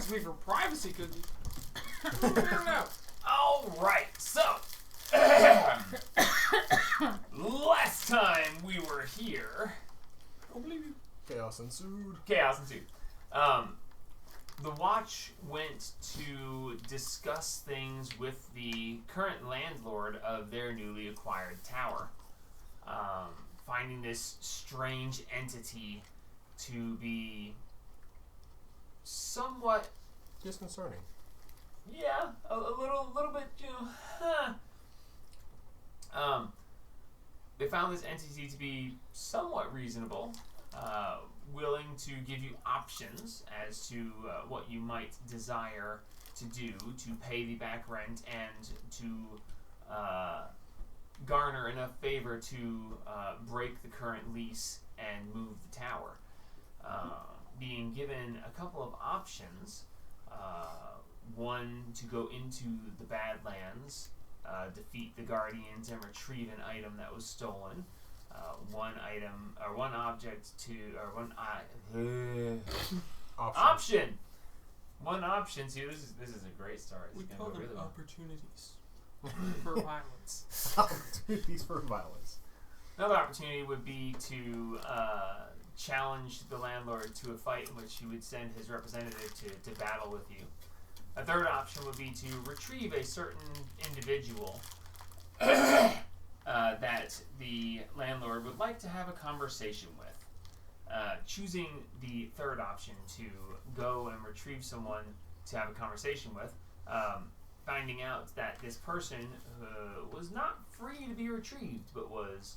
ask me for privacy, could you? I don't know. Alright, so. Last time we were here. I don't believe you. Chaos ensued. The watch went to discuss things with the current landlord of their newly acquired tower. Finding this strange entity to be somewhat Disconcerting. Yeah, a little bit, they found this entity to be somewhat reasonable, willing to give you options as to what you might desire to do to pay the back rent and to garner enough favor to break the current lease and move the tower. Being given a couple of options, one to go into the Badlands, defeat the Guardians and retrieve an item that was stolen. One option. See, this is a great start. We call them really well. opportunities for violence. Opportunities for violence. Another opportunity would be to challenge the landlord to a fight in which he would send his representative to battle with you. A third option would be to retrieve a certain individual that the landlord would like to have a conversation with. Choosing the third option to go and retrieve someone to have a conversation with, finding out that this person was not free to be retrieved, but was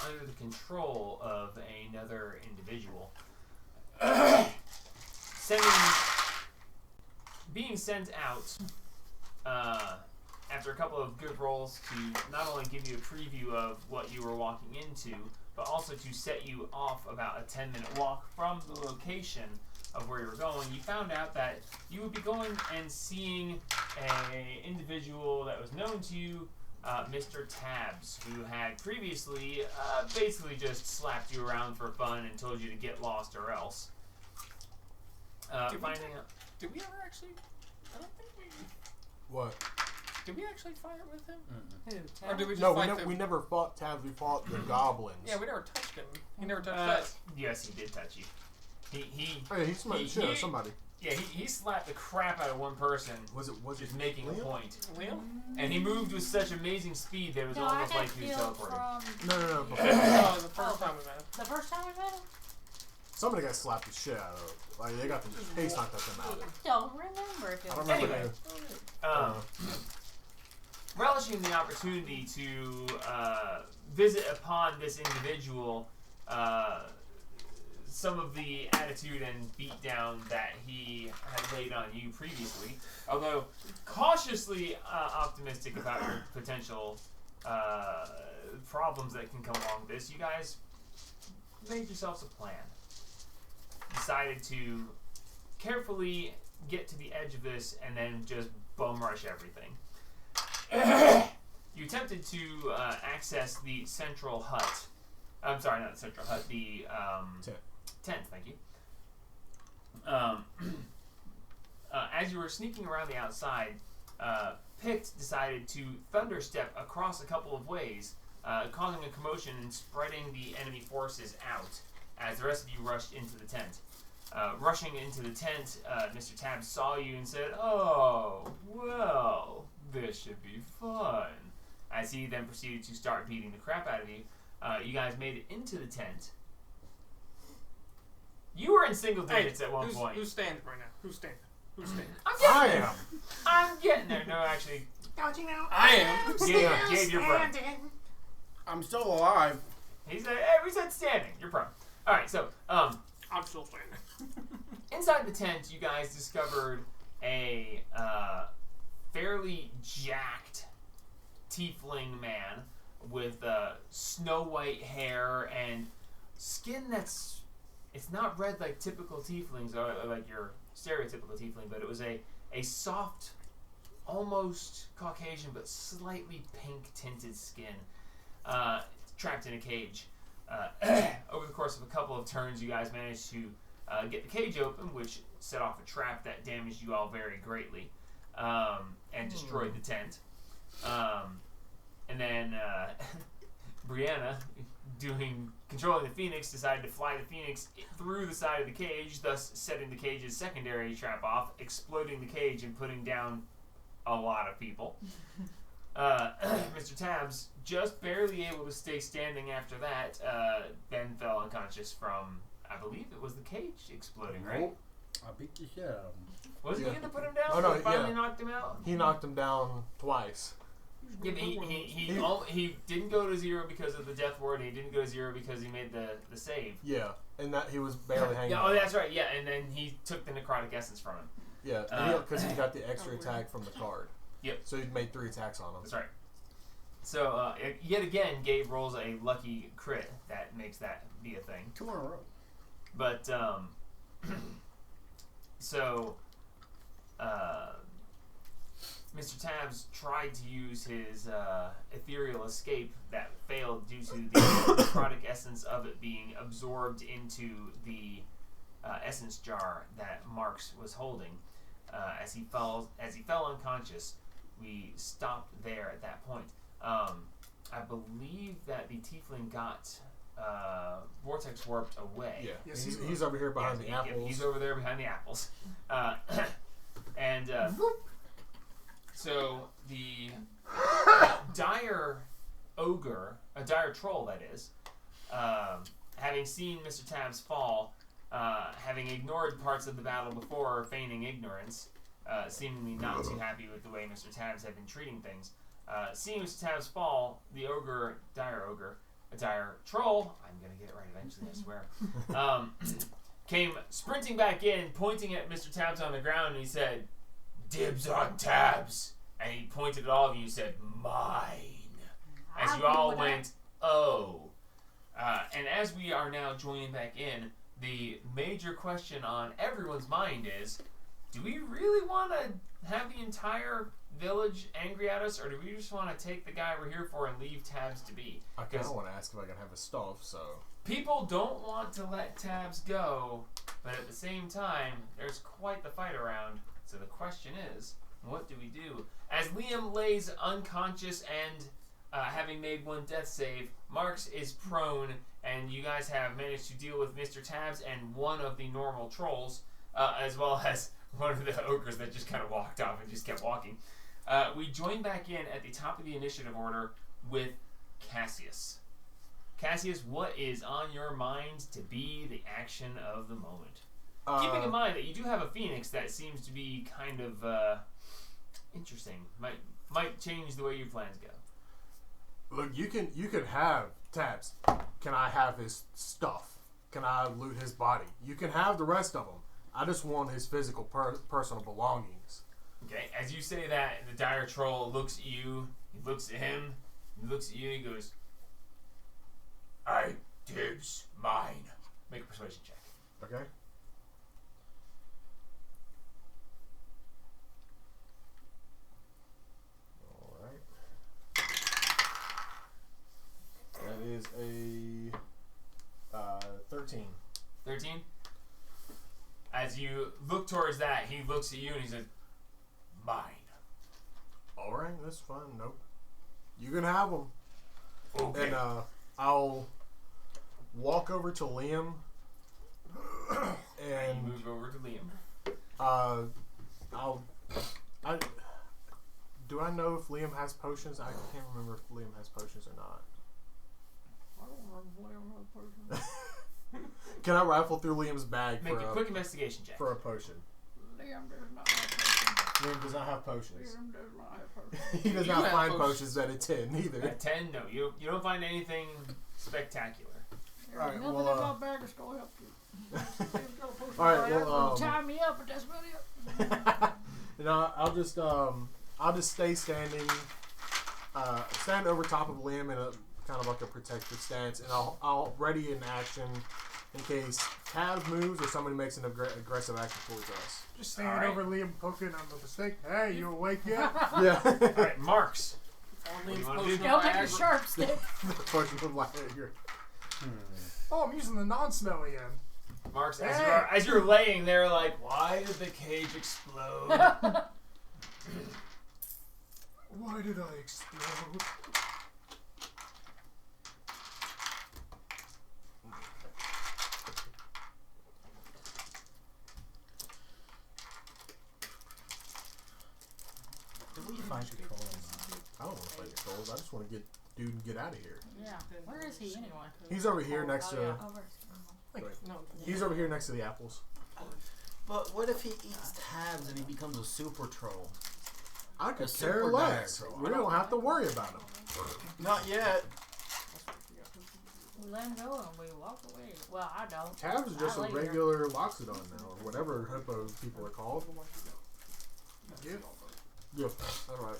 under the control of another individual. Being sent out after a couple of good rolls to not only give you a preview of what you were walking into, but also to set you off about a 10-minute walk from the location of where you were going, you found out that you would be going and seeing an individual that was known to you, Mr. Tabs, who had previously basically just slapped you around for fun and told you to get lost or else. Did we ever actually? I don't think we. What? Did we actually fight with him? Mm-hmm. Or did we just No, fight we never fought Tabs. We fought the goblins. Yeah, we never touched him. He never touched us. Yes, he did touch you. He smacked the shit out of somebody. Yeah, he slapped the crap out of one person. Was it just making Liam? a point? Liam? And he moved with such amazing speed that it was almost like he was teleporting. No. Oh, the first time we met him. The first time we met him? Somebody got slapped the shit out of. Like they got the face knocked out them out. Don't remember if it I was. don't remember. Anyway, relishing the opportunity to visit upon this individual some of the attitude and beatdown that he had laid on you previously, although cautiously optimistic about your potential problems that can come along with this, you guys made yourselves a plan. Decided to carefully get to the edge of this and then just bum rush everything. You attempted to access the central hut. I'm sorry, not the central hut. The tent. Thank you. As you were sneaking around the outside, Pict decided to thunderstep across a couple of ways, causing a commotion and spreading the enemy forces out as the rest of you rushed into the tent. Rushing into the tent, Mr. Tabs saw you and said, "Oh, well, this should be fun." As he then proceeded to start beating the crap out of you, you guys made it into the tent. You were in single digits at one point. Who's standing right now? Who's standing? I'm getting there. No, actually. Don't you know? I am. Gabe, you're prone. I'm still alive. He said, "Hey, we said standing. You're prone." All right, so I'm still standing. inside the tent, you guys discovered a fairly jacked tiefling man with snow white hair and skin it's not red like typical tieflings or like your stereotypical tiefling, but it was a soft, almost Caucasian but slightly pink tinted skin, trapped in a cage. Over the course of a couple of turns, you guys managed to get the cage open, which set off a trap that damaged you all very greatly and destroyed the tent. And then Brianna, controlling the Phoenix, decided to fly the Phoenix through the side of the cage, thus setting the cage's secondary trap off, exploding the cage and putting down a lot of people. Mr. Tabs, just barely able to stay standing after that, then fell unconscious from, I believe it was the cage exploding, right? I beat the shit out of him. Wasn't he going to put him down? Oh, no, He finally yeah. knocked him out? He knocked him down twice. Yeah, but he didn't go to 0 because of the death ward, and he didn't go to 0 because he made the save. Yeah, and that he was barely hanging Yeah, on. oh, that's right, yeah, and then he took the necrotic essence from him. Yeah, because he got the extra attack from the card. Yep. So he made 3 attacks on him. That's right. So, yet again, Gabe rolls a lucky crit that makes that be a thing. 2 in a row. But, so, Mr. Tabs tried to use his ethereal escape that failed due to the necrotic essence of it being absorbed into the essence jar that Marks was holding. As he fell unconscious, we stopped there at that point. I believe that the tiefling got vortex warped away. Yeah, Yes, he's over here behind the Yeah, apples. he's over there behind the apples. And so the dire ogre, a dire troll that is, having seen Mr. Tabs fall, having ignored parts of the battle before, feigning ignorance, seemingly not too happy with the way Mr. Tabs had been treating things, seeing Mr. Tabs fall, the ogre, a dire troll, I'm going to get it right eventually, I swear, came sprinting back in, pointing at Mr. Tabs on the ground, and he said, "Dibs on Tabs." And he pointed at all of you and said, "Mine." As you all went, "Oh." And as we are now joining back in, the major question on everyone's mind is, do we really want to have the entire village angry at us, or do we just want to take the guy we're here for and leave Tabs to be? I kind of want to ask if I can have his stuff, so... People don't want to let Tabs go, but at the same time, there's quite the fight around. So the question is, what do we do? As Liam lays unconscious and having made 1 death save, Marks is prone, and you guys have managed to deal with Mr. Tabs and one of the normal trolls, as well as one of the ogres that just kind of walked off and just kept walking. We join back in at the top of the initiative order with Cassius. Cassius, what is on your mind to be the action of the moment? Keeping in mind that you do have a Phoenix that seems to be kind of interesting. Might change the way your plans go. Look, you can have Tabs. Can I have his stuff? Can I loot his body? You can have the rest of them. I just want his physical personal belongings. Okay, as you say that, the dire troll looks at you, he looks at him, he looks at you, and he goes, "I dibs mine." Make a persuasion check. Okay? Alright. That is a 13. 13? As you look towards that, he looks at you and he says, "Mine." Alright, that's fine. Nope. You can have them. Okay. And I'll walk over to Liam And and you move over to Liam. do I know if Liam has potions? I can't remember if Liam has potions or not. I don't remember what person. Can I rifle through Liam's bag Make a quick investigation check. for a potion? Liam does not have potions. Liam does not have potions. Liam does not have potions. He does You not have find potions. potions at a 10 either. At 10, no. You don't find anything spectacular. Alright, Nothing well, in my bag is going to help you. Liam's got a potion Alright, right there. well, Tie me up, but that's about it. You know, I'll just stay standing, stand over top of Liam in a kind of like a protective stance, and I'll ready an action in case Tabs moves or somebody makes an aggressive action towards us. Just standing Alright. over Liam poking on the mistake. Hey, you awake yet? Yeah. Alright, Marks. Only you wanna potion do? of Don't take a Viagra. sharp stick. Potion from my hair. Oh, I'm using the non-smelly end. Marks, as you're laying there, like, why did the cage explode? Why did I explode? Did we find control or not? I don't want to fight controls. I just want to get dude and get out of here. Yeah. Where is he anyway? He's over here next to. yeah. No. He's over here next to the apples. But what if he eats tabs and he becomes a super troll? I could A care super less. dire troll. We don't have to worry about him. Not yet. We let him go and we walk away. Well, I don't. Tabs is just a later. regular loxodon now, or whatever hippo people are called. Gift. Gift. All right.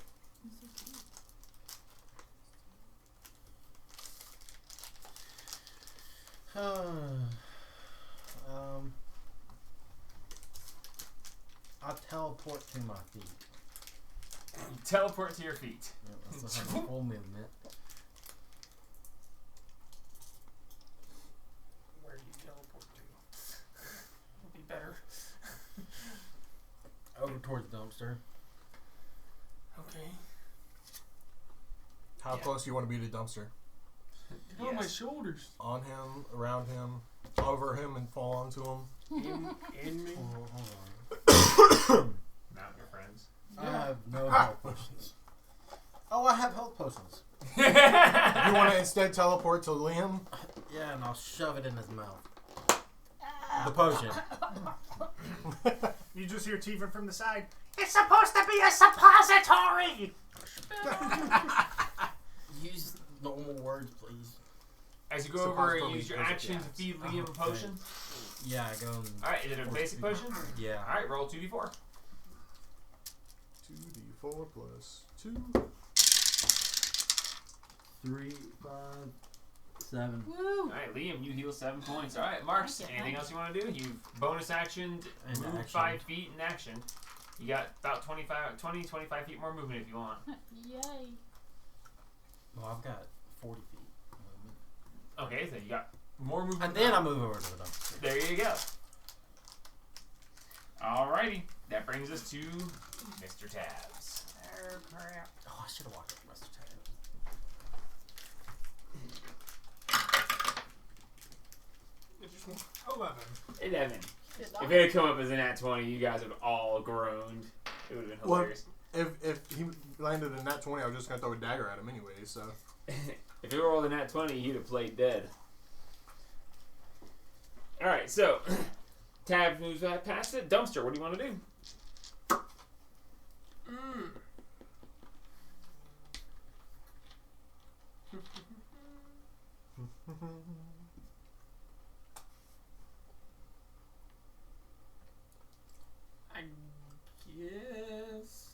I'll teleport to my feet. You teleport to your feet. Yeah, that's the full movement. Where do you teleport to? Would be better. Over towards the dumpster. Okay. How Yeah. close do you want to be to the dumpster? Get on my shoulders. On him, around him, over him, and fall onto him. In me. Oh, hold on. Mount your friends. I have no health potions. Oh, I have health potions. You want to instead teleport to Liam? Yeah, and I'll shove it in his mouth. The potion. You just hear Tifa from the side. It's supposed to be a suppository! Use normal words, please. As you go over and Suppository use your because of action to gas. feed Liam a potion. Yeah, I go and... Alright, is it a basic potion? Yeah. Alright, roll 2d4. 2d4 plus 2. 3, 5, 7. Woo! Alright, Liam, you heal 7 points. Alright, Marks, Thank you, anything thank else you want to do? You've bonus actioned, And moved action. 5 feet in action. You got about 25 feet more movement if you want. Yay. Well, I've got 40 feet. movement. Okay, so you got more movement. And then I move over to the dumpster. There you go. Alrighty, that brings us to Mr. Tabs. Oh, crap. Oh, I should have walked up to Mr. Tabs. It's just 11. 11. If it had come up as a nat 20, you guys would have all groaned. It would have been Well, hilarious. If he landed a nat 20, I was just going to throw a dagger at him anyway, so. If it were rolled a nat 20, he'd have played dead. Alright, so Tab moves right past it. Dumpster, what do you want to do? I guess.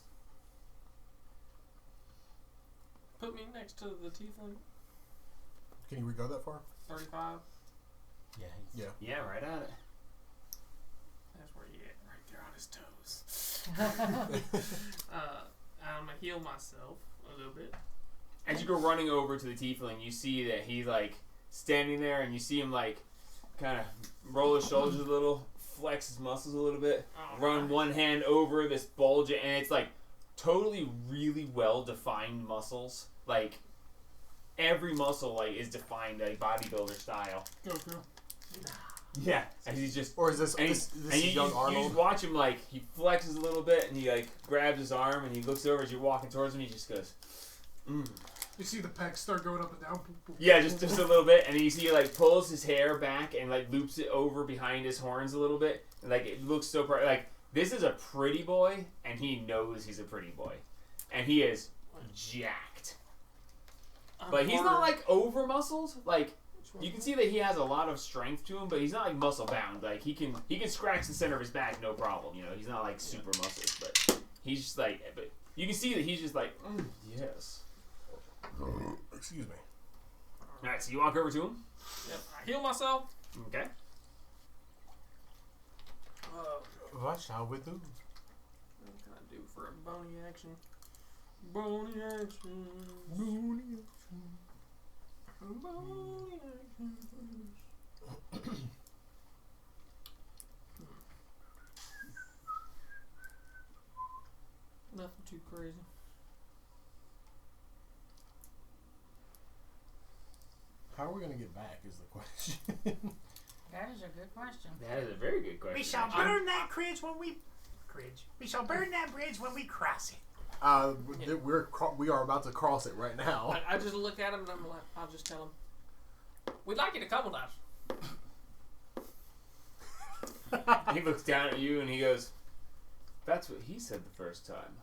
Put me next to the tiefling. Can you go that far? 35. Yeah, he's... Yeah. Yeah, right at it. That's where you get right there on his toes. I'm gonna heal myself a little bit. As you go running over to the tiefling, you see that he's like standing there, and you see him like kind of roll his shoulders a little, flex his muscles a little bit, run one hand over this bulge, and it's like totally really well defined muscles. Like every muscle like is defined like bodybuilder style. Go, go. Yeah, and he's just. Or is this, And, this and is you young just Arnold? watch him like he flexes a little bit, and he like grabs his arm, and he looks over as you're walking towards him. And he just goes, You see the pecs start going up and down. Yeah, just a little bit, and you see he like pulls his hair back and like loops it over behind his horns a little bit, and like it looks so like this is a pretty boy, and he knows he's a pretty boy, and he is jacked, but he's not like over muscled. Like you can see that he has a lot of strength to him, but he's not like muscle bound. Like he can scratch the center of his back no problem. You know, he's not like super muscled, but he's just like, but you can see that he's just like, yes. Excuse me. Alright, so you walk over to him. Yep. I heal myself. Okay. What shall we do? What can I do for a bony action? Bony action. Bony action. Bony action. too crazy. How are we gonna get back? Is the question. That is a good question. That is a very good question. We shall actually. burn that bridge when we. We shall burn that bridge when we cross it. We are about to cross it right now. I just look at him and I'm like, I'll just tell him, we'd like you to come with us. He looks down at you and he goes, "That's what he said the first time."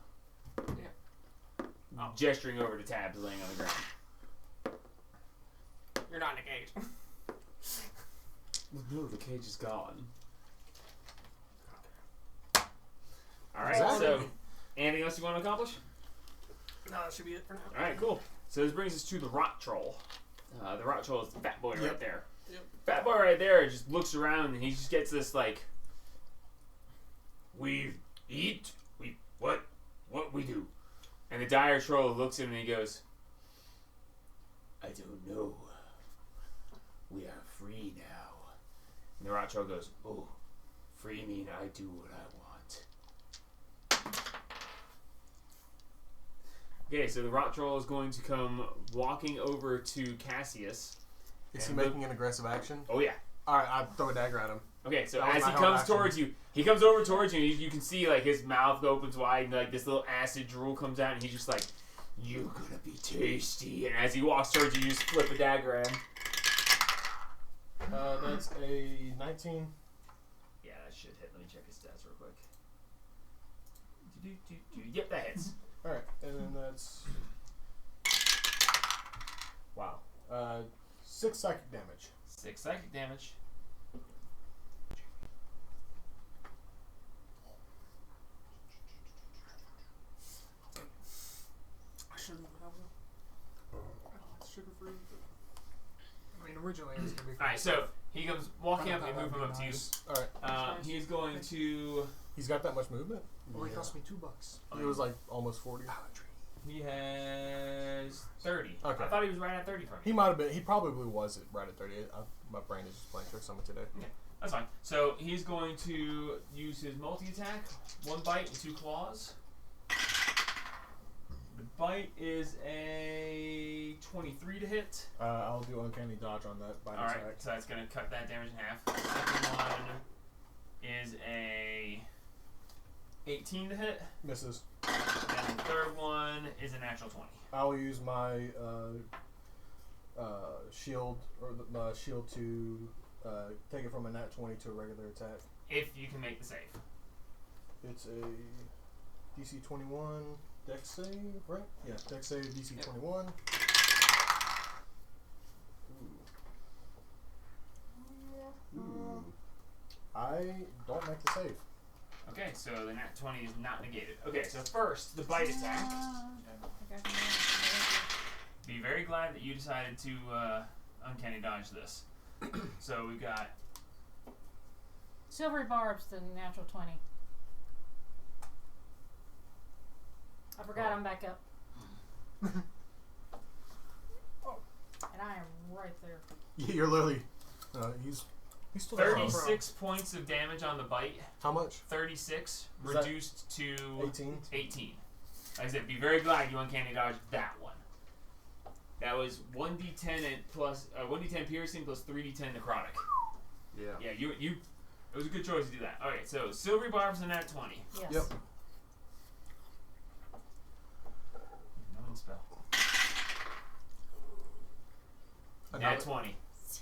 Yeah. Oh. Gesturing over to Tabs laying on the ground. You're not in a cage. No, the cage is gone. Alright, Exactly. so anything else you want to accomplish? No, that should be it for now. Alright, cool. So this brings us to the Rot Troll. The Rot Troll is the fat boy right there. Yep. Fat boy right there just looks around and he just gets this like, "We eat? What we do?" And the dire troll looks at him and he goes, "I don't know. We are free now." And the Rot Troll goes, "Oh, free mean I do what I want." Okay, so the Rot Troll is going to come walking over to Cassius. Is he making an aggressive action? Oh yeah. All right, I throw a dagger at him. Okay, so That was as my he held comes action. towards you, he comes over towards you, and you can see like his mouth opens wide, and like this little acid drool comes out, and he's just like, "You're gonna be tasty." And as he walks towards you, you just flip a dagger at him. That's a 19. Yeah, that should hit. Let me check his stats real quick. Yep, that hits. All right, and then that's wow. 6 psychic damage. 6 psychic damage. I shouldn't have them. It's sugar free. I mean, originally it was gonna be. All right, so he comes walking up and move him up to you. All right, He's going to. he's got that much movement. Only cost me $2. It was like almost 40. He has 30. Okay. I thought he was right at 30 from He you. might have been. He probably was right at 30. My brain is just playing tricks on me today. That's fine. So he's going to use his multi-attack. 1 bite and 2 claws. The bite is a 23 to hit. I'll do uncanny dodge on that bite Alright, attack. so that's going to cut that damage in half. The second one is a 18 to hit. Misses. And the third one is a natural 20. I'll use my shield my shield to take it from a nat 20 to a regular attack. If you can make the save. It's a DC 21 Dex save, right? Yeah, Dex save DC 21. Ooh. I don't make the save. Okay, so the nat 20 is not negated. Okay, so first, the bite attack. Be very glad that you decided to uncanny dodge this. So we got Silvery Barb's the natural 20. I forgot I'm back up. And I am right there. You're literally. He's still there. 36 points of damage on the bite. How much? 36 Is that reduced to 18. 18. Like I said, be very glad you uncanny dodged that one. That was 1d10 and plus 1d10 piercing plus 3d10 necrotic. Yeah. Yeah, you. It was a good choice to do that. All right, so Silvery Barb's a nat 20. Yes. Yep. No one spell. Nat Another, 20.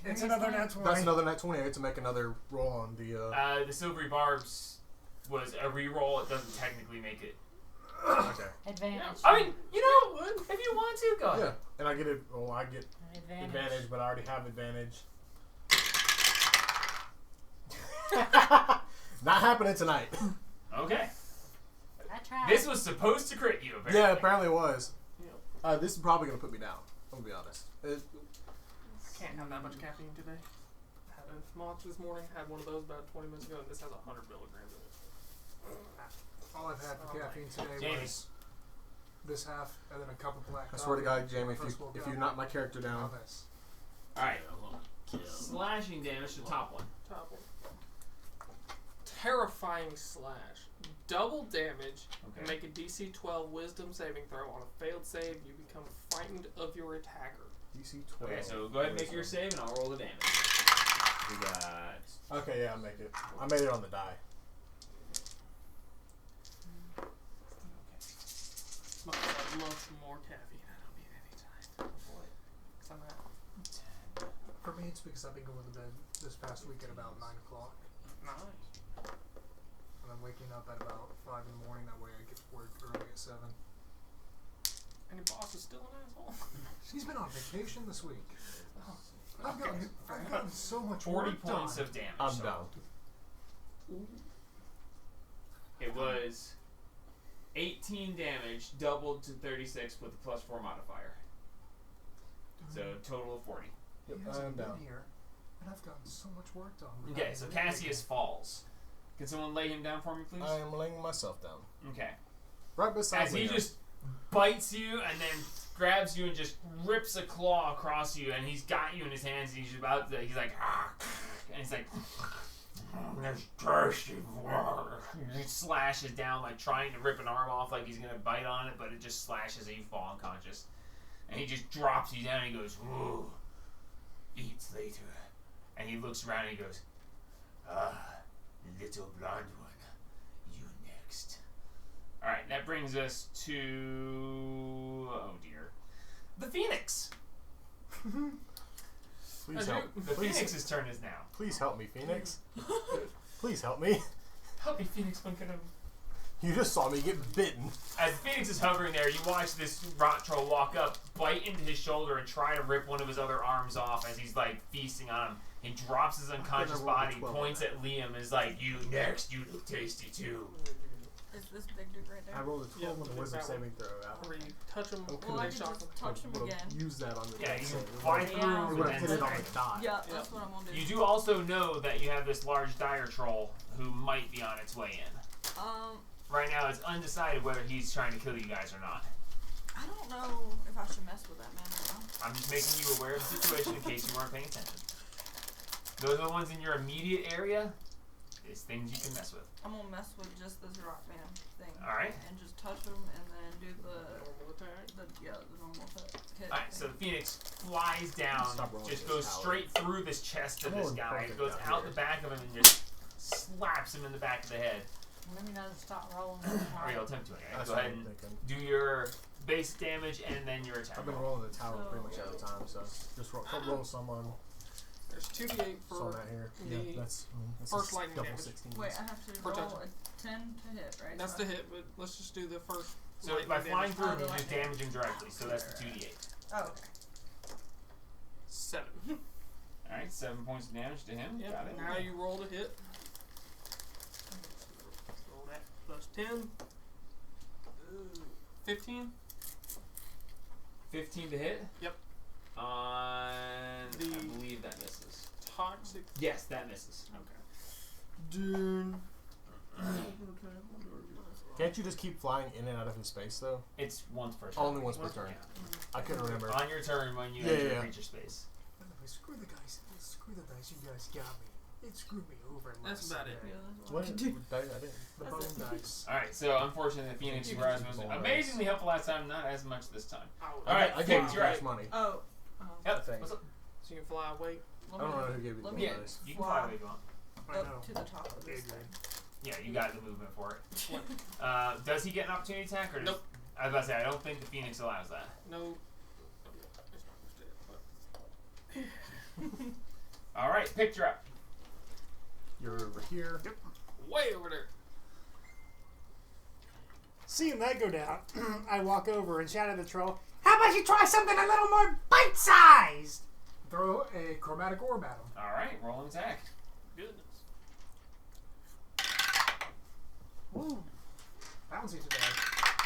It's another nat 20. that's another nat 20. I get to make another roll on the. The Silvery Barb's was a reroll. It doesn't technically make it. Okay. Advantage. I mean, you know, if you want to, go ahead. Yeah, and I get it. Well, I get Advantage. advantage, but I already have advantage. Not happening tonight. Okay. I tried. This was supposed to crit you, apparently. Yeah, apparently it was. Yep. This is probably gonna put me down. I'm gonna be honest. Can't have that much caffeine today. Had a Mox this morning. Had one of those about 20 minutes ago, and this has 100 milligrams in it. All I've had for caffeine today Jamie. was this half and then a cup of black I swear to coffee. God, Jamie, First woke if up. you knock my character down, This. Alright. Slashing damage to top one. Top one. Terrifying slash. double damage. Okay. Make a DC 12 Wisdom saving throw. On a failed save, you become frightened of your attacker. DC 12. Okay, so go ahead and make your save, and I'll roll the damage. We got. Okay, yeah, I'll make it. I made it on the die. But I'd love some more caffeine. I don't need any time. Boy, 'cause I'm at For me, it's because I've been going to bed this past week at about 9 o'clock. nice. And I'm waking up at about 5 in the morning. That way I get to work early at 7. And your boss is still an asshole. She's been on vacation this week. Oh, I've gotten so much 40 work points done. of damage. I'm so down. It was 18 damage, doubled to 36 with the +4 modifier. So total of 40. Yep, He I am hasn't been down. here, and I've gotten so much work done. Okay, so Cassius falls. Can someone lay him down for me, please? I am laying myself down. Okay. Right beside As he Liam. just bites you and then grabs you and just rips a claw across you, and he's got you in his hands, and he's about to, he's like, and he's like, there's thirsty water. He slashes down, like trying to rip an arm off, like he's gonna bite on it, but it just slashes and you fall unconscious. And he just drops you down and he goes, "Ooh, eat later." And he looks around and he goes, little blonde one, you next. Alright, that brings us to, oh dear, the Phoenix. Please help. The Phoenix's turn is now. Please help me, Phoenix. Please help me. Help me, Phoenix, when can I... You just saw me get bitten. As Phoenix is hovering there, you watch this rot troll walk up, bite into his shoulder, and try to rip one of his other arms off as he's like feasting on him. He drops his unconscious body, points at Liam, and is like, "You next, you look tasty too." Is this big dude right there? I rolled a 12 Yeah, on the there's wisdom that one. saving throw. Where you touch them, Well, I they can shock just them. touch him Would've again. used that on the Yeah, death you save. can It fly would've- through It and would have hit then it on the dot. Yeah, that's what I'm gonna do. You do also know that you have this large dire troll who might be on its way in. Right now, it's undecided whether he's trying to kill you guys or not. I don't know if I should mess with that man right now. I'm just making you aware of the situation in case you weren't paying attention. Those are the ones in your immediate area. It's things you can mess with. I'm gonna mess with just this rock man thing. Alright. And just touch him and then do the Normal attack. the normal hit. Alright, so the Phoenix flies down, Stop rolling just this goes tower. straight through this chest of I'm this rolling guy, perfect goes down out here. the back of him and just slaps him in the back of the head. Let me know to stop rolling. Or you'll attempt to anyway. That's Go what ahead I'm and thinking. do your base damage and then your attack. I've been roll. rolling the tower pretty much every time, so just roll some on There's 2d8 some for that here. the Yeah, that's first a lightning double damage. 16. Wait, I have to Protection. roll a 10 to hit, right? That's the hit, but let's just do the first. So lightning by damage. flying through Oh, him, the you just lightning. damage him directly. So that's the 2d8. Oh, okay. 7. Alright, 7 points of damage to him. Yep. Got it. Now you roll to hit. Roll that plus 10. 15. 15 to hit? Yep. On... I The- believe that misses. Toxic. Yes, that misses. Okay. Dune. Can't you just keep flying in and out of his space though? It's once per turn. Only once per turn. I couldn't remember. On your turn when you Yeah, enter yeah. creature space. Anyway, screw the guys. Screw the dice. You guys got me. It screwed me over. That's about it. Yeah, that's What? what I didn't. The bone That's dice. Alright, so unfortunately the Phoenix You Rise can was keep rolling. amazingly helpful last time, not as much this time. Oh, Alright, I gave Phoenix, you you're guys right. money. Oh. Yep, thing. what's up? So you can fly away. I don't know who gave you the let gold me- Yeah, dice. you can fly away if you want. I know. Up to the top of this Okay, thing. Yeah, you got the movement for it. Does he get an opportunity attack or does... Nope. I was about to say, I don't think the Phoenix allows that. No. It's not Alright, picture up. You're over here. way over there. Seeing that go down, I walk over and shout at the troll, "How about you try something a little more bite-sized?" Throw a chromatic orb at him. Alright, roll an attack. Goodness. Ooh. Bouncy today.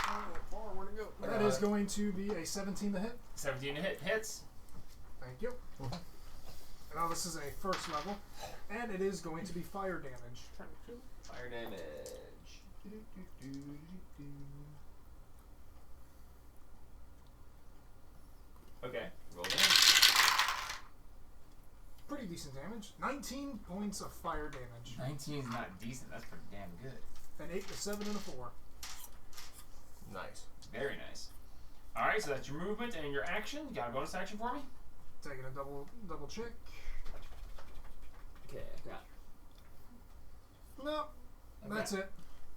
Oh, far, where'd it go? That is going to be a 17 to hit. 17 to hit. Hits. Thank you. Now this is a first level, and it is going to be fire damage. Fire damage. Okay, roll damage. Pretty decent damage. 19 points of fire damage. 19 is not decent, that's pretty damn good. An 8, a 7, and a 4. Nice. Very nice. Alright, so that's your movement and your action. You got a bonus action for me? Taking a double check. Okay, I got No, that's it.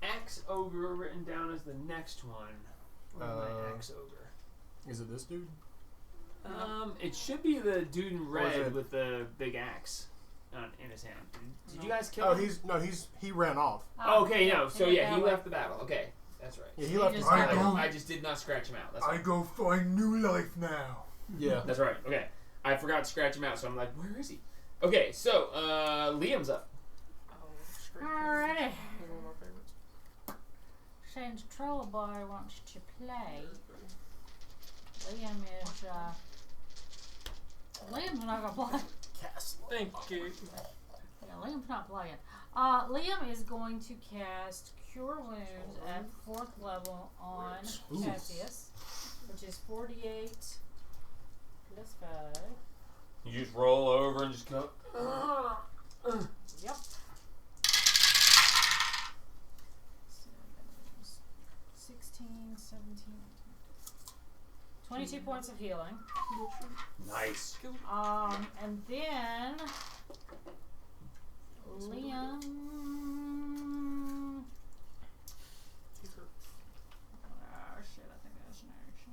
Axe Ogre written down as the next one. Where's my Axe Ogre? Is it this dude? It should be the dude in Or is red it- with the big axe in his hand. Did you guys kill him? He ran off. Oh, okay, no. So went yeah, that he way. left the battle. Okay, that's right. Yeah, he left. just his got body. it. I just did not scratch him out. That's I right. go find new life now. Yeah. That's right. Okay, I forgot to scratch him out, so I'm like, where is he? Okay, so Liam's up. Alrighty. One of my favorites. Since Troll Boy wants to play, Liam's not gonna play. Thank you. Yeah, Liam's not playing. Liam is going to cast Cure Wounds at 4th level on Ooh. Cassius, which is 48 plus 5. You just roll over and just go. Yep. 16, 17, 22 points of healing. Nice. And then Liam. Oh shit! I think that's an action.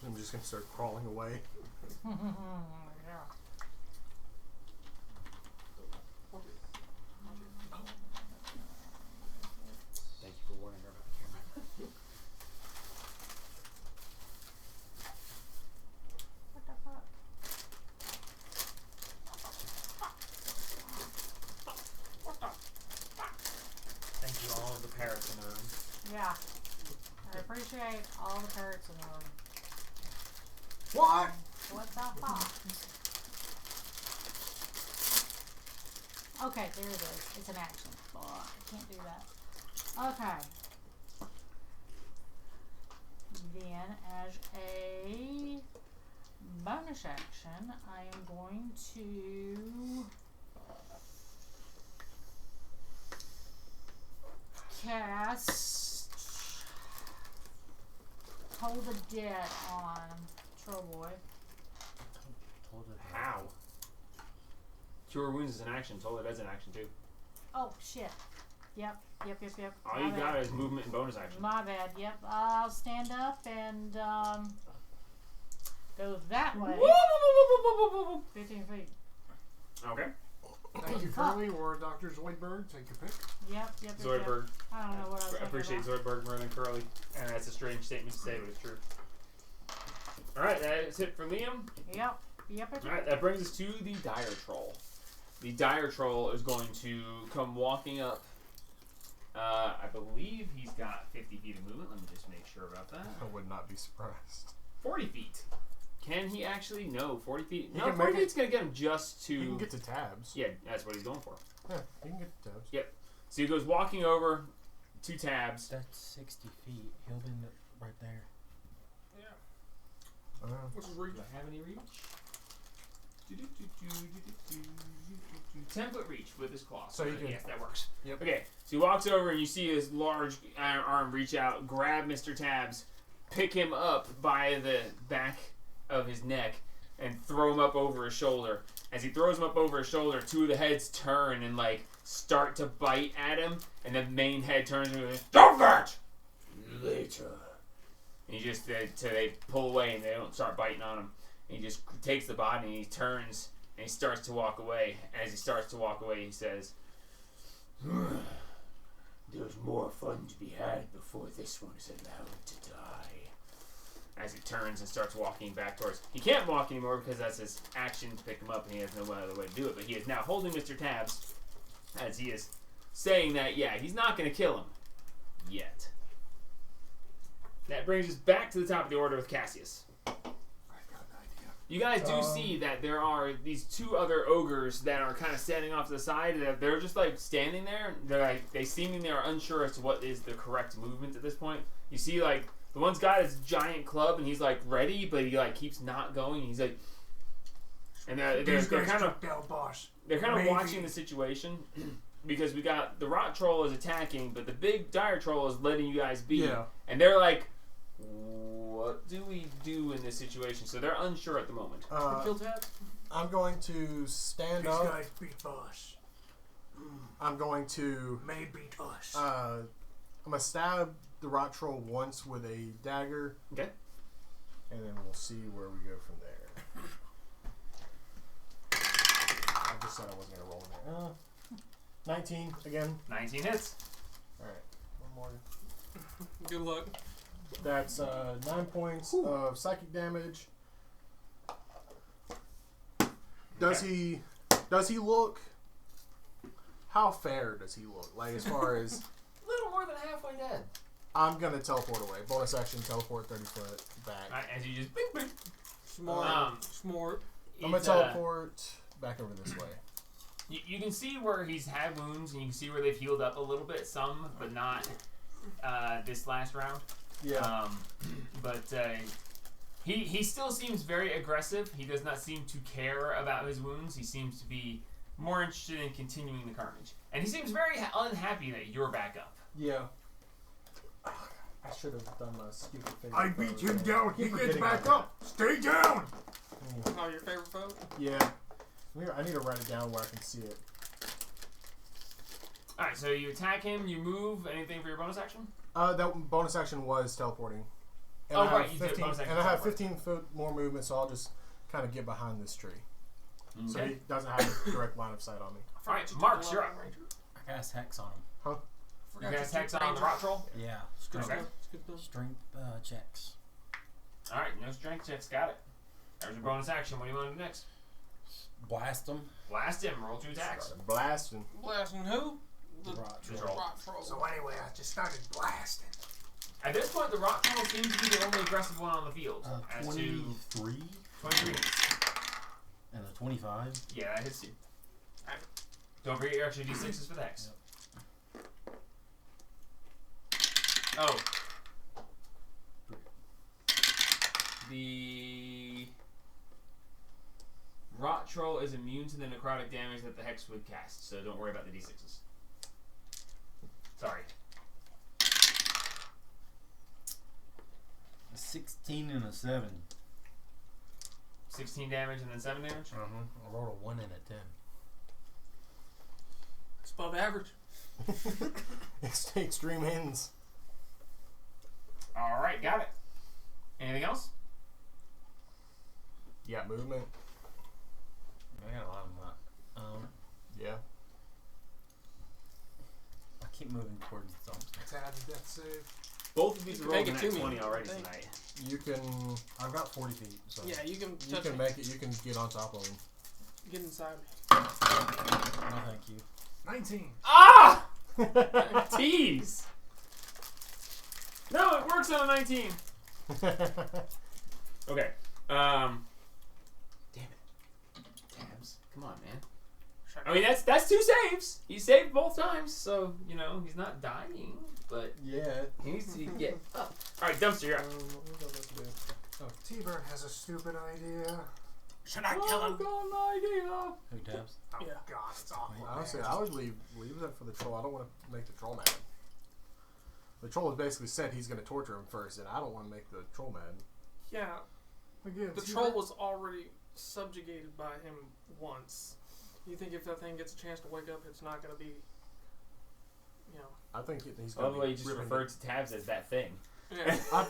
I'm just gonna start crawling away. Yeah. Thank you for warning her about the camera. What the fuck? Thank you, all of the parrots in the room. Yeah. I appreciate all the parrots in the room. What? What the fuck? Okay, there it is. It's an action. Oh, I can't do that. Okay. Then, as a bonus action, I am going to cast Hold the Dead on Troll Boy. How? Cure Wounds is an action. Totally that's an action too. Oh, shit. Yep. All you got is movement and bonus action. My bad. Yep. I'll stand up and go that way. 15 feet. Okay. Thank you, Curly, or Dr. Zoidberg. Take your pick. Yep. Zoidberg. I don't know what I was I appreciate thinking about. Zoidberg more than Curly. And that's a strange statement to say, but it's true. Alright, that's it for Liam. Yep. Alright, that brings us to the Dire Troll. The Dire Troll is going to come walking up. I believe he's got 50 feet of movement. Let me just make sure about that. I would not be surprised. 40 feet. Can he actually? No, 40 feet. He No, can 40 make feet's going to get him just to... He can get to tabs. Yeah, that's what he's going for. Yeah, he can get to tabs. So he goes walking over to tabs. That's 60 feet. He'll be right there. What's his reach? Do I have any reach? 10-foot reach with his claw. So you can- yes, that works. Yep. Okay, so he walks over and you see his large iron arm reach out, grab Mr. Tabs, pick him up by the back of his neck, and throw him up over his shoulder. As he throws him up over his shoulder, two of the heads turn and start to bite at him, and the main head turns and goes, "Don't bite! Later." And he just till they pull away and they don't start biting on him. And he just takes the body and he turns and he starts to walk away. As he starts to walk away, he says, "There's more fun to be had before this one is allowed to die." As he turns and starts walking back towards... He can't walk anymore because that's his action to pick him up and he has no other way to do it. But he is now holding Mr. Tabs as he is saying that, yeah, he's not going to kill him. Yet. That brings us back to the top of the order with Cassius. I've got an idea. You guys do see that there are these two other ogres that are kind of standing off to the side. They're just standing there. They seemingly are unsure as to what is the correct movement at this point. You see the The one's got his giant club and he's like ready, but he like keeps not going. He's like, and they're kind of boss. they're kind of Maybe. watching the situation because we got the rot troll is attacking, but the big dire troll is letting you guys be. Yeah. And they're like, what do we do in this situation? So they're unsure at the moment. Kill tabs. I'm going to stand These up. guys beat boss. I'm going to May beat us. I'm gonna stab the rot troll once with a dagger. Okay. And then we'll see where we go from there. I just said I wasn't gonna roll in there. 19 again. 19 hits. All right, one more. Good luck. That's 9 points of psychic damage. Does he look? How fair does he look? Like as far as A little more than halfway dead. I'm gonna teleport away. Bonus action, teleport 30 foot back. Alright, as you just bing, bing. Smart. Smart. I'm gonna It's, teleport back over this way. You can see where he's had wounds, and you can see where they've healed up a little bit, some, but not this last round. Yeah. But he still seems very aggressive. He does not seem to care about his wounds. He seems to be more interested in continuing the carnage. And he seems very unhappy that you're back up. Yeah. I should have done my stupid thing. I beat him down. He gets back up. Stay down. Oh, your favorite foe? Yeah. I need to write it down where I can see it. Alright, so you attack him, you move. Anything for your bonus action? That bonus action was teleporting. And Oh, I have right, you did 15, bonus action and I have teleport. 15 foot more movement, so I'll just kind of get behind this tree. So Okay. he doesn't have a direct line of sight on me. Alright, Forgot Marks, you you're took up. a Ranger. I cast Hex on him. You Forgot guys took hex on the Ranger. rock troll? Yeah. It's good Okay. stuff. It's good stuff. Strength checks. Alright, no strength checks, got it. There's your bonus action. What do you want to do next? Blast him. Blast him, roll 2 attacks. Blasting. Blasting who? The Rot Just troll. roll. rock troll. So anyway, I just started blasting. At this point, the rock troll seems to be the only aggressive one on the field. As to 23 23 hits. and a 25. Yeah, that hits you. Alright. Don't forget your extra d6s for the hex. Oh. The rot troll is immune to the necrotic damage that the hex would cast, so don't worry about the d6s. Sorry. A 16 and a 7. 16 damage and then 7 damage? I rolled a 1 and a 10. It's above average. Extreme ends. Alright, got it. Anything else? Yeah, movement. I got a lot of that. Yeah. I keep moving towards the dumpster. Tab's death save. Both of these You are can rolling make it at to me, 20 already I think. tonight. You can I've got 40 feet, so. Yeah, you can you touch can me. make it. You can get on top of him. Get inside me. No, thank you. 19. Ah! Tease! No, it works on a 19. Okay. Damn it. Tabs. Come on, man. I mean, that's 2 saves. He saved both times, so, you know, he's not dying, but Yeah. he needs to get up. Alright, Dumpster, you're up. What was I supposed to do? T-Bird has a stupid idea. Should I kill him? got an idea. Who tabs? Oh Yeah. God, it's awful. Honestly, I would leave that for the troll. I don't want to make the troll mad. The troll has basically said he's going to torture him first, and I don't want to make the troll mad. Yeah. Again, The troll was already subjugated by him once. You think if that thing gets a chance to wake up, it's not going to be, you know. I think he's By going the way, you just referred to Tabs as that thing. Yeah. I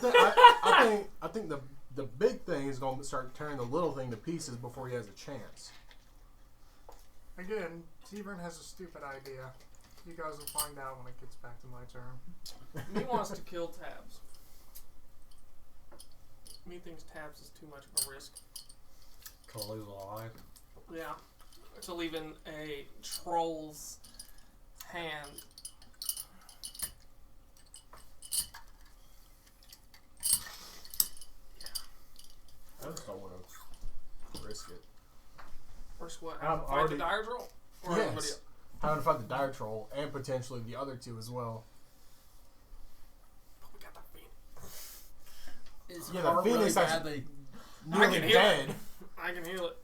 think the big thing is going to start tearing the little thing to pieces before he has a chance. Again, T-Bird has a stupid idea. You guys will find out when it gets back to my turn. Me wants to kill Tabs. Me thinks Tabs is too much of a risk. To lose alive. Yeah. To leave in a troll's hand. I just don't want to risk it. First what? I'm Fight already- the dire troll? Or everybody Yes. else? Having to fight the dire troll and potentially the other two as well. But we got the Is Yeah, Carl the Phoenix really actually badly? nearly can heal dead. I can heal it.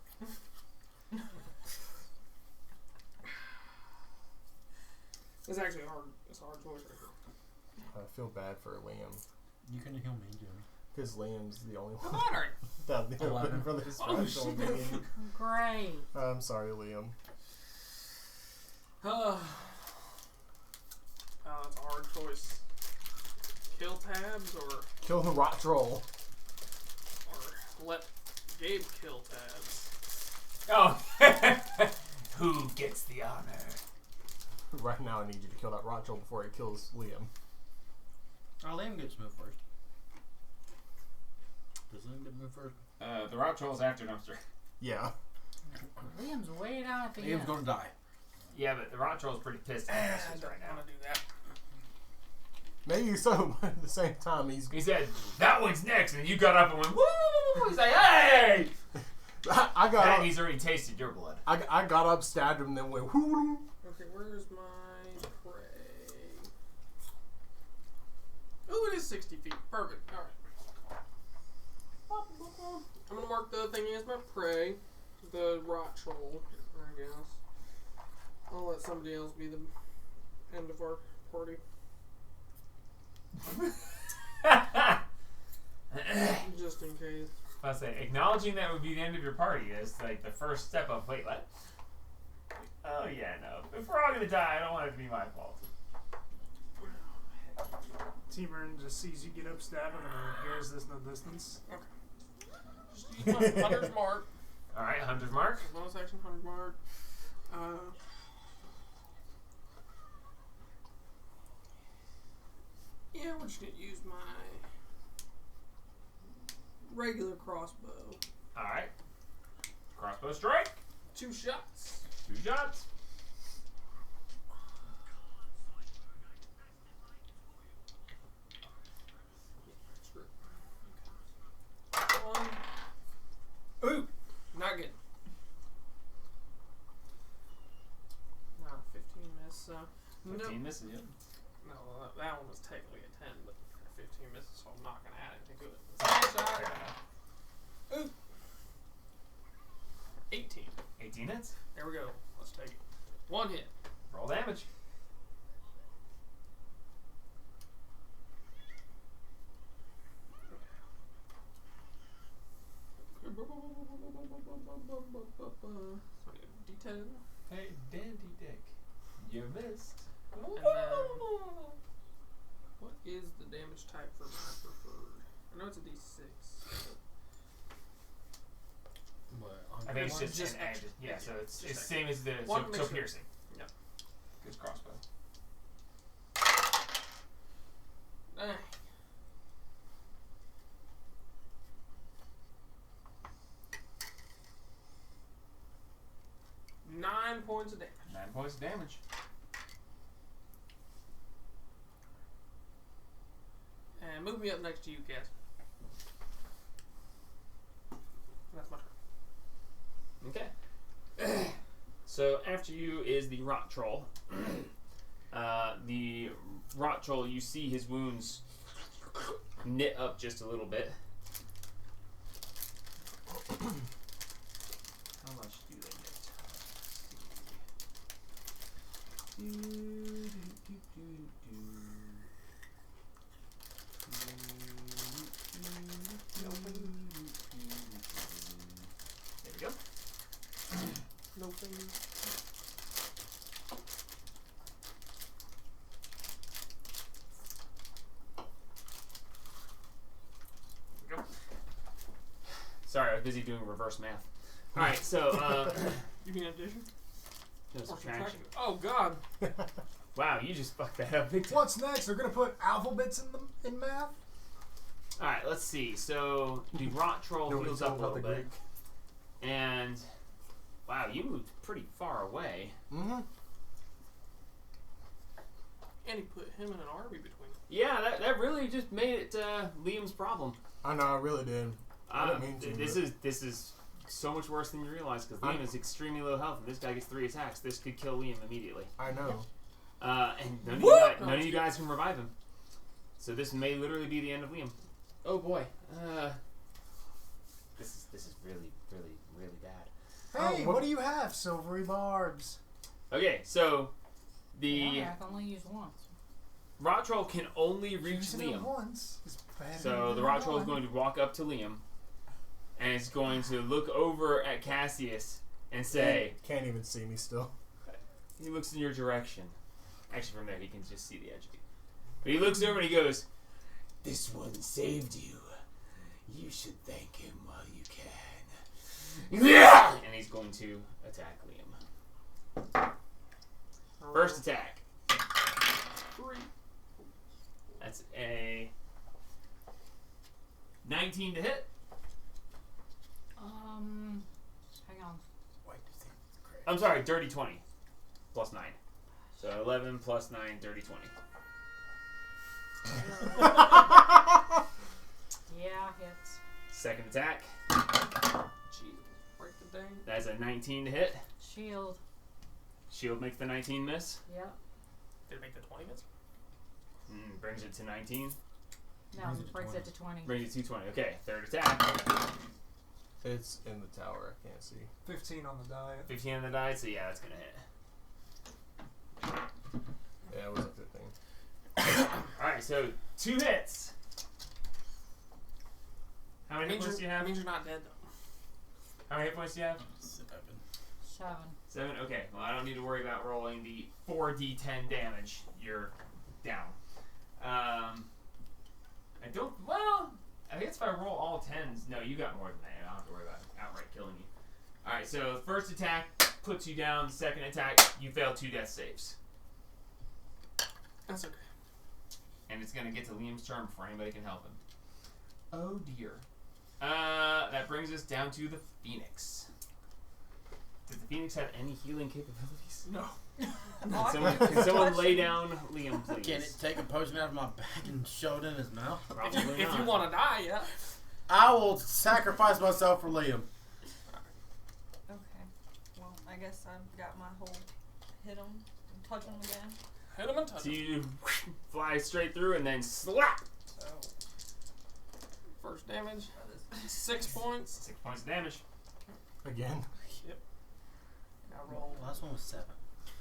It's actually it's a hard choice right here. I feel bad for Liam. You couldn't heal me, Jimmy. Because Liam's the only one Alright. that the 11. for this Oh, special shit. being. Great. I'm sorry, Liam. It's a hard choice. Kill tabs or Kill the rot troll. let Gabe kill tabs. Oh, who gets the honor? Right now, I need you to kill that rot troll before it kills Liam. Oh, Liam gets moved first. Does Liam get moved first? The route troll's after dumpster. Yeah. Liam's way down at the Liam's end. gonna die. Yeah, but the route troll's pretty pissed at I dumpsters don't right now. want to do that. Maybe so, but at the same time, he's. He said, "That one's next," and you got up and went, "Woo!" He's like, "Hey!" I got And up. he's already tasted your blood. I got up, stabbed him, then went whoo. Okay, where's my prey? Oh, it is 60 feet. Perfect. Alright. I'm gonna mark the thing as my prey. The rot troll, I guess. I'll let somebody else be the end of our party. Just in case. I say, acknowledging that would be the end of your party is like the first step of, wait, what? Oh, yeah, no. If we're all gonna die, I don't want it to be my fault. T-Burn just sees you get up, stab him, and hears this in the distance. Just use my hunter's mark. Alright, Hunter's Mark. Bonus action, hunter's mark. Yeah, we're just gonna use my regular crossbow. Alright. Crossbow strike. 2 shots. 2 shots. One. Ooh, not good. No, 15 miss. So 15 misses you. No, that one was technically a 10, but 15 misses, so I'm not gonna add anything to it. Second shot. Fair enough. Ooh. 18. 18 hits. There we go. Let's take it. 1 hit. Roll damage. D10. Hey, dandy dick. You missed. And then, what is the damage type for my preferred? I know it's a D6. What? I think it's just Just an extra. edge. Yeah, so it's Just same as the One so mixture. piercing. Yep. Good crossbow. Eh. Nine points of damage. 9 points of damage. And move me up next to you, Cass. That's my turn. Okay. So after you is the rot troll. The rot troll, you see his wounds knit up just a little bit. How much do they There we go. No fingers. Sorry, I was busy doing reverse math. Alright, so, You mean addition? no Or subtraction. Oh, God. Wow, you just fucked that up big time. What's next? They're gonna put alphabets in math. Alright, let's see. So, the rot troll Nobody heals told up a about little the bit. And, wow, you moved pretty far away. Mm-hmm. And he put him in an army between them. Yeah, that really just made it Liam's problem. I know, I really did. I didn't mean to. This is so much worse than you realize because Liam is extremely low health and this guy gets 3 attacks. This could kill Liam immediately. I know. And none of you guys can revive him. So this may literally be the end of Liam. Oh boy. This is really, really, really bad. Hey, what do you have? Silvery barbs. Okay, so the Yeah, I've only used once. rot troll can only reach Using it Liam. once is better So than the rot troll is none. going to walk up to Liam, and it's going to look over at Cassius and say, Can't even see me still. he looks in your direction. Actually, from there, he can just see the edge of you. But he looks over and he goes, "This one saved you. You should thank him while you can." Yeah! And he's going to attack Liam. First attack. 3. That's a 19 to hit. Hang on. Wait, you think it's great. I'm sorry, dirty 20. Plus 9. So 11 plus 9, dirty 20. Yeah, hits. Second attack. Jeez, break the dang. That's a 19 to hit. Shield. Shield makes the 19 miss. Yep. Did it make the 20 miss? Brings it to 19. No, brings it to 20. Brings it to 20. Okay, third attack. It's in the tower. I can't see. 15 on the die. 15 on the die, so yeah, that's going to hit. Yeah, it was a 15. Alright, so 2 hits. How many hit points do you That have? means you're not dead though. How many hit points do you have? 7. 7? Okay, well, I don't need to worry about rolling the 4d10 damage. You're down. I don't, well, I guess if I roll all 10s, no, you got more than that. I don't have to worry about outright killing you. Alright, so the first attack puts you down. The second attack, you fail 2 death saves. That's okay. And it's going to get to Liam's turn before anybody can help him. Oh dear. That brings us down to the Phoenix. Does the Phoenix have any healing capabilities? No. Can someone lay down Liam, please? Can it take a potion out of my bag and shove it in his mouth? Probably If not. you want to die, yeah. I will sacrifice myself for Liam. Okay. Well, I guess I've got my whole hit him and touch him again. Hit him and touch So him. you fly straight through and then slap. So, first damage, 6 points. 6 points of damage. Again. Yep. Now roll. Last one was 7.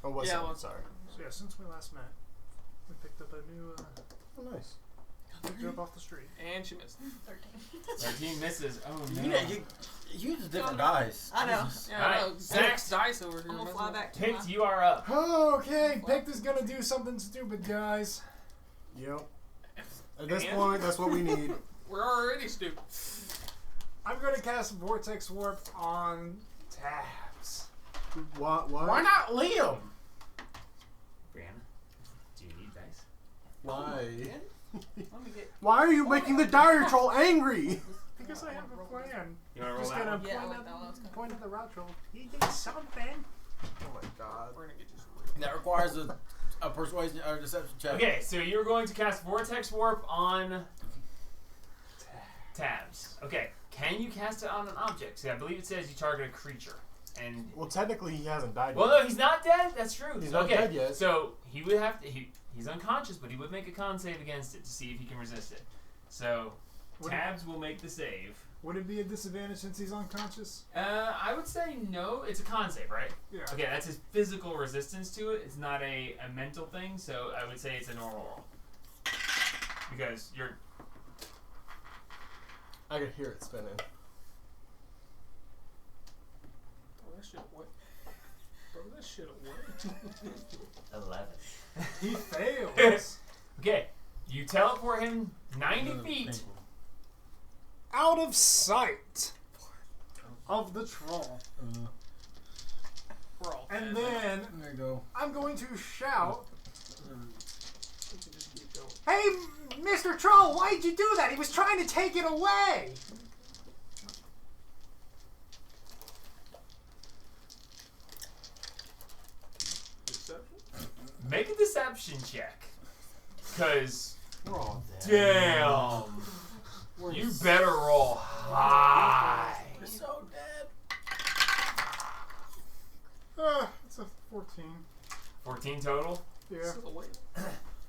Oh, what's Yeah, that? well- Sorry. So yeah, since we last met, we picked up a new Oh, nice. picked her up off the street. And she missed. 13 misses. Oh no. You use different dice. I know. Jesus. Yeah, Alright, I know. next. Dice over here. I'm gonna messing fly up. back to Picked, my... you are up. Okay, Picked is gonna do something stupid, guys. Yep. At this And- point, that's what we need. We're already stupid. I'm gonna cast Vortex Warp on Tabs. What? Why not Liam? Brianna, do you need dice? Why? Let me get... Why are you making the dire troll angry? Because I have a plan. You want to roll Just that gonna one? Yeah, I point, like at, that one. That's kinda point at the route troll. He did something. Oh my god. We're gonna get you some. That requires a persuasion or deception check. Okay, so you're going to cast Vortex Warp on Tabs. Okay, can you cast it on an object? See, I believe it says you target a creature. And Well, technically, he hasn't died well, yet. no, he's not dead. That's true. He's not okay, dead yet. So he would have to. He's unconscious, but he would make a con save against it to see if he can resist it. So Tabs will make the save. Would it be a disadvantage since he's unconscious? I would say no. It's a con save, right? Yeah. Okay, that's his physical resistance to it. It's not a mental thing, so I would say it's a normal roll. Because you're... I could hear it spinning. Throw that shit away. Throw that shit away. 11. He fails. Okay, you teleport him 90 feet. Out of sight of the troll. We're all And dead. then There you go. I'm going to shout, We can just keep going. "Hey, Mr. Troll, why'd you do that? He was trying to take it away." Deception? Make a deception check. Because, We're all dead. damn, you better roll high. You're so dead. It's a 14. 14 total. Yeah. Silhouette.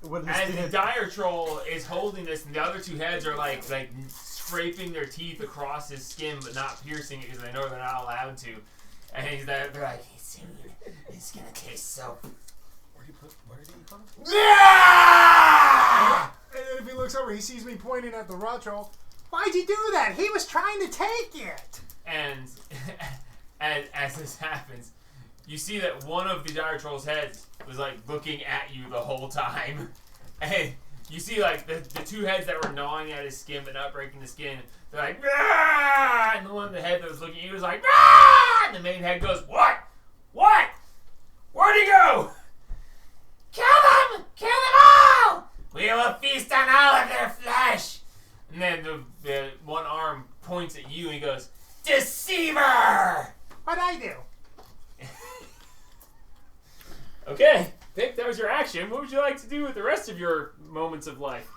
What As is the dire troll is holding this, and the other two heads are like scraping their teeth across his skin, but not piercing it because they know they're not allowed to. And they're like, soon it's gonna taste soap. Where did he put him? Yeah! And then if he looks over, he sees me pointing at the rot troll. Why'd you do that? He was trying to take it. And as this happens, you see that one of the dire troll's heads was like looking at you the whole time. And you see like the two heads that were gnawing at his skin but not breaking the skin. They're like, "Rah!" And the one the head that was looking at you was like, "Rah!" And the main head goes, "What? What? Where'd he go? Kill them! Kill them all! We will feast on all of their flesh." And then the one arm points at you and he goes, "Deceiver!" What'd I do? Okay, Vic, that was your action. What would you like to do with the rest of your moments of life?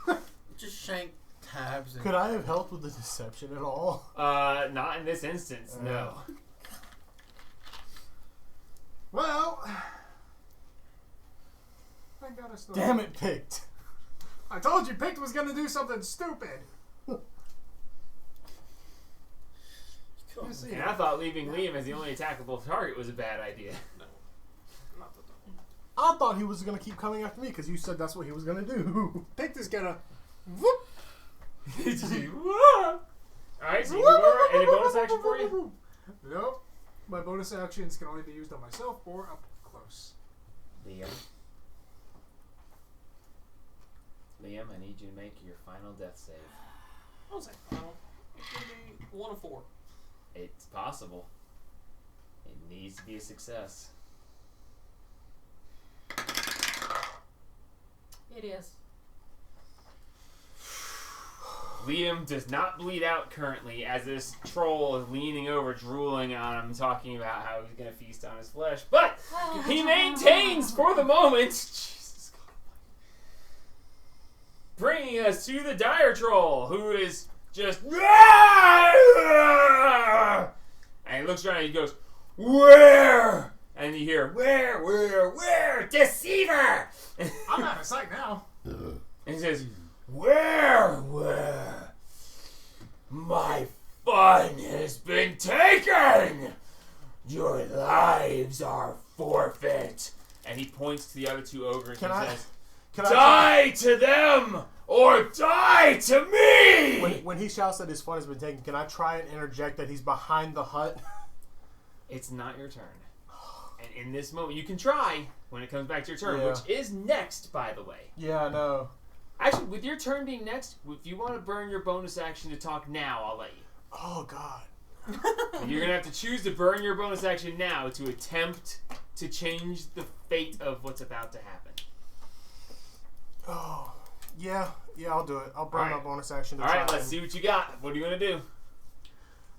Just shank tabs. And Could I have helped with the deception at all? Not in this instance, no. Well, I got a story. Damn it, picked. I told you Picked was gonna do something stupid. You see, And I thought leaving Liam as the only attackable target was a bad idea. Not the double. I thought he was gonna keep coming after me because you said that's what he was gonna do. Picked is gonna. Whoop. Alright, so you go any bonus action for you? Nope. My bonus actions can only be used on myself or up close. Liam, I need you to make your final death save. I was like, final. It could be 1 of 4. It's possible. It needs to be a success. It is. Liam does not bleed out currently as this troll is leaning over, drooling on him, talking about how he's going to feast on his flesh. But he maintains for the moment. Jesus God. Bringing us to the dire troll, who is just. And he looks around and he goes, "Where?" And you hear, where? Deceiver! I'm out of sight now. And he says, Where? My fun has been taken! Your lives are forfeit. And he points to the other two ogres and says, Die to them or die to me! When he shouts that his fun has been taken, can I try and interject that he's behind the hut? It's not your turn. And in this moment, you can try when it comes back to your turn, Yeah. which is next, by the way. Yeah, I know. Actually, with your turn being next, if you want to burn your bonus action to talk now, I'll let you. Oh, God. And you're going to have to choose to burn your bonus action now to attempt to change the fate of what's about to happen. Oh, yeah, I'll do it. I'll burn Alright. my bonus action to All try right, let's and- see what you got. What are you going to do?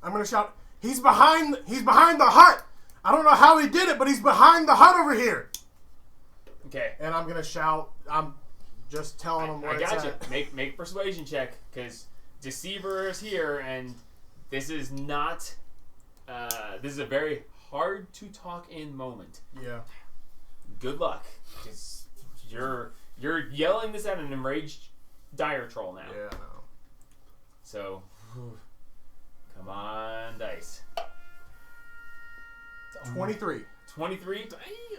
I'm gonna shout, he's behind the hut! I don't know how he did it, but he's behind the hut over here! Okay. And I'm gonna shout, I'm just telling him where I it's got you. at. Make a persuasion check, because Deceiver is here, and this is not... this is a very hard to talk in moment. Yeah. Good luck, because you're yelling this at an enraged dire troll now. Yeah, I know. So, come on, dice. 23. 23.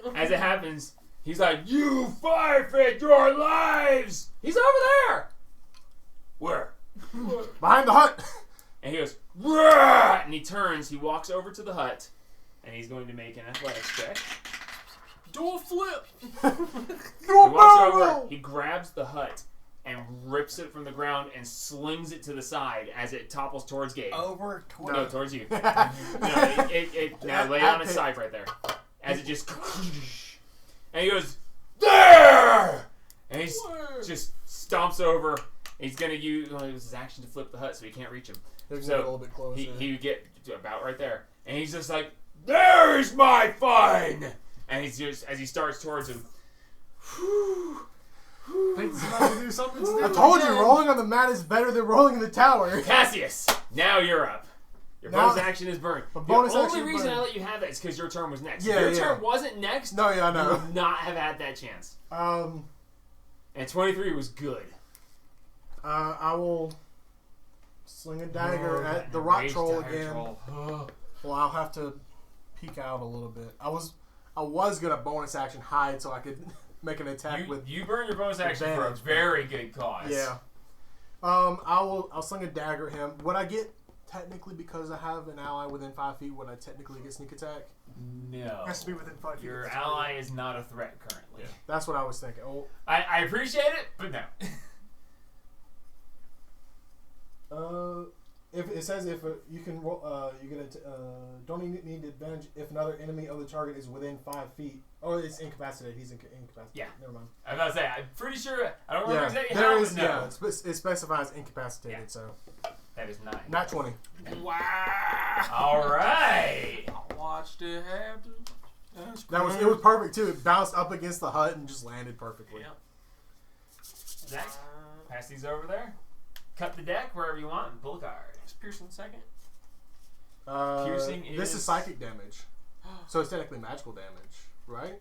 Damn. As it happens, he's like, "You forfeit your lives." He's over there. Where? Behind the hut! And he goes, "Rah!" And he turns. He walks over to the hut, and he's going to make an athletics check. Do a flip. He walks over. He grabs the hut and rips it from the ground and slings it to the side as it topples towards Gabe. Over No, towards you. No, now lay it on its side right there. As it just... And he goes, "There!" And he just stomps over. He's going to use his action to flip the hut so he can't reach him. There's So, a little bit closer. He would get to about right there. And he's just like, "There's my fun!" And he's just, as he starts towards him, Think he's about to do something I stupid. told you, again. rolling on the mat is better than rolling in the tower. Cassius, now you're up. Your Now- bonus action is burned. My The bonus only action reason burned. I let you have that is because your turn was next. Yeah, if your yeah. turn wasn't next, No, yeah, I you know. would not have had that chance. And And 23 was good. I will sling a dagger at the rot troll again. Well, I'll have to peek out a little bit. I was gonna bonus action hide so I could make an attack with. You burn your bonus action for a very good cause. Yeah. I'll sling a dagger at him. Would I get technically, because I have an ally within 5 feet, would I technically get sneak attack? No. Has to be within 5 feet. Your ally is not a threat currently. That's what I was thinking. Oh. I appreciate it, but no. If it says if you can roll, you get don't need advantage if another enemy of the target is within 5 feet. Oh, it's incapacitated. He's incapacitated. Yeah. Never mind. I was about to say, I'm pretty sure. I don't remember exactly there how, is, but no. yeah, it specifies incapacitated. Yeah. So That is 9. not 20. Wow. All right. I watched it happen. It was perfect too. It bounced up against the hut and just landed perfectly. Yeah. Zach, pass these over there. Cut the deck wherever you want and pull a card. Is Pearson second? Piercing This is- is psychic damage, so it's technically magical damage, right?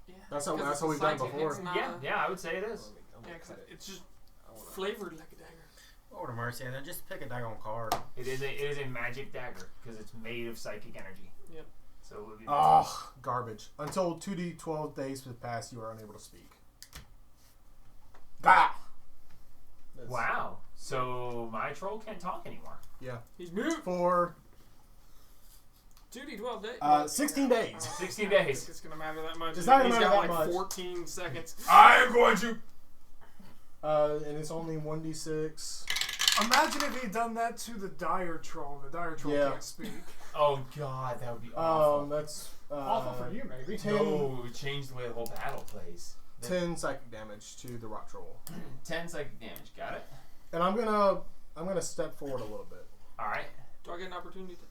Yeah. That's how because we've it's done psychic, before. it's not Yeah, I would say it is. Yeah, because it's just flavored like a dagger. Lord of mercy, and then just pick a daggone card. It is a magic dagger because it's made of psychic energy. Yep. So it would be. Oh, garbage. Until 2d12 days have passed, you are unable to speak. Gah! Wow. So my troll can't talk anymore. Yeah. He's moved. For 2d12 days. 16 days. 16 I days. think it's gonna matter that much. It's not gonna He's matter got that like much. 14 seconds. I am going to. And it's only 1d6. Imagine if he'd done that to the dire troll. The dire troll Yeah. can't speak. Oh God, that would be awful. That's Awful for you, maybe. 10, No, it would change the way the whole battle plays. 10 psychic damage to the rock troll. 10 psychic damage. Got it. And I'm gonna step forward a little bit. All right. Do I get an opportunity to?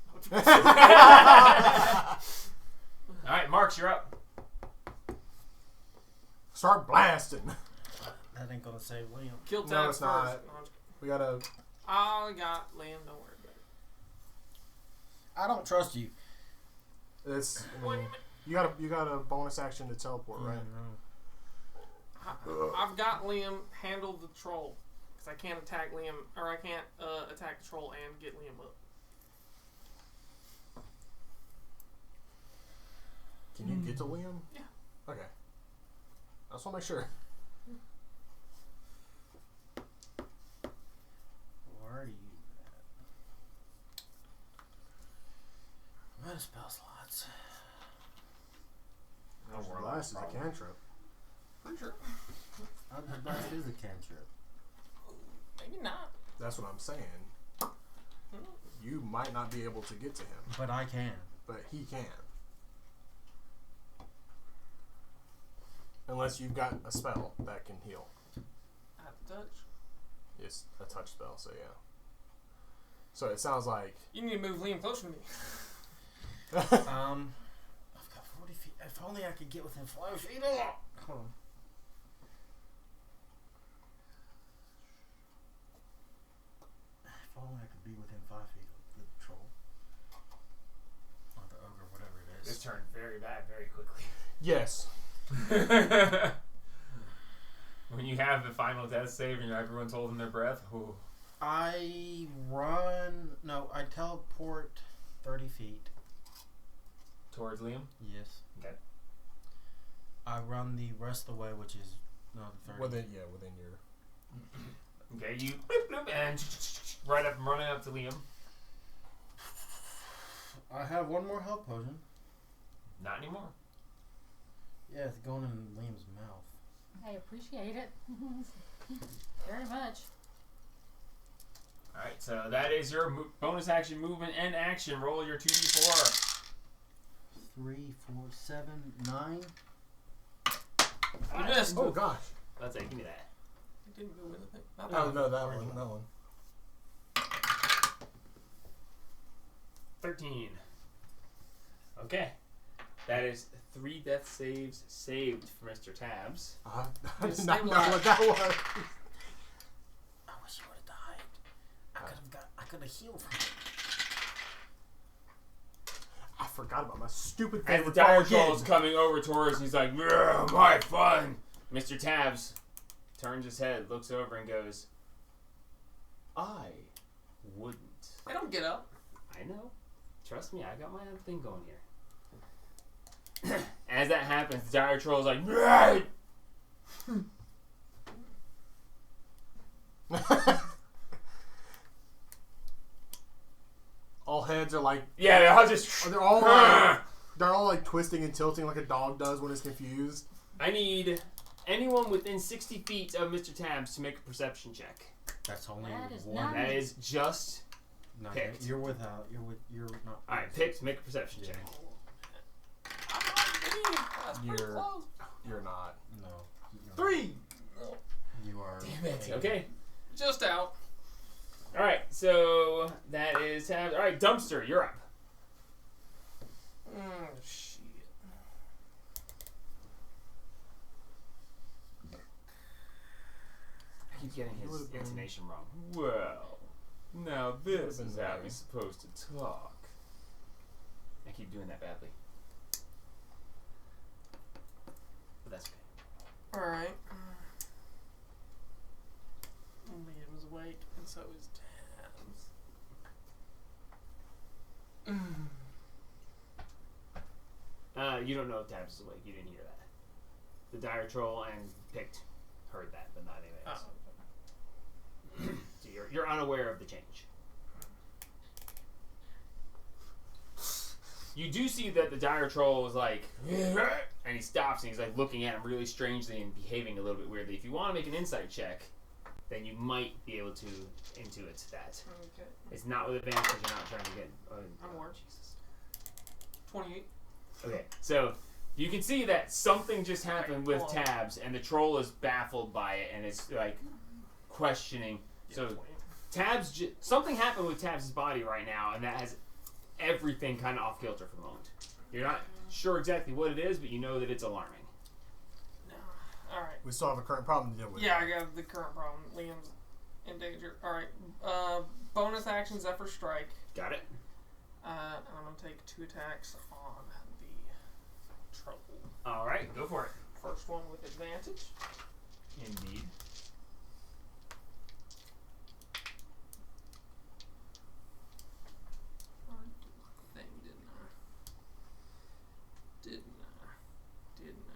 All right, Marks, you're up. Start blasting. That ain't gonna save Liam. Kill tab No, it's first. not. No, I'm just kidding. We gotta. I got Liam. Don't worry about it. I don't trust you. It's. You got a bonus action to teleport, right? I've got Liam handle the troll because I can't attack Liam, or I can't attack the troll and get Liam up. Can you get to Liam? Yeah. Okay. I just want to make sure. Where are you at? What spell slots? Blast is a cantrip. Pretty sure. The blast is a cantrip. Maybe not. That's what I'm saying. You might not be able to get to him, But I can. but he can. Unless you've got a spell that can heal. I have to touch. It's a touch spell, so yeah. So it sounds like. You need to move Liam closer to me. I've got 40 feet. If only I could get within 5 feet. Hold on. If only I could be within 5 feet of the troll. Or the ogre, whatever it This is. turned very bad very quickly. Yes. When you have the final death save and everyone's holding their breath, ooh. I teleport 30 feet. Towards Liam. Yes. Okay. I run the rest of the way, which is another 30. Within your. Okay, you bloop, bloop, and right up, running up to Liam. I have one more health potion. Not anymore. Yeah, it's going in Liam's mouth. I appreciate it very much. All right, so that is your bonus action movement and action. Roll your 2d4. 3, 4, 7, 9. You missed. Oh gosh. Let's say, give me that. You didn't move anything. Not Oh no, that one. 13. Okay. That is 3 death saves saved for Mr. Tabs. I did Just not know stabilize. what that was. I wish you would have died. I could have healed from it. I forgot about my stupid As favorite the dire card troll again. is coming over towards, he's like, "Yeah, my fun. Mr. Tabs turns his head, looks over, and goes, I wouldn't. I don't get up. I know. Trust me, I got my own thing going here. As that happens, the dire troll is like, All heads are like, yeah, they're all just. they're all like twisting and tilting like a dog does when it's confused. I need anyone within 60 feet of Mr. Tabs to make a perception check. That's only That is one. not- That is just. No, picked. you're without. You're not. Alright, picked. Make a perception check. That's pretty You're- close. You're not. No. you're not. 3. You are. Damn it. Okay. Just out. Alright, so that is Tabs. Alright, Dumpster, you're up. Shit. I keep getting his would've been- intonation wrong. Well, now this been is how there. he's supposed to talk. I keep doing that badly. But that's okay. Alright. Liam's awake, and so is Tabs. You don't know if Tabs is awake. You didn't hear that. The dire troll and Picked heard that, but not anything else. So you're unaware of the change. You do see that the dire troll was like, and he stops and he's like looking at him really strangely and behaving a little bit weirdly. If you want to make an insight check, then you might be able to intuit that. Okay. It's not with advantage because you're not trying to get. I'm warned. Jesus. 28. Okay, so you can see that something just happened with hold on. Tabs, and the troll is baffled by it, and it's like questioning. So 20. Tabs, something happened with Tabs' body right now, and that has everything kind of off kilter for the moment. You're not sure exactly what it is, but you know that it's alarming. Alright. We still have a current problem to deal with. Yeah, I got the current problem. Liam's in danger. Alright. Bonus action Zephyr Strike. Got it? And I'm going to take 2 attacks on the troll. All right, go for it. First one with advantage. Indeed. I did my thing, didn't I? Didn't I? Didn't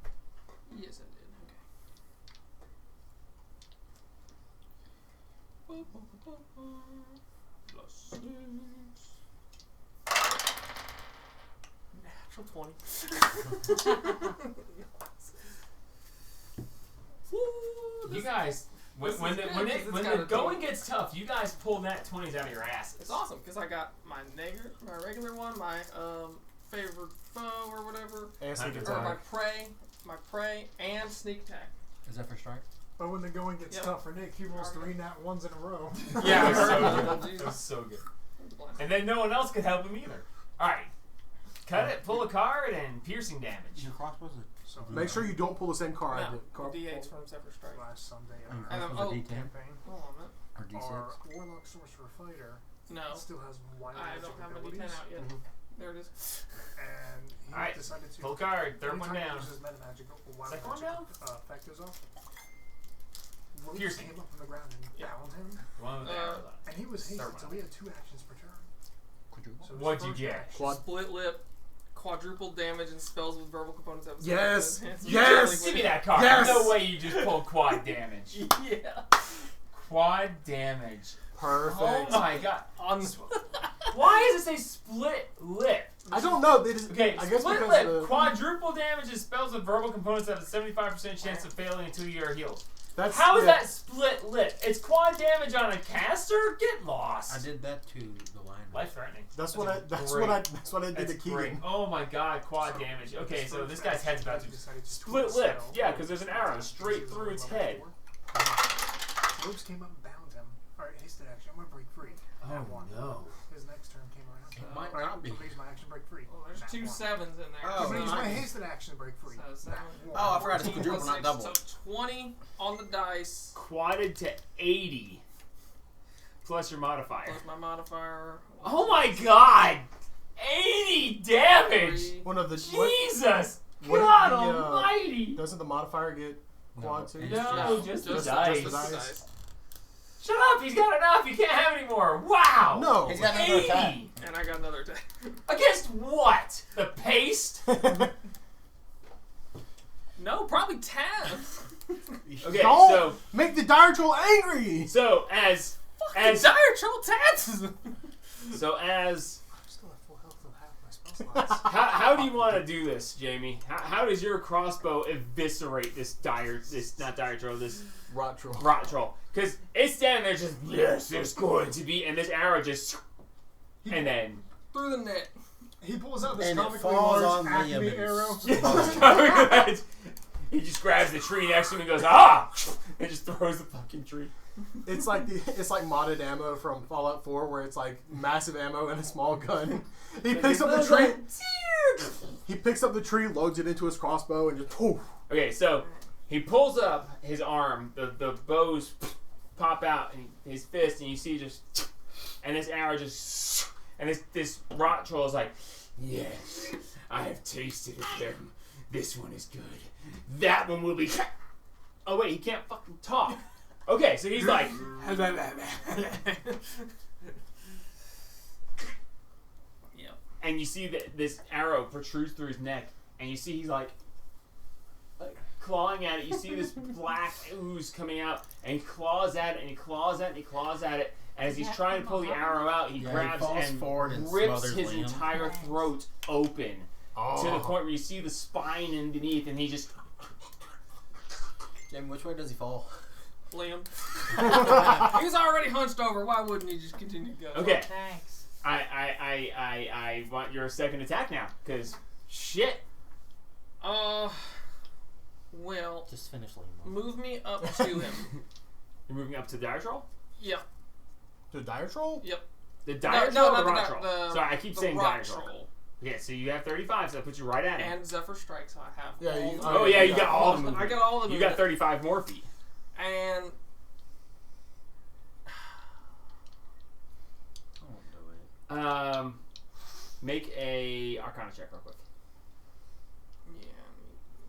I? Yes, I did. Okay. Plus 6. Natural 20. You guys, when This the is good, 'cause it's when got the a going 20. gets tough, you guys pull that 20s out of your asses. It's awesome because I got my regular one, my favored foe or whatever, And sneak Or or attack. my prey, and sneak attack. Is that for strike? But when the going gets Yep. tough for Nick, he rolls 3 nat 1s in a row. Yeah, it was so Oh, good. It Jesus. was so good. And then no one else could help him either. All right, cut it. Pull a card and piercing damage. Your crossbow's a. So Make sure you don't pull the same card. No, Card- D8s from Zephyr Strike. last Sunday And your And then- crossbow's a oh, D10 campaign, Hold on a minute. or D6. our Warlock Sorcerer Fighter No, still has wild I magic don't have my abilities, D10 out yet. There it is. and he Alright, decided to. Pull a card. Third one anytime he down. uses meta magic, wild Second one magic down? effect goes off. Ropes Piercing. came up from the ground and Yeah. bound him, The one with the arrows on it. and he was Third hasted, so one. we had 2 actions per turn. Quadruple. So his What'd you first get? action- Quad- Split lip, quadruple damage, and spells with verbal components. That was Yes! enhanced. Yes! Give me that card. Yes! No way you just pulled quad damage. Yeah. Quad damage. Perfect. Oh my god. On Why does it say split lip? I don't know. They just, Okay, I guess split because lip. the, Quadruple damage is spells with verbal components that have a 75% chance of failing until you are healed. that's How is yeah, that split lip? It's quad damage on a caster? Get lost. I did that to the lion. Life threatening. That's what I. That's great. what I did That's to great. Keegan. Oh my god, quad So, damage. Okay, his so first this guy's action, head's about he to decided to split tweak lip. spell. Yeah, because there's an arrow straight through its head. Ropes came up and bound him. Alright, hasted action. I'm gonna break free. Nat 1. no. His next turn came around. It might Alright, not be. so use my action break free. Well, there's Nat 2 1. 7s in there. Oh, So use my nice. hasted action to break free. So seven. Nat 1. Oh, I forgot it's 14 quadruple, plus not 6, double. So 20 on the dice Quadded to 80. Plus your modifier. plus my modifier. Oh my god! 80 damage! Three. One of the Jesus! Wouldn't God the, almighty! Doesn't the modifier get quad too? No, just the dice. dice. Shut up! He's got enough. He can't have any more. Wow. No. He's got another attack. 80 And I got another attack. against what? The paste? No, probably tabs. Okay, Don't so make the dire troll angry. as Dire troll tabs. so as I'm still at full health of half my spell slots. how do you want to do this, Jamie? How does your crossbow eviscerate this Rot troll. rot troll? Because it's standing there just, yes, there's going to be, and this arrow just, and then Through the net. He pulls out this And it comically falls large on Acme Liam. arrow. he just grabs the tree next to him and goes, ah, and just throws the fucking tree. It's like modded ammo from Fallout 4, where it's like massive ammo and a small gun. He picks up the tree. He picks up the tree, loads it into his crossbow, and just poof. Okay, so he pulls up his arm, the bows pop out, and his fist, and you see just, and this arrow just, and this rot troll is like, yes, I have tasted of them. This one is good. That one will be. Oh wait, he can't fucking talk. Okay, so he's like, Yep. and you see that this arrow protrudes through his neck, and you see he's like clawing at it. You see this black ooze coming out, and he claws at it, and he claws at it, and he claws at it. And as he's trying to pull the arrow out, he grabs falls and forward and rips smothers his Liam. entire throat open to the point where you see the spine underneath, and he just. Jamie, which way does he fall? Liam. He's already hunched over. Why wouldn't he just continue to go? Okay, Thanks. I want your second attack now, because shit. Well, Just finish Liam off. move me up to him. You're moving up to the dire troll? Yep. The dire troll? Yep. The dire troll or not the the rot di- troll? the- Sorry, I keep the saying rot dire troll. troll. Yeah, so you have 35, so that puts you right at him. And Zephyr Strike, so I have Yeah, all you- the Oh yeah, you got all the movement. I got all the You movement. got 35 more feet. And I won't do it. Make a Arcana check real quick. yeah,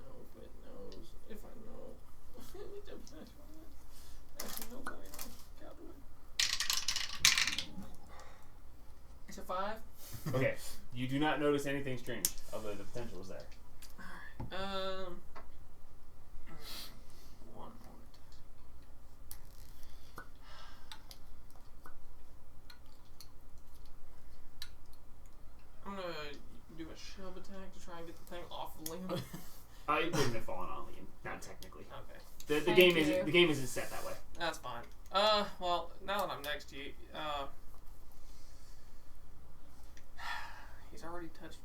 no, if it knows. If I know. Actually, no bueno. Cowboy. It's a 5. Okay, you do not notice anything strange, although the potential is there. One more. I'm gonna do a shove attack to try and get the thing off of Liam. It wouldn't have fallen on Liam, not technically. Okay, The Thank game you. isn't set that way. that's fine. Well, now that I'm next to you, he's already touched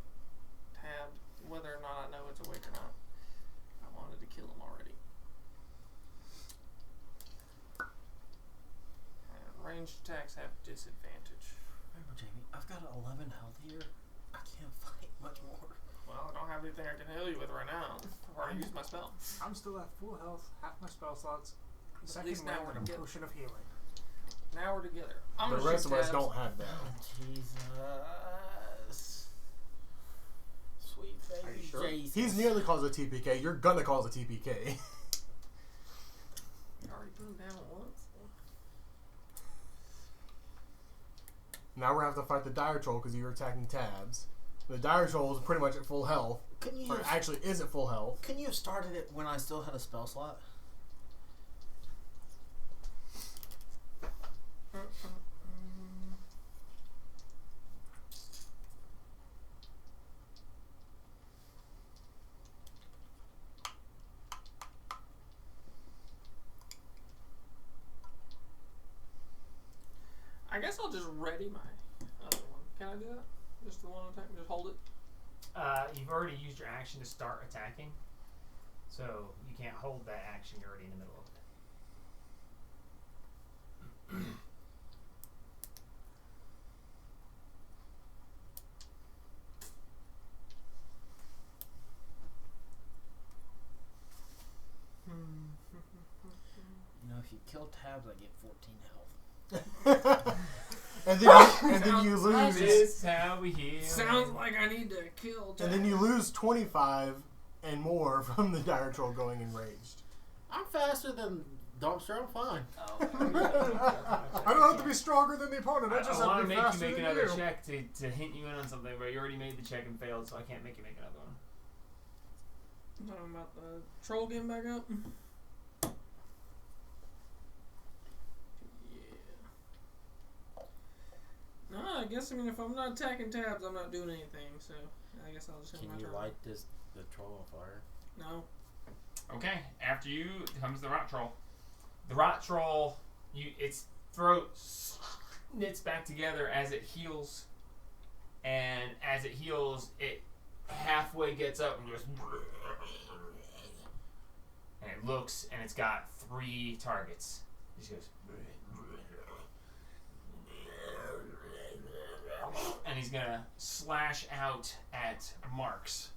tabbed, whether or not I know it's awake or not. I wanted to kill him already. And ranged attacks have disadvantage. Remember, Jamie, I've got 11 health here. I can't fight much more. Well, I don't have anything I can heal you with right now. I've already used my spell. I'm still at full health, half my spell slots. At Second least now round we're and a together. potion of healing. Now we're together. I'm The gonna rest shoot of us tabs. don't have that. Jesus. Sweet baby Are you sure? Jesus. He's nearly caused a TPK. You're gonna cause a TPK. You already put him down once. Now we're gonna have to fight the dire troll because you're attacking tabs. The dire troll is pretty much at full health. Couldn't you Or have, actually is at full health. couldn't you have started it when I still had a spell slot? I guess I'll just ready my other one. Can I do that? Just the one attack? Just hold it? You've already used your action to start attacking, so you can't hold that action. You're already in the middle of it. You know, if you kill tabs, I get 14 health. and then you lose. This is how we heal. Sounds like I need to kill And then you lose 25 and more from the dire troll going enraged. I'm faster than Dumpster. I'm fine. I don't have to be stronger than the opponent. I just I have want to to be make you faster make than another you. check to hint you in on something, but you already made the check and failed, so I can't make you make another one. Talking about the troll getting back up. Yeah. No, I guess if I'm not attacking tabs, I'm not doing anything. So I guess I'll just have Can my you turn. light the troll on fire? No. Okay, after you comes the rot troll. The rot troll, its throat knits back together as it heals, and as it heals, it halfway gets up and goes, and it looks, and it's got 3 targets. It just goes, and he's gonna slash out at Marks.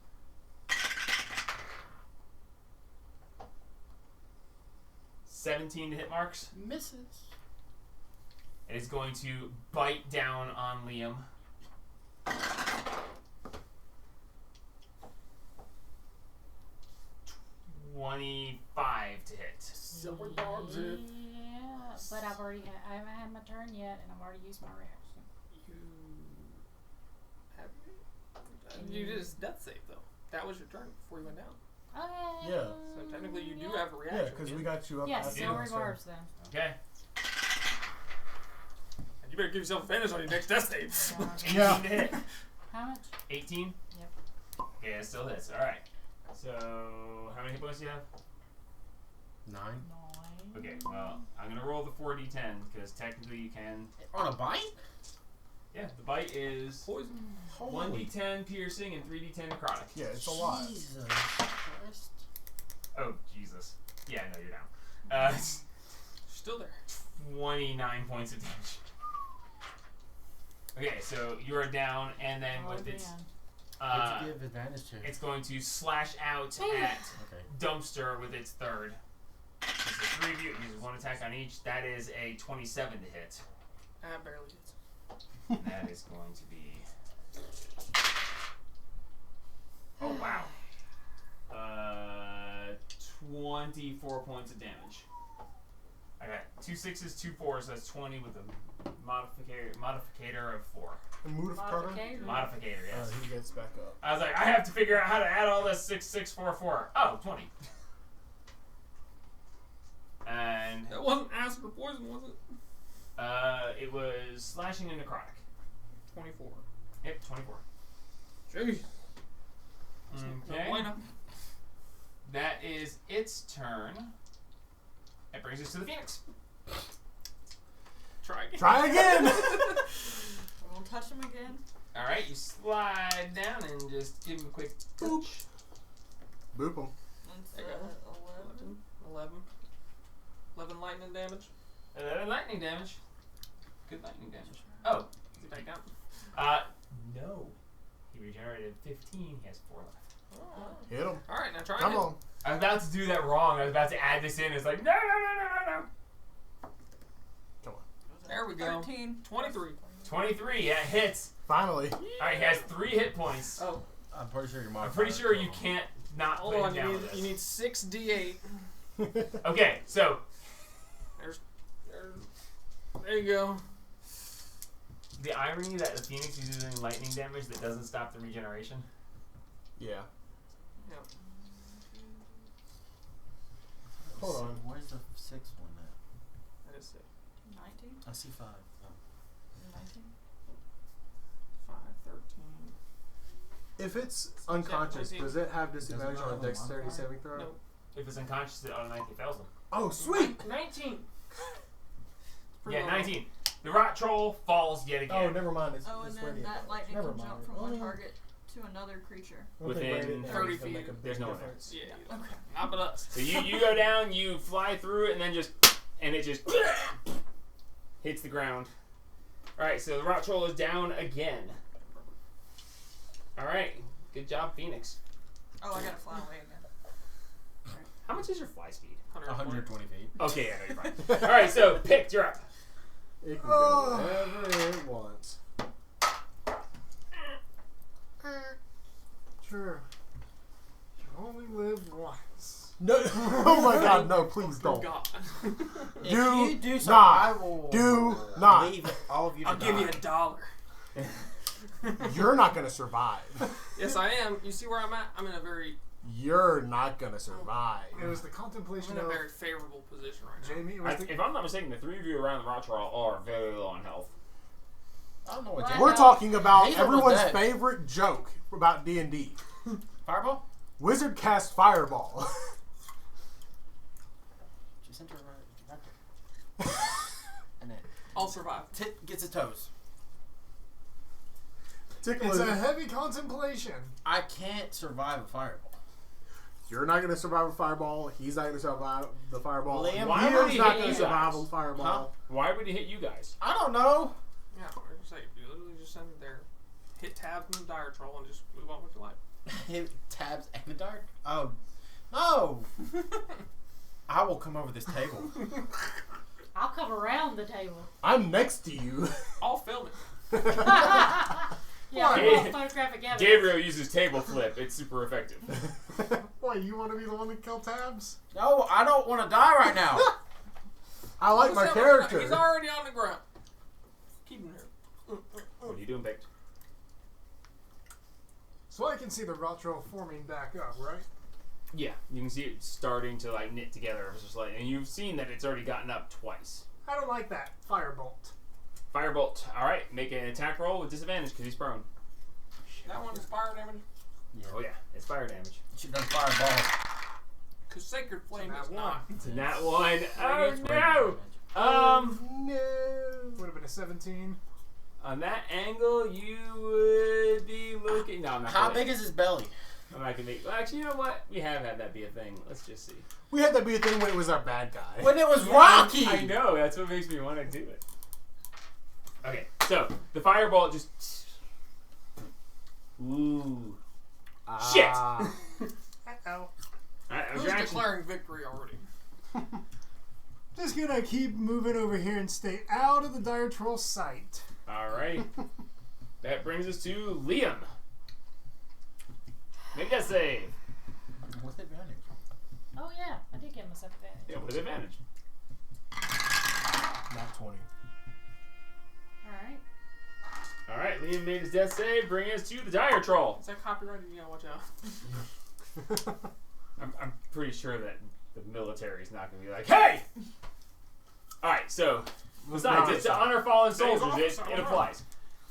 $17 to hit Marks. Misses. It is going to bite down on Liam. $25 to hit. Silver dogs hit. Yeah, but I haven't had my turn yet, and I've already used my reaction. You did his death save though. That was your turn before you went down. Okay. Yeah. So technically, you do yeah. have a reaction. Yeah, because we again. got you up. Yeah, after silver your turn. barbs then. Okay. And you better give yourself advantage on your next death save. Yeah. 18 to hit. How much? 18? Yep. Okay, it still hits. Alright. So, how many hit points do you have? 9. 9. Okay, well, I'm going to roll the 4d10 because technically you can. On a bite? Yeah, the bite is Poison. 1d10 piercing and 3d10 necrotic. Yeah, it's a lot. Jesus Christ. Oh, Jesus. Yeah, no, you're down. Still there. 29 points of damage. Okay, so you are down, and then with its What'd you give advantage to? it's going to slash out Hey. at Okay. Dumpster with its third. It's the 3 of you. It uses 1 attack on each. That is a 27 to hit. Barely hits. That is going to be. Oh wow. 24 points of damage. I got 2 6s, 2 4s, so that's 20 with a modificator of 4. The modificator. Modificator, yes. He gets back up. I was like, I have to figure out how to add all this 6 6 4 4. Oh, 20. And That wasn't acid or poison, was it? it was slashing and necrotic. 24. Yep, 24. Jeez. Okay. No bueno. That is its turn. That brings us to the Phoenix. Try again. Try again. We'll touch him again. Alright, you slide down and just give him a quick boop. Boop him. It's There you go. 11. 11 lightning damage. 11 lightning damage. Good lightning damage. Oh. Is it back down? No. He regenerated 15. He has 4 left. Oh. Hit him. Alright, now try Come again. on. I was about to do that wrong. I was about to add this in. It's like, no. Come on. There we go. 13. 23. 23, yeah, hits. Finally. Alright, he has 3 hit points. Oh. I'm pretty sure you're I'm pretty sure you can't not Hold put on, him down with you this. need 6 d8. Okay, so There you go. the irony that the Phoenix is using lightning damage that doesn't stop the regeneration. Yeah. Yep. Hold on. Where's the 6th one at? That is it. 19. I see 5. Oh. 19. 5, 13. If it's unconscious, Yeah, does it have disadvantage Doesn't it on a have a dexterity modifier? saving throw? No. If it's unconscious, it automatically fails him. Oh, sweet. 19. Yeah, low. 19. The rot troll falls yet again. Oh, never mind. It's, Oh, and it's then radiant that damage. lightning Never can mind. jump from one target to another creature. I don't think Within radiant damage 30 is gonna feet. make a big There's no one difference. Yeah. Okay. Not but us. So you go down, you fly through it, and then it just hits the ground. Alright, so the rot troll is down again. Alright, good job, Phoenix. Oh, I gotta fly away again. How much is your fly speed? 120 feet. Okay, yeah, no, you're fine. Alright, so Pick, you're up. It can go wherever it wants. Sure. You're only No. Oh my God! No, please Oh, don't. God. If Do you do so, not. I will Do not. leave all of you to I'll give you die. $1. You're not gonna survive. Yes, I am. You see where I'm at? I'm in a very, You're not gonna survive. It was the I'm contemplation in a of very favorable position right now. Jamie. It was the, If I'm not mistaken, the three of you around the rock troll are very low on health. I don't know what Right. We're talking about Hazel was everyone's dead. favorite joke about D&D. Fireball? Wizard cast Fireball. Just enter right there. And then I'll survive. gets his toes. Tickle it's is- a heavy contemplation. I can't survive a fireball. You're not gonna survive a fireball. He's not gonna survive the fireball. Liam, why would Liam's he not hit gonna you survive guys? a fireball. Huh? Why would he hit you guys? I don't know. Yeah, we're just like, you literally just send it there. Hit tab from the dire troll and just move on with your life. Hit tabs and the dart. Oh, no! I will come over this table. I'll come around the table. I'm next to you. I'll film it. Yeah, Hey, well, photographic evidence. Gabriel uses table flip. It's super effective. Why, you want to be the one to kill tabs? No, I don't want to die right now. I like my He's character. He's already on the ground. Keep him here. What are you doing, Baked? So I can see the Rotro forming back up, right? Yeah, you can see it starting to like knit together ever so slightly, and you've seen that it's already gotten up twice. I don't like that. Firebolt. Firebolt. All right, make an attack roll with disadvantage because he's prone. That one is fire damage. Oh yeah, it's fire damage. Should have done fireball. Because Sacred Flame So is that not. So that one. Oh It's no. No. Would have been a 17. On that angle, you would be looking. No, I'm not. How gonna, big is his belly? I'm not gonna make. Well, actually, you know what? We have had that be a thing. Let's just see. We had that be a thing when it was our bad guy. When it was Rocky! I know. That's what makes me want to do it. Okay, so the fireball just. Ooh. Shit! Ah. Uh-oh. Alright, that was Who's your action. declaring victory already? Just gonna keep moving over here and stay out of the dire troll sight. Alright. That brings us to Liam. Make that save. With advantage. Oh yeah, I did get myself advantage. Yeah, with advantage. Not 20. Alright. Alright, Liam made his death save, bringing us to the dire troll. Is that copyrighted? You gotta watch out. I'm pretty sure that the military's not going to be like, hey! Alright, so, besides, it's to honor fallen soldiers, it applies.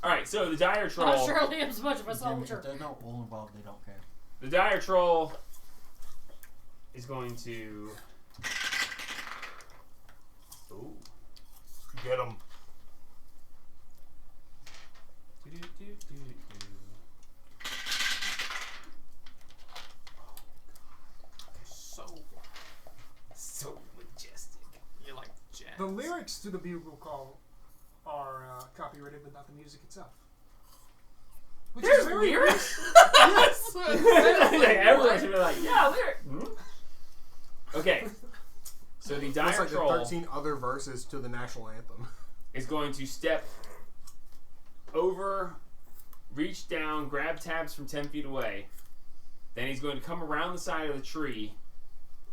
Alright, so the dire troll. Not sure Liam's much of a If soldier. there's no oil involved, they don't care. The dire troll is going to. Ooh. Get him. So So majestic. you like jazz. The lyrics to the bugle call are copyrighted, but not the music itself. Which There's is very lyrics? Yes. Like, everyone should be like, yeah, lyric. Okay. So the It's dire like the troll 13 other verses to the national anthem. is going to step over, reach down, grab tabs from 10 feet away. Then he's going to come around the side of the tree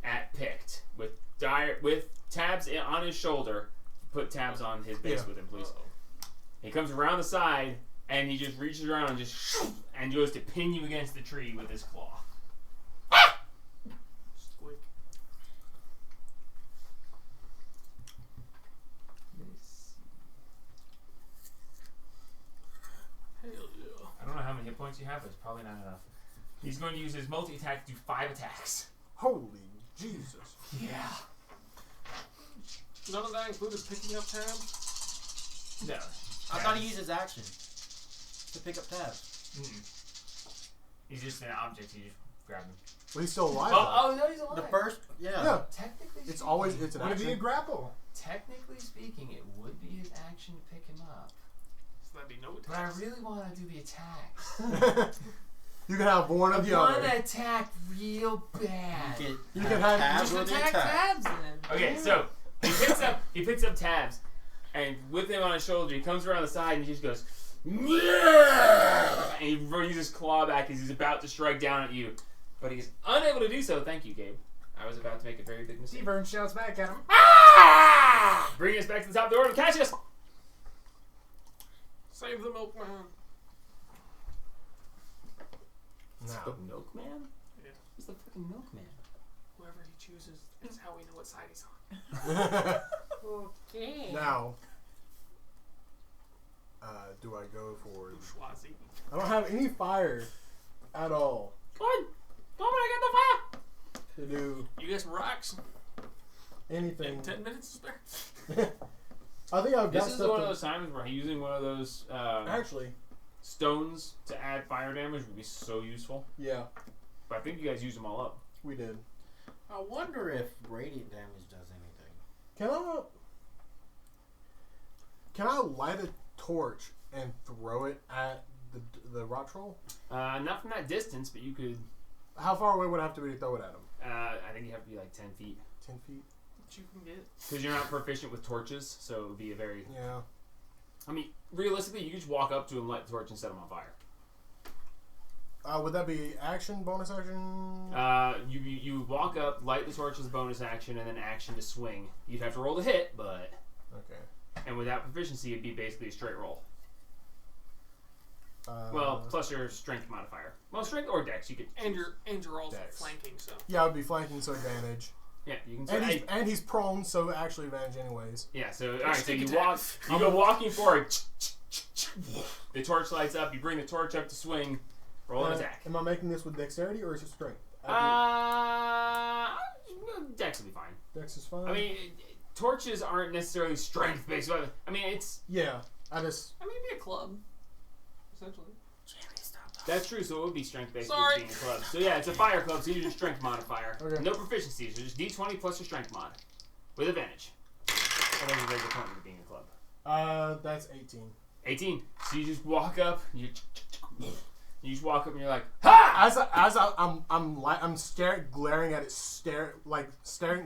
at picked with tabs on his shoulder. Put tabs on his base Yeah. with him, please. He comes around the side and he just reaches around and just and goes to pin you against the tree with his claw. Squeak. Hell yeah. I don't know how many hit points you have, but it's probably not enough. He's going to use his multi-attack to do 5 attacks. Holy Jesus. Yeah. None of that included picking up tabs? No. I thought he used his action to pick up tabs. Mm-mm. He's just an object. You just grab him. Well, he's still alive. Oh no, he's alive. The first, Yeah. Technically, It's speaking, always, it's an Would it be a action. grapple? Technically speaking, it would be his action to pick him up. So that'd be no But I attacks. really want to do the attacks. You can have one I of the want other. to attack real bad. You can have tabs Just or the attack attack. tabs then. Okay, so he picks up tabs, and with him on his shoulder, he comes around the side and he just goes, and he brings his claw back as he's about to strike down at you, but he's unable to do so. Thank you, Gabe. I was about to make a very big mistake. T-Vern shouts back at him. Bring us back to the top of the order, Cassius! Save the milkman. The Now, milkman? Yeah. Who's the fucking milkman? Whoever he chooses, that's how we know what side he's on. Okay. now, do I go for? Bourgeoisie. I don't have any fire at all Come on! Come on, I got the fire! to do You got some rocks? anything. And 10 minutes to spare? I think I've got This is stuff one to, of those times where using one of those actually. stones to add fire damage would be so useful. Yeah, But I think you guys used them all up. we did. I wonder if radiant damage does anything. Can I light a torch and throw it at the rock troll? Not from that distance, but you could. How far away would I have to be to throw it at him? I think you have to be like 10 feet. 10 feet. That you can get. Because you're not proficient with torches, so it would be a very. Yeah. I mean, realistically, you could just walk up to him, light the torch, and set him on fire. Would that be action, bonus action? You walk up, light the torch as a bonus action, and then action to swing. You'd have to roll to hit, but. Okay. And without proficiency, it'd be basically a straight roll. Well, plus your strength modifier. Well, strength or dex, you could. And you're also Dex. flanking, so. Yeah, I would be flanking, so advantage. Yeah, you can. And he's prone, so actually advantage anyways. Yeah, so alright, so Sneak you attack. walk, you go walking forward. The torch lights up. You bring the torch up to swing. Roll an attack. Am I making this with dexterity or is it strength? Dex will be fine. Dex is fine. I mean, torches aren't necessarily strength based. I mean, it's yeah. I just. I mean, it'd be a club, essentially. that's true. So it would be strength based Sorry. being a club. So yeah, it's a fire club. So you use your strength modifier. Okay. No proficiency. So just D20 plus your strength mod with advantage. And then you raise the point with being a club. That's 18. 18. So you just walk up. You just walk up and you're like, ha! I'm staring, glaring at it,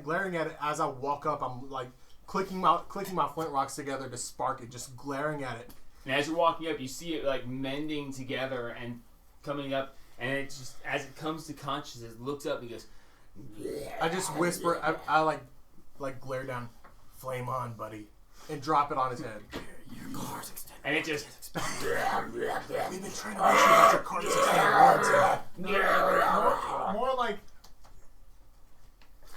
glaring at it as I walk up. I'm like clicking my flint rocks together to spark it, just glaring at it. And as you're walking up, you see it like mending together and coming up, and it just as it comes to consciousness, it looks up and goes. I just whisper. I like glare down, flame on, buddy, and drop it on his head. Your car's extended. And it just. We've been trying to make sure that your car's extended. More like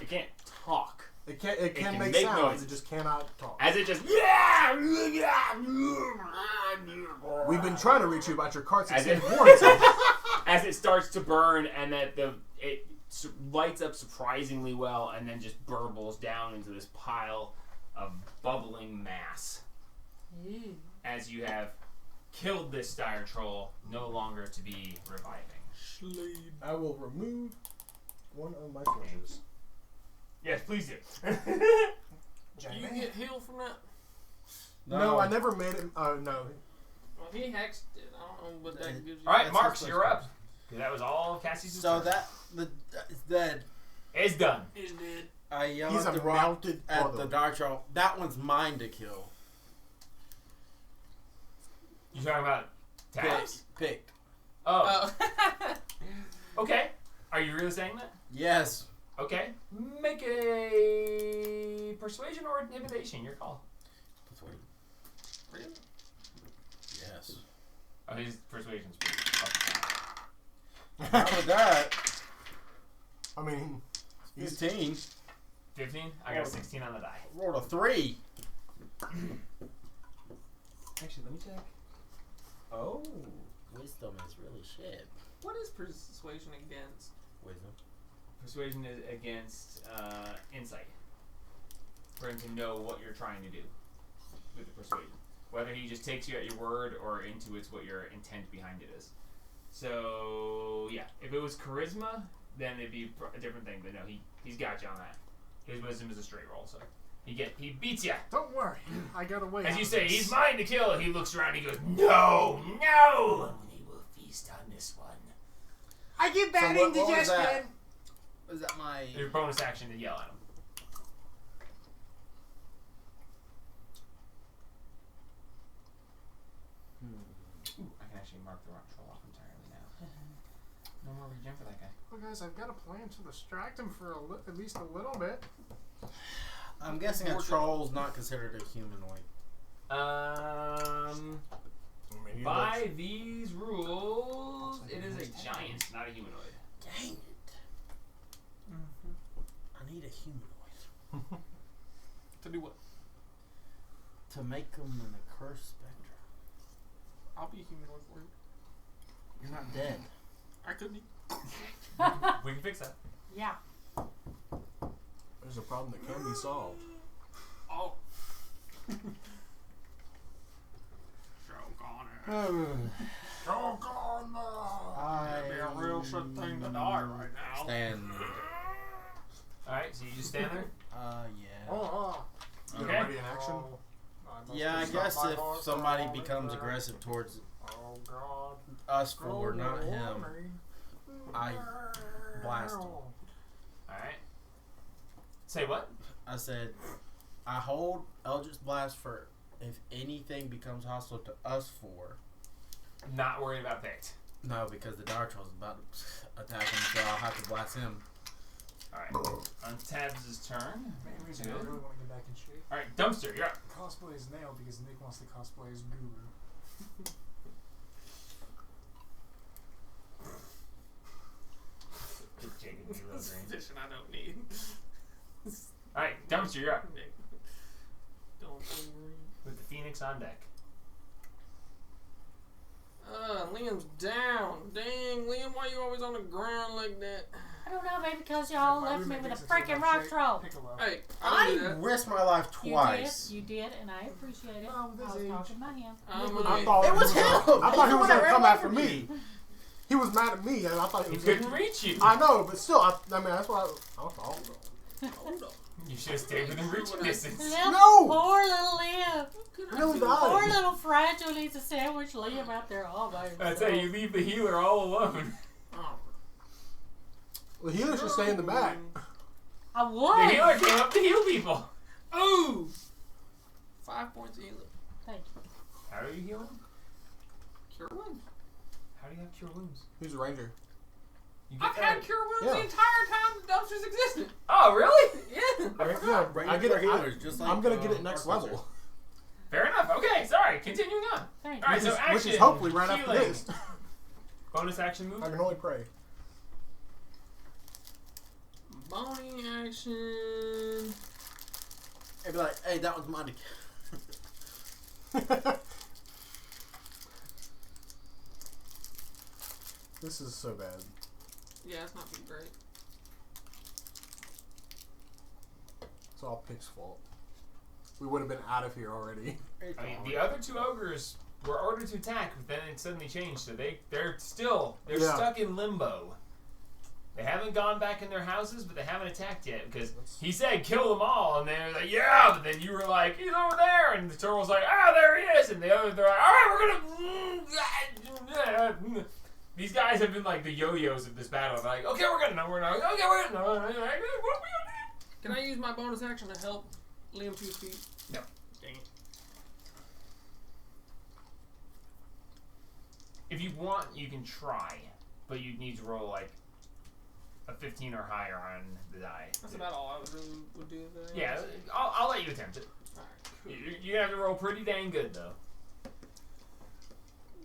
It can't talk. it can can make make sounds. noises. It just cannot talk. As it just. We've been trying to reach you about your car's As it- extended warranty. As it starts to burn, and that it lights up surprisingly well, and then just burbles down into this pile of bubbling mass. As you have killed this dire troll, no longer to be reviving. I will remove one of my torches. Yes, please do. Do you get healed from that? No, I never made it. No. Well, he hexed it. I don't know what that gives you. All right, That's Marks, his you're first up. 'Cause that was all Cassie's. So turn. it's dead. It's done. He's dead. I yell He's at a the rock melted at puddle. the dark troll. That one's mine to kill. You talking about tabs? Picked. Oh, okay. Are you really saying that? Yes. Okay. Make a persuasion or intimidation. Your call. Really? Yes. Oh, his persuasion's pretty fucking high. How with that? I mean, 15. 15? I got a 16 on the die. Rolled a 3. Actually, let me check. Oh. Wisdom is really shit. What is persuasion against? Wisdom. Persuasion is against insight. For him to know what you're trying to do with the persuasion. Whether he just takes you at your word or intuits what your intent behind it is. So, yeah. If it was charisma, then it'd be a different thing. But no, he's got you on that. His wisdom is a straight roll, so he beats you. Don't worry, I got away. As on you say, this. he's mine to kill. He looks around. He goes, no, no. He will feast on this one. I give bad So what was indigestion. that? Was that my... Your bonus action to yell at him. Ooh, I can actually mark the rock troll off entirely now. No more jam for that guy. Well, guys, I've got a plan to distract him for at least a little bit. I'm guessing a troll's not considered a humanoid. By these rules, it is a giant, not a humanoid. Dang it. I need a humanoid. To do what? To make them in a cursed spectrum. I'll be a humanoid for you. You're not dead. I could be. We can fix that. Yeah. There's a problem that can be solved. Oh. It'd be a real shit thing to die right now. Stand. Alright, so you just stand there? Yeah. You Okay. already in action? Yeah, I guess if somebody becomes aggressive towards us four, not him, I blast him. Alright. Say what? I said, I hold Eldritch Blast for if anything becomes hostile to us four. Not worried about picked. No, because the Dire Troll's about to attack him, so I'll have to blast him. Alright. On Tabs' turn. Main reason I really want to get back in shape. Alright, Dumpster, you're up. Cosplay is nailed because Nick wants to cosplay as Guru. Fishing I don't need. Alright, Dumpster, you're up. Don't worry. With the Phoenix on deck. Liam's down. Dang, Liam, why you always on the ground like that? I don't know, maybe because y'all My left me roommate with a thinks it's freaking in rock shape. troll. Piccolo. Hey, I didn't do I that. risked my life twice. You did, and I appreciate it. Oh, this I was age. talking about him. I I'm thought It was he him. I thought he was He gonna come ran after away from me. He was mad at me, and I thought he He was couldn't gonna, reach you. I know, but still, I mean, that's why I thought. Hold up. You should have stayed within reaching distance. Little, No! Poor little Liam. I nearly Poor died. little fragile needs a sandwich. Liam out there all by himself. That's how you leave the healer all alone. Oh. The healer should stay in the back. I The would. healer came up to heal people. Oh! 5 points of healing. Thank you. How are you healing? Cure wounds. How do you have cure wounds? Who's a ranger? You I've had cure wounds Yeah. the entire time the dumpsters existed. Oh, really? Yeah. I get it. healers, just like I'm gonna get it next Artificer. level, Fair enough. Okay, sorry. Continuing on. Thank All right, you. so action. which is hopefully right after healing. this. Bonus action move. I can only pray. Bonnie action. I'd be like, hey, that one's mine. This is so bad. Yeah, it's not too great. It's all Pick's fault. We would have been out of here already. I mean, the other two ogres were ordered to attack, but then it suddenly changed. So they're Yeah. stuck in limbo. They haven't gone back in their houses, but they haven't attacked yet because he said kill them all, and they're like, yeah. But then you were like, he's over there, and the turtle's like, ah, there he is, and the others they're like, all right, we're gonna. These guys have been like the yo-yos of this battle. They're like, okay, we're gonna know, we're not. Okay, we're gonna know. What are we gonna do? Can I use my bonus action to help Liam to his feet? No. Dang it. If you want, you can try, but you need to roll like a 15 or higher on the die. That's about all I really would do there. Yeah, I'll let you attempt it. Alright, cool. You're gonna have to roll pretty dang good though.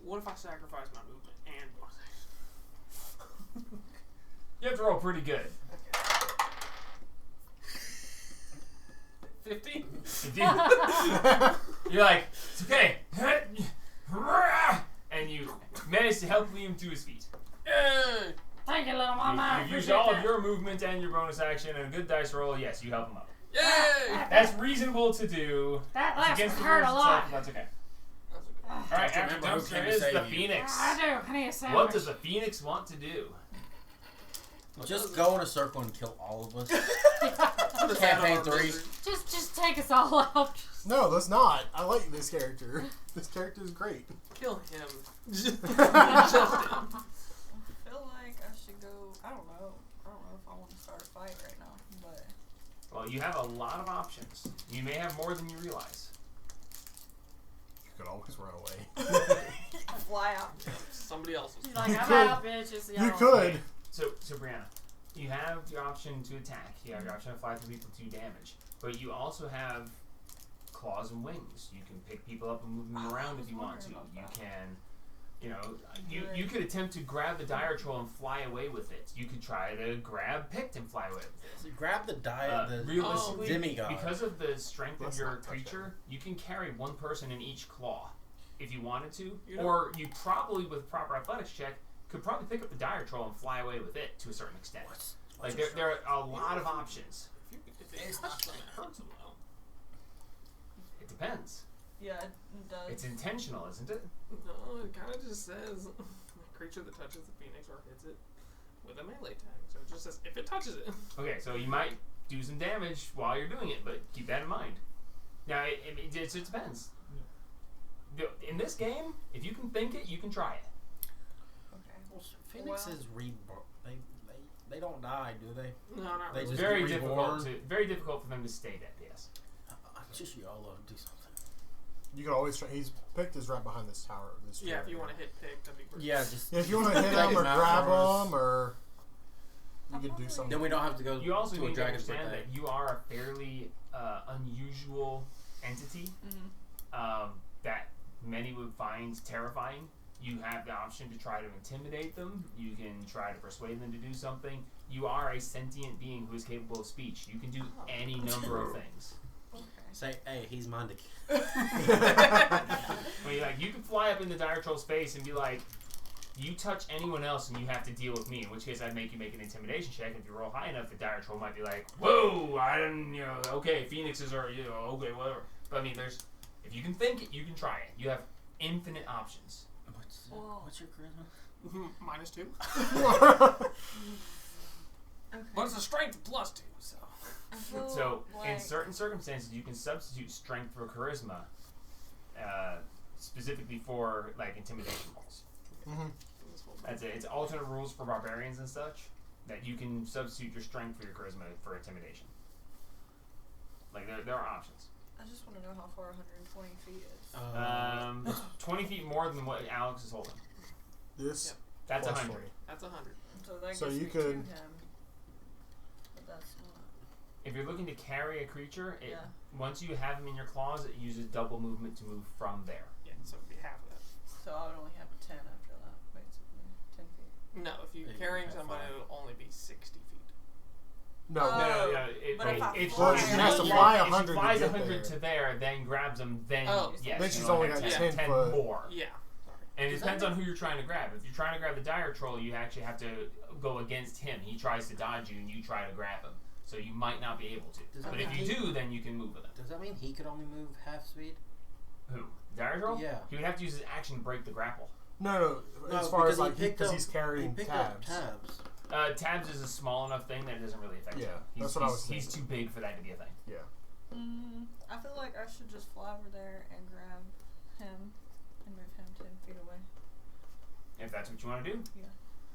What if I sacrifice my movement and bonus action? You have to roll pretty good. 50? You're like, it's okay. And you manage to help Liam to his feet. Yay! Thank you, little mama. You've used all of your movement and your bonus action and a good dice roll. Yes, you help him up. Yay! That's reasonable to do. That It's last against one the hurt rules a itself, lot. but that's okay. That's okay. Alright, after remember who Dumpster came to is save the you. Phoenix. I do. I need a sandwich. What does the Phoenix want to do? Just go in a circle and kill all of us. Put a Campaign hat on our 3. wizard. Just take us all out. No, let's not. I like this character. This character is great. Kill him. Just him. I feel like I should go. I don't know if I want to start a fight right now, but Well, you have a lot of options. You may have more than you realize. You could always run away. fly out. Somebody else's. She's like, You I'm could. out, bitches. You could. So Brianna, you have the option to attack. You have the option to fly through people to do damage. But you also have claws and wings. You can pick people up and move them around if you want to. You can, you could attempt to grab the dire troll and fly away with it. You could try to grab Pict and fly away with it. So grab the Realistically, demigod. because of the strength of Let's your not touch creature, you can carry one person in each claw if you wanted to. You know- Or you probably, with proper athletics check, could probably pick up the dire troll and fly away with it to a certain extent. Like there are a lot of options. If it touches them, it hurts them though. It depends. Yeah, it does. It's intentional, isn't it? No, it kind of just says a creature that touches the phoenix or hits it with a melee tag. So it just says if it touches it. Okay, so you might do some damage while you're doing it, but keep that in mind. Now, it depends. In this game, if you can think it, you can try it. Okay. Well, Phoenixes reborn. They don't die, do they? No, not They really. just Very get difficult. reborn. Very difficult for them to stay dead. Yes. Just YOLO, do something. You could always try. He's picked is right behind this tower. This Yeah, chair if you here. want to hit pick, that'd be great. Yeah, just. Yeah, if you want to hit drag him or out grab for us. him, or you could do something. Then we don't have to go You also to a need to dragon's understand birthday. that you are a fairly unusual entity that many would find terrifying. You have the option to try to intimidate them. You can try to persuade them to do something. You are a sentient being who is capable of speech. You can do any number of things. Okay. Say, hey, he's mine to I mean, like, you can fly up in the dire troll's face and be like, you touch anyone else and you have to deal with me, in which case I'd make you make an intimidation check. If you roll high enough, the dire troll might be like, whoa, I didn't, okay, phoenixes are, okay, whatever. But I mean, if you can think it, you can try it. You have infinite options. What's your charisma? -2. Okay. But it's a strength +2, so. I feel So, in like certain circumstances, you can substitute strength for charisma, specifically for, like, intimidation rolls. That's it. It's alternate rules for barbarians and such, that you can substitute your strength for your charisma for intimidation. Like, there are options. I just want to know how far 120 feet is. 20 feet more than what Alex is holding. This. Yep. That's plus 100. 20. That's 100. So that So gets you me could- to him. But that's not. If you're looking to carry a creature, Yeah. once you have him in your claws, it uses double movement to move from there. Yeah, so it'd be half of that. So I would only have a 10 after that, basically. 10 feet. No, if you're Yeah, you carrying have somebody, 5. it'll only be 60 feet. No. Oh. No. But if I If fly she has to fly if she 100 to flies get 100 there. to there, then grabs them, then Oh. yes, Then you she's only only have got 10 10 foot. more. Yeah. And it Does that depends on mean- who you're trying to grab. If you're trying to grab the dire troll, you actually have to go against him. He tries to dodge you, and you try to grab him. So you might not be able to. Does that But if mean you he- do, then you can move with him. Does that mean he could only move half speed? Who? Dire troll? Yeah. He would have to use his action to break the grapple. No. No, As far as because like he picked because up- he's carrying he picked tabs. up tabs. Tabs is a small enough thing that it doesn't really affect Yeah, him. that's what I was He's thinking. too big for that to be a thing. Yeah. I feel like I should just fly over there and grab him and move him 10 feet away. If that's what you want to do. Yeah.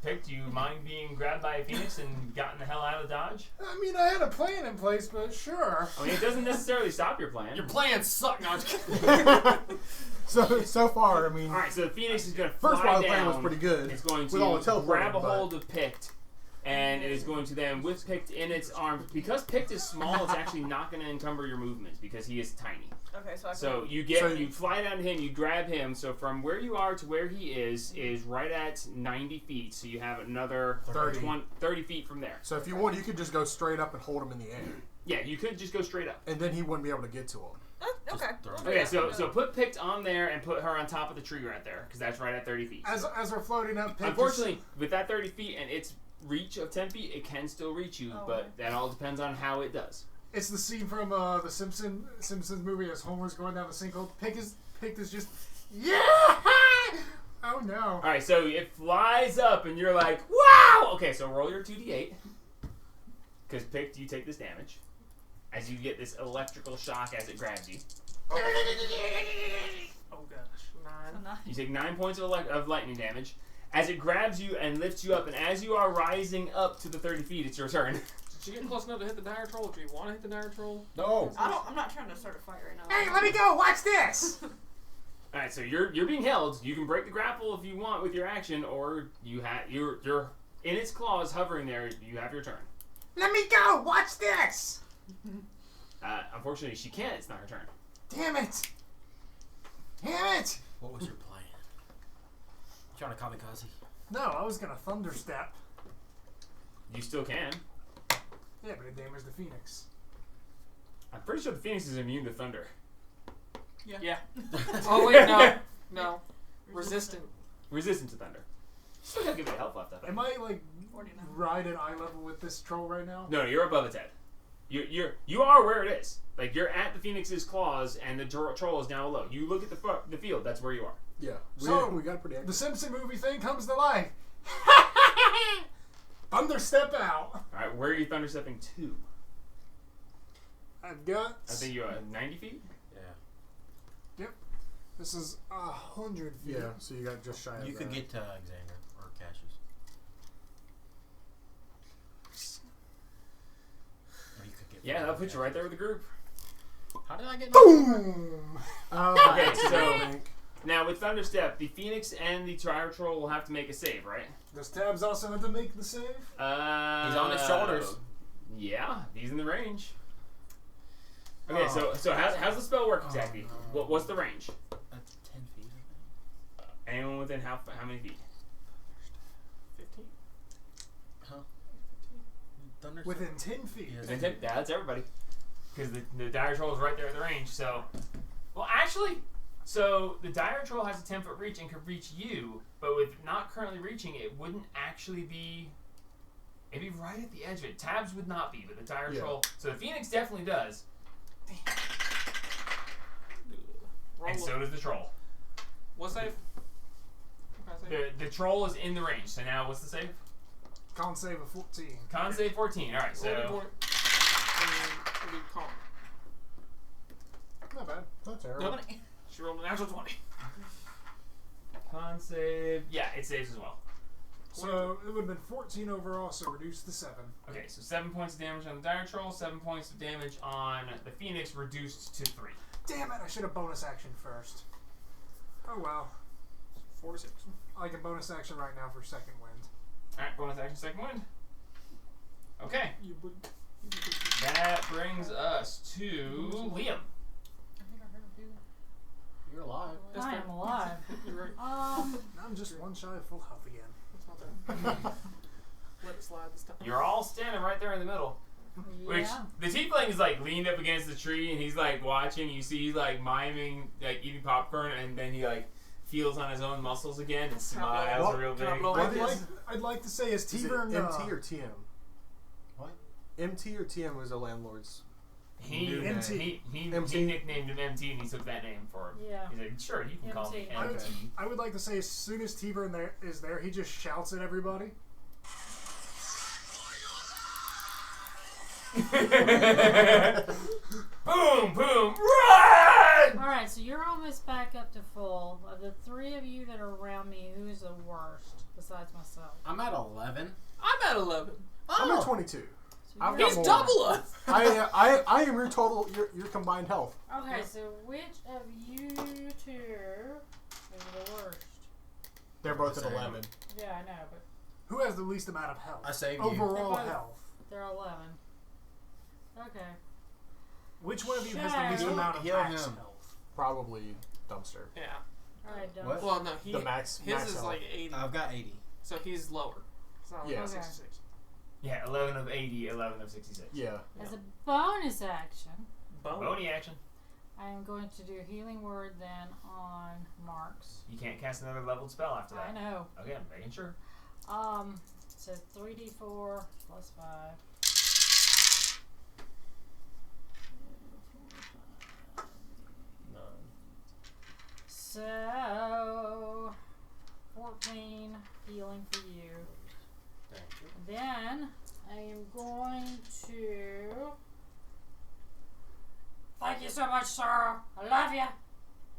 Pick, do you mind being grabbed by a phoenix and gotten the hell out of Dodge? I mean, I had a plan in place, but sure. I mean, it doesn't necessarily stop your plan. Your plans suck. No, I'm just kidding. So far, I mean, Alright, so the phoenix is going to fly first while the down. plan was pretty good. It's going with all to the teleporting, grab a but- hold of Pict, and it is going to then, with Pict in its arms, because Pict is small, it's actually not going to encumber your movements because he is tiny. Okay, so I can. So you fly down to him, you grab him. So from where you are to where he is right at 90 feet. So you have another 30 feet from there. So if you want, you could just go straight up and hold him in the air, Yeah, you could just go straight up. and then he wouldn't be able to get to him. Okay. throw we'll it. do Okay, that, we'll do so that. put Pict on there and put her on top of the tree right there, because that's right at 30 feet. As we're floating up, Pick Unfortunately, with that 30 feet and its reach of 10 feet, it can still reach you, Oh, but okay. that all depends on how it does. it's the scene from the Simpsons movie as Homer's going down the sinkhole. Pick is just yeah. Oh no. All right, so it flies up, and you're like, wow! Okay, so roll your 2d8, because Pict, you take this damage, as you get this electrical shock as it grabs you. Oh gosh. 9. So nice. You take 9 points of lightning damage. As it grabs you and lifts you up, and as you are rising up to the 30 feet, it's your turn. Did you get close enough to hit the dire troll? Do you want to hit the dire troll? No. I'm not trying to start a fight right now. Hey, let me go. Watch this. All right, so you're being held. You can break the grapple if you want with your action, or you're in its claws hovering there. You have your turn. Let me go. Watch this. Unfortunately, she can't. It's not her turn. Damn it. Damn it. What was your plan? Trying to kamikaze? No, I was gonna thunderstep. You still can. Yeah, but it damaged the Phoenix. I'm pretty sure the Phoenix is immune to thunder. Yeah. Oh wait, no. Resistant. Resistant to thunder. Still gotta give it a health left, I think. Am I like 49. right at eye level with this troll right now? No, you're above its head. You are where it is. Like you're at the Phoenix's claws, and the troll is down below. You look at the field. That's where you are. Yeah. So, we got it pretty The accurate. Simpson movie thing comes to life. Thunderstep out. All right, where are you thunderstepping to? I've got. I think you're 90 feet. Yeah. This is 100 feet. Yeah, so you got just shy of You could that. get to Alexander or Cassius. Or you could get. Yeah, that'll put you right there with the group. How did I get? Boom. Okay, so I think. now with thunderstep, the Phoenix and the Trier Troll will have to make a save, right? Does Tabs also have to make the save? He's on his shoulders. Yeah, he's in the range. Okay, so how's the spell work exactly? What's the range? That's 10 feet. Anyone within how many feet? 15. Thunder. Within 10 feet. Yeah. Within 10? That's everybody. Because the Dire Troll is right there at the range. So, well, actually, so the Dire Troll has a 10-foot reach and could reach you, but with not currently reaching, it wouldn't actually be. It'd be right at the edge of it. Tabs would not be, but the Dire Troll. So the Phoenix definitely does. And so does the Troll. What save? What kind of save? The Troll is in the range. So now, what's the save? Con save of 14. Con save 14. All right, so. Roll and be calm. Not bad. Not terrible. 20. She rolled a natural 20. Con save. Yeah, it saves as well. So it would have been 14 overall, so reduced to 7. Okay, so 7 points of damage on the Dire Troll, 7 points of damage on the Phoenix, reduced to 3. Damn it, I should have bonus action first. Oh well. 4 to 6. I can bonus action right now for second wind. Alright, bonus action, second wind. Okay, You would. that brings us to Liam. I think I heard him do that. You're alive. That's I fair. am alive. You're right. I'm just one shy of full health again. That's not bad. Let it slide this time. You're all standing right there in the middle. Which, Yeah. the tiefling is like leaned up against the tree and he's like watching. You see he's like miming, like eating popcorn, and then he like feels on his own muscles again and smiles Well, real can I big. blow I'd like to say is Is it T-Burn MT or TM? What? MT or TM was a landlord's. He MT. he MT. nicknamed him MT and he took that name for him. Yeah. He's like, sure, you can call me MT. MT. I would like to say as soon as T-Burn is there, he just shouts at everybody. Boom, boom, run! Alright, so you're almost back up to full. Of the 3 of you that are around me, who's the worst besides myself? I'm at 11. I'm at 11. I'm at 22. So I've you're- got He's more. double us. I am your total, your combined health. Okay, so which of you two is the worst? They're both at Same. 11. Yeah, I know, but Who has the least amount of health? I saved you. Overall They're both- health. they're 11. Okay. Which one of you has the Shag. least amount of Heal max him. health? Probably dumpster. Yeah. Alright, done. What? Well, no, The max. his max is health. like 80, I've got 80. so he's lower. It's not Yeah. like Okay. 66. Yeah, 11 of 80, 11 of 66. Yeah. As a bonus action, Boney action. I am going to do Healing Word then on Marks. You can't cast another leveled spell after that. I know. Okay, I'm making sure. So 3d4 plus 5. So 14 healing for you. Thank you. Then I am going to. Thank you so much, sir. I love you.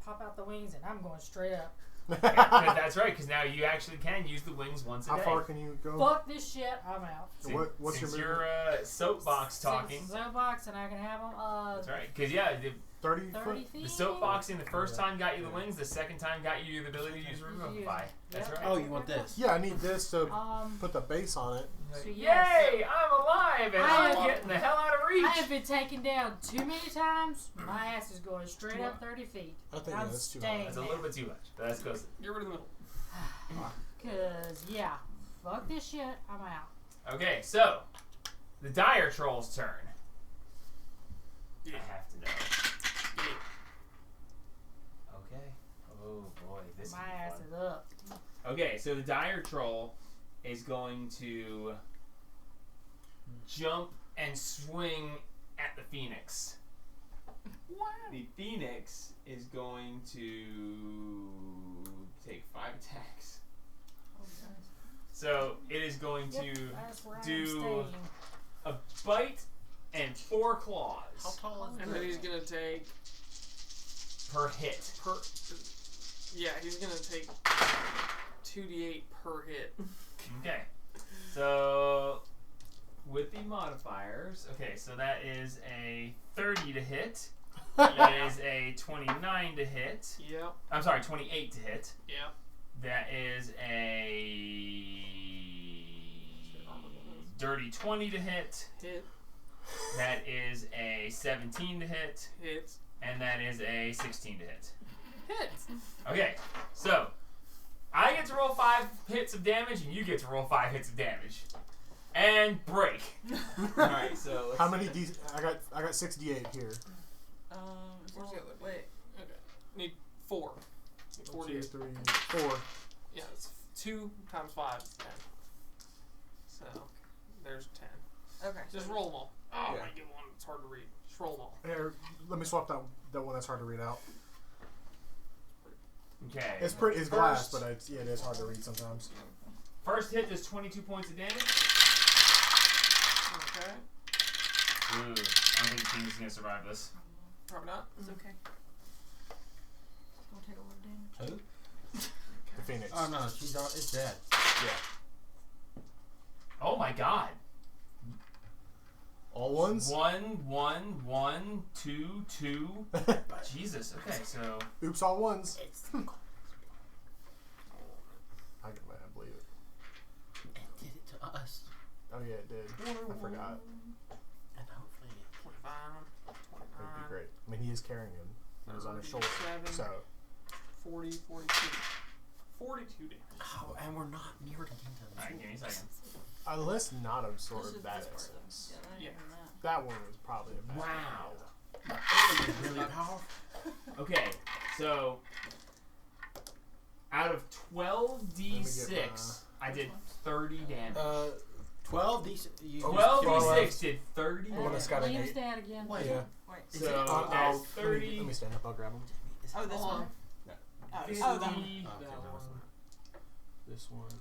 Pop out the wings, and I'm going straight up. Yeah, that's right, because now you actually can use the wings once a How day. far can you go? Fuck this shit. I'm out. So what's Since your you're soapbox talking. Soapbox, and I can have them. That's right, because yeah, 30 30 foot? feet. The soapboxing the first time got you the wings, the second time got you the ability to use Revivify. That's right. Oh, you want this? Yeah, I need this to Um, put the base on it. so Yay! yes, I'm alive and I'm getting the hell out of reach. I have been taken down too many times. My ass is going straight up 30 feet. I think I'm that's too staying high. That's a little bit too much, but that's close. Get rid of the middle. Cause yeah, fuck this shit. I'm out. Okay, so the dire troll's turn. Yeah. I have to know. Okay. Oh boy, this My could be ass fun. is up. Okay, so the dire troll is going to jump and swing at the phoenix. The phoenix is going to take 5 attacks. So it is going to That's where I'm do staying. a bite and 4 claws How tall is And then he's gonna take per hit. per. Yeah, he's gonna take 2d8 per hit. Okay. So with the modifiers, okay, so that is a 30 to hit. That is a 29 to hit. Yep. I'm sorry, 28 to hit. Yep. That is a dirty 20 to hit. Hit. That is a 17 to hit. Hit. And that is a 16 to hit. Hit. Okay, so I get to roll 5 hits of damage, and you get to roll 5 hits of damage. And break. Alright, so let's How many see. D? I got 6 D8 here. Where's the other? Wait. Okay. Need 4. Need 4 2, d8. 3, 4. Yeah, it's 2 times 5 is 10. So there's 10. Okay. Just roll them all. Oh, Yeah. I get one that's hard to read. Just roll them all. Here, let me swap that one that's hard to read out. Okay. It's pretty. It's glass, First. but it is hard to read sometimes. First hit does 22 points of damage. Okay. Ooh, I don't think the team is going to survive this. Probably not. It's okay. Don't take a lot of damage. Who? The Phoenix. Oh no, she's not. It's dead. Yeah. Oh my god. All ones? 1, 1, 1, 2, 2. Jesus, okay, so. Oops, all ones. I believe it. It did it to us. Oh yeah, it did. I forgot. And hopefully. 25. That'd be great. I mean, he is carrying him. He was on his shoulder. 37. So 40, 42. 42 damage. Oh, and we're not near the end of Alright, give me a second. unless not This absorb is that this part, essence. though. Yeah, Yeah. that ain't even That one was probably a bad Wow. idea. really powerful. Okay, so. Out of 12d6, I did 30 damage. 12 these. 12d6 did 30 Oh, that's damage. got an Liam's 8. dead again. Wait. Yeah. Wait. Is So it- that's let 30. me stand up. I'll grab him. Oh, this Hold one. on. Oh, 50, that one. That one. This one. And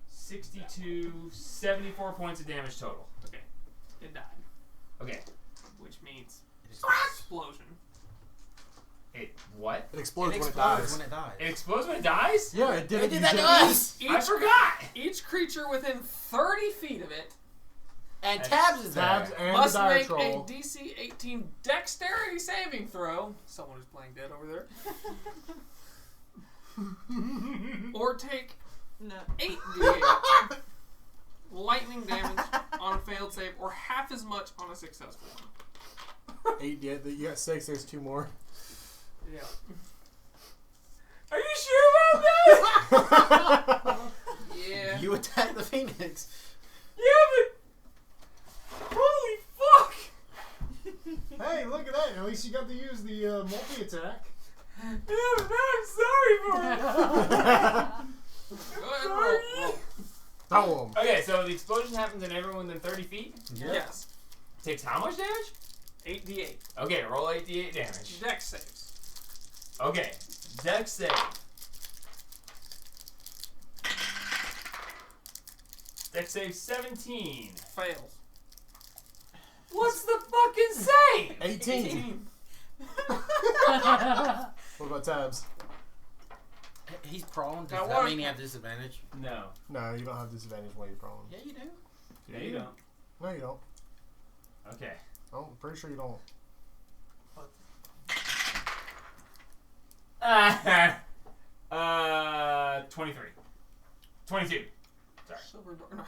62, 74 points of damage total. Okay. It died. Okay. Which means It explosion. It what? it explodes It when it explodes dies. when it dies. It explodes when it dies? Yeah, it did. It did You that to did- us! I forgot! Each creature within 30 feet of it And Tabs is Tabs there. and must the dire make troll. a DC 18 dexterity saving throw. Someone is playing dead over there. Or take No. 8d8 lightning damage on a failed save, or half as much on a successful one. 8. Yeah, you got 6. There's 2 more. Yeah. Are you sure about that? Yeah. You attack the Phoenix. Yeah, but. Holy fuck! Hey, look at that. At least you got to use the multi-attack. Yeah, but now I'm sorry for it. Go ahead, roll. Throw him. Okay, so the explosion happens in everyone within 30 feet. Yes. Takes how much damage? 8d8. Okay, roll 8d8 damage. Dex saves. Okay, dex save. Dex save 17. Fails. What's the fucking save? 18. What about Tabs? He's prone. Does That that works. mean you have disadvantage? No. No, you don't have disadvantage when you're prone. Yeah, you do. No, you don't. No, you don't. Okay. Oh, I'm pretty sure you don't. 23. 22. Sorry. Silver door. No.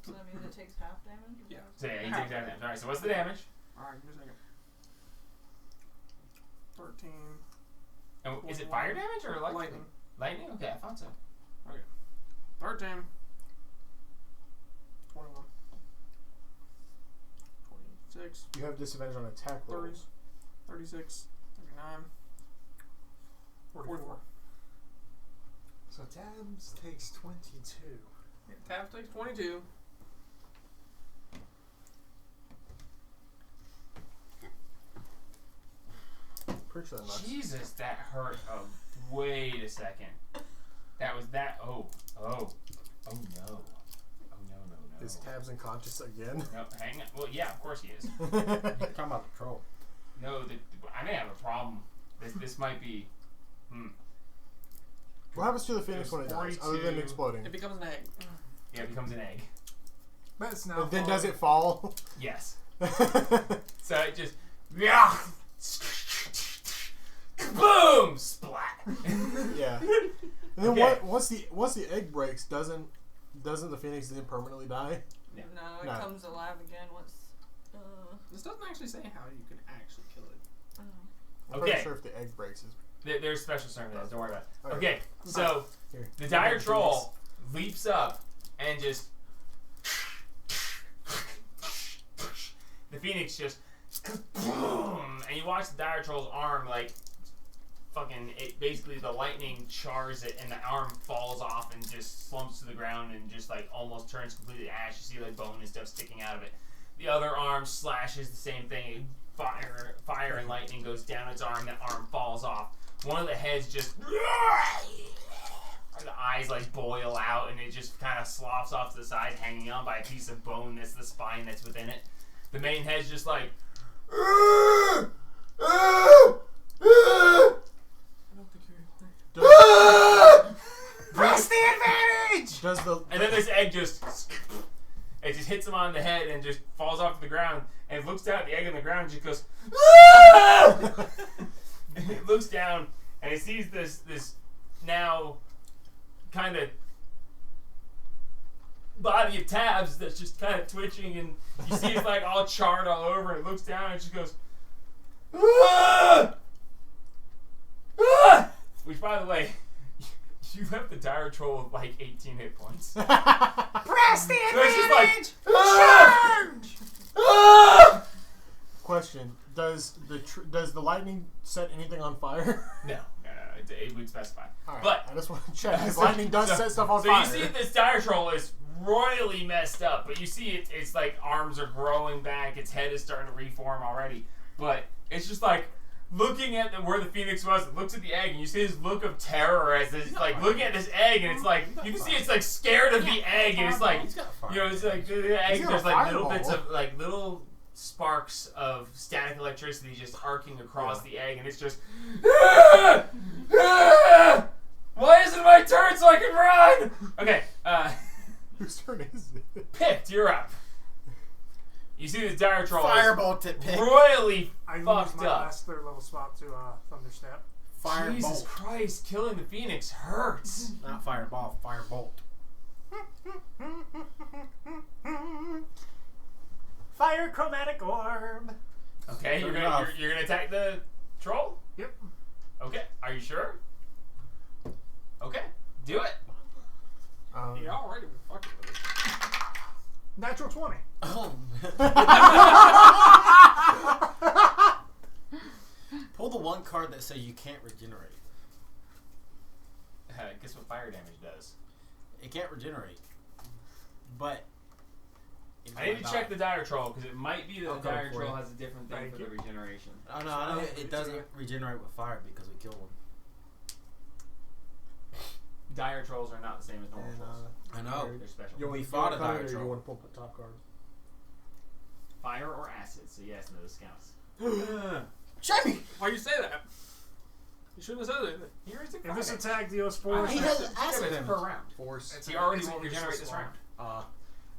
So that means it takes half damage? Yeah. So yeah, he takes that damage. Alright, so what's the damage? Alright, give me a second. 13. And is it fire damage or lightning? Lightning. Lightning? Okay, I thought so. 13. 21. 26. You have disadvantage on attack rolls. 36. 39. 44. So Tabs takes 22. Yeah, Tab takes 22. Pretty sure that knocks. Jesus, that hurt. Oh, wait a second. That was that. Oh no. Oh no. Is Tabs unconscious again? No, hang on. Well, yeah, of course he is. Talking about the troll. No, I may have a problem. This might be. What happens to the Phoenix when it dies, other than exploding? It becomes an egg. Yeah, it becomes an egg. But it's now. And then does it fall? Yes. So it just. Yeah. Boom! Splat. Yeah. And then Okay. once the egg breaks, doesn't the Phoenix then permanently die? Yeah. No, it No. comes alive again once. This doesn't actually say how you can actually kill it. I'm Okay. pretty sure if the egg breaks, it's There's special circumstances. Don't worry about it. Okay. Okay, so Here. the dire troll leaps up and just. The Phoenix just. Boom! And you watch the dire troll's arm like. Basically the lightning chars it and the arm falls off and just slumps to the ground and just like almost turns completely to ash. You see like bone and stuff sticking out of it. The other arm slashes the same thing. Fire and lightning goes down its arm. That arm falls off. One of the heads just. The eyes like boil out and it just kind of sloughs off to the side, hanging on by a piece of bone that's the spine that's within it. The main head's just like. Press the advantage! And then this egg just. It just hits him on the head and just falls off to the ground. And it looks down at the egg on the ground and just goes. And it looks down and it sees this now kind of body of Tabs that's just kind of twitching, and you see it's like all charred all over, and it looks down and it just goes. Which, by the way, you have the dire troll with like 18 hit points. Press the So it's just like. Charge! Question: Does the lightning set anything on fire? No, it would specify. All right, But I just want to check because lightning does set stuff on so fire. you see this dire troll is royally messed up, but you see it's like arms are growing back, its head is starting to reform already, but it's just like looking at where the Phoenix was. It looks at the egg, and you see this look of terror as it's like looking at this egg, and it's like you can see it's like scared of the egg, and it's like He's got fire. you know it's like the egg. got a There's like little fireball. bits of like little sparks of static electricity just arcing across the egg, and it's just. Why isn't it my turn so I can run? Okay, Whose turn is it? Picked, you're up. You see this dire troll is Firebolt it, Pick. royally I used fucked my up. last third level spot to Thunderstep. Jesus Firebolt. Christ, killing the Phoenix hurts. Not fireball, firebolt. Fire chromatic orb. Okay, Turn you're it gonna off. you're gonna attack the troll? Yep. Okay, are you sure? Okay, do it. You already been fucking with it. Natural 20. Oh. Pull the one card that says you can't regenerate. Guess what fire damage does? It can't regenerate. But I need to check the dire troll because it might be that I'll the go dire for troll it. has a different thing Thank for the you. regeneration. Oh no, I know it doesn't regenerate with fire because we killed one. Dire trolls are not the same as normal And, trolls. I know. They're special. You We want fought a card dire or troll. You want to pull the top card? Fire or acid? So yes, no discounts. Jamie! Why you say that? You shouldn't have said anything. Here is the If this fire. attack deals force, He has Yeah, acid but it's damage. per round. Force. It's He already it's a won't useless regenerate this one. round.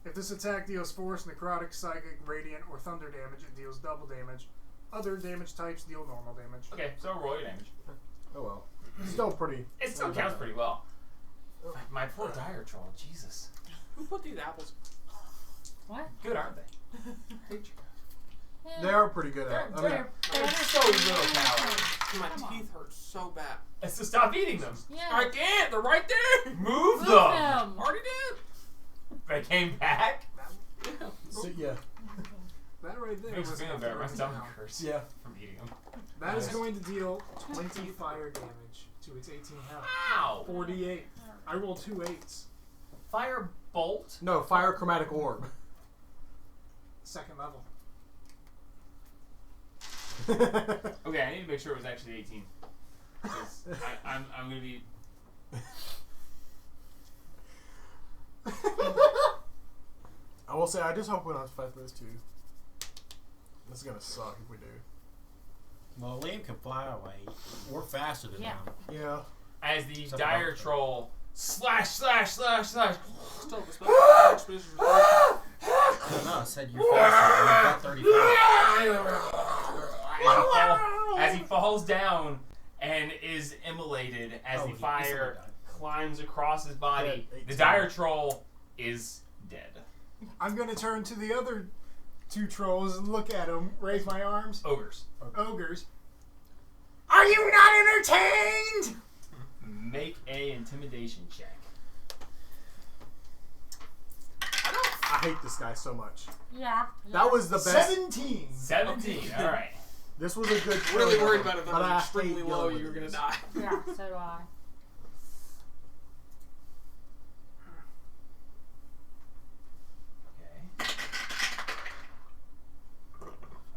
If this attack deals force, necrotic, psychic, radiant, or thunder damage, it deals double damage. Other damage types deal normal damage. Okay, so roll your damage. Oh well. Still pretty. It still counts pretty well. My poor dire troll, Jesus. Who put these apples? What? Good, aren't they? Yeah. They are pretty good at. I mean, They're so little calories. My Come on. teeth hurt so bad. It's to stop eating them. Yeah. I can't. They're right there. Move them. them. Already did. They came back. so, yeah. That right there Makes was me feel enough better. to My bring it stomach down. hurts. Yeah. From eating them. That is Nice. going to deal 20 fire damage to its 18 health. Ow! 48. I rolled 2 8s. Fire bolt. No, fire chromatic orb. Second level. Okay, I need to make sure it was actually 18. 'Cause I'm gonna be. I will say, I just hope we don't have to fight those two. This is gonna suck if we do. Well, Liam can fly away. We're faster than Yeah. him. Yeah. As the Except dire for- troll slash. Still, the special expedition was No, I said you're faster. You've got 35. As he falls down and is immolated as Oh, the he fire instantly climbs across his body, Yeah, the 18. dire troll is dead. I'm going to turn to the other 2 trolls and look at them, raise my arms. Ogres. Ogres. Are you not entertained? Make a intimidation check. I hate this guy so much. Yeah. That was the best. 17. 17. All right. This was a good. really throw, worried about it. If but that I was extremely hate low, dealing you were with gonna these. die. Yeah, so do I.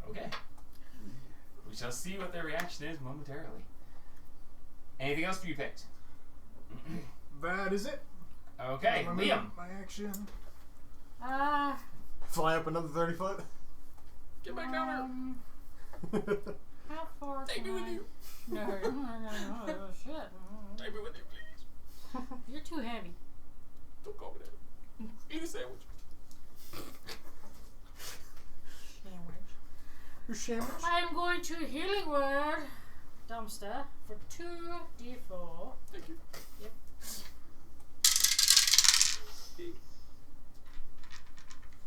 Okay. We shall see what their reaction is momentarily. Anything else for you picked? That is it. Okay, My Liam. move, my action. Fly up another 30 foot. Get back down How far there. Take me can with I? you. No, shit. Take me with you, please. You're too heavy. Don't call me that. Eat a sandwich. Sandwich. Your sandwich. I am going to healing word dumpster for 2d4. Thank you. Yep.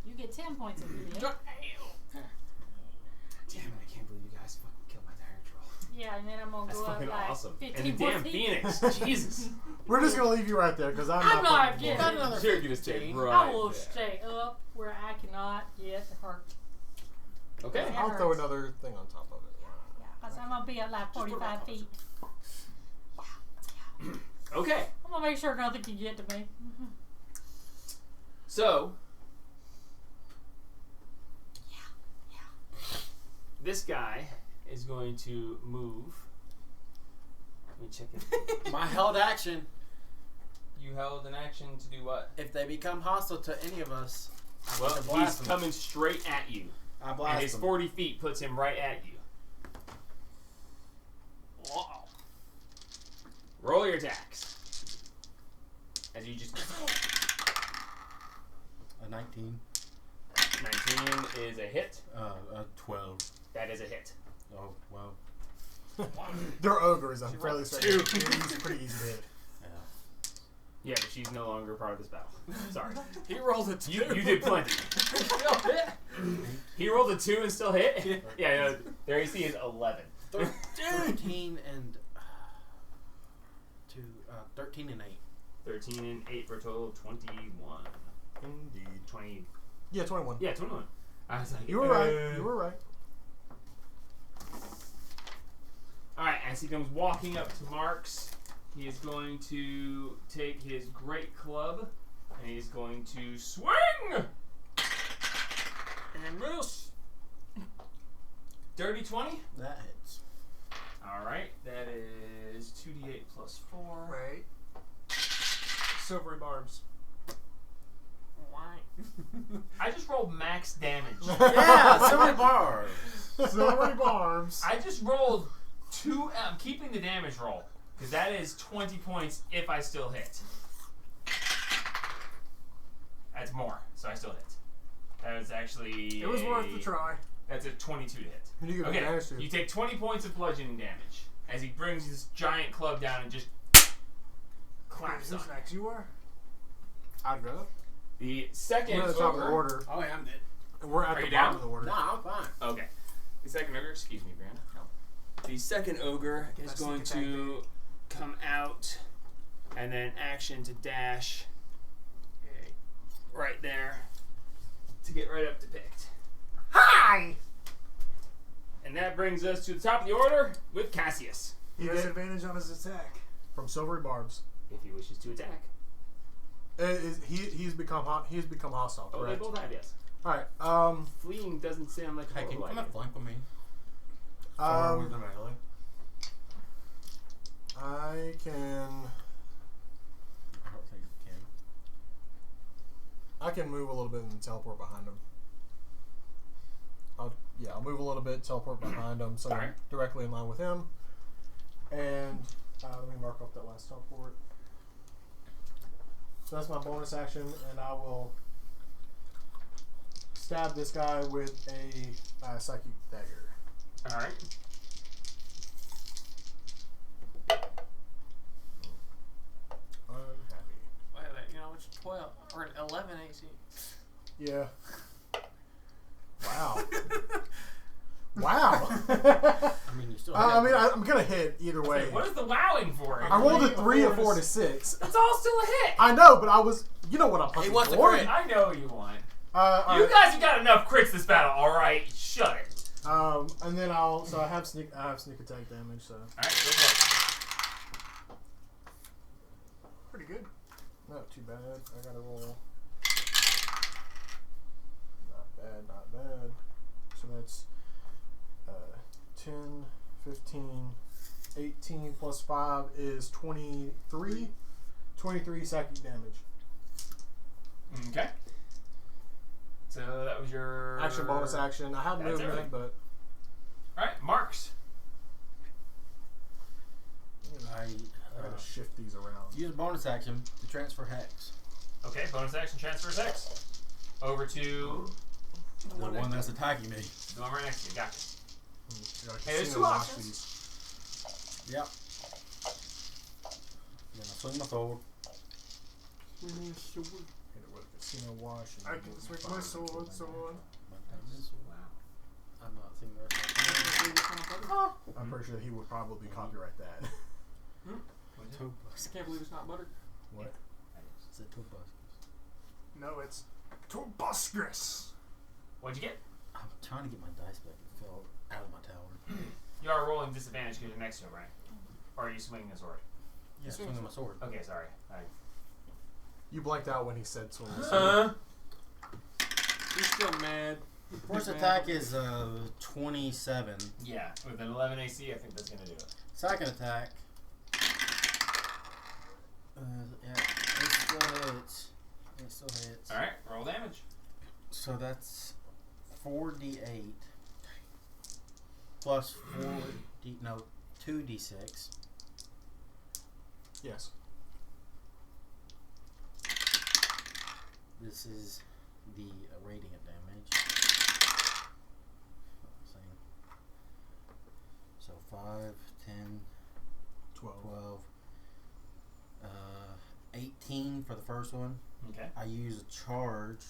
You get 10 points of healing. Damn it, I can't believe you guys fucking killed my dire troll. Yeah, and then I'm gonna That's go up fucking like awesome. 15 And the more damn feet. Phoenix. Jesus. We're just gonna leave you right there because I'm I'm not fucking getting bored. it. Another You're gonna stay 15. right I will there. stay up where I cannot get hurt. Okay. That I'll throw hurts. another thing on top of it. Yeah, because I'm gonna be at like 45 feet. Okay. I'm gonna make sure nothing can get to me. So. This guy is going to move. Let me check it. My held action. You held an action to do what? If they become hostile to any of us, I Well, get to he's blast them. coming straight at you. I And blast his them. 40 feet puts him right at you. Wow. Roll your attacks. As you just. A 19. 19 is a hit. A 12. That is a hit. Oh, well. They're ogres. I'm She fairly rolled certain. It's pretty easy to hit. Yeah. Yeah, but she's no longer part of this battle. Sorry. He rolled a 2. You did plenty. He rolled a 2 and still hit? Yeah, no, their AC is 11. 13 and 13 and 8. 13 and 8 for a total of 21. Indeed. 20. Yeah, 21. Yeah, 21. I was like, You were right. You were right. Alright, as he comes walking up to Marks, he is going to take his great club and he's going to swing! And miss. Dirty 20? That hits. Alright, that is 2d8 plus 4. Right. Silvery barbs. I just rolled max damage. Yeah, silver bars. Silvery barbs. I just rolled 2. I'm keeping the damage roll because that is 20 points if I still hit. That's more, so I still hit. That was actually. It was worth the try. That's a 22 to hit. You get Okay, advantage to you take 20 points of bludgeoning damage as he brings this giant club down and just claps on Who's it. next? You are? I'd go. The second We're at the top of the ogre. order. Oh, yeah, I'm dead. We're at Are the you bottom down? of the order. Nah, I'm fine. Okay. The second ogre, excuse me, Brianna. No. The second ogre is Let's going sneak attack, to come out and then action to dash right there to get right up to Pict. Hi! And that brings us to the top of the order with Cassius, He has advantage on his attack. From Silvery Barbs. if he wishes to attack. He's become hostile, Oh, they correct? both have, yes. Alright, Fleeing doesn't sound like a Hey, can you horrible come and idea. flank with me? Far with the melee. I can I don't think you can. move a little bit and teleport behind him. I'll move a little bit, teleport behind him, so I'm Alright. directly in line with him. And let me mark off that last teleport. So that's my bonus action, and I will stab this guy with a psychic dagger. Alright. Unhappy. Wait, you know, it's 12 or 11 AC. Yeah. Wow. Wow. I mean, you still have I'm gonna hit either way. Wait, what is the wowing for? I rolled a 3, a 4, four, and a 6. That's all still a hit. I know, but I was. You know what I'm punching wants a for. crit. I know you want. All You right. guys have got enough crits this battle, alright? Shut it. And then I have sneak attack damage. So Alright, go for Pretty good. not too bad. I gotta roll. Not bad. So that's 10, 15, 18 plus 5 is 23. 23 psychic damage. it. Okay. So that was your Action, bonus action. I have That's movement, everything. but Alright, Marks. I gotta shift these around. use a bonus action to transfer hex. Okay, bonus action transfer 6. Over to The one that's attacking me. the one right next to you. Gotcha. Hey, there's two options. Yep. Then I swing my sword. Hit it with a casino wash. And I can swing my sword, I'm not seeing the rest of it. I'm pretty sure he would probably copyright that. I can't believe it's not butter. What? It's a Tobuscus. No, it's Tobuscus. What'd you get? I'm trying to get my dice back. It fell out of my tower. You are rolling disadvantage because you're next to him, right? Or are you swinging a sword? Yeah, swinging my sword. Okay, sorry. You blanked out when he said swing. He's still mad. First attack is 27. Yeah, with an 11 AC, I think that's gonna do it. Second attack. Yeah, it still hits. It still hits. Alright, roll damage. So that's 4d8 plus 2d6. Yes. This is the radiant damage. Same. So 5, 10, 12. 12, 18 for the first one. Okay. I use a charge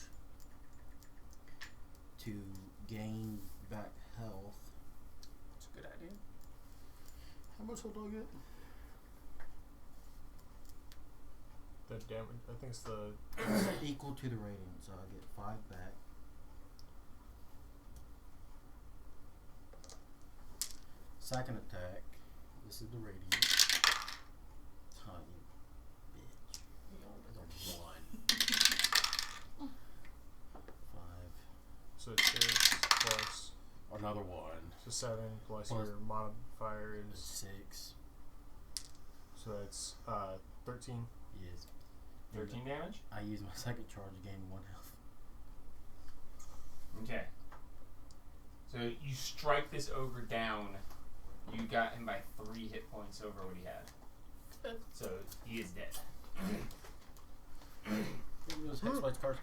to gain back health. That's a good idea. How much health do I get? The damage. I think it's the. Equal to the radiant, so I get 5 back. Second attack. This is the radiant. Tiny bitch. That's a 1. 5. So 6 plus. Another 1. So 7 plus Plus- your modifier is. 6. So that's 13. Yes. 13 damage? I use my second charge to gain 1 health. Okay. So you strike this ogre down. You got him by 3 hit points over what he had. So he is dead. Hex card.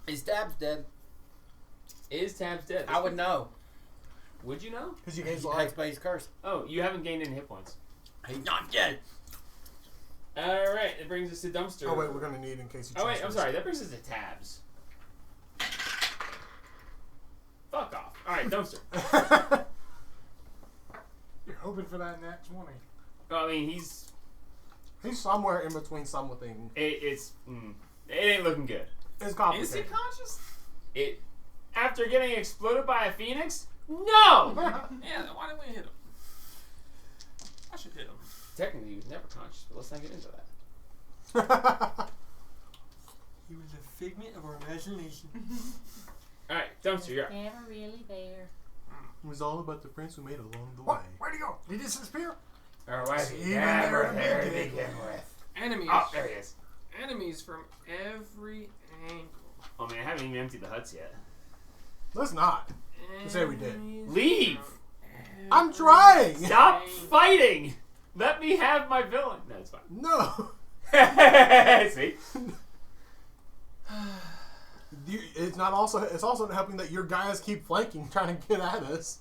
Is Dabs dead? Is Tabs dead? I would know. Would you know? Because you gain He's life. Hexblade's curse. Oh, you haven't gained any hit points. He's not dead. Alright, it brings us to Dumpster. Oh wait, we're gonna need in case you. Oh wait, I'm transfer. sorry. That brings us to Tabs. Fuck off. Alright, Dumpster. You're hoping for that nat 20. Well, I mean, he's somewhere in between something. it ain't looking good. It's Is he complicated. conscious? It after getting exploded by a phoenix? No. Yeah, why didn't we hit him? I should hit him. Technically, he was never conscious, but let's not get into that. He was a figment of our imagination. All right, Dumpster, you're up. Never really there. It was all about the friends we made along the way. What? Where'd he go? Did he disappear? Or was he Even never there to there to begin begin with? Enemies. Oh, there he is. Enemies from every angle. Oh man, I haven't even emptied the huts yet. Let's not. say we did. Enemies Leave. from I'm every trying. Stop angle. fighting. Let me have my villain. No, it's fine. No. See? It's not also. It's also helping that your guys keep flanking, trying to get at us.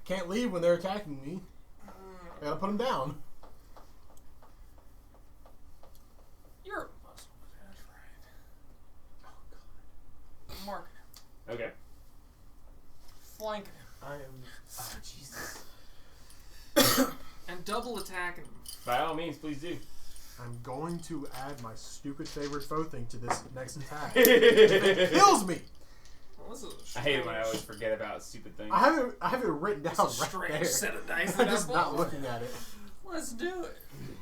Can't leave when they're attacking me. I gotta put them down. You're a muscle. That's right. Oh god. Mark. Okay. Flanking him. I am. Oh, Jesus. And double attacking him. By all means, please do. I'm going to add my stupid favorite foe thing to this next attack. It kills me. Well, this is a I hate it when I strange- always forget about stupid things. I have it written down It's a right strange there. set of dice I'm that I just not pulled. looking at it. Let's do it.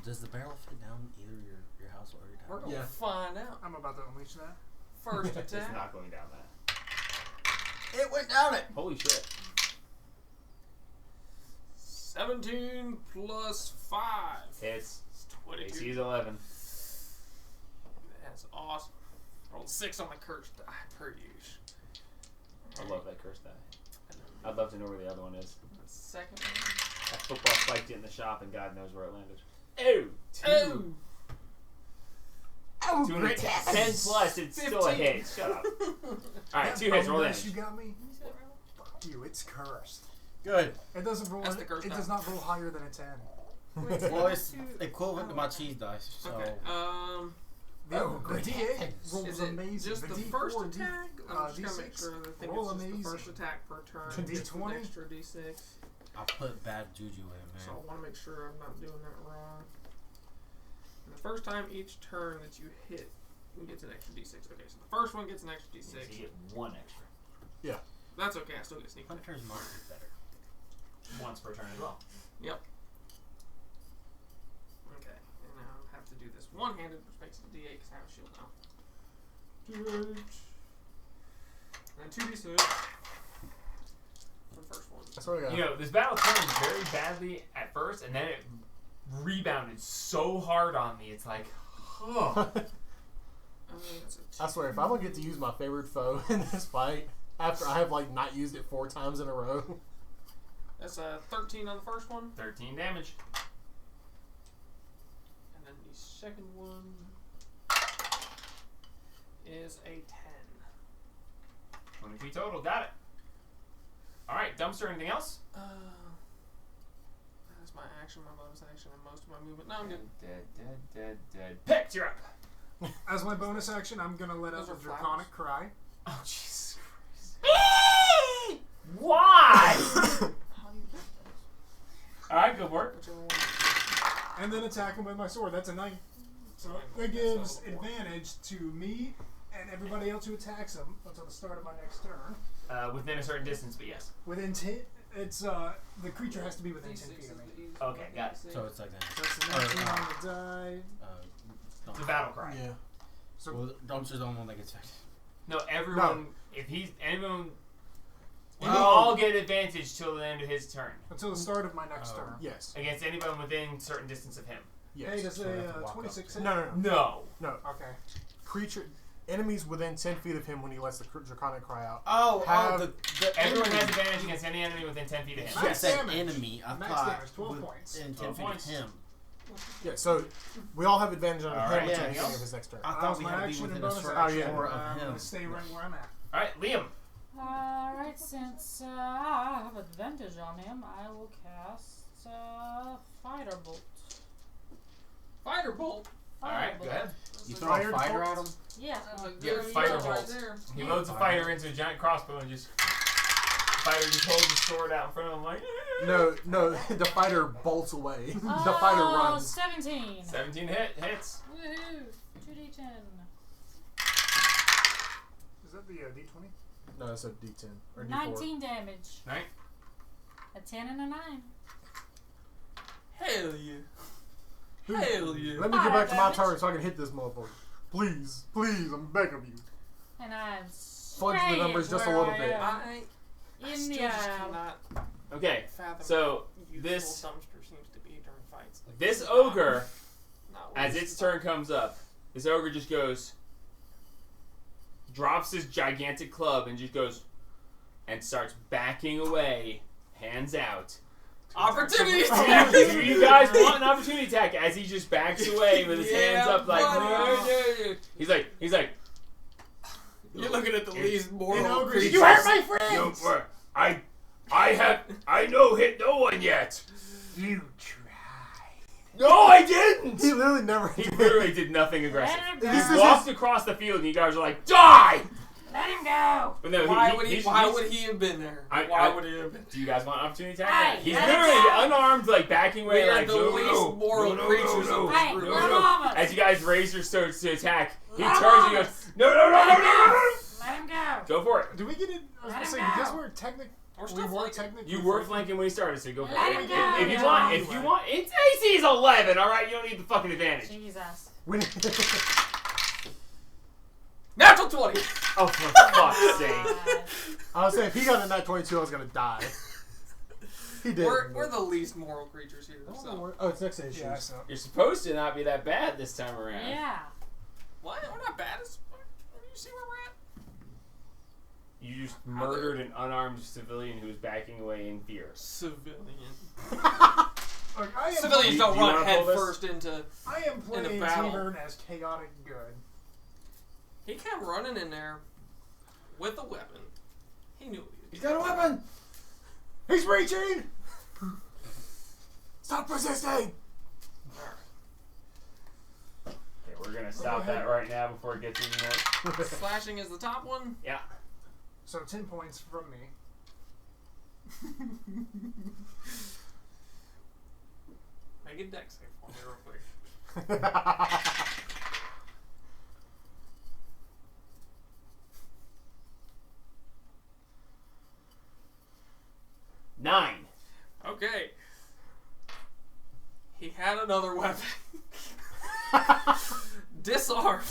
Does the barrel fit down either your house or your We're tower? gonna Yeah. find out. I'm about to unleash that. First It's attack. not going down that. It went down it. Holy shit. 17 plus 5. It's It's 22. AC is 11. That's awesome. Rolled 6 on the curse die, per usual. I love that curse die. I'd love to know where the other one is. The second one. That football spiked it in the shop and God knows where it landed. Oh! Oh! Oh, 10 plus, it's still a 15. hit. Shut up. Alright, 2 That hits, roll bonus damage. You got me? Fuck you, it's cursed. Good. It doesn't roll. That's the curse It die. does not roll higher than a 10. Well, it's equivalent to my cheese dice. So Okay. The, Oh, the good D8 heavens. rolls Is it amazing. just the D4, first D- attack? I'm just gonna make D6. sure that I think Roll it's just the amazing. first attack per turn. D20? Gets an extra D6. I put bad juju in, So man. I want to make sure I'm not doing that wrong. And the first time each turn that you hit gets an extra D6. Okay, so the first one gets an extra So D6. you get 1 extra. That's okay. I still get sneak attack. Hunter's mark is better. Once per turn as well. Yep. Okay, and now I have to do this one-handed, which makes it a D8 because I have a shield now. D8. And 2D6. For the first one. I swear to God. You know, this battle turned very badly at first, and then it rebounded so hard on me. It's like, oh. That's a I swear, if I don't get to use my favorite foe in this fight after I have like not used it 4 times in a row, That's a 13 on the first one. 13 damage. And then the second one is a 10. 23 total. Got it. All right, Dumpster. Anything else? That's my action, my bonus action, and most of my movement. No, I'm good. Dead. Picked. You're up. As my bonus action, I'm gonna let out Those a are draconic cry. Oh, Jesus Christ. Why? How do you do this? All right, go for it. Whichever one. And then attack him with my sword. That's a 9. So Nine, that that's gives not a four. advantage to me and everybody else who attacks him until the start of my next turn. Within a certain distance, but yes. Within 10, it's the creature has to be within 10 D6 feet is of me. the easiest Okay, one. got it. D6. So it's like that. So it's the 19 on the die. It's a battle cry. yeah. So Well, Dumpster's the only one that gets affected. No, everyone. If he's anyone, you Wow. all get advantage till the end of his turn until the start of my next Oh. turn. Yes. against anyone within certain distance of him. Yes. Hey, does So I have to a walk 26 up hit? No. No. Okay. Creature, enemies within 10 feet of him when he lets the draconic cry out. Oh, Have- the Everyone enemy. has advantage against any enemy within 10 feet of him. I Max said damage. enemy. I Max thought damage, 12 points. within 10 12 feet points. of him. Yeah, so we all have advantage on All him right, until the yeah. beginning of his next turn. I That thought was we my had to be action and within a bonus certain action. score Oh, yeah. of I'm him. gonna stay right where I'm at. All right, Liam. Alright, since I have advantage on him, I will cast Fighter Bolt. Fighter bolt. Alright, go ahead. You throw a fighter at him? Yeah. That's a Yeah, good fighter idea bolt. right there. He loads a fighter into a giant crossbow and just... Fighter just holds his sword out in front of him like... No, the fighter bolts away. The fighter runs. 17. 17 hits. Woohoo! 2d10. Is that the D20? No, it's a D10 or D4. 19 damage. Right? A 10 and a 9. Hell yeah. Hell yeah. Let me get back to my Damage. turn so I can hit this motherfucker. Please, I'm begging you. And I'm Fudge the numbers just a little bit. I In still the just eye. cannot Okay, fathom so how this- useful dumpster seems to be during fights. Like, this is ogre, not as worth its it. turn comes up, this ogre just goes... Drops his gigantic club and just goes... And starts backing away, hands out. Opportunity Do attack! you guys want an opportunity attack as he just backs away with his hands up like... buddy. He's like... You're looking at the least moral ogres, creature. you hurt my No, friends! I know hit no one yet. You tried. No, I didn't. He literally never. He literally did nothing aggressive. Let him He go. walked across the field and you guys are like, die! Let him go. But no, Why would he's- would he have been there? I- Why I- would he have been? Do you guys want an opportunity attack? Hey, He's let him literally go. unarmed, like backing away, We are like the least moral creatures of this Hey, group. let him off us. As you guys raise your swords to attack, he Let him turns and off goes, us. no. Let him go. Go for it. Do we get it? I was Let gonna him say go. because we're technically. We're We still were flanking. technically. You were flanking when he started, so go for Let it. him go. If you Yeah. want, it's AC's 11, alright? You don't need the fucking advantage. Jesus. We need- Natural 20! Oh, for fuck's sake. I was saying if he got a nat 22, I was gonna die. He did. We're the least moral creatures here. So. Oh, it's next issue. Yeah, so. You're supposed to not be that bad this time around. Yeah. What? We're not bad. You see where we're at? You just murdered an unarmed civilian who was backing away in fear. Civilian. Look, I am Civilians Do don't you run wanna head pull this? first into. I am playing battle. T-Burn as chaotic good. He kept running in there with a weapon. He knew He's got a weapon! He's reaching. Stop resisting. Okay, we're gonna stop that right now before it gets any more. Slashing is the top one. Yeah. So 10 points from me. Make a deck save for me real quick. Nine. Okay. He had another weapon. Disarmed,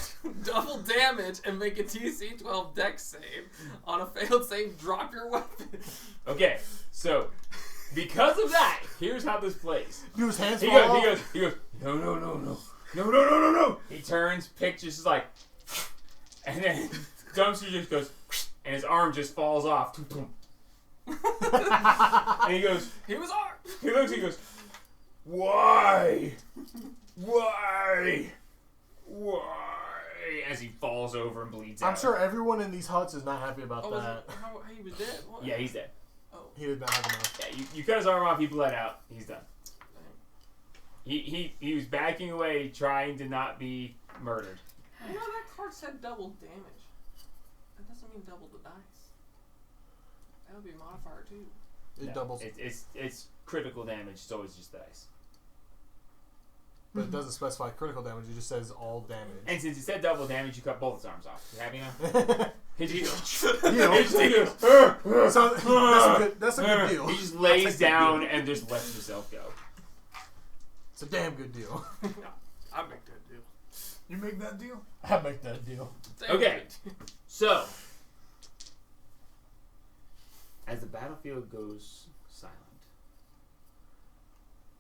double damage, and make a TC 12 deck save. On a failed save, drop your weapon. Okay, so because of that, here's how this plays. Dude's hands He fall goes, off. no. He turns, pictures is like, and then Dumpster just goes, and his arm just falls off. And he goes, He was armed. he looks, he goes, why? As he falls over and bleeds out. I'm sure everyone in these huts is not happy about Oh, was that. it, how he was dead? What? Yeah, he's dead. Oh, He did not have enough. Yeah, you cut his arm off, he bled out. He's done. He was backing away, trying to not be murdered. you know that card said double damage. That doesn't mean double the dice. That would be a modifier too. It No, doubles, It's critical damage. It's always just dice. but it doesn't specify critical damage. It just says all damage. And since it said double damage, you cut both his arms off. You happy now? He just, Deal. he just That's a good deal. He just lays down and just lets himself go. It's a damn good deal. I make that deal. You make that deal? I make that deal. Okay. So, as the battlefield goes silent,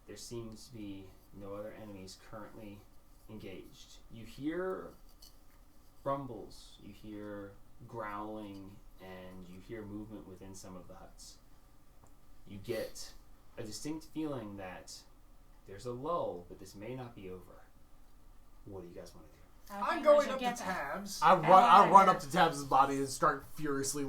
there seems to be no other enemies currently engaged. You hear rumbles, you hear growling, and you hear movement within some of the huts. You get a distinct feeling that there's a lull, but this may not be over. What do you guys want to do? I'm going up to tabs. I run up to Tabs' body and start furiously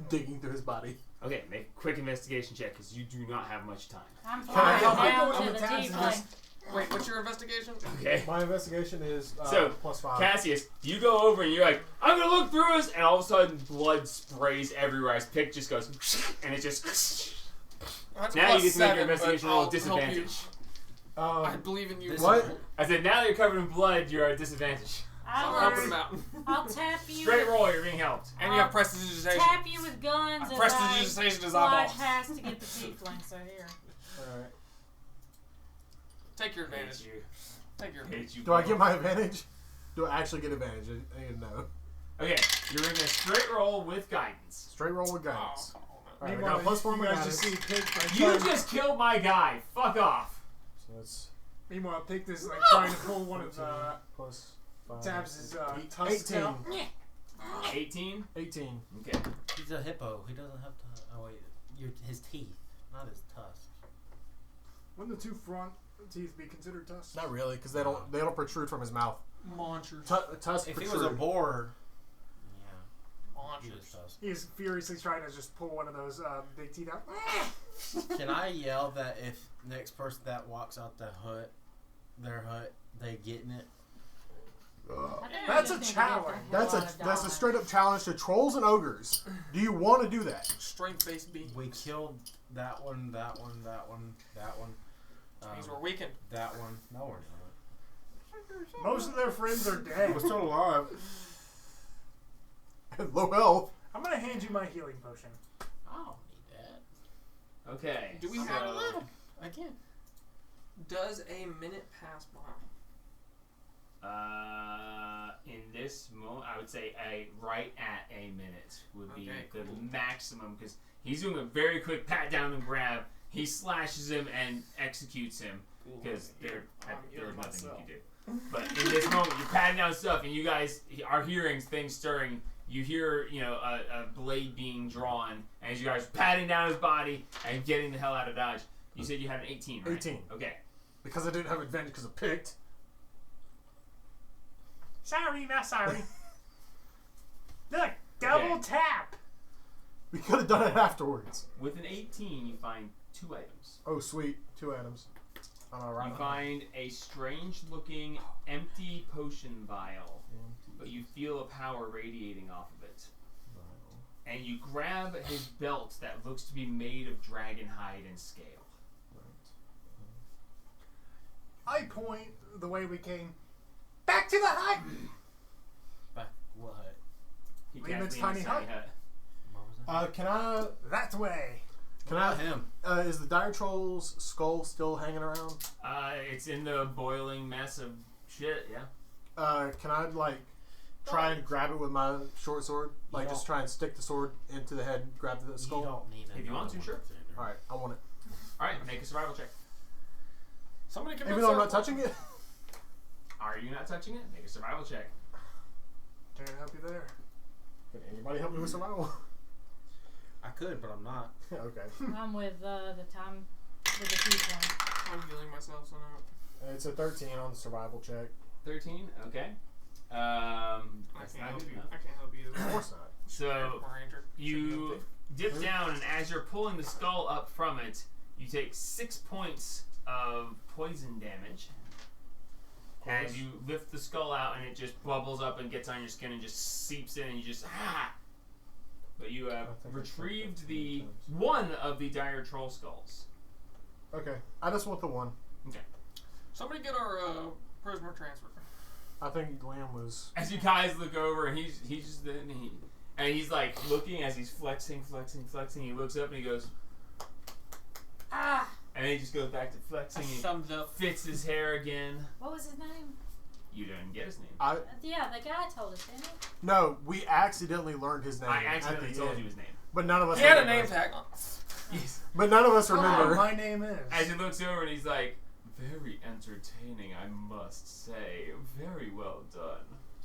digging through his body. Okay, make a quick investigation check because you do not have much time. I'm Can I flying go down on to the the tabs and tiefling. Wait, what's your investigation? Okay. My investigation is So, +5. Cassius, you go over and you're like, I'm gonna look through this, and all of a sudden blood sprays everywhere as Pick just goes, and it just. That's Now you get to make your +7, investigation but roll I'll at help you. disadvantage. I believe in you. What? I said, now that you're covered in blood, you're at disadvantage. I'm helping him out. I'll tap you. Straight roll, you're being helped. And you have prestidigitation. Tap you with guns. as Prestidigitation is I fly eyeball. past to get the tiefling. So here. Alright. Take your advantage. Take your advantage. Hate you, Do I bro. get my advantage? Do I actually get advantage? I need to know. Okay, you're in a straight roll with guidance. Straight roll with guidance. Oh, Alright, I Meanwhile, got +4 you my guys guidance. just see Pig like, You trying- just killed my guy. Fuck off. So that's Meanwhile, Pig is like trying to pull one of +5. Tabs' tusks 18. out. 18? 18. Okay. He's a hippo. He doesn't have to. Oh wait, his teeth, not his tusks. Wouldn't the two front teeth be considered tusks? Not really, because they don't protrude from his mouth. Monsters. Tusk If protrude. he was a boar, yeah, he Monsters. was tusks. He's furiously trying to just pull one of those big teeth out. Can I yell that if next person that walks out their hut, they getting it? I think That's we a just need to get the challenge. hell That's out of a Dodge. straight up challenge to trolls and ogres. Do you want to do that? Strength-based beat. We killed that one, that one, that one, that one. These were weakened. That one. No, we're not. Most of their friends are dead. We're still alive. Low health. I'm gonna hand you my healing potion. I don't need that. Okay. Do we so, have a little? Again. Does a minute pass by? In this moment, I would say right at a minute would be Okay, the cool. maximum because he's doing a very quick pat down and grab. He slashes him and executes him because there's nothing you can do. But in this moment, you're patting down stuff, and you guys are hearing things stirring. You hear, a blade being drawn, as you guys are patting down his body and getting the hell out of Dodge. You said you had an 18, right? 18. Okay. Because I didn't have advantage because I picked. Sorry, not sorry. Look, double Okay. tap. We could have done it afterwards. With an 18, you find 2 items. Oh, sweet. 2 items. On our right. You find a strange-looking empty potion vial, but you feel a power radiating off of it. And you grab his belt that looks to be made of dragon hide and scale. I point the way we came. Back to the hut. Back what? He Leave its casts me in his tiny hut. What was that? Can I? That way. Can What I? about him? Is the dire troll's skull still hanging around? It's in the boiling mess of shit, yeah. Can I try and grab it with my short sword? You Just don't- try and stick the sword into the head, and grab the You skull. don't need If you want to, sure. All right, I want it. Alright, make a survival check. Somebody can Even though I'm not touching it. Are you not touching it? Make a survival check. Can't help you there. Can anybody help me with survival? I could, but I'm not. Okay. I'm with the time with the tiefling. I'm healing myself, so no. It's a 13 on the survival check. 13? Okay. I That's can't not help good you. enough. I can't help you. Of course not. So, Ranger. you dip down, and as you're pulling the skull up from it, you take 6 points of poison damage. As you lift the skull out, and it just bubbles up and gets on your skin and just seeps in, and you just But you have I think I retrieved took that the 2 times. one of the dire troll skulls. Okay. I just want the one. Somebody get our prisoner transfer. I think Liam was. As you guys look over, and he's just and he's like looking as he's flexing. He looks up and he goes, Ah, and then he just goes back to flexing. He Thumbs up. fits his hair again. what was his name? You didn't get his name. Yeah, the guy told us, didn't he? No, we accidentally learned his name. I accidentally at the told end, you his name. But none of us. He had a remember. name tag on. Yes. But none of us Oh, remember. my name is. As he looks over and he's like, very entertaining, I must say. Very well done.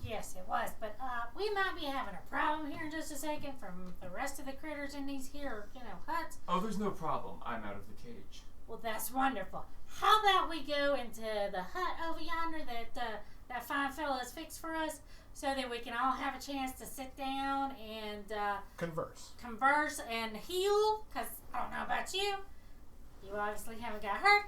Yes, it was. But we might be having a problem here in just a second from the rest of the critters in these here, huts. Oh, there's no problem. I'm out of the cage. Well, that's wonderful. How about we go into the hut over yonder that fine fellow has fixed for us, so that we can all have a chance to sit down and converse and heal. Because I don't know about you. You obviously haven't got hurt.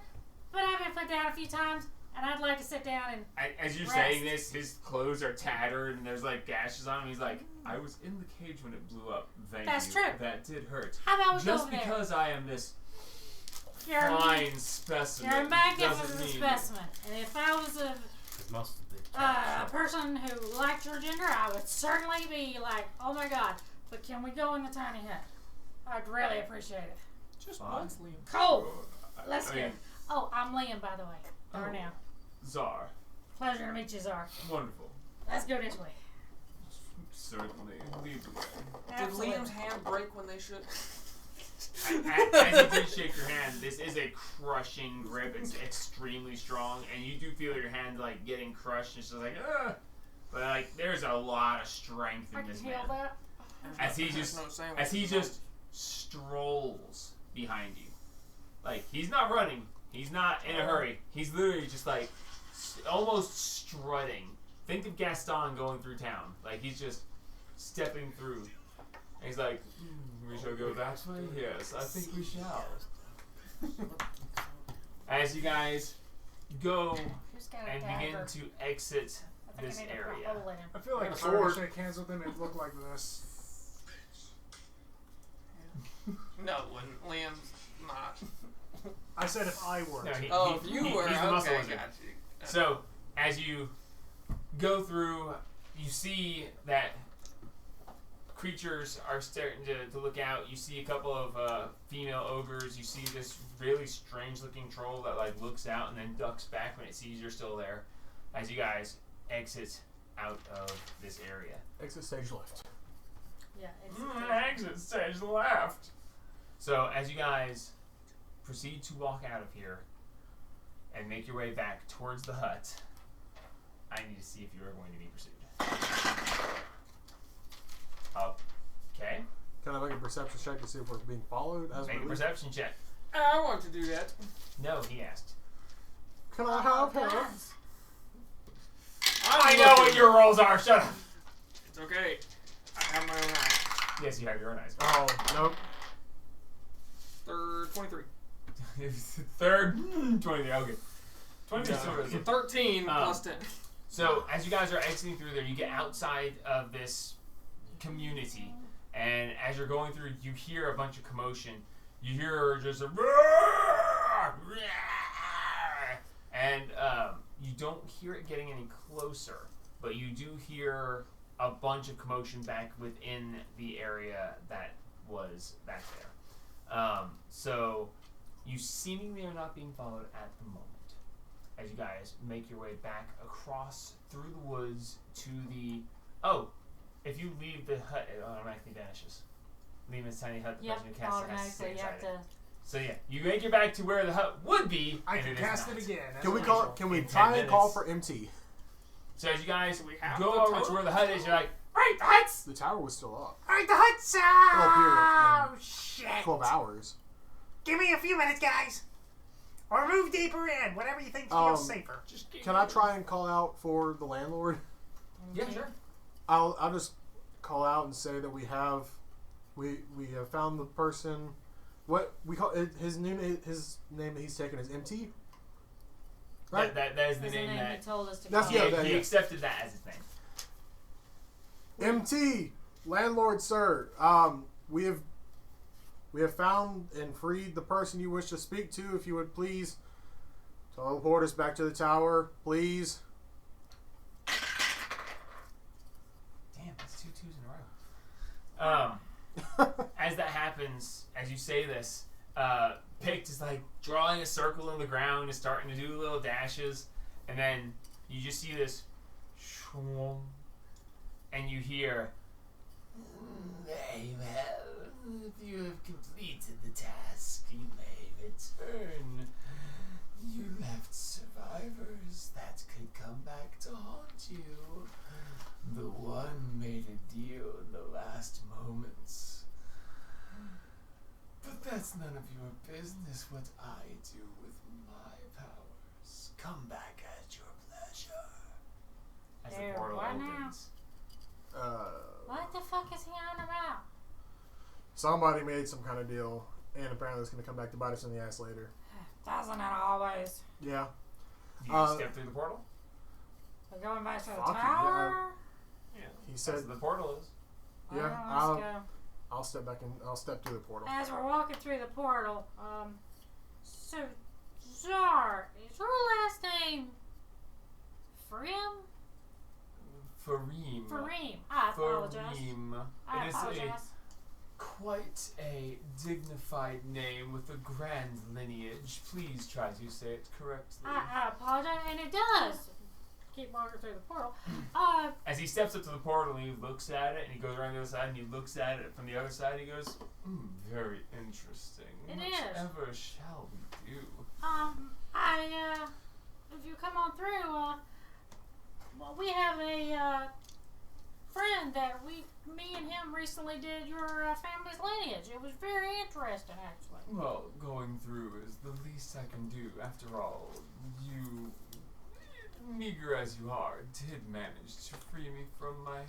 But I've been put down a few times. And I'd like to sit down and As you're rest. saying this, his clothes are tattered and there's like gashes on him. He's like, I was in the cage when it blew up. Thank That's you. true. That did hurt. How about we go Just over there? because I am this You're fine specimen You're a doesn't magnificent mean specimen. And if I was a Must have been person who liked your gender, I would certainly be like, oh my god. But can we go in the tiny hut? I'd really appreciate it. Just Fine. once, Liam. Cool. Let's I go. mean, Oh, I'm Liam, by the way. Darnell. Czar. Pleasure to meet you, Czar. Wonderful. Let's go this way. Certainly. Lead the way. Did Absolutely. Liam's hand break when they should? As you did shake your hand, this is a crushing grip. It's extremely strong, and you do feel your hand like getting crushed. It's just like, ugh. But like, there's a lot of strength I in can this heal man. that. As he There's just, no saying as what he to do. just strolls behind you, like he's not running, he's not in a hurry. He's literally just like almost strutting. Think of Gaston going through town. Like he's just stepping through. And he's like, we shall go that way? Yes, I think we shall. As you guys go Who's got a and dagger? begin to exit I think this I need to put a area. hole in him. I feel like And a if I were to sword. shake hands with him, it'd look like this. No, it wouldn't. Liam's not. I said if I were. No, to. he- Oh, if you were, he's the muscle okay, wizard. got you. So, as you go through, you see that creatures are starting to look out. You see a couple of female ogres. You see this really strange looking troll that like looks out and then ducks back when it sees you're still there. As you guys exit out of this area. Exit stage left. Yeah, it's Exit stage left. So as you guys proceed to walk out of here and make your way back towards the hut, I need to see if you are going to be pursued. Okay. Can I make a perception check to see if we're being followed as Make a we leave? perception check. I want to do that. No, he asked. Can I have her? guns. I know what your rolls are. Shut up. It's okay. I have my own eyes. Yes, you have your own eyes. Oh, nope. Third, 23. Third, 23. Okay. 23 No, is still really so good. 13 Um, plus 10. So as you guys are exiting through there, you get outside of this community, and as you're going through, you hear a bunch of commotion. You hear just a and you don't hear it getting any closer, but you do hear a bunch of commotion back within the area that was back there. So you seemingly are not being followed at the moment. As you guys make your way back across through the woods to the... Oh, if you leave the hut, it automatically vanishes. Leave this tiny hut, the Yep, person who casts it has to stay automatically you have inside it. to. So yeah, you make it back to where the hut would be, I and can it cast is it not. again. as Can we usual. call? Can we In 10 try and call minutes. for MT? So as you guys Do we have go the over to totem? where the hut is, you're like, right, the hut's... The tower was still up. Alright, the hut's It'll appear Oh, shit. 12 hours. Give me a few minutes, guys. Or move deeper in. Whatever you think feels safer. Just Can I try and call out for the landlord? Yeah, sure. I'll just call out and say that we have found the person. What we call it, his name that he's taken is MT. Right. That is the That's the name name that... he told us to That's- call. yeah, he, that- he yeah. accepted that as his name. MT, landlord, sir. We have found and freed the person you wish to speak to. If you would please teleport us back to the tower, please. Damn, that's 2 twos in a row. As that happens, as you say this, Pict is like drawing a circle in the ground, is starting to do little dashes, and then you just see this shwong, and you hear, very well, if you have completed the task, you may return. You left survivors that could come back to haunt you. The one made a deal in the last moments. But that's none of your business what I do with my powers. Come back at your pleasure. As There, the portal why now? opens. What the fuck is he on about? somebody made some kind of deal, and apparently it's going to come back to bite us in the ass later. Doesn't it always? Yeah. Do you step through the portal? We're going back to the Fuck you, tower. Yeah. He said, That's what the portal is. yeah, Let's go. I'll step back and I'll step through the portal. As we're walking through the portal, so Zar, is your last name Frim? Fareem. Fareem. I apologize. Fareem. I It is apologize. quite a dignified name with a grand lineage. Please try to say it correctly. I apologize, and it does. Keep walking through the portal. As he steps up to the portal and he looks at it, and he goes around the other side and he looks at it from the other side, he goes, very interesting. It is. Whatever shall we do? If you come on through, well, we have a friend that me and him recently did your family's lineage. It was very interesting, actually. Well, going through is the least I can do. After all, you, meager as you are, did manage to free me from my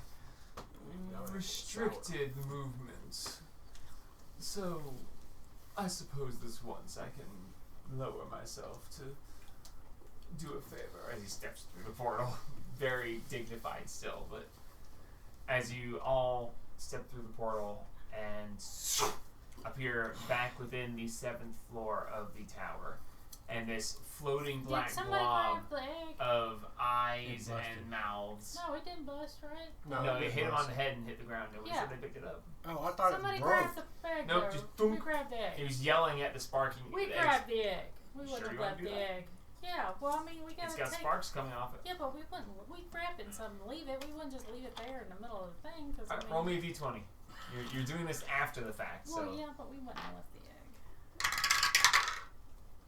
restricted movement. So, I suppose this once I can lower myself to do a favor as he steps through the portal. Very dignified still, but as you all step through the portal and appear back within the 7th floor of the tower, and this floating black Did somebody blob grab the egg? of eyes and mouths. No, it didn't bust, right? No, it didn't hit him bust. on the head and hit the ground. Nobody Yeah. said they picked it up. Oh, I thought Somebody it broke. grabbed the egg. Nope, though. just We thunk. grabbed the He egg. was yelling at the sparking We eggs. grabbed the egg. We Sure wouldn't you have wanna left do the that? egg. Yeah, well, I mean, we gotta It's got take. sparks coming off it. Yeah, but we wouldn't. We'd wrap it in something to leave it. We wouldn't just leave it there in the middle of the thing. Cause, I Alright, mean, roll me a d20. You're doing this after the fact, Well, so. yeah, but we wouldn't have left the egg.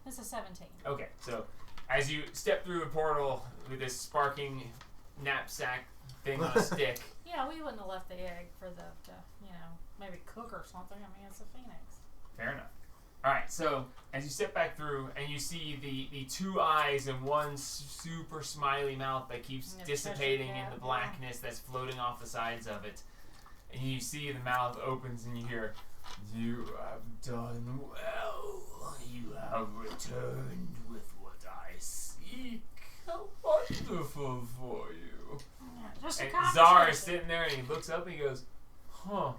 This is 17. Okay, so as you step through the portal with this sparking knapsack thing on a stick, Yeah, we wouldn't have left the egg for the maybe cook or something. I mean, it's a phoenix. fair enough. Alright, so as you step back through and you see the two eyes and one super smiley mouth that keeps And the dissipating Cheshire in cat, the yeah. blackness that's floating off the sides of it, and you see the mouth opens and you hear, "You have done well. You have returned with what I seek. How wonderful for you." Yeah, just a And conversation. Zara is sitting there and he looks up and he goes, "Huh.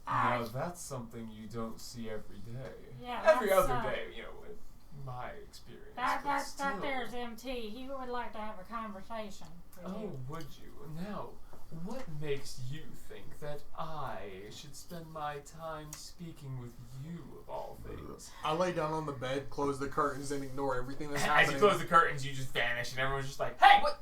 I- Now that's something you don't see every day. Yeah, Every that's, other day, with my experience. That but still." there's MT. He would like to have a conversation with Oh, you. would you? Now, what makes you think that I should spend my time speaking with you of all things? I lay down on the bed, close the curtains, and ignore everything that's As happening. you close the curtains, you just vanish, and everyone's just like, "Hey, what?"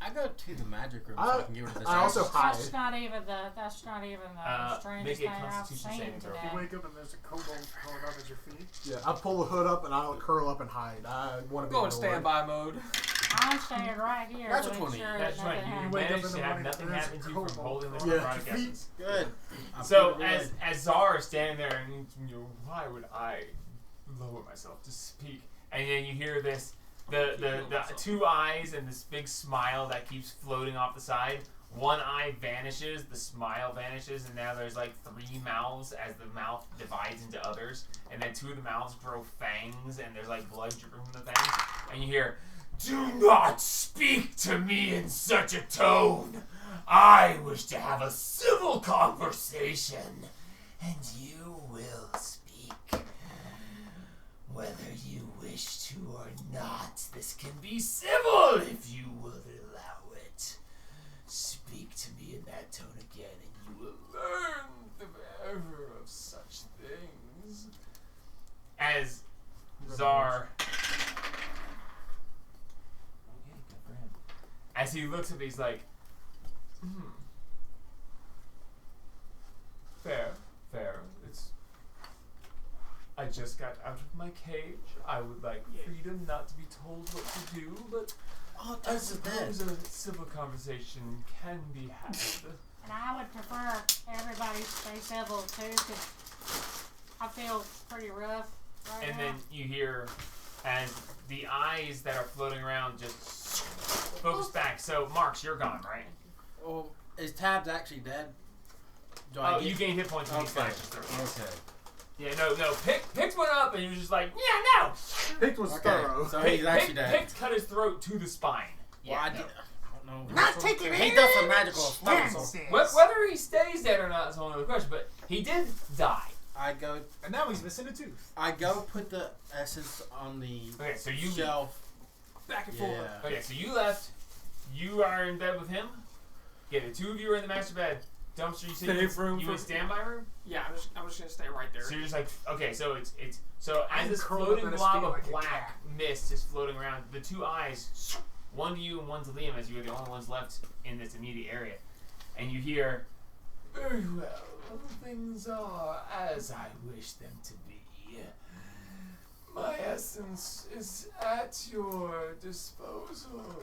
I go to the magic room so I can get rid of this. I also hide. That's not even the strangest make a thing I've Constitution seen saving throw. today. You wake up and there's a kobold curled up at your feet. Yeah, I pull the hood up and I'll curl up and hide. I want to be Go in ignored. standby mode. I'm staying right here That's to a make 20. sure That's that right. nothing You happens. wake up managed in the to have morning, nothing there's happen to a you from kobold holding this Yeah. broadcast. Good. I So put it as away. Zara is standing there and why would I lower myself to speak? And then you hear this the two eyes and this big smile that keeps floating off the side. One eye vanishes, the smile vanishes, and now there's like 3 mouths as the mouth divides into others, and then 2 of the mouths grow fangs, and there's like blood dripping from the fangs, and you hear, "Do not speak to me in such a tone. I wish to have a civil conversation, and you will speak. Whether you wish to or not, this can be civil if you will allow it. Speak to me in that tone again, and you will learn the error of such things." As Zar, as he looks at me, he's like, Fair. I just got out of my cage. I would like freedom, not to be told what to do, but Oh, I that's dead. suppose a civil conversation can be had. And I would prefer everybody stay civil too, because I feel pretty rough right And now. then you hear as the eyes that are floating around just focus back. So, Marks, you're gone, right? Oh, is Tabs actually dead? Do I you gain hit points when he Okay. slashes through. Okay. Yeah, no. Picked went up and he was just like, yeah, no. Picked was thorough. So he's actually dead. Picked cut his throat to the spine. Well, Yeah, I no. don't know. Not taking He any does some magical stuff. So chances. Whether he stays dead or not is a whole other question, but he did die. I go. And now he's missing a tooth. I go put the essence on the Okay, so you shelf. Back and forth. Yeah. Okay, so you left. You are in bed with him. Yeah, the two of you are in the master bed. Dumpster, you said Safe room you for- in standby room? Yeah, I'm just gonna stay right there. So you're just like, okay, so it's so as I'm this curled up floating in his blob feet of like a black cat. mist is floating around, the two eyes, one to you and one to Liam, as you are the only ones left in this immediate area. And you hear, very well, things are as I wish them to be. My essence is at your disposal.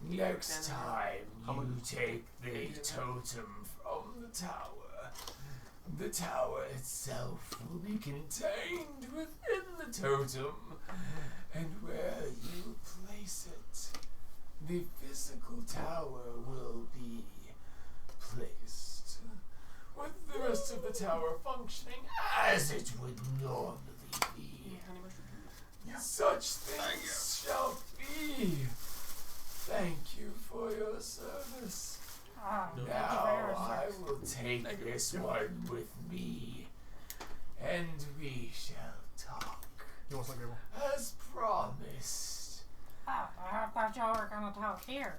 Next time you take the totem from the tower itself will be contained within the totem, and where you place it, the physical tower will be placed, with the rest of the tower functioning as it would normally be. Such things shall be. Thank you for your service. Now I will take this one with me, and we shall talk. You want some Grable? As promised. Oh, I thought y'all were gonna talk here.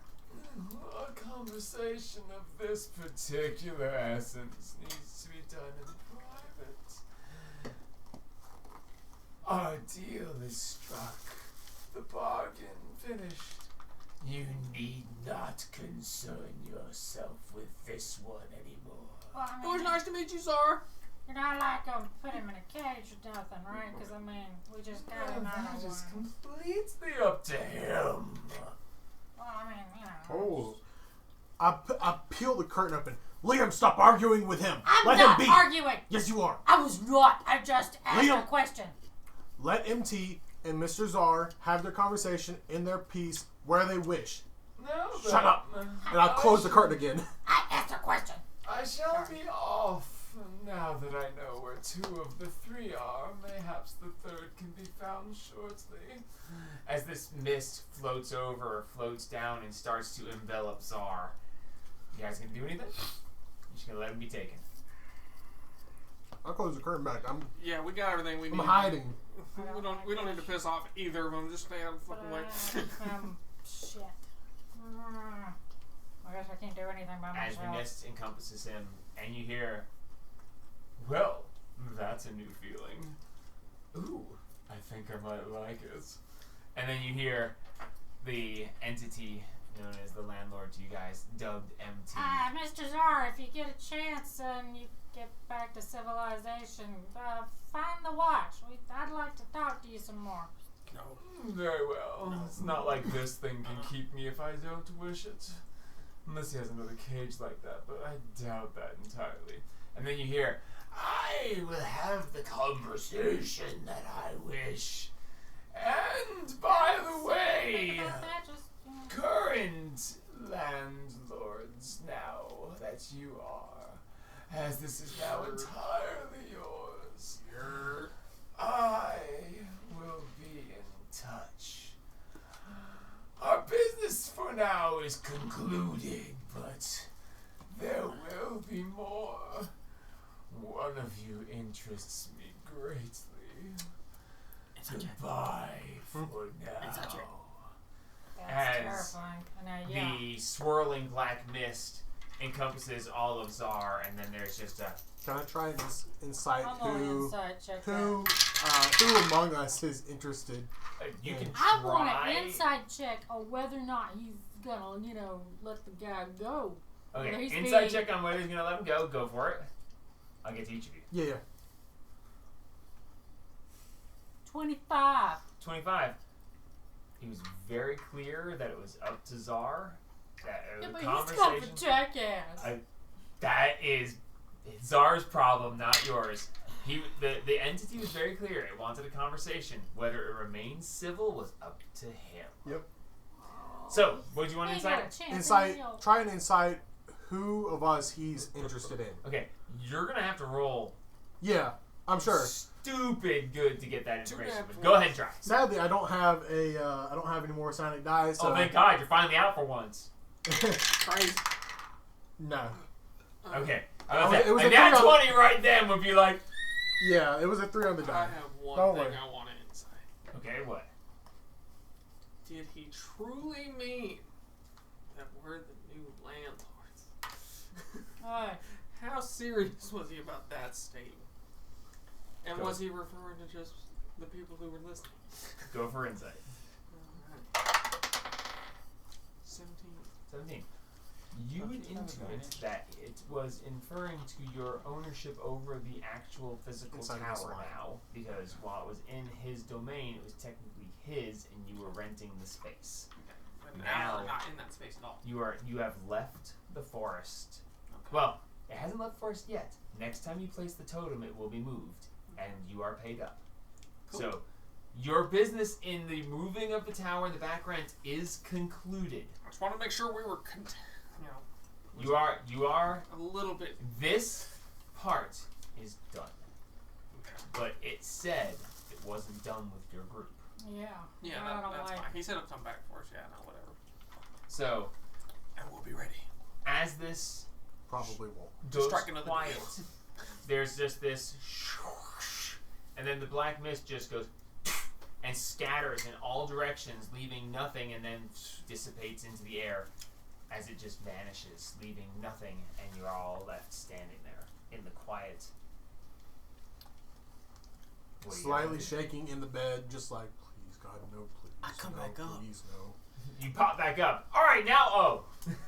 A conversation of this particular essence needs to be done in private. Our deal is struck. The bargain finished. You need not concern yourself with this one anymore. Well, I It was mean, nice to meet you, Czar. you're not like gonna put him in a cage or nothing, right? Because I mean, we just got him out That of is one. completely up to him. Well, I mean, you know. Oh. I peel the curtain open. Liam, stop arguing with him. I'm Let not him be. arguing. Yes, you are. I was not. I just asked Liam. a question. Let MT and Mr. Czar have their conversation in their peace where they wish. No, Shut up. And I'll close the curtain again. I asked a question. I shall be off now that I know where two of the three are. Mayhaps the third can be found shortly. As this mist floats down, and starts to envelop Czar. You guys gonna do anything? You're just gonna let him be taken. I'll close the curtain back. I'm Yeah, we got everything we need. hiding. We don't need to piss off either of them. Just stay out of the fucking way. Shit. I guess I can't do anything by As the myself. mist encompasses him, and you hear, well, that's a new feeling. Ooh, I think I might like it. And then you hear the entity known as the Landlord to you guys, dubbed MT. Mr. Czar, if you get a chance and you get back to civilization, find the watch. I'd like to talk to you some more. No. Very well. It's not like this thing can keep me if I don't wish it. Unless he has another cage like that, but I doubt that entirely. And then you hear, I will have the conversation that I wish. And by the way, About that, just, you know. current landlords now that you are, as this is now entirely yours, I will be in touch. Our business for now is concluded, but there will be more. One of you interests me greatly. Goodbye for now. That's As terrifying. And yeah. The swirling black mist encompasses all of Czar, and then there's just a... Can I try and insight I'm on the who inside check that. who among us is interested? you can I try... want an inside check on whether or not he's gonna, let the guy go. Okay, He's inside being- check on whether he's going to let him go. Go for it. I'll get to each of you. Yeah. 25. 25. He was very clear that it was up to Czar. That Yeah, the but he's got the conversation... jackass. That is Czar's problem, not yours. The entity was very clear. It wanted a conversation. Whether it remains civil was up to him. Yep. So, what do you want He to ain't got insight? a chance. Insight. He'll- Try and insight who of us he's interested in. Okay, you're gonna have to roll Yeah, I'm sure. stupid good to get that information. nat But go ahead and try. Sadly, I don't have any more psionic dice. So Oh, thank God, you're finally out for once. Crazy. No. Okay. It was a a nat 3 on 20 right then would be like, Yeah, it was a 3 on the I die. have one Don't thing worry. I want to insight. okay, what? Did he truly mean that we're the new landlords? Alright. How serious was he about that statement? And Go. was he referring to just the people who were listening? Go for insight. Alright. 17. 17. You would intuit that it was inferring to your ownership over the actual physical Inside of this tower line. now, because while it was in his domain, it was technically his, and you were renting the space. But now Now- we're not in that space at all. You have left the forest. Okay. Well, it hasn't left the forest yet. Next time you place the totem, it will be moved, and you are paid up. Cool. So, your business in the moving of the tower and the back rent is concluded. I just want to make sure we were, You are. a little bit. This part is done, Okay. but it said it wasn't done with your group. Yeah. Yeah, I don't that's like. fine. He said he'll come back for us. Yeah, no, whatever. So, And we'll be ready. as this Probably won't. goes Strike another quiet, deal. there's just this, and then the black mist just goes and scatters in all directions, leaving nothing, and then dissipates into the air as it just vanishes, leaving nothing, and you're all left standing there in the quiet. What are you Slightly gonna do? shaking in the bed, just like, please, God, no, please. I come no, back up. Please, no. You pop back up. All right, now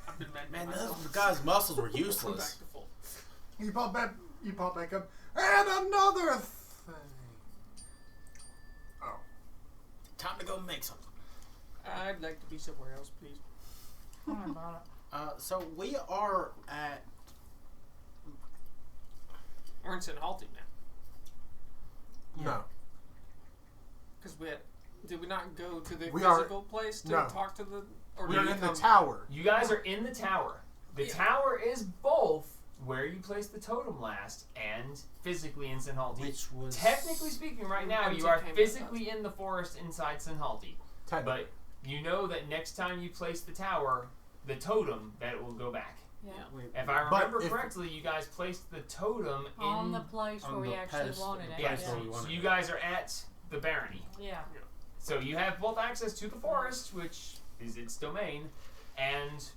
I've been mad Man, myself. those guy's muscles were Back useless. to full. You pop back up, and another thing. Oh. Time to go make something. I'd like to be somewhere else, please. Don't worry about it. So we are at. We're in St. Halty now. No. Because did we not go to the We are- physical place to no. talk to the? Or We did are we in the come- tower. You guys are in the tower. The Yeah. tower is both where you placed the totem last and physically in Sinhalti. Which was. Technically speaking, right now Once you it are came back physically in the forest inside Sinhalti. Technically. But you know that next time you place the tower, the totem, that it will go back. Yeah. Wait, If I But remember if- correctly, you guys placed the totem in. On the place on where we the actually pedestal, wanted it. yeah, place where we so wanted you it. guys are at the barony. Yeah. So you have both access to the forest, which is its domain, and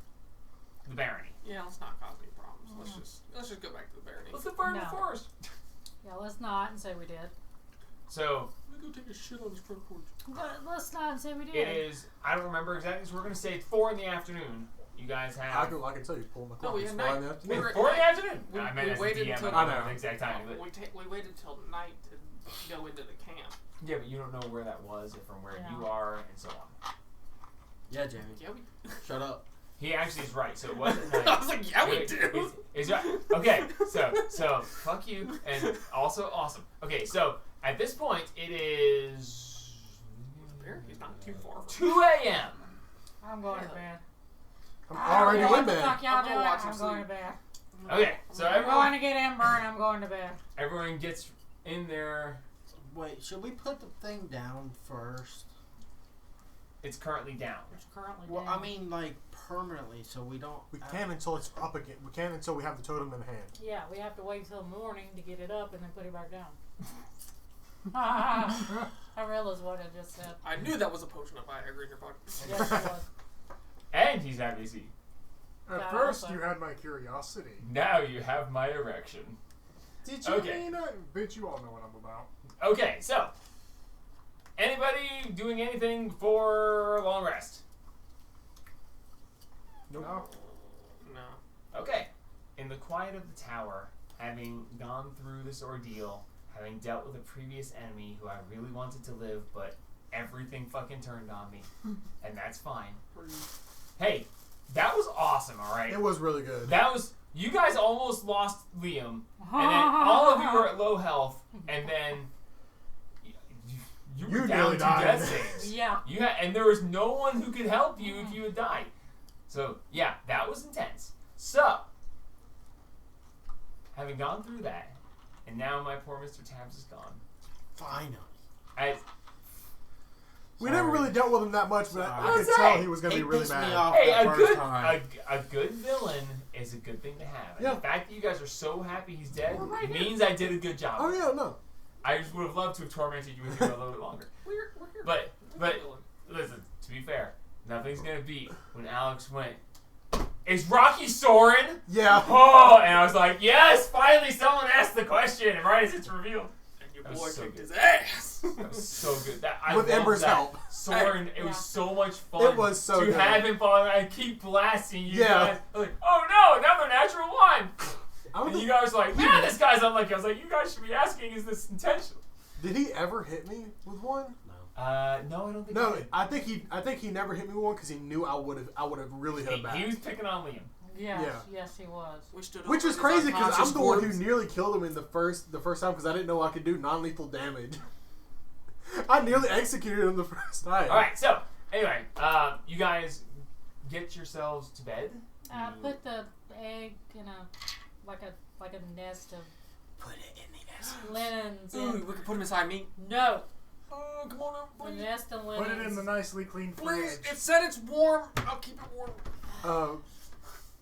the barony. Yeah, let's not cause any problems. Let's just go back to the barony. Let's burn the No. forest. Yeah, let's not and say we did. So Let me go take a shit on this front porch. Let's not and say we did. it is. I don't remember exactly. So we're gonna say it's 4 in the afternoon. You guys I have. can tell you, pull my clock. we It's had 4 in night. the afternoon. We were- It's 4 in the afternoon. We- I meant we as a waited DM, until- I don't I know know. the exact time. But We waited till night to go into the camp. yeah, but you don't know where that was, or from where Yeah. you are, and so on. Yeah, Jamie. Yeah, we. Shut up. He actually is right. So it wasn't night. I was like, yeah, we It- do. It's right. Okay, so fuck you, and also awesome. Okay, so at this point it is Barony's not too far from 2 a.m. I'm going to bed. I'm I don't already know in what the bed. fuck y'all I'm gonna doing. watch him I'm going to sleep. bed. Okay, so I'm going everyone to get Ember and I'm going to bed. everyone gets in there. Wait, should we put the thing down first? It's currently down. It's currently Well, down. I mean, like, permanently, so we don't. We can't until it's up again. We can't until we have the totem in hand. Yeah, we have to wait till morning to get it up and then put it back down. I realized what I just said. I knew that was a potion of Viagra in your pocket. Yes, it was. And he's happy to see you. At Yeah, first, also. you had my curiosity. Now you have my erection. Did you Okay. mean it? Bitch, you all know what I'm about. Okay, so anybody doing anything for a long rest? No. No. Okay. In the quiet of the tower, having gone through this ordeal, having dealt with a previous enemy who I really wanted to live, but everything fucking turned on me, and that's fine. Hey, that was awesome, alright? It was really good. That was... You guys almost lost Liam, and then all of you were at low health, and then... You were You down nearly to died. death saves. Yeah. You had, and there was no one who could help you if you had died. So, yeah, that was intense. So, having gone through that, and now my poor Mr. Tabs is gone. Finally. We never really dealt with him that much, but I could Sorry. tell he was going to He be really pissed me mad. off Hey, the first time. a good villain is a good thing to have. And Yeah. the fact that you guys are so happy he's dead We're right means I did a good job. Oh, yeah, no. I just would have loved to have tormented you with him a little bit longer. We're here. But listen, to be fair, nothing's gonna beat when Alex went, "Is Rocky Soren?" Yeah. Oh, and I was like, yes, finally someone asked the question, and right as it's revealed. And your That was boy so kicked good. his ass. That was so good. I With loved Ember's that. help. Soren, it Yeah. was so much fun. It was so to good. have him fall and keep blasting you Yeah. guys. I was like, oh no, another natural one. I don't And you think, guys were like, man, this guy's unlucky. I was like, you guys should be asking, is this intentional? did he ever hit me with one? No, I don't think No, he did. I think he never hit me with one because he knew I would have really hit him back. He was picking on Liam. Yes, Yeah. yes, he was. Which is crazy because I'm the one who nearly killed him in the first time because I didn't know I could do non-lethal damage. I nearly executed him the first time. All right, so anyway, you guys get yourselves to bed. Put the egg in a nest of Put it in the nest. linens. Ooh, we can put him inside me. No, Oh, come on, the please. nest of linens. Put it in the nicely clean Please, fridge. it said it's warm. I'll keep it warm.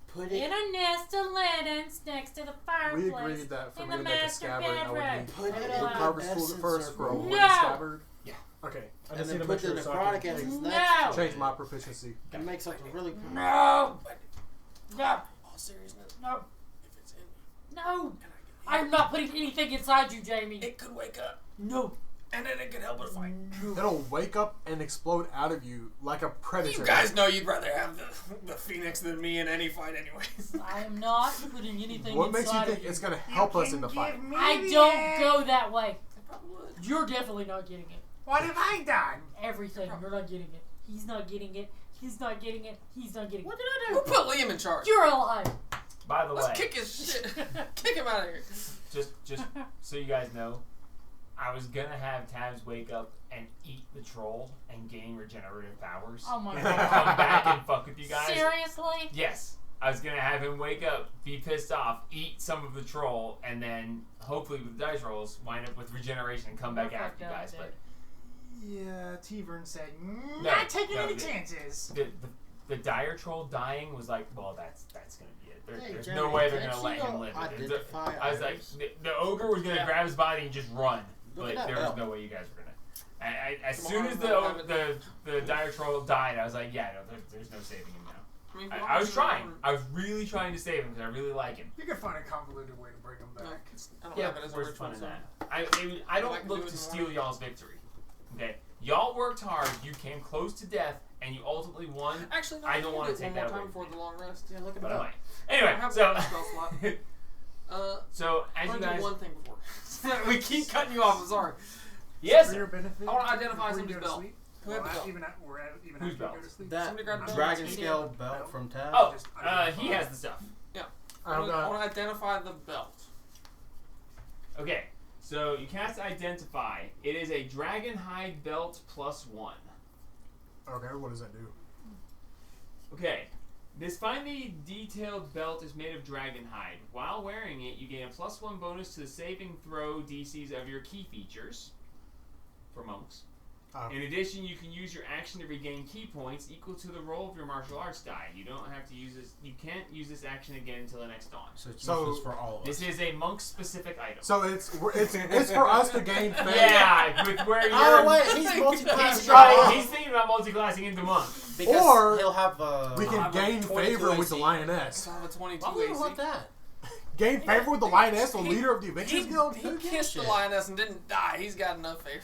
Put In it. a nest of linens next to the fireplace. We agreed that for in me the to make a master scabbard, I would bedroom. need Put it Put in it the on. harvest food essence first of for a gold. wooden No. scabbard. Yeah. Okay. I And just then need to put make the sure so I necrotic can essence No. next to change it. my proficiency. It makes like a really. No, no, All seriousness, no, if it's in me, no. can I'm not putting anything inside you, Jamie. it could wake up, No. and then it could help us fight. It'll wake up and explode out of you like a predator. You guys know you'd rather have the Phoenix than me in any fight, anyways. I am not putting anything What makes you inside think of you. it's going to help us in the fight? I don't go that way. It probably would. You're definitely not getting it. What have I done? Everything. You're not getting it. He's not getting it. He's not getting it. He's not getting it. What did I Who put Liam in charge? You're alive. By the way, Let's kick his shit. Kick him out of here. just so you guys know, I was gonna have Tabs wake up and eat the troll and gain regenerative powers. Oh my Come god. back and fuck with you guys. Seriously? Yes. I was gonna have him wake up, be pissed off, eat some of the troll, and then hopefully with the dice rolls wind up with regeneration and come back You're after you fucked up, guys. dude. But Yeah, T-Vern said, No, not taking no, any the- chances. the dire troll dying was like, well, that's gonna be it. Hey, There's Jeremy, no way they're can't gonna you let him go live. identify I was like, items? the ogre was gonna grab his body and just run, Look but at that there was belt. no way you guys were gonna. As Come soon on, as have the dire troll died, I was like, yeah, no, there's no saving him now. I mean, I was trying. I was really trying to save him because I really like him. You can find a convoluted way to bring them No, back. 'cause I don't Yeah, have it as a where's ritual, fun in so- that? I I don't like to look do it to in the steal morning. y'all's victory. Okay, y'all worked hard. You came close to death, and you ultimately won. Actually, no, I don't can wanna do it take one more that time away before from the long rest. Yeah, look at But I that. might. I Anyway, have so one spell slot. so as I you want to guys, do one thing before. we keep cutting you off. I'm sorry. yes, For sir. your benefit. I wanna identify before you somebody's go to belt. sleep. Who had the belt? We're at, even Whose after you go belt? to sleep. That Somebody grab the belt. dragon He scale did. belt from Tab. Oh, Just he has the stuff. I want to identify the belt. Okay, so you cast Identify. It is a dragon hide belt +1. Okay, what does that do? Okay, this finely detailed belt is made of dragon hide. While wearing it, you gain a +1 bonus to the saving throw DCs of your key features for monks. Oh. In addition, you can use your action to regain key points equal to the roll of your martial arts die. You don't have to use this. You can't use this action again until the next dawn. So it's So- useless for all of us. This is a monk-specific item. So it's for us to gain fame. Yeah, with where you're. Oh wait, he's multi-classing. He's trying. He's thinking about multi-classing into monk. Because Or he'll have We can have a gain 22 favor with the AC. lioness. So I have a 22 Why would we AC. want that? Gain favor with the lioness, the leader of the He, Adventurers Guild. he Who gives kissed a the shit? lioness and didn't die. He's got enough favor.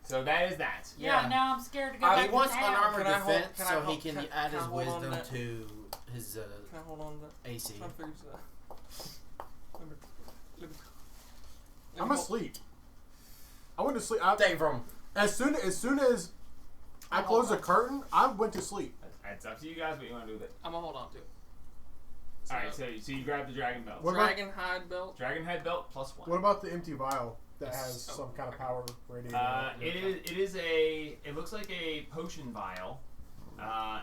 So that is that. Yeah, now I'm scared to go He back He to wants town. unarmored Can I hold- defense can I so he hold- can can- add can I his hold on to wisdom that? to his Can I hold on to that? AC. I'm trying to figure this out. Let me I'm hold- asleep. I went to sleep. Take it from him. As soon as I closed the curtain, I went to sleep. It's up to you guys what you want to do with it. I'm gonna hold on to it. Alright, so you grab the dragon belt. What about- Dragon hide belt. Dragon head belt +1. What about the empty vial that has some kind of power radiating? out? It is a. It looks like a potion vial.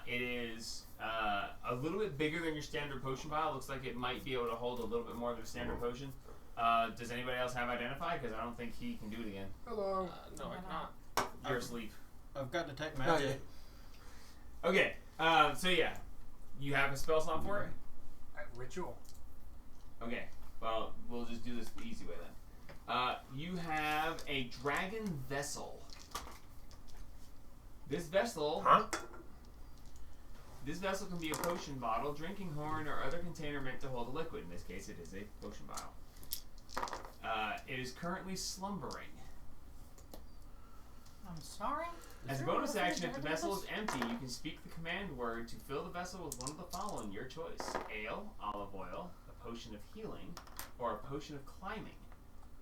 It is a little bit bigger than your standard potion vial. Looks like it might be able to hold a little bit more than a standard potion. Does anybody else have identify? Because I don't think he can do it again. Hello. No, I cannot. You're asleep. I've got detect Not magic. yet. Okay. So yeah, you have a spell slot for it. Ritual. Okay. Well, we'll just do this the easy way then. You have a dragon vessel. This vessel. Huh? This vessel can be a potion bottle, drinking horn, or other container meant to hold a liquid. In this case, it is a potion vial. It is currently slumbering. I'm sorry. As a bonus action, if the vessel is empty, you can speak the command word to fill the vessel with one of the following, your choice: ale, olive oil, a potion of healing, or a potion of climbing.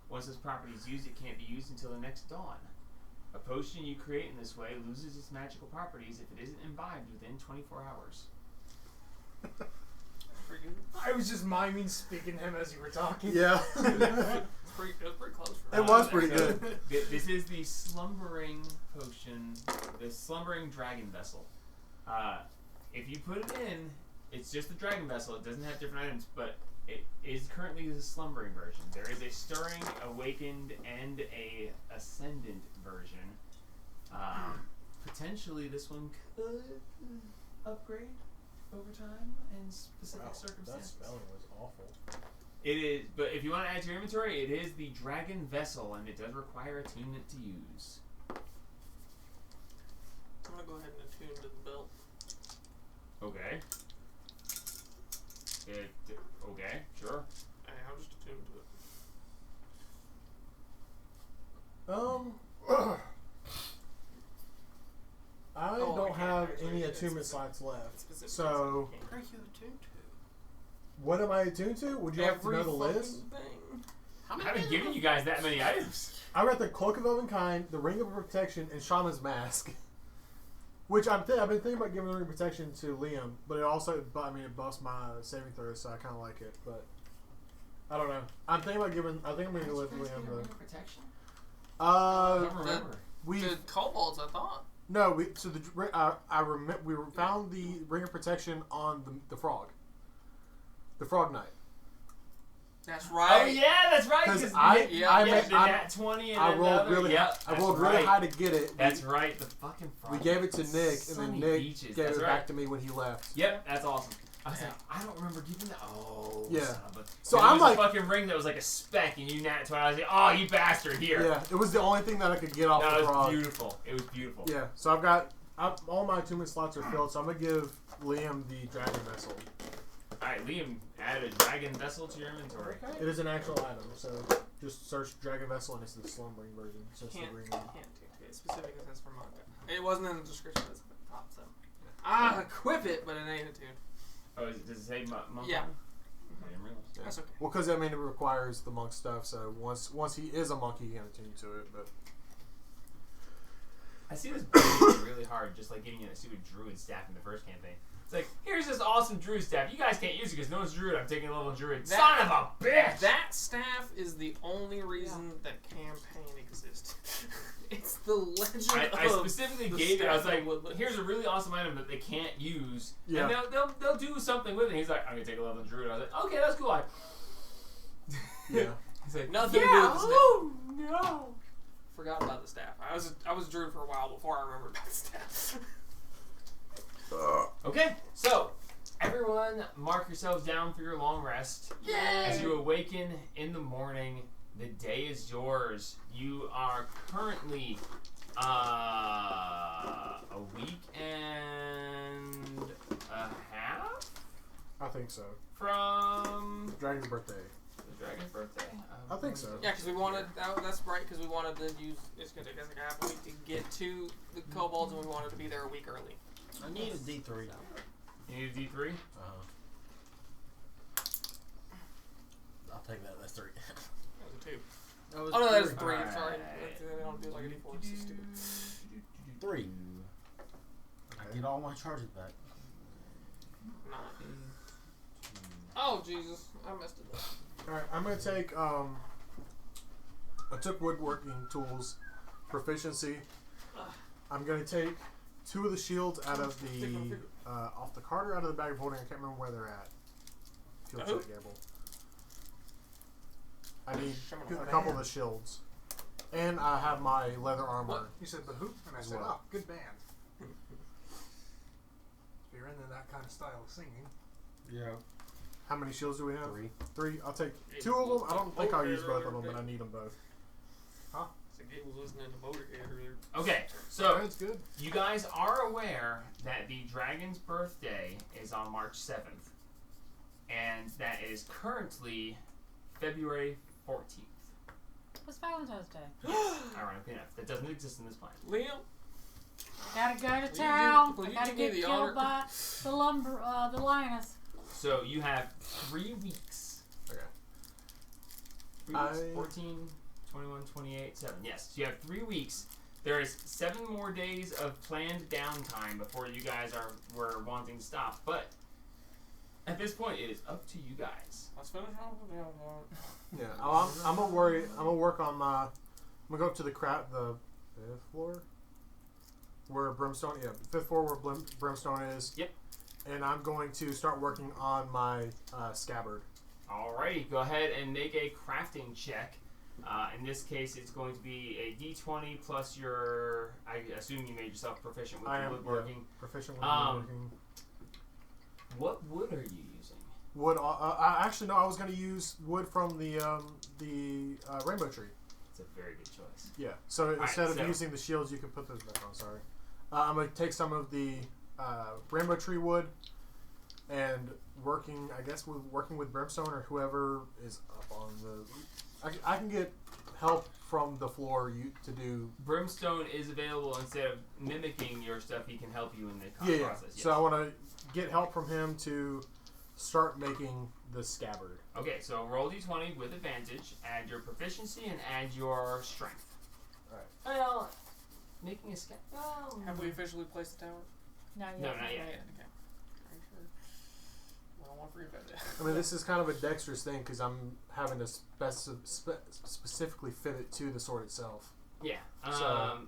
Once this property is used, it can't be used until the next dawn. A potion you create in this way loses its magical properties if it isn't imbibed within 24 hours. Pretty good. I was just miming speaking to him as you were talking. Yeah. It was pretty close. For It was pretty good. This is the slumbering potion, the slumbering dragon vessel. If you put it in, it's just the dragon vessel. It doesn't have different items, but it is currently the slumbering version. There is a stirring, awakened, and a ascendant version. Potentially, this one could upgrade over time in specific That circumstances. spelling was awful. It is, but if you want to add to your inventory, it is the dragon vessel, and it does require attunement to use. I'm gonna go ahead and attune to the belt. Okay. Okay, sure. Hey, I'll just attune to it. I Oh, I don't can't have actually. any It's attunement specific. slots left. Specific. So, What are you attuned to? what am I attuned to? Would you have to Every know the list? fucking thing. How I many? haven't given you guys that many items. I got the Cloak of Elvenkind, the Ring of Protection, and Shaman's Mask. Which I've been thinking about giving the Ring of Protection to Liam, but it also, it busts my saving throw, so I kind of like it. But I don't know. I think I'm going to give Liam the. Protection? Uh, I don't remember. we The kobolds, I thought. no, we so the I remember we found the Ring of Protection on the frog, the Frog Knight. That's Oh right. yeah, that's right. 'Cause Because I- Nick, I did made- I- that 20 and I then rolled the other. really Yep, high. I that's rolled right. really high to get it. That's right. The fucking frog. We gave it to Nick, and then Sunny Nick Beaches, gave that's it right. back to me when he left. Yep, that's awesome. I was Yeah. like, I don't remember giving that. Oh, Yeah. son of a- So and it I'm was like- a fucking ring that was like a speck, and you nat 20. I was like, oh, you bastard! Here. Yeah, it was the only thing that I could get off That the was frog. beautiful. It was beautiful. Yeah, so I've got all my attunement slots are filled, so I'm gonna give Liam the Dragon Vessel. All right, Liam, add a dragon vessel to your inventory. It is an actual item, so just search Dragon Vessel and it's the slumbering version. So it's the Can't green do one. it. Specific it says for manga. It wasn't in the description. It's at the top, so. Ah, equip it, but it ain't attuned. Oh, does it say monk? Yeah. I didn't realize. Yeah. That's okay. Well, because I mean it requires the monk stuff. So once he is a monk, he can attune to it. But I see this being really hard, just like getting in a stupid druid staff in the first campaign. It's like, here's this awesome druid staff. You guys can't use it because no one's druid. I'm taking a level druid. Son of a bitch! That staff is the only reason that campaign exists. It's the legend I of specifically the gave it. I was staff like, of Woodlands. here's a really awesome item that they can't use, Yeah. and they'll do something with it. He's like, I'm gonna take a level druid. I was like, okay, that's cool. yeah, He's like, Nothing to do yeah, with the staff. oh no. Forgot about the staff. I was druid for a while before I remembered about the staff. Okay, so everyone, mark yourselves down for your long rest. As you awaken in the morning, the day is yours. You are currently a week and a half I think so. from Dragon's birthday. the dragon's birthday. I think so. Yeah, because we wanted that's right. Because we wanted to use. It's gonna take us like half a week to get to the kobolds, and we wanted to be there a week early. I need a D3. You need a D3? I'll take that. That's 3. That was a 2. That was Oh no, that is 3. 3. Alright. Sorry, they don't do like a D4. It's just stupid. 3. I get all my charges back. 9. Oh Jesus, I messed it up. All right, I'm gonna take. I took woodworking tools, proficiency. I'm gonna take 2 of the shields out of the off the cart or out of the bag of holding. I can't remember where they're at. If you'll check, Gable. I need a couple of the shields, and I have my leather armor. What? You said the hoop, and I said, well. "Oh, good band." If you're into that kind of style of singing. Yeah. How many shields do we have? 3. 3. I'll take 2 of them. I don't think I'll use both of them, but I need them both. So Gabe was listening to Motorhead earlier. Okay, so That's good. you guys are aware that the dragon's birthday is on March 7th, and that is currently February 14th. What's Valentine's Day? Ironically enough, that doesn't exist in this plan. Liam, Gotta go to you town. do- will I you gotta do me get the killed honor? by the lioness. So you have 3 weeks. Okay. 3 weeks, 14, 21, 28, 7. Yes, so you have 3 weeks. There is 7 more days of planned downtime before you guys were wanting to stop. But at this point, it is up to you guys. let's finish off with the Landlord. Yeah, I'm gonna work on my. I'm gonna go up to the 5th floor, where Brimstone. Yeah, 5th floor where Brimstone is. Yep. And I'm going to start working on my scabbard. Alrighty, go ahead and make a crafting check. In this case, it's going to be a D20 plus your. I assume you made yourself proficient with the woodworking. Yeah, proficient with woodworking. What wood are you using? Wood. Actually, no. I was going to use wood from the rainbow tree. It's a very good choice. Yeah. So instead of so- using the shields, you can put those back on. Sorry. I'm going to take some of the rainbow tree wood and working with Brimstone or whoever is up on the. I can get help from the floor to do. Brimstone is available instead of mimicking your stuff. He can help you in the Yeah. process. Yes. So I want to get help from him to start making the scabbard. Okay, so roll D20 with advantage. Add your proficiency and add your strength. Alright. Well, making a scabbard. Well, Have we officially placed the tower? Not No, yet. not yet. Okay. Are you sure? I don't want to forget about that. I mean, this is kind of a dexterous thing because I'm having to specifically fit it to the sword itself. Yeah. So-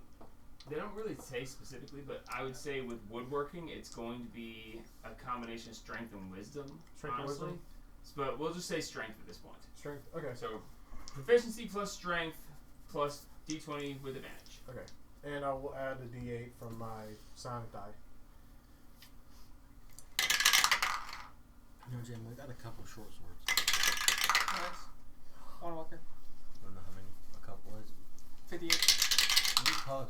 They don't really say specifically, but I would say with woodworking, it's going to be a combination of strength and wisdom. Strength and honestly. wisdom? But we'll just say strength at this point. Strength. Okay. So proficiency plus strength plus D20 with advantage. Okay. And I will add a D8 from my sonic die. No, Jim, we got a couple short swords. Nice. One walker. I don't know how many. A couple is. 58. You're close.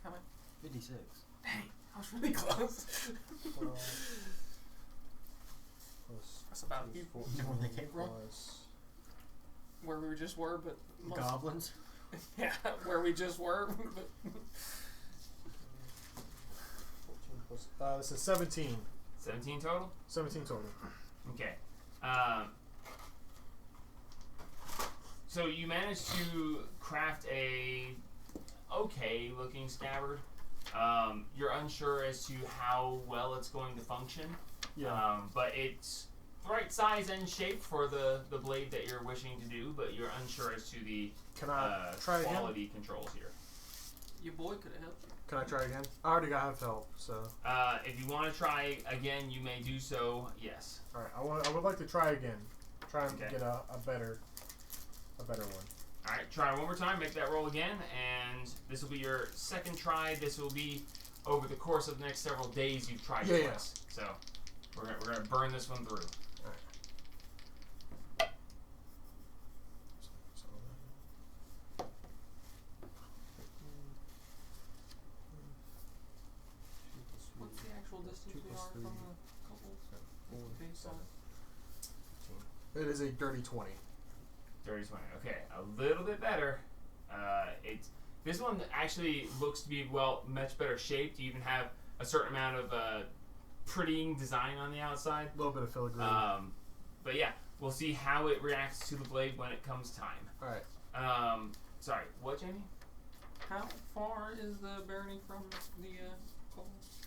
How many? 56. Dang, I was really close. That's about you. You know where they came from? Where we just were, but most Goblins. yeah, where we just were. But 14 plus. This is 17. 17 total? 17 total. Okay. So you managed to craft a okay looking scabbard. You're unsure as to how well it's going to function. Yeah. But it's the right size and shape for the blade that you're wishing to do, but you're unsure as to the Can I try again? quality controls here. your boy could have helped you. Can I try again? I already got help, so. If you want to try again, you may do so. Yes. All right. I would like to try again. Try and Okay. get a better one. All right, try one more time. Make that roll again, and this will be your second try. This will be over the course of the next several days. You've tried Yeah, twice, so we're gonna burn this one through. What's the actual distance we are from the couple? Okay, so It is a dirty 20. Dirty 20. Okay, a little bit better. This one actually looks to be much better shaped. You even have a certain amount of prettying design on the outside. A little bit of filigree. But yeah, we'll see how it reacts to the blade when it comes time. All right. Sorry, what, Jamie? how far is the barony from the kobolds?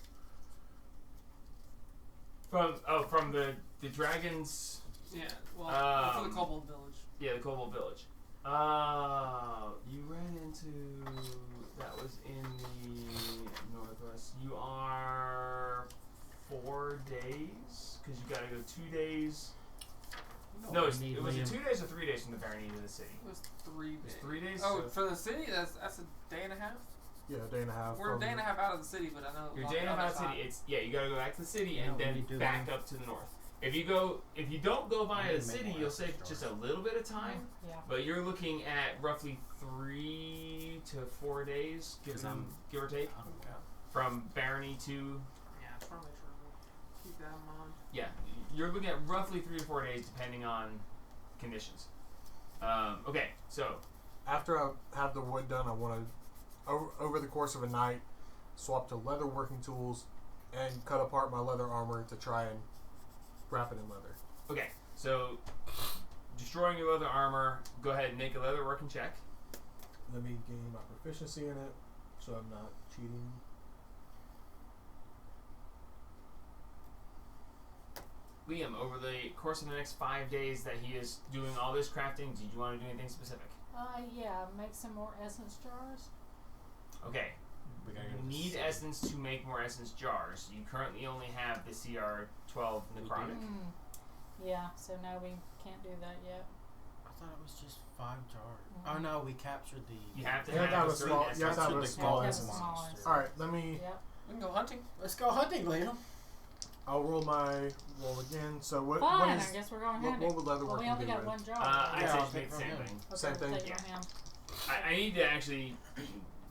From the dragons. Yeah, well, for the Um, kobold village. Yeah, the Kobold Village. You ran into That was in the northwest. You are 4 days because you got to go 2 days. No, was it 2 days or 3 days from the Barony to the city? It was 3 days. It was 3 days. Oh, so for the city, that's a day and a half. Yeah, a day and a half. We're a day and a half out of the city, but I know you're a on day and a the half other out of the side. city. It's you got to go back to the city and we then do back that. up to the north. If you don't go via the city, you'll save just a little bit of time. Yeah. But you're looking at roughly 3 to 4 days, give or take, from Barony to. Yeah, I just want to make sure we keep that in mind. Yeah, you're looking at roughly 3 to 4 days, depending on conditions. Okay, so After I have the wood done, I want to, over the course of a night, swap to leather working tools and cut apart my leather armor to try and wrap it in leather. okay, so destroying your leather armor. Go ahead and make a leather working check. Let me gain my proficiency in it, so I'm not cheating. Liam, over the course of the next 5 days that he is doing all this crafting, did you want to do anything specific? Yeah, make some more essence jars. Okay. We gotta go to You the need city. essence to make more essence jars. You currently only have the CR12 necrotic. Yeah, so no, we can't do that yet. I thought it was just 5 jars. Oh no, we captured the. You have to You have to have have a a certain small- you essence. have to have a the small gold essence. monster. All right, let me. Yep. We can go hunting. Let's go hunting, Liam. I'll roll my roll again. So what? Fine, what I is? guess we're going What, hunting. what would leather Well, we working only do? got with? one jar. I Yeah, say I'll just make take the from same him. thing. Okay, Same we'll thing. take Yeah. from him. I need to actually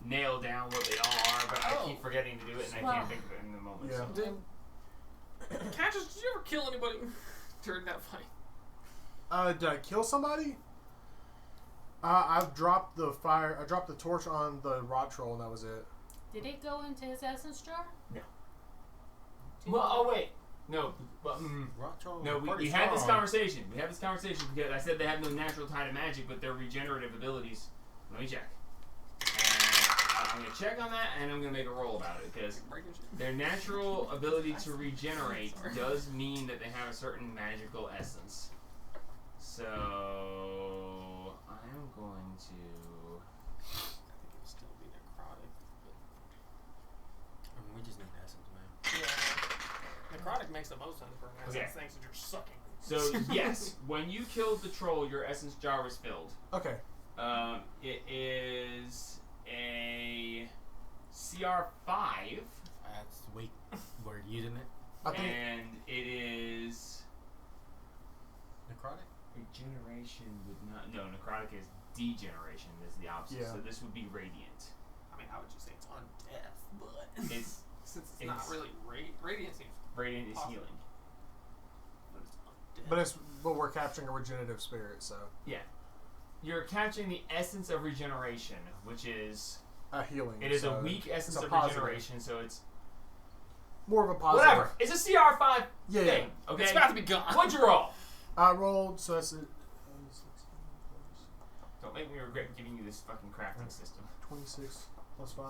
nail down what they all are, but I keep forgetting to do it, and I Well- can't think of it in the moment. Yeah. So. Catches, did you ever kill anybody during that fight? Did I kill somebody? I've dropped the fire. I dropped the torch on the rot troll, and that was it. Did it go into his essence jar? No. Did Well, it- oh wait, no, but Rock troll. no, pretty we had this strong. conversation. We had this conversation because I said they have no natural tie to magic, but their regenerative abilities. Let me check. And I'm gonna check on that, and I'm gonna make a roll about it because Breaking shit. their natural ability to regenerate does mean that they have a certain magical essence. So I'm going to. I think it would still be necrotic. I mean, we just need essence, man. Yeah. Necrotic makes the most sense for an essence. Okay. Thanks that you're sucking. So yes, when you killed the troll, your essence jar was filled. Okay. It is a CR5, That's weak. We're using it. I think. and it is Necrotic. regeneration would not. No, necrotic is degeneration. Is the opposite. Yeah. So this would be radiant. I mean, I would just say it's undeath, but It's since it's not really radiant seems, radiant is Awesome. healing. but it's undeath. But we're capturing a regenerative spirit, so Yeah, you're catching the essence of regeneration, which is a healing. it is so a weak essence it's a of positive. regeneration. So it's More of a positive. whatever. It's a CR5 Yeah, thing. Okay. It's about to be gone. What'd you roll? I rolled, so that's it. Don't make me regret giving you this fucking crafting system. 26 plus 5.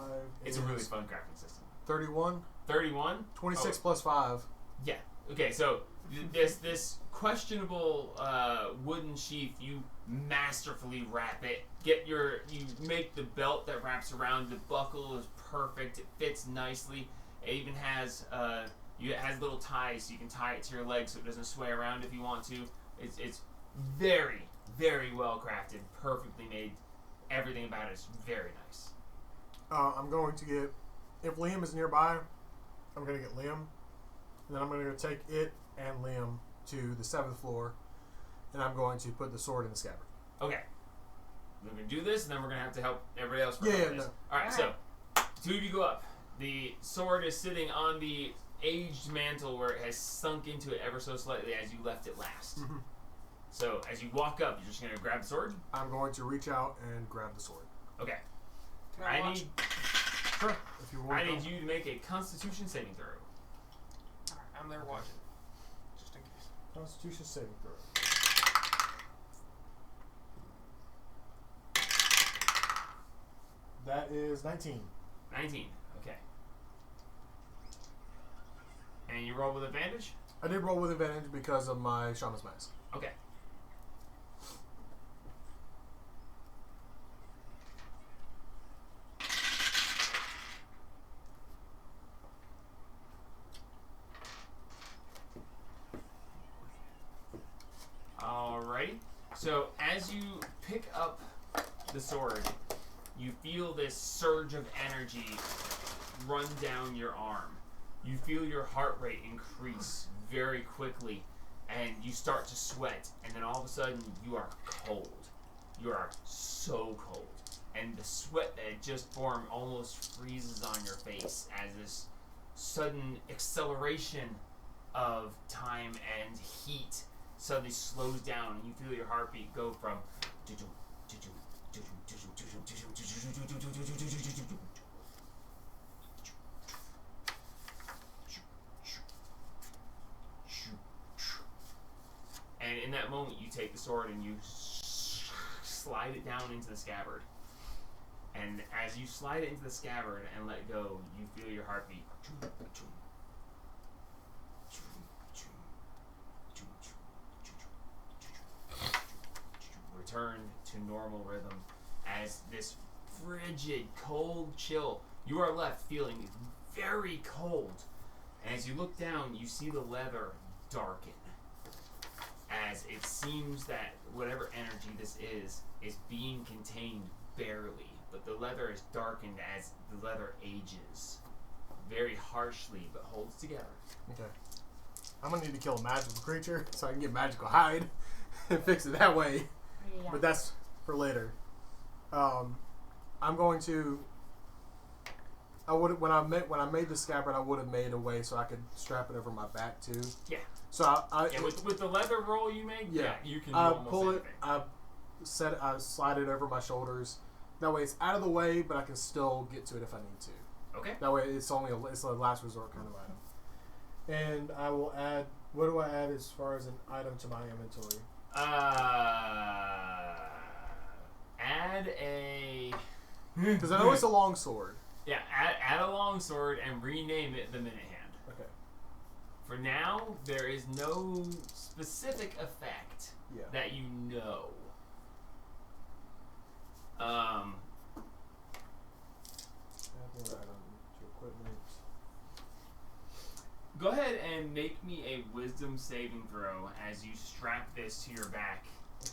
It's a really fun crafting system. 31. 31? 26 Oh. plus 5. Yeah. Okay, so this questionable wooden sheath, you masterfully wrap it. You make the belt that wraps around the buckle is perfect. It fits nicely. It even has it has little ties so you can tie it to your leg so it doesn't sway around if you want to. It's very, very well crafted, perfectly made. Everything about it is very nice. I'm going to get, if Liam is nearby, I'm going to get Liam. And then I'm going to go take it and Liam to the 7th floor. And I'm going to put the sword in the scabbard. Okay. We're going to do this, and then we're going to have to help everybody else. Yeah, this. no. Alright, so, two of you go up. The sword is sitting on the aged mantle where it has sunk into it ever so slightly as you left it last. Mhm. So, as you walk up, you're just going to grab the sword? I'm going to reach out and grab the sword. Okay. Can I watch? Sure. If you want I need you to make a Constitution saving throw. Alright, I'm there watching. Just in case. Constitution saving throw. That is 19. 19. Okay. And you roll with advantage? I did roll with advantage because of my Shaman's Mask. Okay. up the sword, you feel this surge of energy run down your arm. You feel your heart rate increase very quickly, and you start to sweat, and then all of a sudden you are cold. You are so cold. And the sweat that had just formed almost freezes on your face as this sudden acceleration of time and heat suddenly slows down, and you feel your heartbeat go from and in that moment you take the sword and you slide it down into the scabbard. And as you slide it into the scabbard and let go, you feel your heartbeat return to normal rhythm as this frigid, cold chill. You are left feeling very cold. And as you look down, you see the leather darken. As it seems that whatever energy this is being contained barely. But the leather is darkened as the leather ages. Very harshly, but holds together. Okay. I'm gonna need to kill a magical creature so I can get magical hide and fix it that way. Yeah. But that's for later. I'm going to. When I made the scabbard, I would have made a way so I could strap it over my back too. Yeah. So with the leather roll you make, you can do I almost pull anything. it. I slide it over my shoulders. That way it's out of the way, but I can still get to it if I need to. Okay. That way it's a last resort kind of item. And I will add. What do I add as far as an item to my inventory? Add a. Because I know it's a long sword. Yeah, add a long sword and rename it the Minute Hand. Okay. For now, there is no specific effect that you know. Add more item to equipment. Go ahead and make me a wisdom saving throw as you strap this to your back.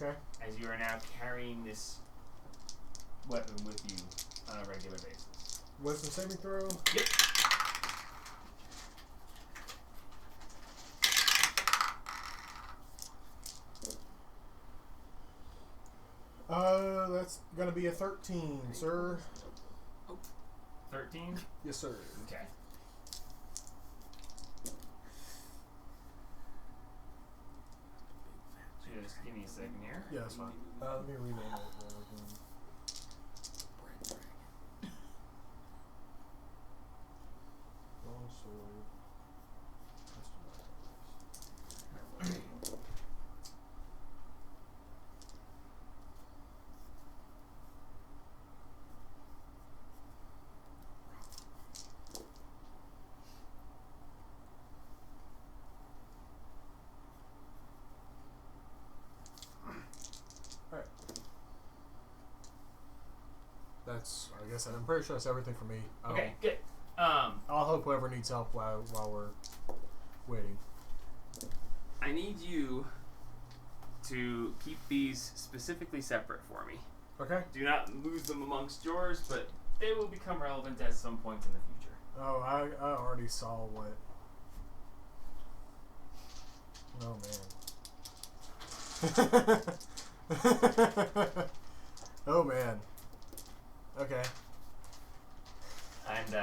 Okay. As you are now carrying this weapon with you on a regular basis. Wisdom saving throw? Yep. That's gonna be a 13, sir. 13? Yes, sir. Okay. Just give me a second here. Yeah, that's fine. Let me rename it. Long sword. I guess I'm pretty sure that's everything for me. Okay, good. I'll help whoever needs help while we're waiting. I need you to keep these specifically separate for me. Okay. Do not lose them amongst yours, but they will become relevant at some point in the future. Oh, I already saw what. Oh man. Oh man. Okay. And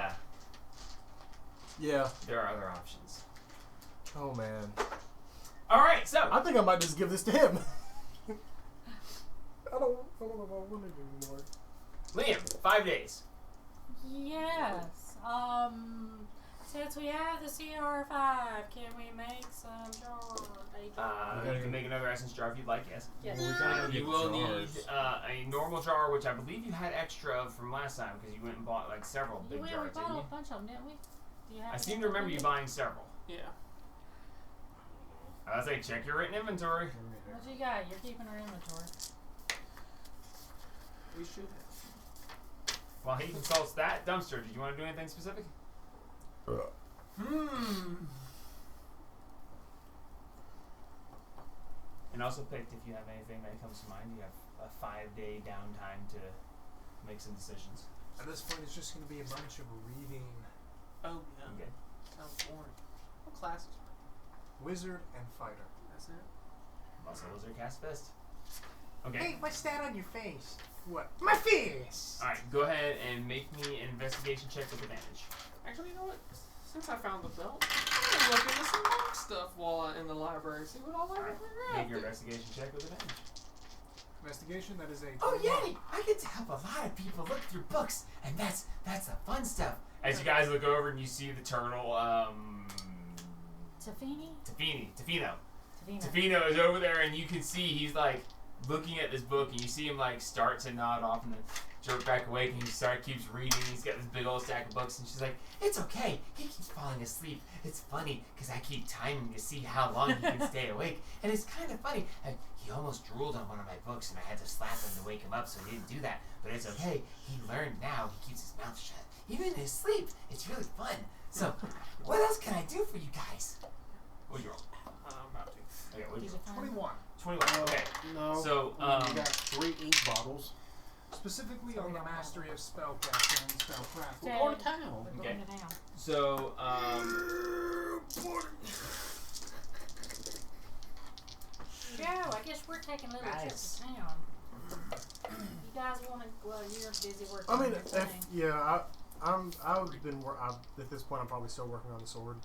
yeah, there are other options. Oh man. Alright, so I think I might just give this to him. I don't know if I want it anymore. Liam, 5 days. Yes. Since we have the CR5, can we make some jar? You can make another essence jar if you'd like, yes. Yes. You will need a normal jar, which I believe you had extra of from last time because you went and bought like several big We jars, didn't bought you? a bunch of them, didn't we? Do you have I seem to remember you buying several. Yeah. I was like, check your written inventory. What you got? You're keeping our inventory. We should have. While he consults that dumpster, did you want to do anything specific? And also picked if you have anything that comes to mind. You have a 5-day downtime to make some decisions. At this point, it's just going to be a bunch of reading. Oh, yeah. Okay. Sounds boring. What classes? Wizard and fighter. That's it. Muscle Wizard cast Fist. Okay. Hey, what's that on your face? What? My face! Alright, go ahead and make me an investigation check with advantage. Actually, you know what? Since I found the belt, I'm gonna look into some monk stuff while in the library. See what all I Alright, can make your investigation check with advantage. Investigation, that is a... Oh yay! I get to help a lot of people look through books, and that's the fun stuff. As you guys look over and you see the Eternal, Tofino is over there, and you can see he's like looking at this book, and you see him like start to nod off and then jerk back awake, and he keeps reading. He's got this big old stack of books, and she's like, "It's okay. He keeps falling asleep. It's funny because I keep timing to see how long he can stay awake, and it's kind of funny. He almost drooled on one of my books, and I had to slap him to wake him up, so he didn't do that. But it's okay. He learned now. He keeps his mouth shut, even in his sleep. It's really fun. So, what else can I do for you guys?" What'd you roll? I'm about to. Okay, what'd you roll? 21. 21. Okay. No. So, you got 3 ink bottles. Specifically on the mastery of spellcasting and spellcraft. We're going to town. We're Okay. going to town. So, Joe, I guess we're taking a little trip Nice. to town. You guys want to? Well, you're busy working. I mean, on your thing. I've been at this point. I'm probably still working on the sword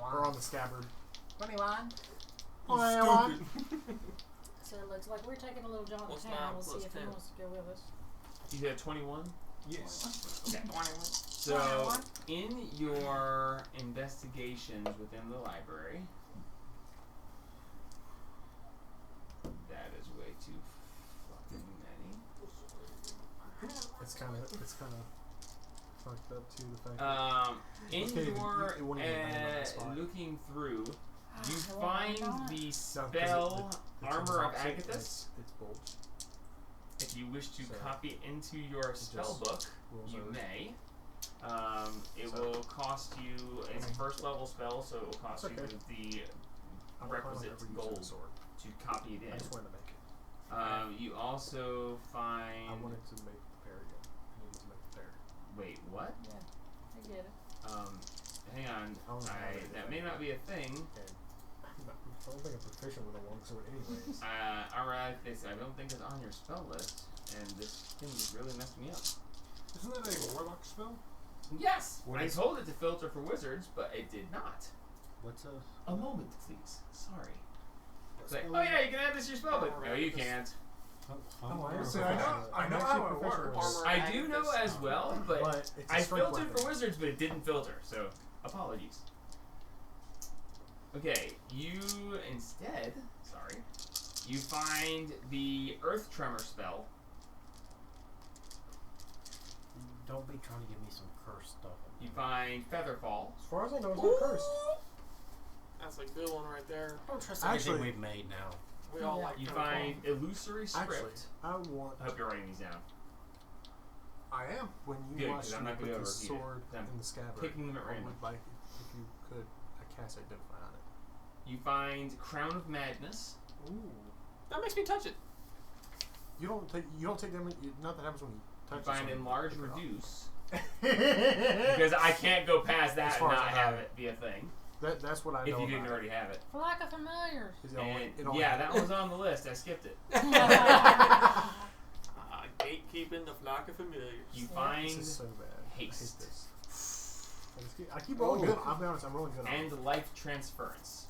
or on the scabbard. 21. Stupid. So it looks like we're taking a little jaunt What's to town. 9 We'll see plus if he 10? wants to go with us. you said 21? Yes. Okay. 21. So, in your investigations within the library, that is way too fucking many. It's kind of fucked up too. The fact. In Okay, your it wouldn't even land on the spot. looking through, you Ah, find well, the No, 'cause spell it's Armor of opposite, and Agathis. It's bulged. If you wish to So, copy it into your spell just book, rolls you over. may. It So- will cost you. It's a first level spell, so it will cost It's you okay. the I don't plan on requisite ever using gold the sword. to copy it I in. just wanted to make it. You also find. I wanted to make the pair again. I needed to make the pair. Wait, what? Yeah, I get it. Hang on. I don't know how to do That that. may not be a thing. Okay. I don't think I'm proficient with a longsword, anyways. Alright, I don't think it's on your spell list, and this thing really messed me up. Isn't that a warlock spell? Yes! What I is- told it to filter for wizards, but it did not. What's a... A moment, please. Sorry. It's like, oh yeah, you can add this to your spell, but no, you can't. Oh, I So I know I'm how actually it proficient works. with Armor I do know Agathis. as well, but But it's a I strength filtered weapon. for wizards, but it didn't filter, so apologies. Okay, you instead, you find the Earth Tremor spell. Don't be trying to give me some cursed stuff. You find Featherfall. As far as I know, it's not cursed. That's a good one right there. Don't trust Actually- everything we've made now. We all Yeah. like You that find Illusory Script. Actually, I want. I hope you're writing these down. I am. When you Good, watch 'cause you I'm not put gonna the repeat it. sword I'm in the scabbard, picking them at I random. would like if you could a cast Identify on it. You find Crown of Madness. Ooh. That makes me touch it. You don't take damage. Not that happens when you touch. You find something, Enlarge pick it up. Reduce. Because I can't go past As that and far as not I know. have it be a thing. That's what I know. If you didn't about already have it. For lack of familiars. Is it only, And it only yeah, that was on the list. I skipped it. Gatekeeping the flock of familiars. You Yeah. find This is so bad. Haste. I hate this. I keep rolling good. I'll be honest. I'm rolling good. on it. and Life Transference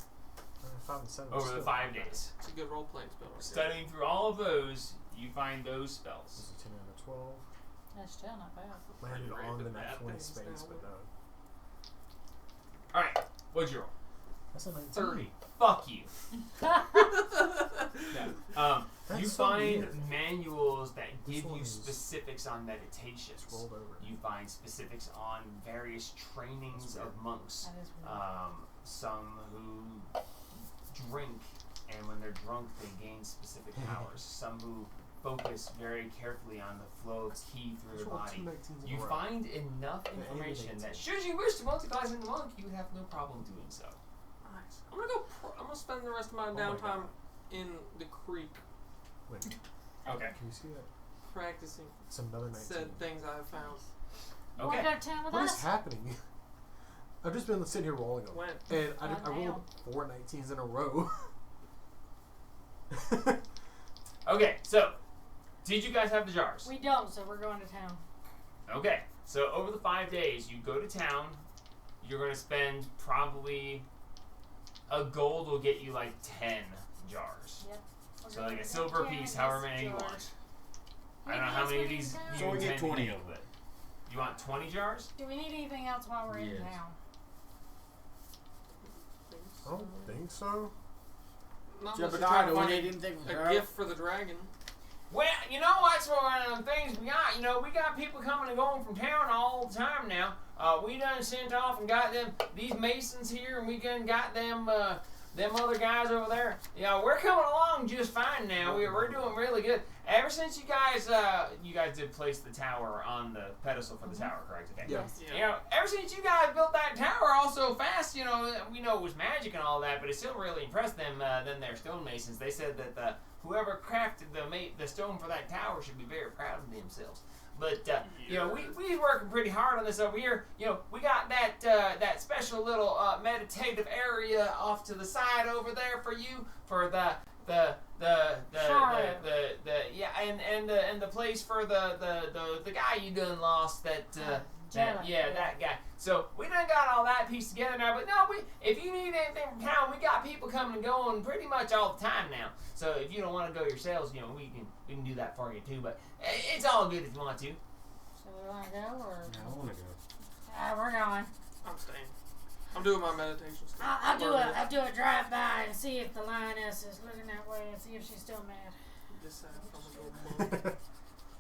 5 and 7. over still the not 5 bad. days. It's a good role playing spell. Right there. Studying through all of those, you find those This spells. is 10 out of 12. That's still not bad. Landed Ready on to the bad nat 20 things space, now. but no. Alright, what'd you roll? That's a 19. 30. Fuck you. No. That's You so find weird. manuals that This give one you is- specifics on meditations. It's rolled over. You find specifics on various trainings of monks. That is weird. Some who drink, and when they're drunk, they gain specific powers. Some who focus very carefully on the flow of ki through Let's their roll body. 2 19s in You a row. find enough The information alien that, 18. should you wish to multi-class into monk, you would have no problem doing so. Nice. I'm gonna spend the rest of my my downtime God. in the creek. Wait. Okay. Can you see that? Practicing It's another 19. said things I've found. Want to Okay. go to town with What is us? happening? I've just been sitting here rolling them. When? And I Not rolled 4 19s in a row. Okay. So, did you guys have the jars? We don't, so we're going to town. Okay. So over the 5 days, you go to town. You're going to spend probably a gold will get you like 10 jars. Yep. We're So going like a to silver town, piece, yes, however many you jars. want. I don't know how many of these you So we get intend to 20 need, of them. but you want 20 jars? Do we need anything else while we're in Yes. town? I don't think so. Not unless you're Jebediah, trying do to we find need anything from a Tribble? gift for the dragon. Well, you know what's one of them things we got? You know, we got people coming and going from town all the time now. We done sent off and got them these masons here, and we done got them other guys over there. You know, we're coming along just fine now. We're doing really good. Ever since you guys did place the tower on the pedestal for the tower, correct? Okay. Yeah. Yes. You know, ever since you guys built that tower all so fast, you know, we know it was magic and all that, but it still really impressed them than their stonemasons. They said that whoever crafted the stone for that tower should be very proud of themselves. But you know, we working pretty hard on this over here. You know, we got that special little meditative area off to the side over there for you for the and the place for the guy you done lost that that guy. So we done got all that pieced together now. But no, if you need anything from town, we got people coming and going pretty much all the time now. So if you don't want to go yourselves, you know, we can do that for you too. But it's all good if you want to. So we want to go, or Yeah, I want to go. we're going. I'm staying. I'm doing my meditation stuff. I'll do a drive by and see if the lioness is looking that way and see if she's still mad. Decide if I'm gonna go monk.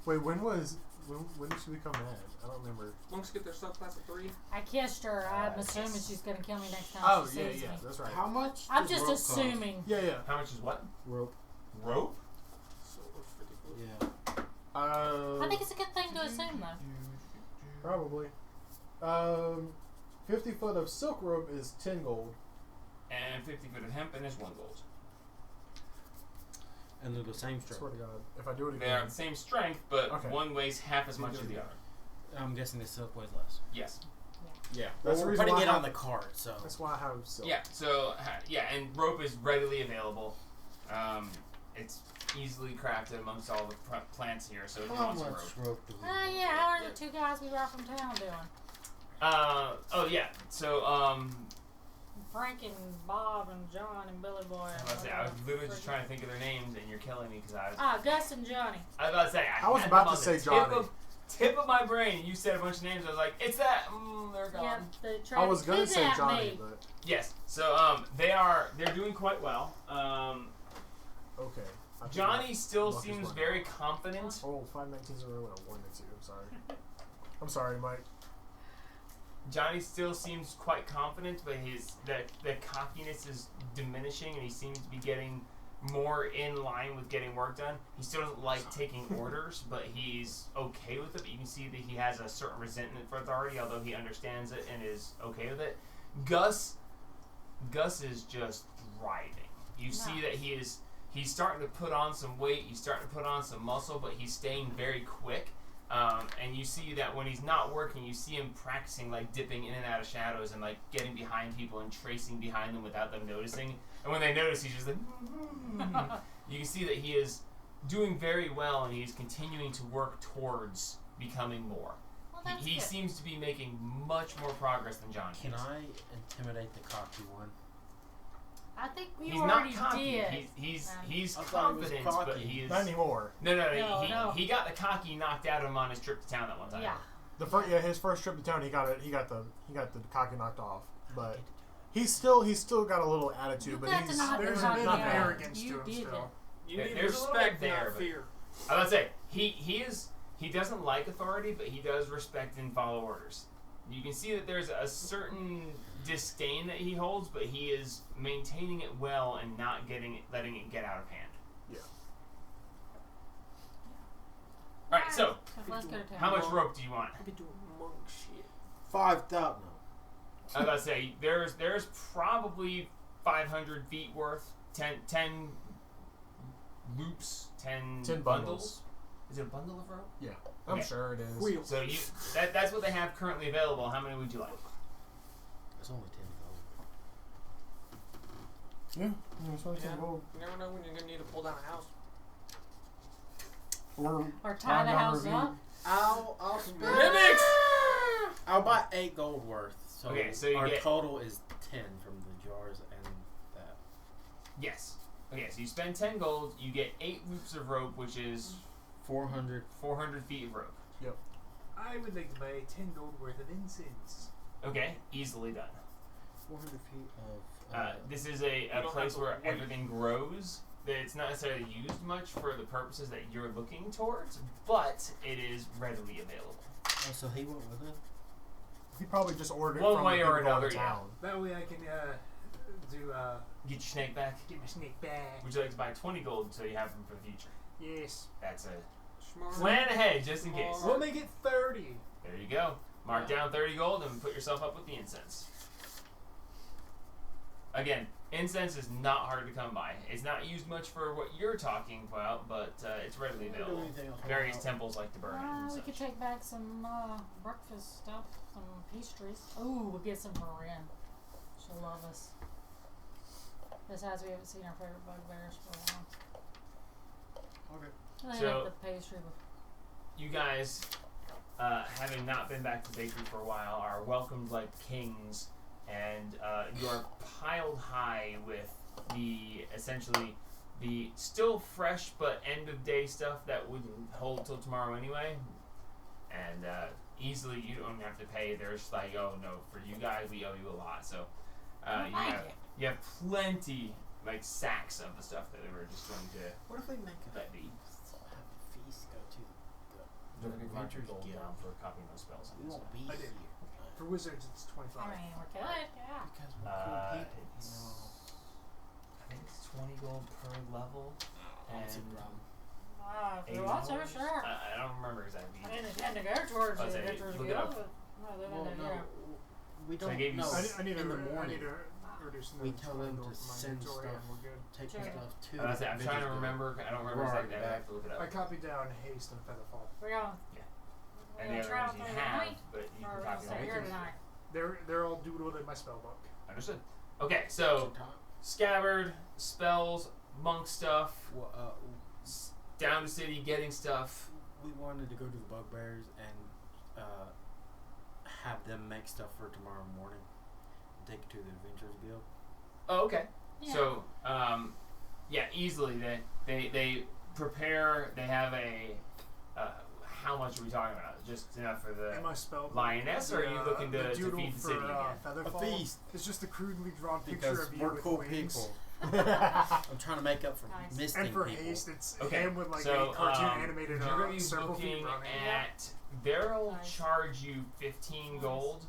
Wait, when did she become mad? I don't remember. Monks get their subclass at 3. I kissed her. I'm assuming she's gonna kill me next time Oh, she yeah, sees yeah, me. that's right. How much? I'm does just rope cost? assuming. Yeah, yeah. How much is what? Rope. Rope? So what's 50 foot? Yeah. I think it's a good thing to assume, though. Probably. 50 foot of silk rope is 10 gold. And 50 foot of hempen is 1 gold. And they're the same I strength. swear to God, if I do it They are again. the same strength, but Okay. one weighs half as much as the other. I'm guessing the silk weighs less. Yes. Yeah. That's Well, the we're reason putting why it I on have- the cart, so. That's why I have silk. Yeah. So and rope is readily available. It's easily crafted amongst all the plants here. So if you How want some much rope. rope do we Oh, need? yeah, how are the 2 guys we brought from town doing? Oh yeah. So Frank and Bob and John and Billy Boy. I was about to say, I was literally just trying to think of their names, and you're killing me because I was. Gus and Johnny. I was about to say. I was had about them to on say the Johnny. Tip of my brain. You said a bunch of names. I was like, it's that. They're gone. Yep, they tried I was to gonna say kidnap Johnny, me. but Yes. So they're doing quite well. okay. I think Johnny still luck is seems running very out. confident. Oh, 5 19s in a row and a 1 and 2. I'm sorry. I'm sorry, Mike. Johnny still seems quite confident, but the cockiness is diminishing, and he seems to be getting more in line with getting work done. He still doesn't like taking orders, but he's okay with it. But you can see that he has a certain resentment for authority, although he understands it and is okay with it. Gus is just thriving. You see that he's starting to put on some weight. He's starting to put on some muscle, but he's staying very quick. And you see that when he's not working, you see him practicing, like dipping in and out of shadows and like getting behind people and tracing behind them without them noticing. And when they notice, he's just like, you can see that he is doing very well, and he's continuing to work towards becoming more. Well, that's He good. seems to be making much more progress than Johnny. Can is. I intimidate the cocky one? I think you He's already not cocky. did. He's I thought he was confident, but cocky. he is Not anymore. No. He got the cocky knocked out of him on his trip to town that one time. Yeah. His first trip to town, he got the cocky knocked off, but he's still got a little attitude, You but got he's to knock There's him a out bit of of the arrogance You to him did still. You There- need there's a little respect, bit there, not but- fear. I was about to say he doesn't like authority, but he does respect and follow orders. You can see that there's a certain disdain that he holds, but he is maintaining it well and not letting it get out of hand. Yeah. All right, so Let's go to town. how much rope do you want? I be doing monk shit. 5,000. I was about to say there's probably 500 feet worth, 10 loops, 10 10 bundles. Is it a bundle of rope? Yeah, I'm Okay. sure it is. Wheels. So that's what they have currently available. How many would you like? It's only 10 Yeah, it's only Yeah. 10 gold. You never know when you're gonna need to pull down a house. Or tie the house up. I'll spend. Mimics! I'll buy 8 gold worth. So, Okay, so you our get- total is 10 from the jars and that. Yes. Okay, so you spend 10 gold, you get 8 loops of rope, which is 400. 400 feet of rope. I would like to buy 10 gold worth of incense. Okay, easily done. 400 feet of. This is a don't place have to where wait. everything grows. It's not necessarily used much for the purposes that you're looking towards, but it is readily available. Oh, so he went with it? He probably just ordered One from way the or people in another, yeah. town. That way I can do Get your snake back. get my snake back. Would you like to buy 20 gold until you have them for the future? Yes. That's a Smart. plan ahead, just in case. We'll make it 30. There you go. Mark down 30 gold and put yourself up with the incense. Again, incense is not hard to come by. It's not used much for what you're talking about, but it's readily We don't do available. anything else Various about- temples like to burn it and We such. could take back some breakfast stuff, some pastries. Ooh, we'll get some for Ren. She'll love us. Besides, we haven't seen our favorite bugbears for a while. Okay. And they So- like the pastry. You guys, having not been back to the bakery for a while, are welcomed like kings, and you are piled high with essentially the still fresh but end of day stuff that wouldn't hold till tomorrow anyway. And easily you don't have to pay. There's like, oh no, for you guys we owe you a lot. So you have plenty like sacks of the stuff that they were just going to What if we make a let be. have a feast go to Don't forget to mark your Adventures gold Guild? down for copying those spells. We won't be I did. here. For wizards, it's 25. I mean, we're good, yeah. Because we're cool people, you It's, know. I think it's 20 gold per level. That's a And problem. If you want to, $80. sure. I don't remember exactly. I didn't intend to go towards I was the saying, Adventurers look it Guild, up. but other than Well, that, no, yeah. we So I don't gave you know. s- I need in the to morning. reduce the We tell them to from my send inventory stuff. and we're good. Take Sure. stuff to I'm trying to Adventures Guild. remember. I don't remember We're exactly. I already have to look it I up. copied down Haste and Featherfall. We're going. And We're the gonna other travel ones you through the have, night, but you or can we're gonna copy stay them. here tonight. They're all doodled in my spell book. Understood. Okay, so scabbard, spells, monk stuff, Well, down to city, getting stuff. we wanted to go to the Bugbears and have them make stuff for tomorrow morning. Take it to the Adventurers Guild. Oh, okay. Yeah. So, yeah, easily they prepare. They have a. How much are we talking about? Just enough for In the my spell book. lioness, or are you looking the to doodle feed the for, city again? Featherfall. A feast. It's just a crudely drawn picture Because of you we're with cool wings. people. I'm trying to make up for Nice. missing And for people. Haste, it's Okay, him with like so a cartoon animated you're gonna be circle feet looking running. at. They'll Nice. charge you 15 Nice. gold.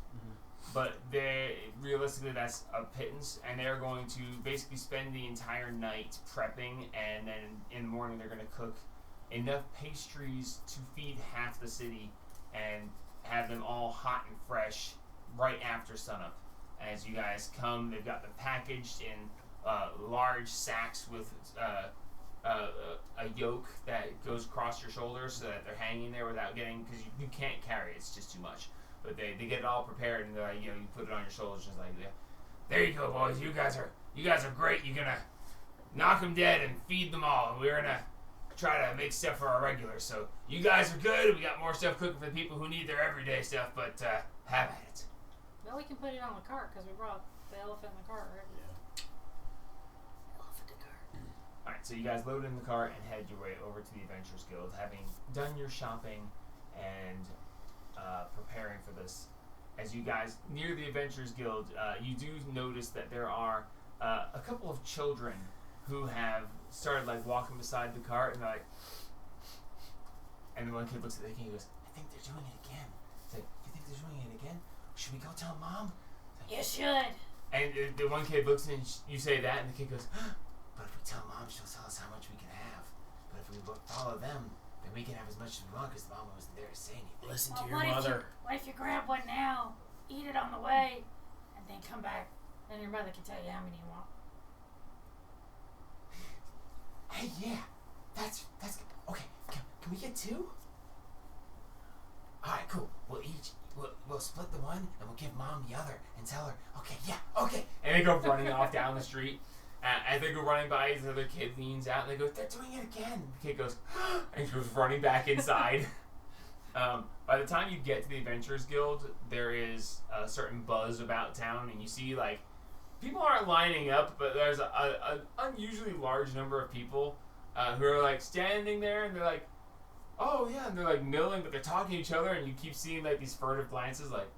But realistically, that's a pittance, and they're going to basically spend the entire night prepping, and then in the morning they're going to cook enough pastries to feed half the city, and have them all hot and fresh right after sunup. As you guys come, they've got them packaged in large sacks with a yoke that goes across your shoulders, so that they're hanging there without getting, because you can't carry it, it's just too much. But they get it all prepared, and they're like, you put it on your shoulders, just like, there you go, boys. You guys are great. You're gonna knock them dead and feed them all. And we're gonna try to make stuff for our regulars. So you guys are good. We got more stuff cooking for the people who need their everyday stuff. But have at it. Well, we can put it on the cart because we brought the elephant in the cart, right? Elephant in the cart. All right. So you guys load in the cart and head your way over to the Adventurers Guild, having done your shopping and preparing for this. As you guys near the Adventurers Guild, you do notice that there are a couple of children who have started like walking beside the cart, and they're like, and the one kid looks at the kid and he goes, "I think they're doing it again." He's like, "You think they're doing it again? Should we go tell Mom?" You should. And the one kid looks and you say that, and the kid goes, "But if we tell Mom, she'll tell us how much we can have. But if we follow them, then we can have as much as we want because the Mom wasn't there to say anything." Listen Well, to your mother. What if you grab one now, eat it on the way, and then come back? Then your mother can tell you how many you want. Hey, yeah, That's okay. Can we get 2? All right, cool. We'll split the one and we'll give Mom the other and tell her. Okay, yeah, okay. And they go running off down the street. As they go running by, this other kid leans out and they go, "They're doing it again." The kid goes, and he goes running back inside. By the time you get to the Adventurers Guild, there is a certain buzz about town, and you see like people aren't lining up, but there's an unusually large number of people who are like standing there, and they're like, "Oh yeah," and they're like milling, but they're talking to each other, and you keep seeing like these furtive glances, like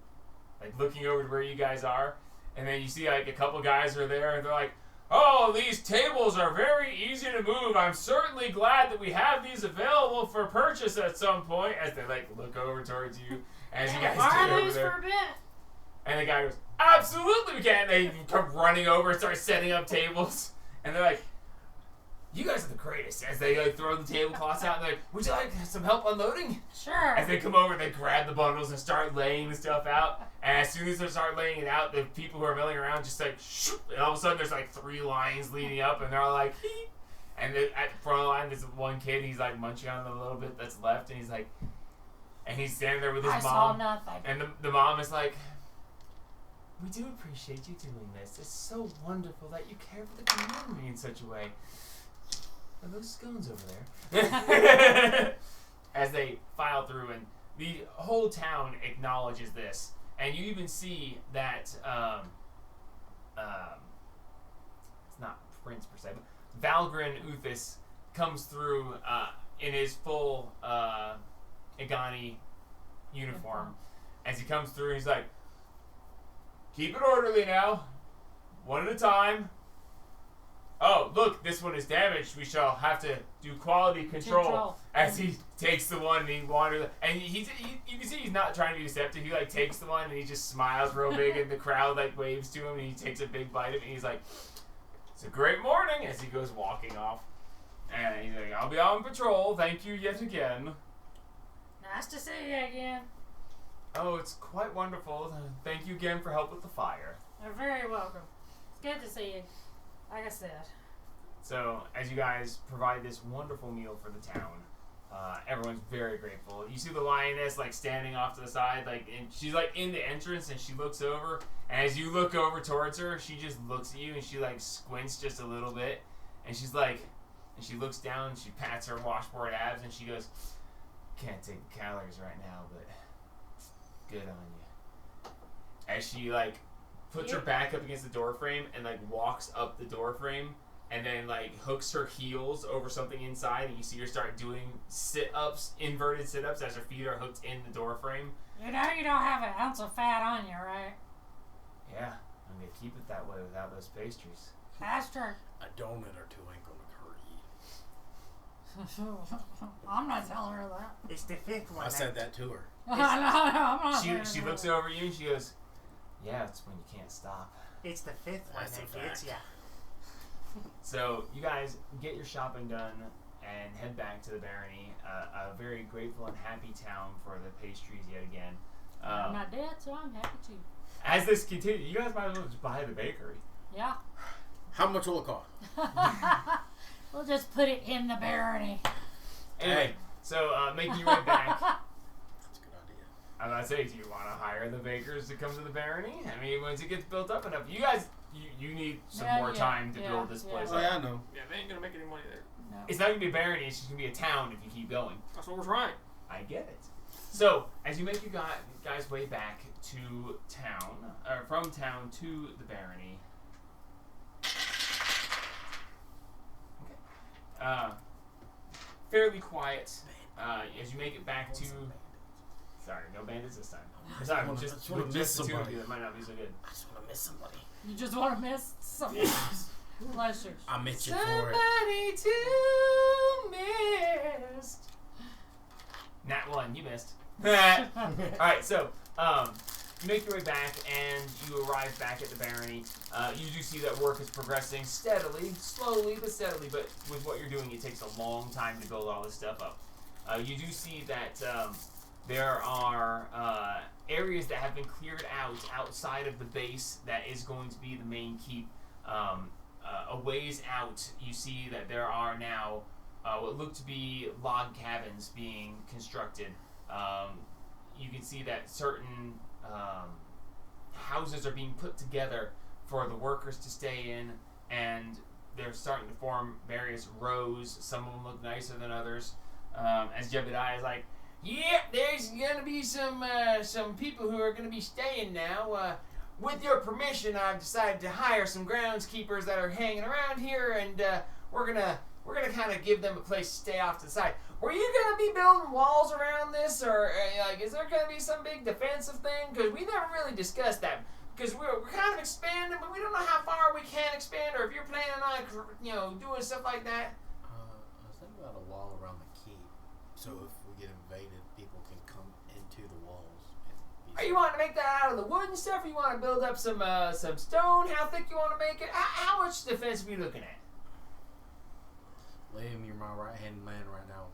looking over to where you guys are, and then you see like a couple guys are there, and they're like, "Oh, these tables are very easy to move. I'm certainly glad that we have these available for purchase at some point." As they like look over towards you, as you guys get Borrow over those there, for a bit. and the guy goes, "Absolutely we can." They come running over and start setting up tables, and they're like, "You guys are the greatest." As they like throw the tablecloths out, and they're like, "Would you like some help unloading?" Sure. As they come over, they grab the bundles and start laying the stuff out. And as soon as they start laying it out, the people who are milling around just like, shoot, and all of a sudden there's like 3 lines leading up, and they're all like, hee. And then at the front of the line, there's one kid, he's like munching on the little bit that's left, and he's like, and he's standing there with his I mom. saw nothing. And the mom is like, "We do appreciate you doing this. It's so wonderful that you care for the community in such a way. Are those scones over there?" As they file through, and the whole town acknowledges this. And you even see that, it's not Prince per se, but Valgren Uthis comes through in his full Egani uniform. As he comes through, he's like, "Keep it orderly now. One at a time. Oh, look, this one is damaged. We shall have to do quality control." As he takes the one and he wanders, and you can see he's not trying to be deceptive. He like takes the one and he just smiles real big, and the crowd like waves to him, and he takes a big bite of it, and he's like, "It's a great morning," as he goes walking off. And he's like, "I'll be on patrol. Thank you yet again." Nice to see you again. "Oh, it's quite wonderful. Thank you again for help with the fire." You're very welcome. It's good to see you. Like I said. So, as you guys provide this wonderful meal for the town, everyone's very grateful. You see the lioness like standing off to the side, like, and she's like in the entrance, and she looks over. And as you look over towards her, she just looks at you, and she like squints just a little bit, and she's like, and she looks down, and she pats her washboard abs, and she goes, "Can't take calories right now, but good on you." As she like puts her back up against the door frame and like walks up the door frame, and then like hooks her heels over something inside, and you see her start doing sit-ups, inverted sit-ups, as her feet are hooked in the door frame. You know you don't have an ounce of fat on you, right? Yeah, I'm gonna keep it that way without those pastries. That's true. A donut or two ain't gonna hurt you. I'm not telling her that. It's the 5th one. I said that to her. No, I'm not She saying looks that. over at you and she goes, "Yeah, it's when you can't stop." It's the 5th one That's a that gets fact. ya. So you guys get your shopping done and head back to the barony. A very grateful and happy town for the pastries yet again. I'm not dead, so I'm happy too. As this continues, you guys might as well just buy the bakery. Yeah. How much will it cost? We'll just put it in the barony. Anyway, so making your way back. That's a good idea. I'm not saying, do you want to hire the bakers to come to the barony? I mean, once it gets built up enough, you guys, you need some more time to build this place Oh, up. yeah, I know. Yeah, they ain't gonna make any money there. No. It's not going to be a barony, it's just going to be a town if you keep going. That's what we're trying. I get it. So, as you make your guys' way back to town, or from town to the barony. Okay. Fairly quiet. As you make it back to. Sorry, no bandits this time. Sorry, just wanna with miss just the two of somebody. you, that might not be so good. I just want to miss somebody. You just want to miss something. Bless you. I'm itching for it. Somebody to miss. Nat 1, you missed. Alright, so, you make your way back and you arrive back at the barony. You do see that work is progressing steadily, slowly but steadily, but with what you're doing, it takes a long time to build all this stuff up. You do see that there are areas that have been cleared out outside of the base that is going to be the main keep. A ways out, you see that there are now what look to be log cabins being constructed. You can see that certain houses are being put together for the workers to stay in, and they're starting to form various rows. Some of them look nicer than others. As Jebediah is like, "Yeah, there's gonna be some people who are gonna be staying now. With your permission, I've decided to hire some groundskeepers that are hanging around here, and we're gonna kind of give them a place to stay off to the side. Were you gonna be building walls around this, or like, is there gonna be some big defensive thing? Because we never really discussed that. Because we're kind of expanding, but we don't know how far we can expand, or if you're planning on, doing stuff like that." I was thinking about a wall around the keep, so if we get invaded, people can come into the walls. And Are you wanting to make that out of the wood and stuff? Or you want to build up some stone? How thick you want to make it? How much defense are you looking at? Liam, you're my right-hand man right now.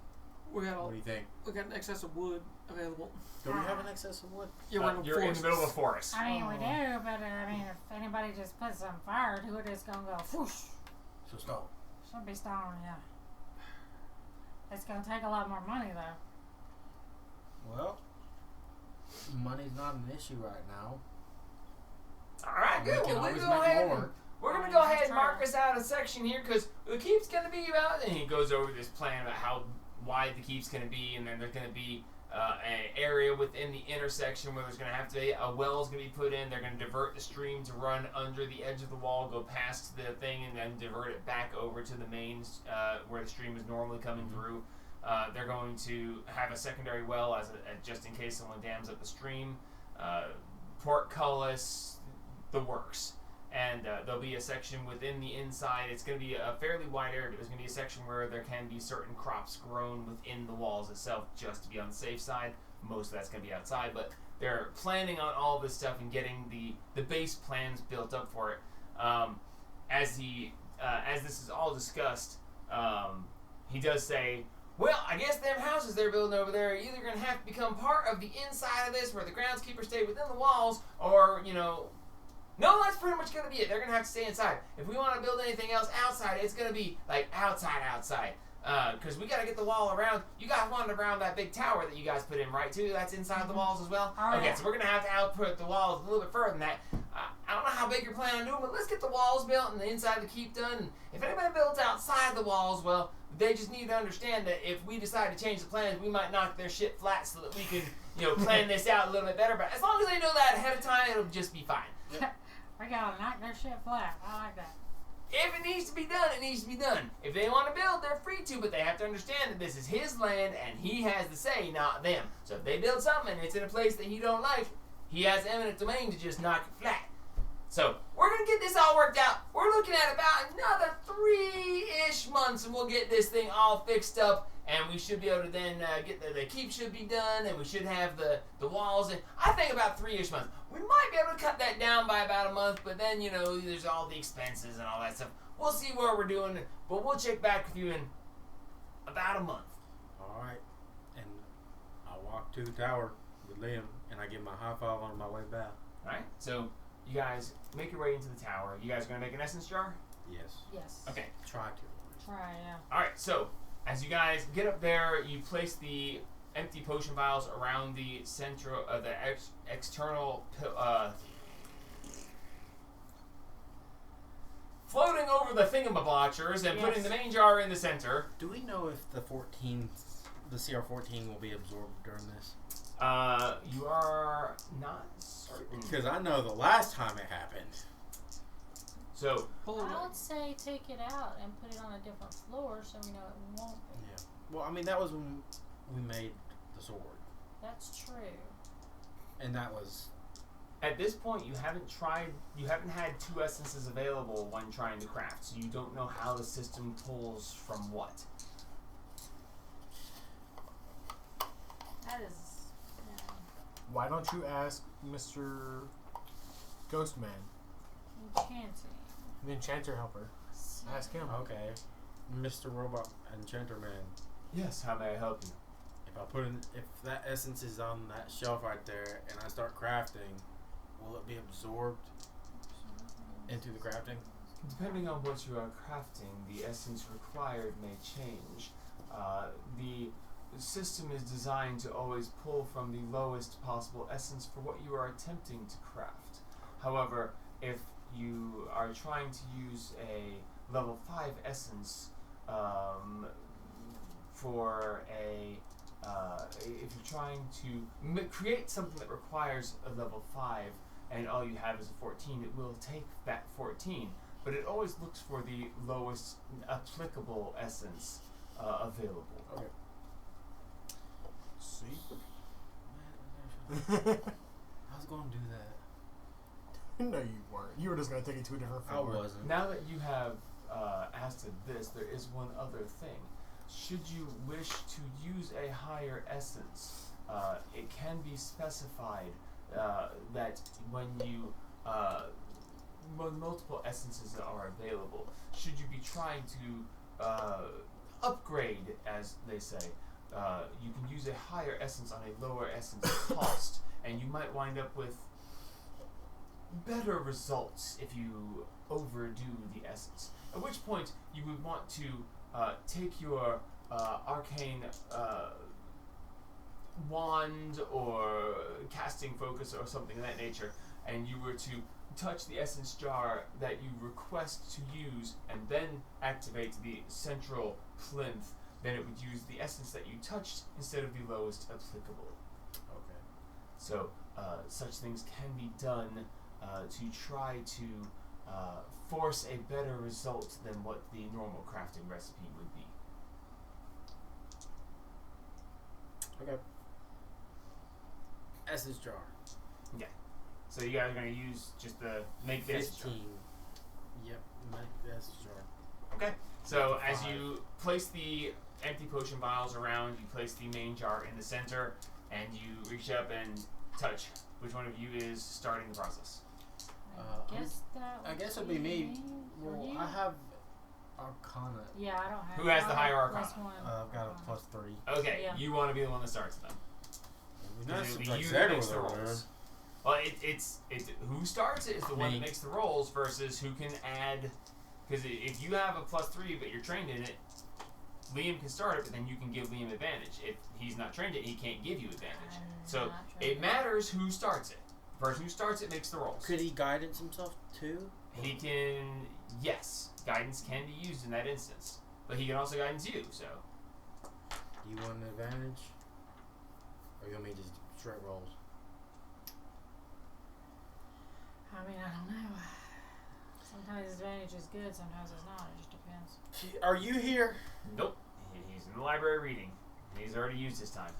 We got What do you think? we got an excess of wood available. Do we have an excess of wood? Yeah, we're in the You're in the middle of a forest. I mean, we do, but if anybody just puts some fire to it, it's gonna go whoosh. So stone. Should be stone, yeah. It's gonna take a lot more money though. Well, money's not an issue right now. All right, We good. can Well, always go make ahead. more. We're going to Oh, go ahead that's and mark right. us out a section here because the keep's going to be about, and he goes over this plan about how wide the keep's going to be, and then there's going to be an area within the intersection where there's going to have to be a well's going to be put in. They're going to divert the stream to run under the edge of the wall, go past the thing, and then divert it back over to the main where the stream is normally coming through. They're going to have a secondary well as just in case someone dams up the stream. Portcullis, the works. And there'll be a section within the inside. It's going to be a fairly wide area, but there's going to be a section where there can be certain crops grown within the walls itself just to be on the safe side. Most of that's going to be outside, but they're planning on all this stuff and getting the base plans built up for it. As this is all discussed, he does say, "Well, I guess them houses they're building over there are either going to have to become part of the inside of this where the groundskeepers stay within the walls, or, no, that's pretty much going to be it. They're going to have to stay inside. If we want to build anything else outside, it's going to be, like, outside. Because we got to get the wall around. You guys wanted around that big tower that you guys put in, right, too? That's inside the walls as well? Oh, Okay, yeah. so we're going to have to output the walls a little bit further than that. I don't know how big you're planning on doing, but let's get the walls built and the inside of the keep done. And if anybody builds outside the walls, well, they just need to understand that if we decide to change the plans, we might knock their shit flat so that we can, plan this out a little bit better. But as long as they know that ahead of time, it'll just be fine. We gotta knock their shit flat. I like that. If it needs to be done, it needs to be done. If they want to build, they're free to, but they have to understand that this is his land and he has the say, not them. So if they build something and it's in a place that he don't like, he has eminent domain to just knock it flat. So we're going to get this all worked out. We're looking at about another 3-ish months and we'll get this thing all fixed up, and we should be able to then get the keep should be done, and we should have the walls. And I think about 3-ish months. We might be able to cut that down by about a month, but then, there's all the expenses and all that stuff. We'll see what we're doing, but we'll check back with you in about a month. All right. And I walk to the tower with Liam, and I give my high five on my way back. All right, so you guys make your way into the tower. You guys are going to make an essence jar? Yes. Yes. Okay. Try to. Try, yeah. All right, so as you guys get up there, you place the empty potion vials around the central, the external, floating over the thingamabotchers and putting the main jar in the center. Do we know if the CR14 will be absorbed during this? You are not certain. Because I know the last time it happened. So, I would say take it out and put it on a different floor so we know it won't be. Yeah. Well, I mean, that was when we made the sword. That's true. And that was... at this point, you haven't had 2 essences available when trying to craft, so you don't know how the system pulls from what. That is, Why don't you ask Mr. Ghostman, enchanting. the enchanter helper? Ask him. Okay. Mr. Robot Enchanter Man. Yes, how may I help you? If that essence is on that shelf right there and I start crafting, will it be absorbed into the crafting? Depending on what you are crafting, the essence required may change. The system is designed to always pull from the lowest possible essence for what you are attempting to craft. However, if you are trying to use a level 5 essence for a if you're trying to create something that requires a level 5 and all you have is a 14, it will take that 14, but it always looks for the lowest applicable essence available. Okay. See? I was going to do that. No, you weren't. You were just going to take it to a different I floor. wasn't. Now that you have asked this, there is one other thing. Should you wish to use a higher essence, it can be specified that when multiple essences are available, should you be trying to upgrade, as they say, you can use a higher essence on a lower essence cost, and you might wind up with better results if you overdo the essence. At which point you would want to take your arcane wand or casting focus or something of that nature, and you were to touch the essence jar that you request to use and then activate the central plinth, then it would use the essence that you touched instead of the lowest applicable. Okay. So such things can be done to try to force a better result than what the normal crafting recipe would be. Okay. Essence jar. So you guys are going to use just the make the essence jar. 15. Yep, make the essence jar. Okay. So as 5. you place the empty potion vials around, you place the main jar in the center, and you reach up and touch. Which one of you is starting the process? I guess it'd be me. Or Well, you? I have Arcana. Yeah, I don't have. Who has the I higher have Arcana? +1 I've got Arcana. a +3. Okay, Yeah. you want to be the one that starts them. Nice It'll to be like you that Zedder makes the over there. rolls. Well, it's who starts it is the one Me. that makes the rolls versus who can add. Because if you have a +3 but you're trained in it, Liam can start it, but then you can give Liam advantage. If he's not trained in it, he can't give you advantage. I'm So not trained it matters who starts it. The person who starts it makes the rolls. Could he guidance himself too? He can, yes, guidance can be used in that instance, but he can also guidance you. So Do you want an advantage? Or you want me to just straight rolls? I mean, I don't know. Sometimes advantage is good, sometimes it's not. It just depends. Are you here? nope, he's in the library reading. He's already used his time.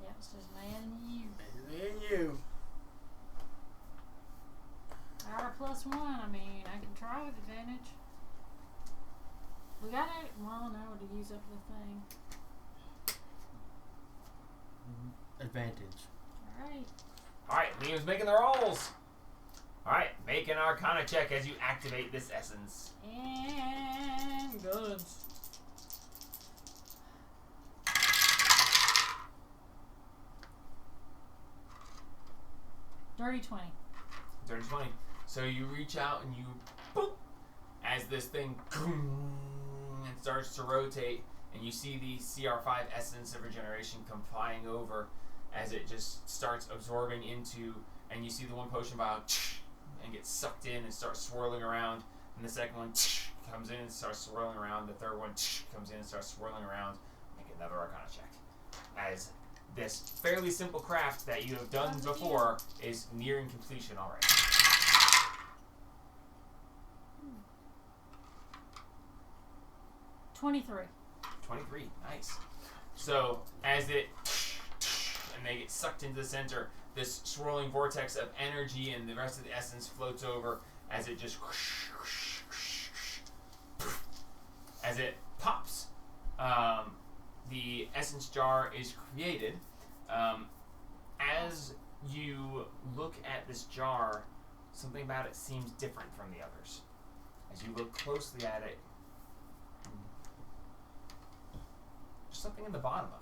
Yeah, it's just man and you. Me and you. I got a +1. I mean, I can try with advantage. We got it. Well, no, to use up the thing. Advantage. Alright. All right, Liam's making the rolls. All right, make an Arcana check as you activate this essence. And goods. Dirty 20. Dirty 20. So you reach out and you, boop, as this thing it starts to rotate, and you see the CR5 essence of regeneration come flying over as it just starts absorbing into, and you see the one potion vial and gets sucked in and starts swirling around, and the second one comes in and starts swirling around, the third one comes in and starts swirling around. Make another Arcana check. As this fairly simple craft that you have done before is nearing completion already. 23. 23, nice. So as it and they get sucked into the center, this swirling vortex of energy and the rest of the essence floats over as it just as it pops. The essence jar is created. As you look at this jar, something about it seems different from the others. As you look closely at it, there's something in the bottom of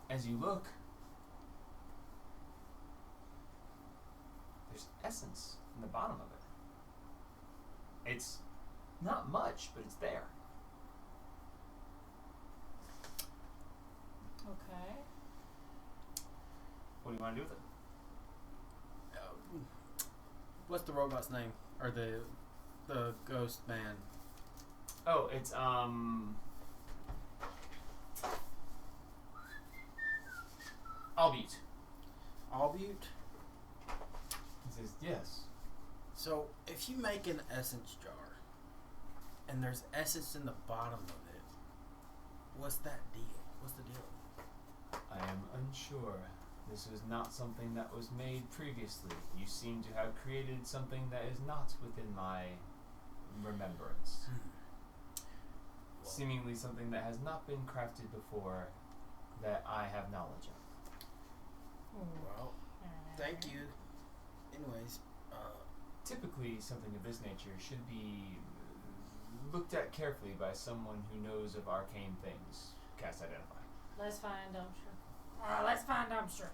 it. As you look, there's there's essence in the bottom of it. It's not much, but it's there. Okay. What do you want to do with it? What's the robot's name? Or the ghost man? Oh, it's Albute. Albute? He says yes. So, if you make an essence jar, and there's essence in the bottom of it, what's that deal? What's the deal? I am unsure. This is not something that was made previously. You seem to have created something that is not within my remembrance. Seemingly something that has not been crafted before that I have knowledge of. Well, thank you. Anyways, typically something of this nature should be looked at carefully by someone who knows of arcane things. Cast Identify. Let's find dumpster. Let's find dumpster.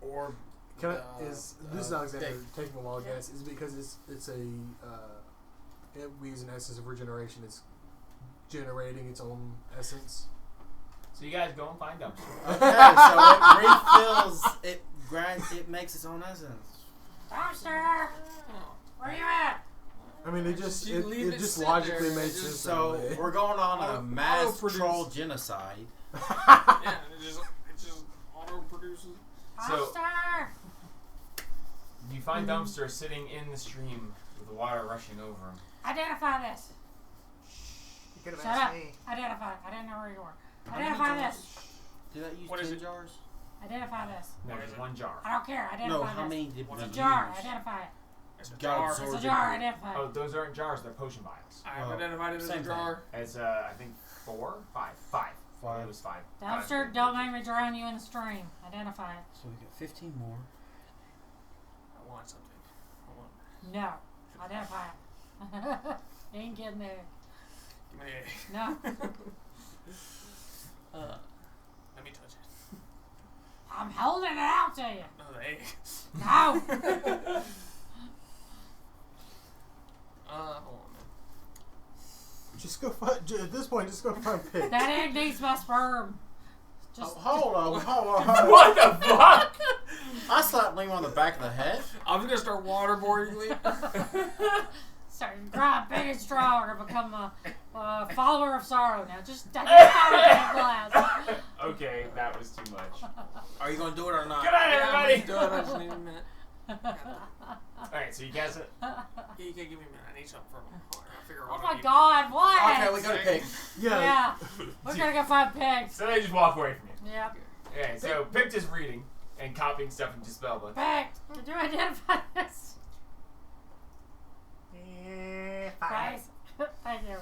or Can I, is this is Alexander taking a wild guess? Is it because it's a we use an essence of regeneration. It's generating its own essence. So you guys go and find dumpster. Okay, so it refills. It makes its own essence. Dumpster! Where you at? I mean, it just sit logically there, makes sense. So we're going on a mass troll genocide. Yeah, it just auto produces. So Dumpster! you find dumpster sitting in the stream with the water rushing over him. Identify this. You could have Shut asked up. me. Identify. I didn't know where you were. How many Identify jars? this. Did that use What is 10 it? jars? Identify this. No, there's one jar. I don't care. Identify No, this. how many did we It's a use? jar. Identify it. It's a Got jar. absorbed. It's a jar. Identify it. Oh, those aren't jars, they're potion vials. I've identified it as a same jar. It's I think 4? 5. 5. Five. It was 5. Dumpster, don't make me drown you in the stream. Identify it. So we got 15 more. I want something. Hold on. No. Identify it. Ain't getting there. Give me an egg. No. Let me touch it. I'm holding it out to you. No, the egg. No. Hold on, man. Just go find. At this point, just go find pig. That egg needs my sperm. Just Hold on. What the fuck? I slapped Liam on the back of the head. I'm just gonna start waterboarding Lee. start to grind big and strong or become a follower of sorrow. Now just identify the glass. Okay, that was too much. Are you gonna do it or not? Good night, everybody. Do it. I just need a minute. Alright, so you guess it? Yeah, you can't give me a minute. I need something from him. Hold on, I'll figure out Oh what I my need. god, what? Okay, we got a pig. Yeah. We're gonna go find pigs. So they just walk away from you. Yep. Okay, so Pict is reading and copying stuff into spellbook. Pig, did you identify this? Yeah, Guys, thank you.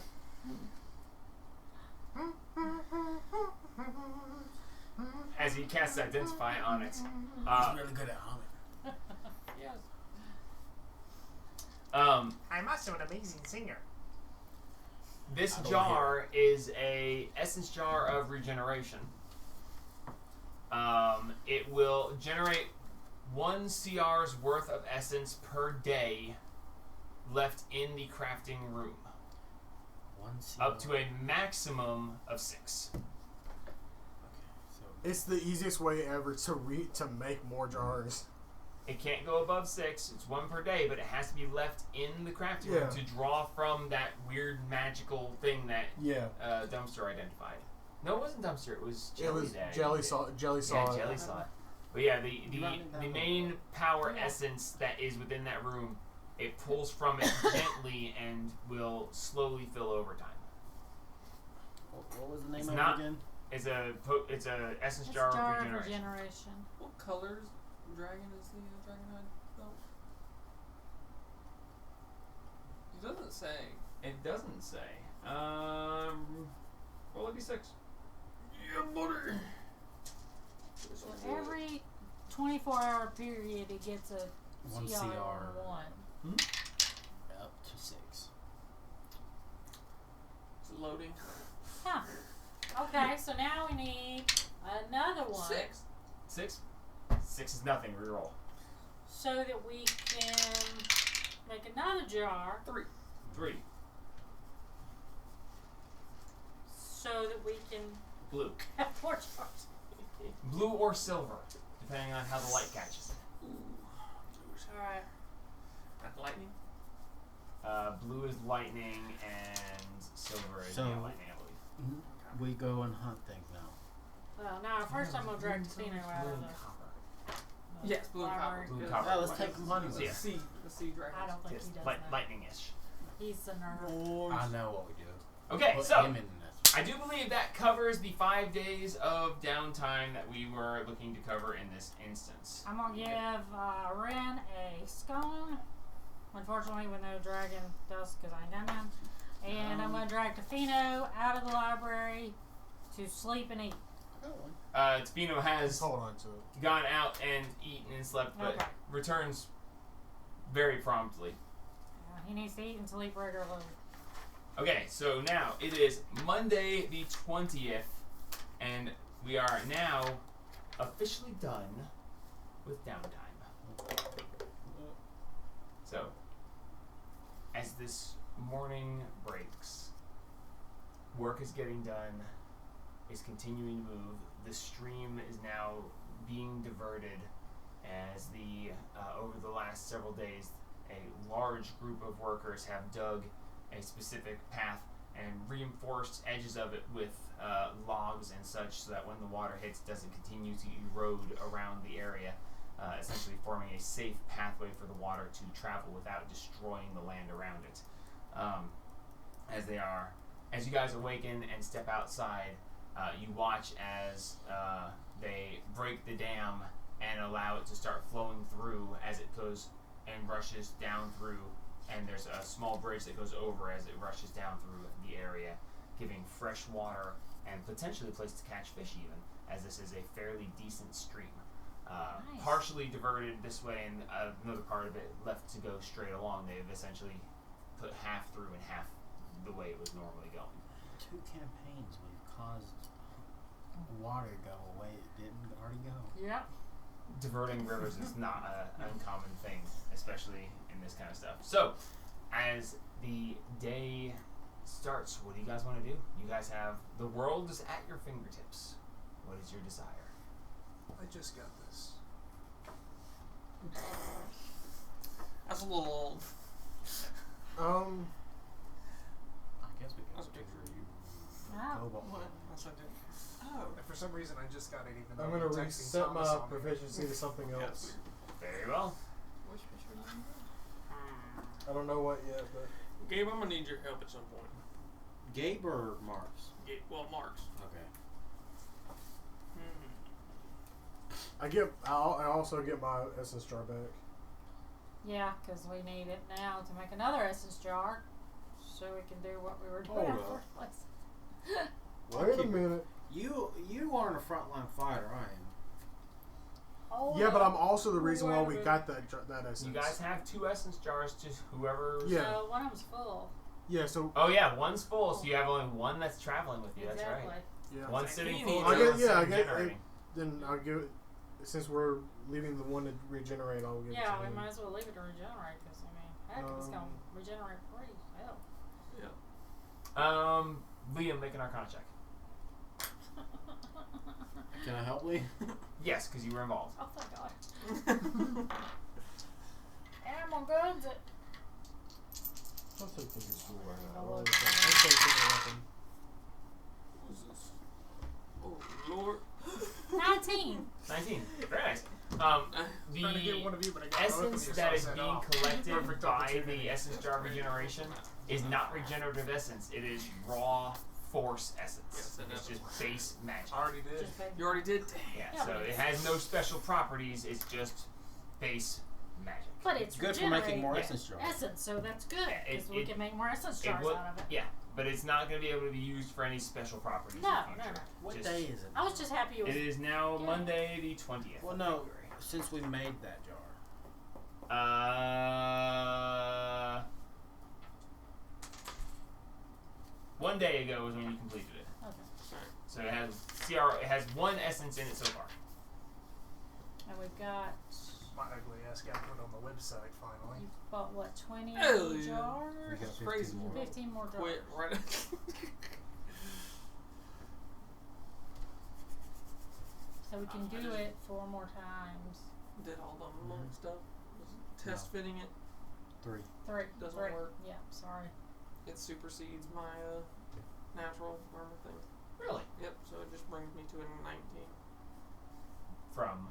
As he casts Identify on it. He's really good at humming. Yes. I'm also an amazing singer. This I don't jar is a essence jar of regeneration. It will generate 1 CR's worth of essence per day left in the crafting room. Up to a maximum of 6. Okay, so It's the easiest way ever to make more jars. It can't go above 6. It's 1 per day, but it has to be left in the crafting room to draw from that weird magical thing that Dumpster identified. No, it wasn't Dumpster. It was Jelly. It was Day. Jelly saw it. Yeah, Jelly saw it. But yeah, the main power essence that is within that room, it pulls from it gently and will slowly fill over time. what was the name It's of not- it again? It's a essence It's jar a jar of of regeneration. regeneration. What colors dragon is the dragonhide belt? It doesn't say. It doesn't say. Roll a d6. Yeah, buddy. So every 24-hour period, it gets a 1 CR CR. 1. Up to 6. It's loading. Huh. Okay, so now we need another one. 6. 6? 6 is nothing. Reroll. so that we can make another jar. 3. So that we can Blue. have 4 jars. Blue or silver, depending on how the light catches it. Alright. That's lightning. Blue is lightning and silver is So- lightning, I believe. We go and hunt things now. Well, now first I'm gonna drag Tino out Blue of and the copper. Yes, blue and copper. library. Blue and Good. copper. Yeah, let's take some honey with Yeah. us. The sea dragons. I don't think Yes, he does that. lightning-ish. He's a nerd. I know what we do. Okay, Put so him in this. I do believe that covers the 5 days of downtime that we were looking to cover in this instance. I'm gonna give Ren a scone. Unfortunately, with no dragon dust, because I ain't done none. And I'm gonna drag Tofino out of the library to sleep and eat. Tofino has Hold on to it. gone out and eaten and slept, but Okay. returns very promptly. He needs to eat and sleep regularly. Okay, so now it is Monday the 20th, and we are now officially done with downtime. So, as this morning breaks, work is getting done, is continuing to move. The stream is now being diverted as over the last several days, a large group of workers have dug a specific path and reinforced edges of it with logs and such, so that when the water hits, it doesn't continue to erode around the area, essentially forming a safe pathway for the water to travel without destroying the land around it. As you guys awaken and step outside, you watch as they break the dam and allow it to start flowing through as it goes and rushes down through, and there's a small bridge that goes over as it rushes down through the area, giving fresh water and potentially a place to catch fish even, as this is a fairly decent stream. Nice. Partially diverted this way and another part of it left to go straight along. They've essentially put half through and half the way it was normally going. 2 campaigns we've caused water to go away it didn't already go. Yep. Diverting rivers is not an uncommon thing, especially in this kind of stuff. So, as the day starts, what do you guys want to do? You guys have the world is at your fingertips. What is your desire? I just got this. That's a little old. I guess we That's could a picture of you. Wow. Cobalt. What? That's what I did. Oh. And for some reason, I just got it even though I'm gonna I'm texting reset my Thomas on it. proficiency to something Yeah, else. it's Very well. Which picture do you I don't know what yet, but Gabe, I'm gonna need your help at some point. Gabe or Marks? Well, Mark's. Okay. I also get my essence jar back. Yeah, because we need it now to make another essence jar, so we can do what we were doing in the Hold first place. Wait a minute. You aren't a frontline fighter, I am. Oh, Yeah, but I'm also the reason why Wait a we minute. got that essence. You guys have 2 essence jars to whoever. Yeah. So one of them's full. Yeah, so Oh yeah, one's full, so you have only one that's traveling with you. That's Exactly. right. yeah. One's Like, sitting he full. needs the I other get one's yeah, I sitting get generating. then I'll give it since we're leaving the one to regenerate. I'll give it Yeah, to we him. might as well leave it to regenerate, because, I mean, heck, it's going to regenerate free. Hell. Liam, make an Arcana check. Can I help Lee? Yes, because you were involved. Oh, thank God. Animal goods. I'll take fingers cool right now. I'll I'll look take at it. finger weapon. Who's this? Oh, Lord. 19. 19. Very nice. Trying to get The one of you, but I got both of essence you, so that I is said, being oh. collected Perfect by opportunity. the essence jar regeneration is not regenerative essence. It is raw force essence. Yes, it It's is. just base magic. I already did. Just big. You already did? Dang. Yeah, Yeah, so but it it's- has no special properties. It's just base magic. But it's Good for regenerating making more Yeah. essence jars. essence, so that's good, Yeah, because it- we it- can make more essence It jars would, out of it. yeah, but it's not going to be able to be used for any special properties. No, in no, the future. no. What Just- day is it? I was just happy it was. It is now Yeah. Monday the 20th. Well, no, since we made that jar. One day ago is when you completed it. Okay. So it has one essence in it so far. And we've got My ugly ass got put on the website finally. You bought what, 20 Hell yeah. jars? We got It's 15 crazy. more. 15 more jars. Quit right. So we can do it 4 more times. Did all the monk stuff. Was test fitting it. 3. 3. Doesn't 3. work. Yeah, sorry. It supersedes my natural armor thing. Really? Yep. So it just brings me to a 19, From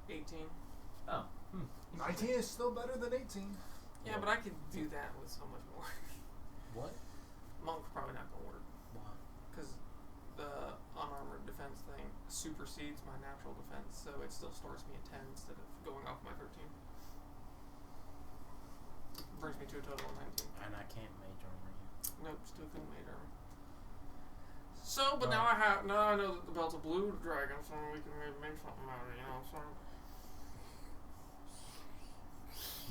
18. 19 is still better than 18. Yeah, but I could do that with so much more. What? Monk's probably not gonna work Why? because the unarmored defense thing supersedes my natural defense, so it still stores me at 10 instead of going off my 13. Brings me to a total of 19. And I can't mage armor you. Nope, still couldn't made armor. So, but now I know that the belt's a blue dragon, so we can maybe make something out of it, you know. So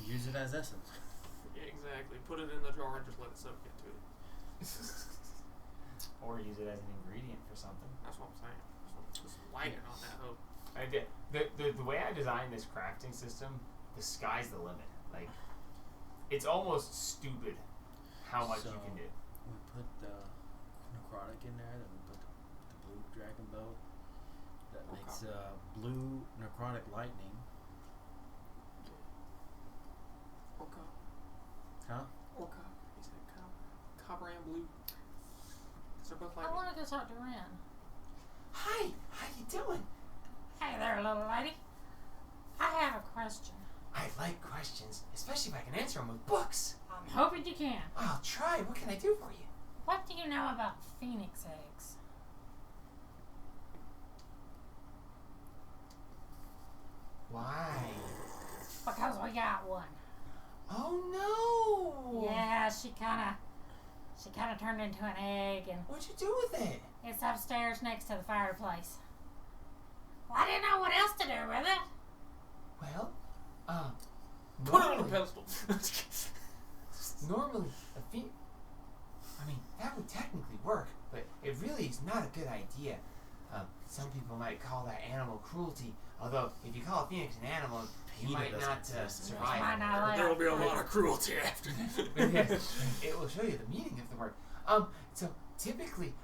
Use it as essence. yeah, exactly. Put it in the jar and just let it soak into it. or use it as an ingredient for something. That's what I'm saying. Just light it on that hook. I did the way I designed this crafting system, the sky's the limit. Like, it's almost stupid how much you can do. We put the necrotic in there, then we put the blue dragon belt. That makes blue necrotic lightning. Orca. Huh? Orca. He said copper and blue. Because they're both I lightning. want to go talk to Ren. Hi, how you doing? Hey there, little lady. I have a question. I like questions, especially if I can answer them with books. I'm hoping you can. I'll try. What can I do for you? What do you know about phoenix eggs? Why? Because we got one. Oh no! Yeah, she kinda turned into an egg, and What'd you do with it? it's upstairs next to the fireplace. Well, I didn't know what else to do with it. Well, Put it on a normally- pedestal. Normally, I mean, that would technically work, but it really is not a good idea. Some people might call that animal cruelty, although if you call a phoenix an animal, you PETA might doesn't not exist. survive. Might not like There'll be a it. lot of cruelty after Yes, it will show you the meaning of the word. So typically,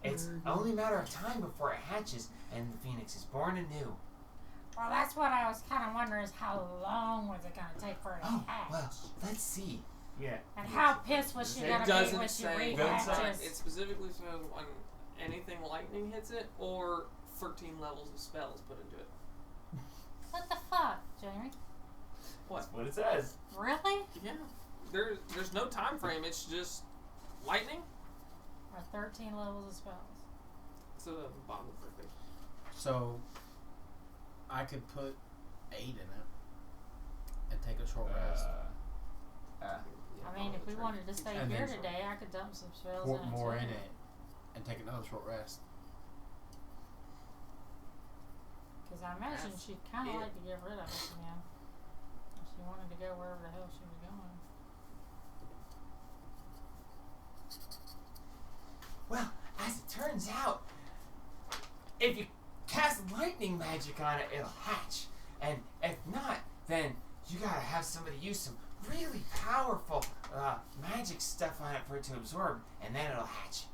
it's only a matter of time before it hatches and the phoenix is born anew. Well, that's what I was kind of wondering, is how long was it going to take for it to Oh, hatch? well, let's see. Yeah. And how pissed was she It going to be doesn't when she say. rehatches? It specifically says when anything lightning hits it, or 13 levels of spells put into it. What the fuck, Jamie? What? That's what it says. Really? Yeah. There's no time frame. It's just lightning. Or 13 levels of spells? It's at the bottom of the third page. So I could put 8 in it and take a short rest. Yeah, I mean, if we wanted to stay And here then today, I could dump some spells Pour in it more too. in it and take another short rest. Because I imagine That's she'd kind of it. like to get rid of us again. If she wanted to go wherever the hell she was going. Well, as it turns out, if you cast lightning magic on it, it'll hatch. And if not, then you gotta have somebody use some really powerful magic stuff on it for it to absorb, and then it'll hatch.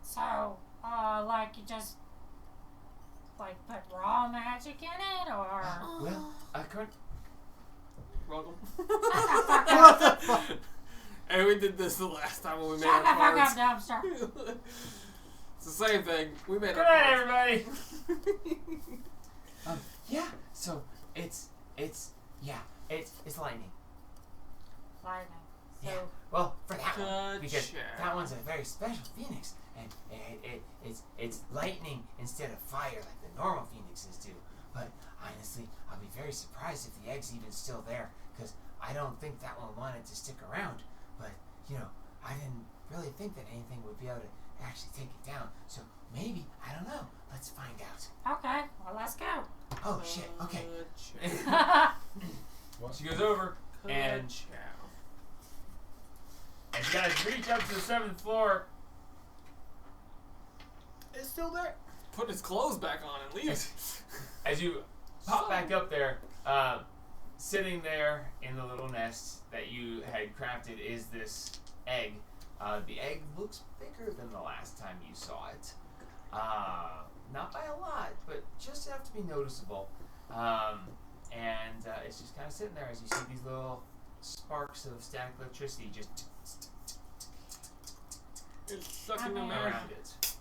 So, like you just, like, put raw magic in it, or... Well, according... Welcome. Shut the fuck up! Hey, we did this the last time when we made Shut our the fuck cards. up, dumpster! It's the same thing. We made Good our night, cards. everybody! Yeah, so it's lightning. Lightning. So, Yeah. Well, for that one, because Gotcha. that one's a very special phoenix, and it's lightning instead of fire like the normal phoenixes do. But honestly, I'll be very surprised if the egg's even still there, because I don't think that one wanted to stick around. But I didn't really think that anything would be able to actually take it down. So maybe, I don't know. Let's find out. okay, well, let's go. Oh shit. Okay. She goes over and as you guys reach up to the 7th floor, It's still there. Put his clothes back on and leave. As you pop back up there, Sitting there in the little nest that you had crafted is this egg. The egg looks bigger than the last time you saw it. Not by a lot, but just enough to be noticeable. And it's just kind of sitting there as you see these little sparks of static electricity just It's sucking them out. around it.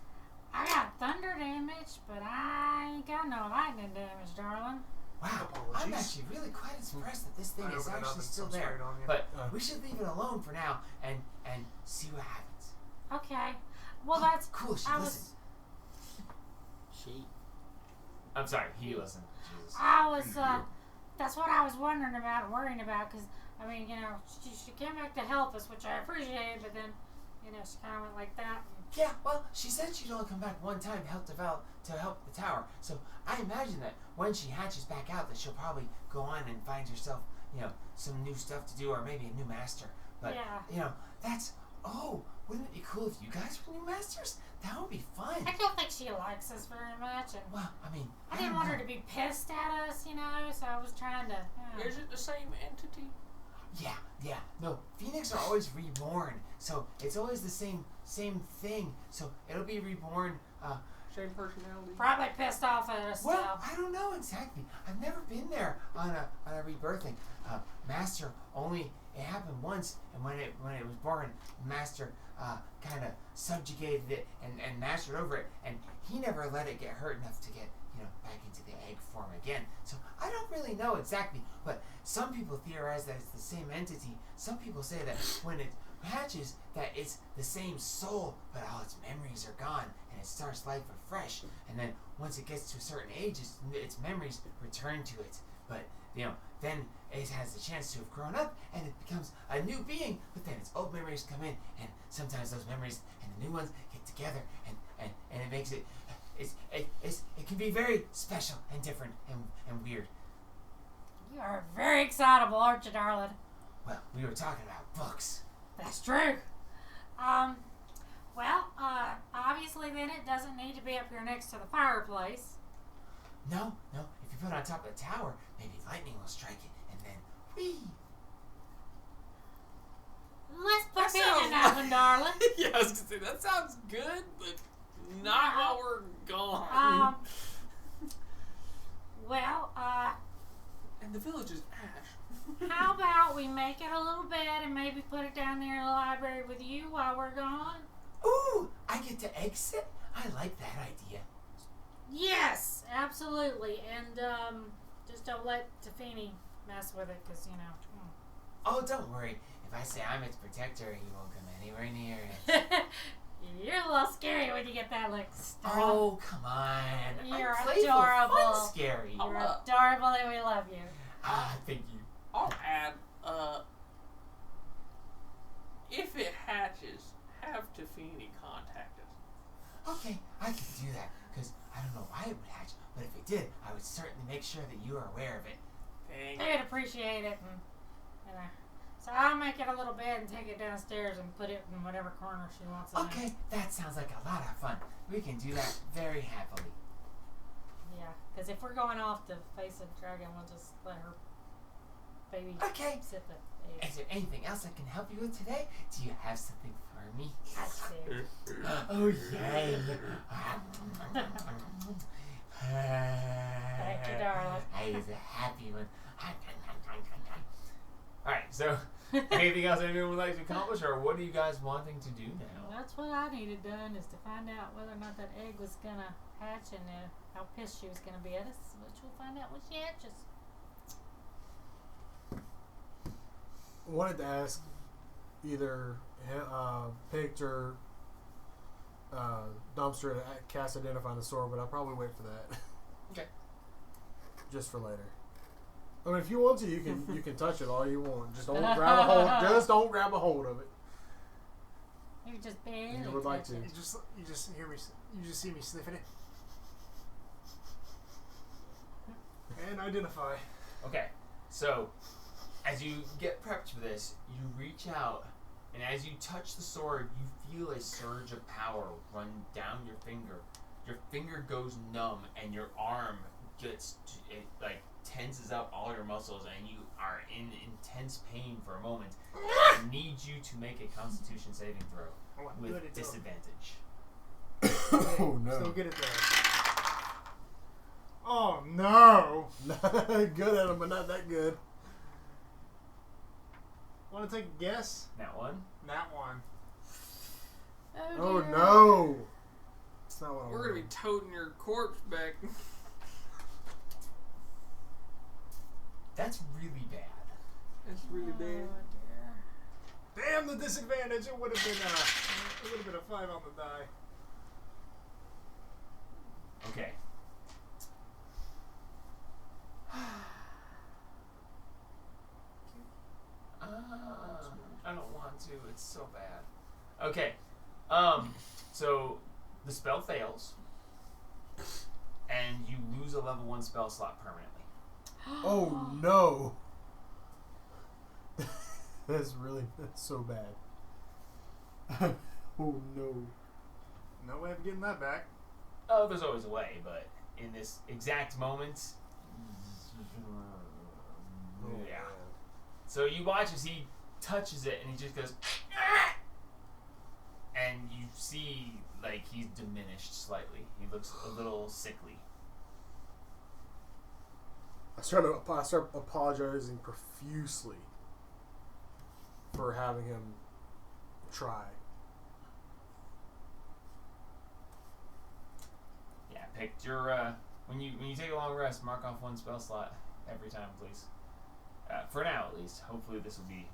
I got thunder damage, but I ain't got no lightning damage, darling. Wow, Apologies. I'm actually really quite impressed that this thing I is opened it up actually and still some there. sprayed on you. But we should leave it alone for now and see what happens. Okay. Well, Oh, that's. cool. She I listened. She. I'm sorry, he listened. Jesus. I was. That's what I was wondering about and worrying about, because, I mean, you know, she came back to help us, which I appreciated, but then, you know, she kind of went like that. Yeah, well, she said she'd only come back one time to help the tower. So I imagine that when she hatches back out, that she'll probably go on and find herself, you know, some new stuff to do, or maybe a new master. But Yeah. you know, wouldn't it be cool if you guys were new masters? That would be fun. I don't think she likes us very much, and Well, I mean, I didn't want her to be pissed at us, you know, so I was trying to. Is it the same entity? Yeah. No, Phoenix are always reborn, so it's always the same thing. So it'll be reborn. Same personality? Probably pissed off at us. Well, I don't know exactly. I've never been there on a rebirthing. Master only it happened once, and when it was born, Master kind of subjugated it and mastered over it, and he never let it get hurt enough to get back into the egg form again. So I don't really know exactly, but some people theorize that it's the same entity. Some people say that when it hatches, that it's the same soul, but all its memories are gone, and it starts life afresh. And then once it gets to a certain age, its memories return to it. But then it has the chance to have grown up, and it becomes a new being. But then its old memories come in, and sometimes those memories and the new ones get together, and it makes it. It can be very special and different and weird. You are very excitable, aren't you, darling? Well, we were talking about books. That's true. Obviously then it doesn't need to be up here next to the fireplace. No. If you put it on top of the tower, maybe lightning will strike it, and then whee! Let's put That it in sounds- an oven, darling. Yeah, I was gonna say, that sounds good, but not while we're gone. And the village is ash. How about we make it a little bed and maybe put it down there in the library with you while we're gone? Ooh, I get to exit? I like that idea. Yes, absolutely. And just don't let Tafini mess with it, because, Oh, don't worry. If I say I'm its protector, he won't come anywhere near it. You're a little scary when you get that look. Oh, come on. You're I'm playful, adorable. Fun, scary. You're adorable and we love you. Thank you. I'll add, if it hatches, have Tafini contact us. Okay, I can do that, because I don't know why it would hatch, but if it did, I would certainly make sure that you are aware of it. Thank They'd appreciate it. So I'll make it a little bed and take it downstairs and put it in whatever corner she wants it in. Okay, that sounds like a lot of fun. We can do that very happily. Yeah, because if we're going off to face a dragon, we'll just let her baby sit the egg. Is there anything else I can help you with today? Do you have something for me? I see. Oh, yay. Thank you, darling. I was a happy one. Alright, so anything else anyone would like to accomplish, or what are you guys wanting to do now? That's what I needed done, is to find out whether or not that egg was going to hatch and how pissed she was going to be at us, which we'll find out when she hatches. Wanted to ask either Picked or Dumpster to cast Identify the Sword, but I'll probably wait for that. Okay. Just for later. I mean, if you want to, you can touch it all you want. Just don't grab a hold. Just don't grab a hold of it. You just barely You would like touch to. it. You just hear me. You just see me sniffing it. And identify. Okay, so as you get prepped for this, you reach out, and as you touch the sword, you feel a surge of power run down your finger. Your finger goes numb, and your arm it like tenses up all your muscles, and you are in intense pain for a moment. I need you to make a Constitution saving throw Oh, I'm good with at disadvantage. Oh no. Still good at that. Oh no! Good at them, but not that good. Want to take a guess? That one. That one. Oh dear. no! That's not what I We're gonna be wanted. toting your corpse back. That's really bad. That's really bad. Oh, dear. Damn the disadvantage! It would have been a 5 on the die. Okay. I don't want to. It's so bad. Okay. So the spell fails, and you lose a level 1 spell slot permanently. Oh no! That's so bad. Oh no. No way of getting that back. Oh, there's always a way, but in this exact moment, Oh, yeah. man. So you watch as he touches it, and he just goes, "Ah!" And you see, like, he's diminished slightly. He looks a little sickly. I start apologizing profusely for having him try. Yeah, picked your, when you take a long rest, mark off 1 spell slot every time, please. For now, at least. Hopefully this will be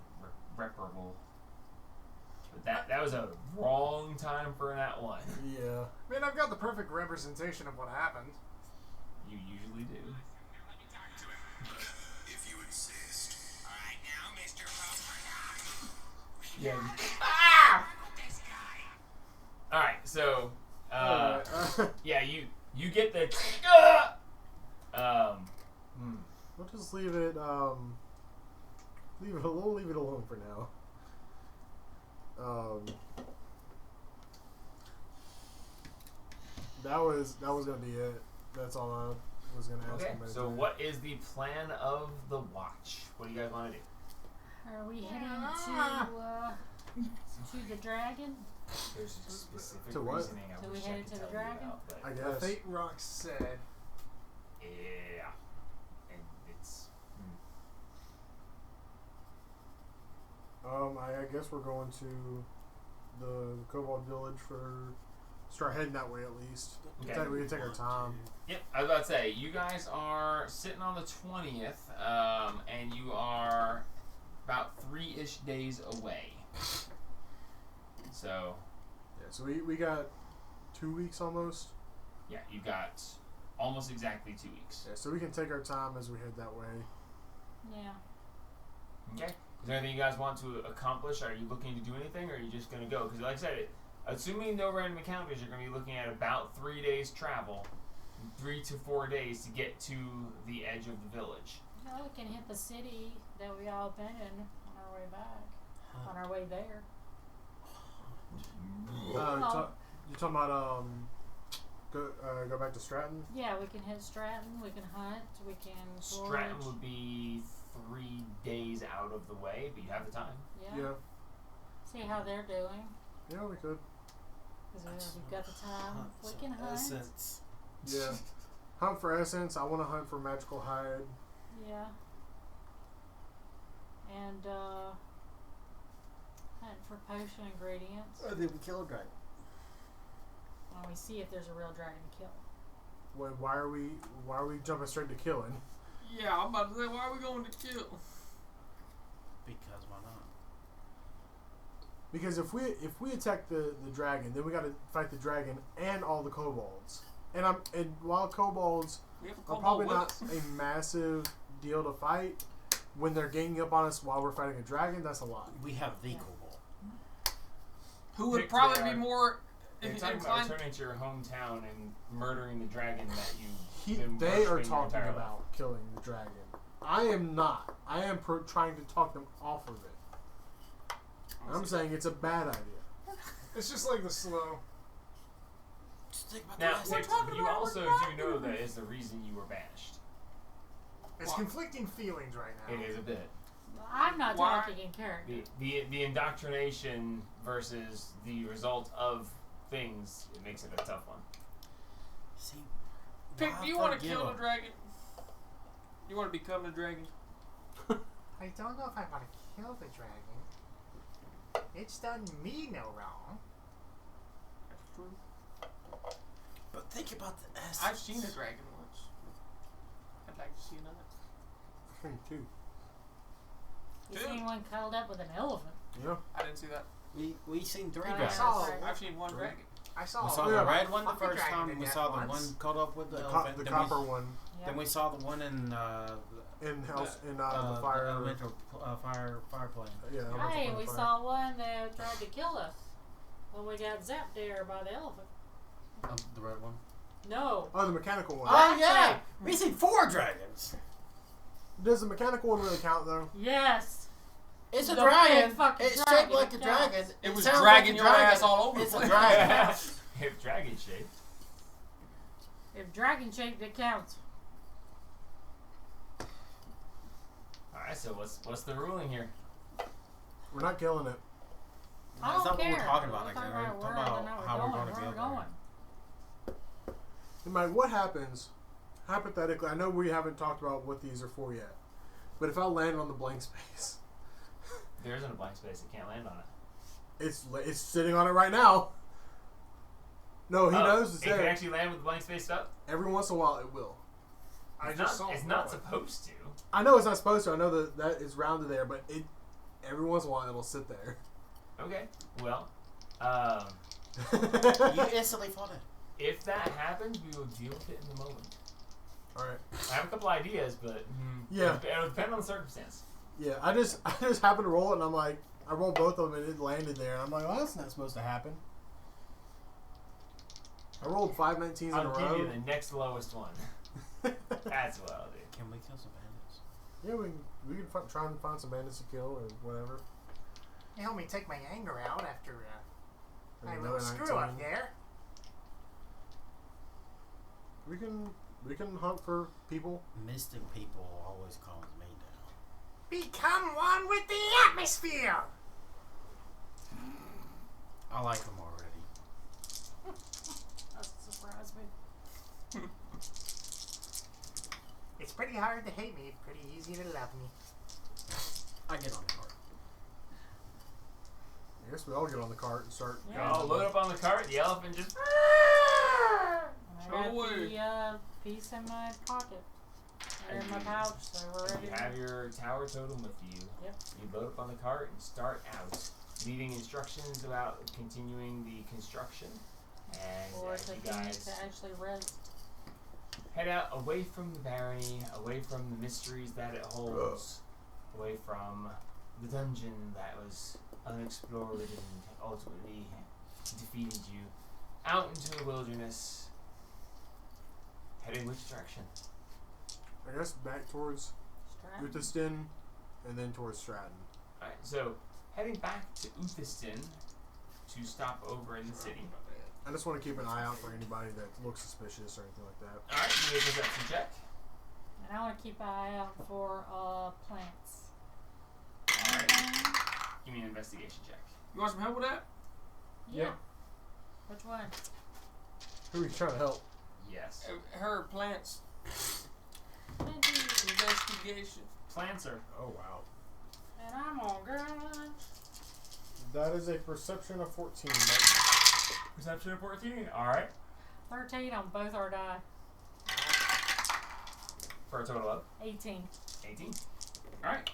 reparable. But that was a wrong time for that one. Yeah. I mean, I've got the perfect representation of what happened. You usually do. If you insist. Alright now, Mr. Roper. Yeah. Ah! This guy. Alright, so, Alright, yeah, you get the, we'll just leave it. We'll leave it alone for now. That was gonna be it. That's all I was gonna ask. okay, him about so today. what is the plan of the watch? What do you guys want to do? Are we heading to the dragon? There's a specific To what? reasoning I So we wish I headed could to the tell you dragon? about, but I The guess. Fate Rock said. yeah, and it's I guess we're going to the Cobalt Village for start heading that way at least. Okay. We can take our time. Yep, I was about to say, you guys are sitting on the 20th, and you are about 3-ish days away. So, Yeah, so we got 2 weeks almost. yeah, you got almost exactly 2 weeks. Yeah, so we can take our time as we head that way. Yeah. Okay. Is there anything you guys want to accomplish? Are you looking to do anything, or are you just going to go? Because like I said, assuming no random encounters, you're going to be looking at about 3 days travel, 3 to 4 days to get to the edge of the village. Well, we can hit the city that we all been in on our way back. On our way there. You're talking about go back to Stratton? Yeah, we can hit Stratton. We can hunt. We can forage. Stratton would be 3 days out of the way, but you have the time. Yeah. See how they're doing. Yeah, we could. Because we've got the time. We can hunt. Essence. Yeah. Hunt for essence. I want to hunt for magical hide. Yeah. And hunt for potion ingredients. I think we kill a dragon. And we see if there's a real dragon to kill. Wait, why are we jumping straight to killing? Yeah, I'm about to say, why are we going to kill? Because why not? Because if we attack the dragon, then we got to fight the dragon and all the kobolds. And while kobolds We have a are kobold probably with not us. a massive deal to fight, when they're ganging up on us while we're fighting a dragon, that's a lot. We have the kobold. Who would Pick probably their- be more You're talking about inclined. returning to your hometown and murdering the dragon that you've been They are worshipping your talking entire life. about killing the dragon. I am not. I am trying to talk them off of it. I'm saying it's a bad idea. It's just like the slow. Just think about Now, the Pix, talking you about also what do know that is the reason you were banished. There's conflicting feelings right now. It is a bit. I'm not Why- talking in character. The indoctrination versus the result of things, it makes it a tough one. See, Pick, why do you want to forgive kill the him? dragon? You want to become the dragon? I don't know if I want to kill the dragon. It's done me no wrong. That's true. But think about the essence. I've seen a dragon once. I'd like to see another. Me too. You Dude. seen one cuddled up with an elephant? Yeah. I didn't see that. We seen 3 Oh, yeah. dragons. saw right. I've seen one True. dragon. I saw. We saw Yeah. the red one the Fluffy first dragon time. did We that saw the once. one caught up with the The, elephant. the then copper we, one Then we saw the one in in house in the the fire. elemental fire plane. Yeah. Hey, elemental we fire. saw one that tried to kill us when we got zapped there by the elephant. The red one. No. Oh, the mechanical one. Oh yeah, we seen 4 dragons. Does the mechanical one really count though? Yes. It's a The dragon. big fucking It's shaped dragon, like a it dragon. counts. It was sounds dragging like a your dragon. ass all over It's the a place. dragon. If dragon shaped. If dragon shaped, it counts. Alright, so what's the ruling here? We're not killing it. I That's don't not what care. we're talking about. We're Like, talking we're about talking where about we're not how we're going. going to be Where able we're to. going. No matter what happens, hypothetically, I know we haven't talked about what these are for yet, but if I land on the blank space, There isn't a blank space, it can't land on it. it's sitting on it right now. No, he knows it's it can there. actually land with the blank space up? Every once in a while, it will. I It's just not, saw it's one. not supposed to. I know it's not supposed to. I know that is rounded there, but it every once in a while it'll sit there. Okay, well, You instantly fought it. if that happens, we will deal with it in the moment. All right. I have a couple ideas, but Yeah. it'll depend on the circumstance. Yeah, I just happened to roll it, and I'm like, I rolled both of them, and it landed there, and I'm like, well, that's not supposed to happen. I rolled 5 19s in a I'll give row. you the next lowest one. That's what I'll do. Can we kill some bandits? Yeah, we can try and find some bandits to kill or whatever. You helped me take my anger out after my And little another screw up 19. there. We can hunt for people. Mystic people always calms me down. Become one with the atmosphere. I like them already. That surprised me. It's pretty hard to hate me, pretty easy to love me. I get on the cart. I guess we all get on the cart and start. Yeah. I'll load up on the cart, the elephant just... I Show got away. the piece in my pocket. Or in my pouch, so we're ready. You have your tower totem with you. Yep. You load up on the cart and start out, leaving instructions about continuing the construction. And Or as to you need guys to actually rest. head out away from the barony, away from the mysteries that it holds, away from the dungeon that was unexplored and ultimately defeated you, out into the wilderness. Heading which direction? I guess back towards Stratton. Uthiston, and then towards Stratton. Alright, so heading back to Uthiston to stop over in the city. I just want to keep an eye out for anybody that looks suspicious or anything like that. Alright, give me a perception check. And I want to keep an eye out for plants. Alright, give me an investigation check. You want some help with that? Yeah. Which one? Who are you trying to help? Yes. Her plants Plenty. investigation. Plants are... Oh wow. And I'm on garage. That is a perception of 14. Perception of 14. Alright. 13 on both our die. For a total of 18. 18. Alright.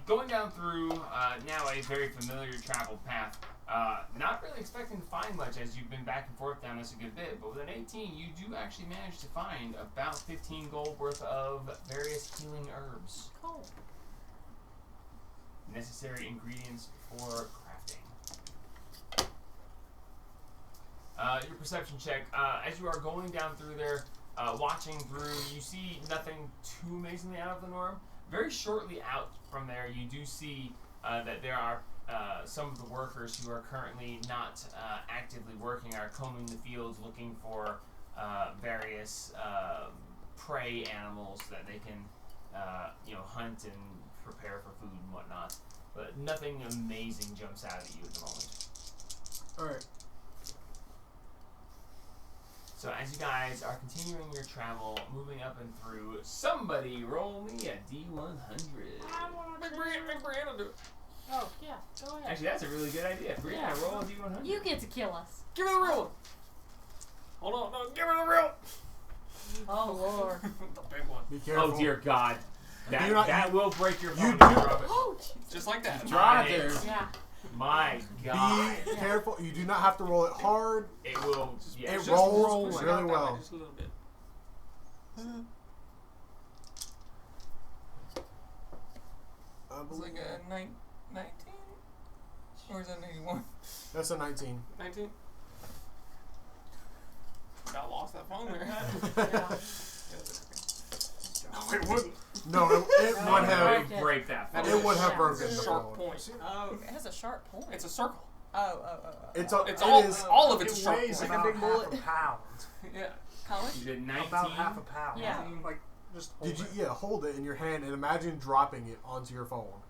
Going down through now a very familiar travel path. Not really expecting to find much as you've been back and forth down this a good bit, but with an 18, you do actually manage to find about 15 gold worth of various healing herbs. Cool. Necessary ingredients for crafting. Your perception check. As you are going down through there, watching through, you see nothing too amazingly out of the norm. Very shortly out from there, you do see that there are some of the workers who are currently not actively working are combing the fields looking for various prey animals that they can hunt and prepare for food and whatnot. But nothing amazing jumps out at you at the moment. Alright. So as you guys are continuing your travel, moving up and through, somebody roll me a D100. Make Brianna do it. Oh, yeah, go ahead. Actually, that's a really good idea. Brianna, Yeah. roll a D100. You get to kill us. Give me the real one. Hold on, no, give me the real. Oh, Lord. The big one. Be careful. Oh dear God, Do not- that will break your phone. You if do- drop it. Oh, Just like that. Drive Nice. there. yeah. My God, Be careful. You do not have to roll it hard. it will. Yeah, It Just rolls push it really out that way well. Just a little bit. I It's believe like a 19? Or is that 81? that's a 19. 19? Got lost that phone there. Yeah. No, it wouldn't. No, it would have. I break that phone. It would have Yeah. broken the Sharp phone. point. Oh, it has a sharp point. It's a circle. It's It's it all, is. all of it's a It sharp weighs point. about big half bullet. a pound. Yeah. How much? You did 19. About half a pound. Yeah. Like, just hold Did you? it. Yeah, hold it in your hand and imagine dropping it onto your phone.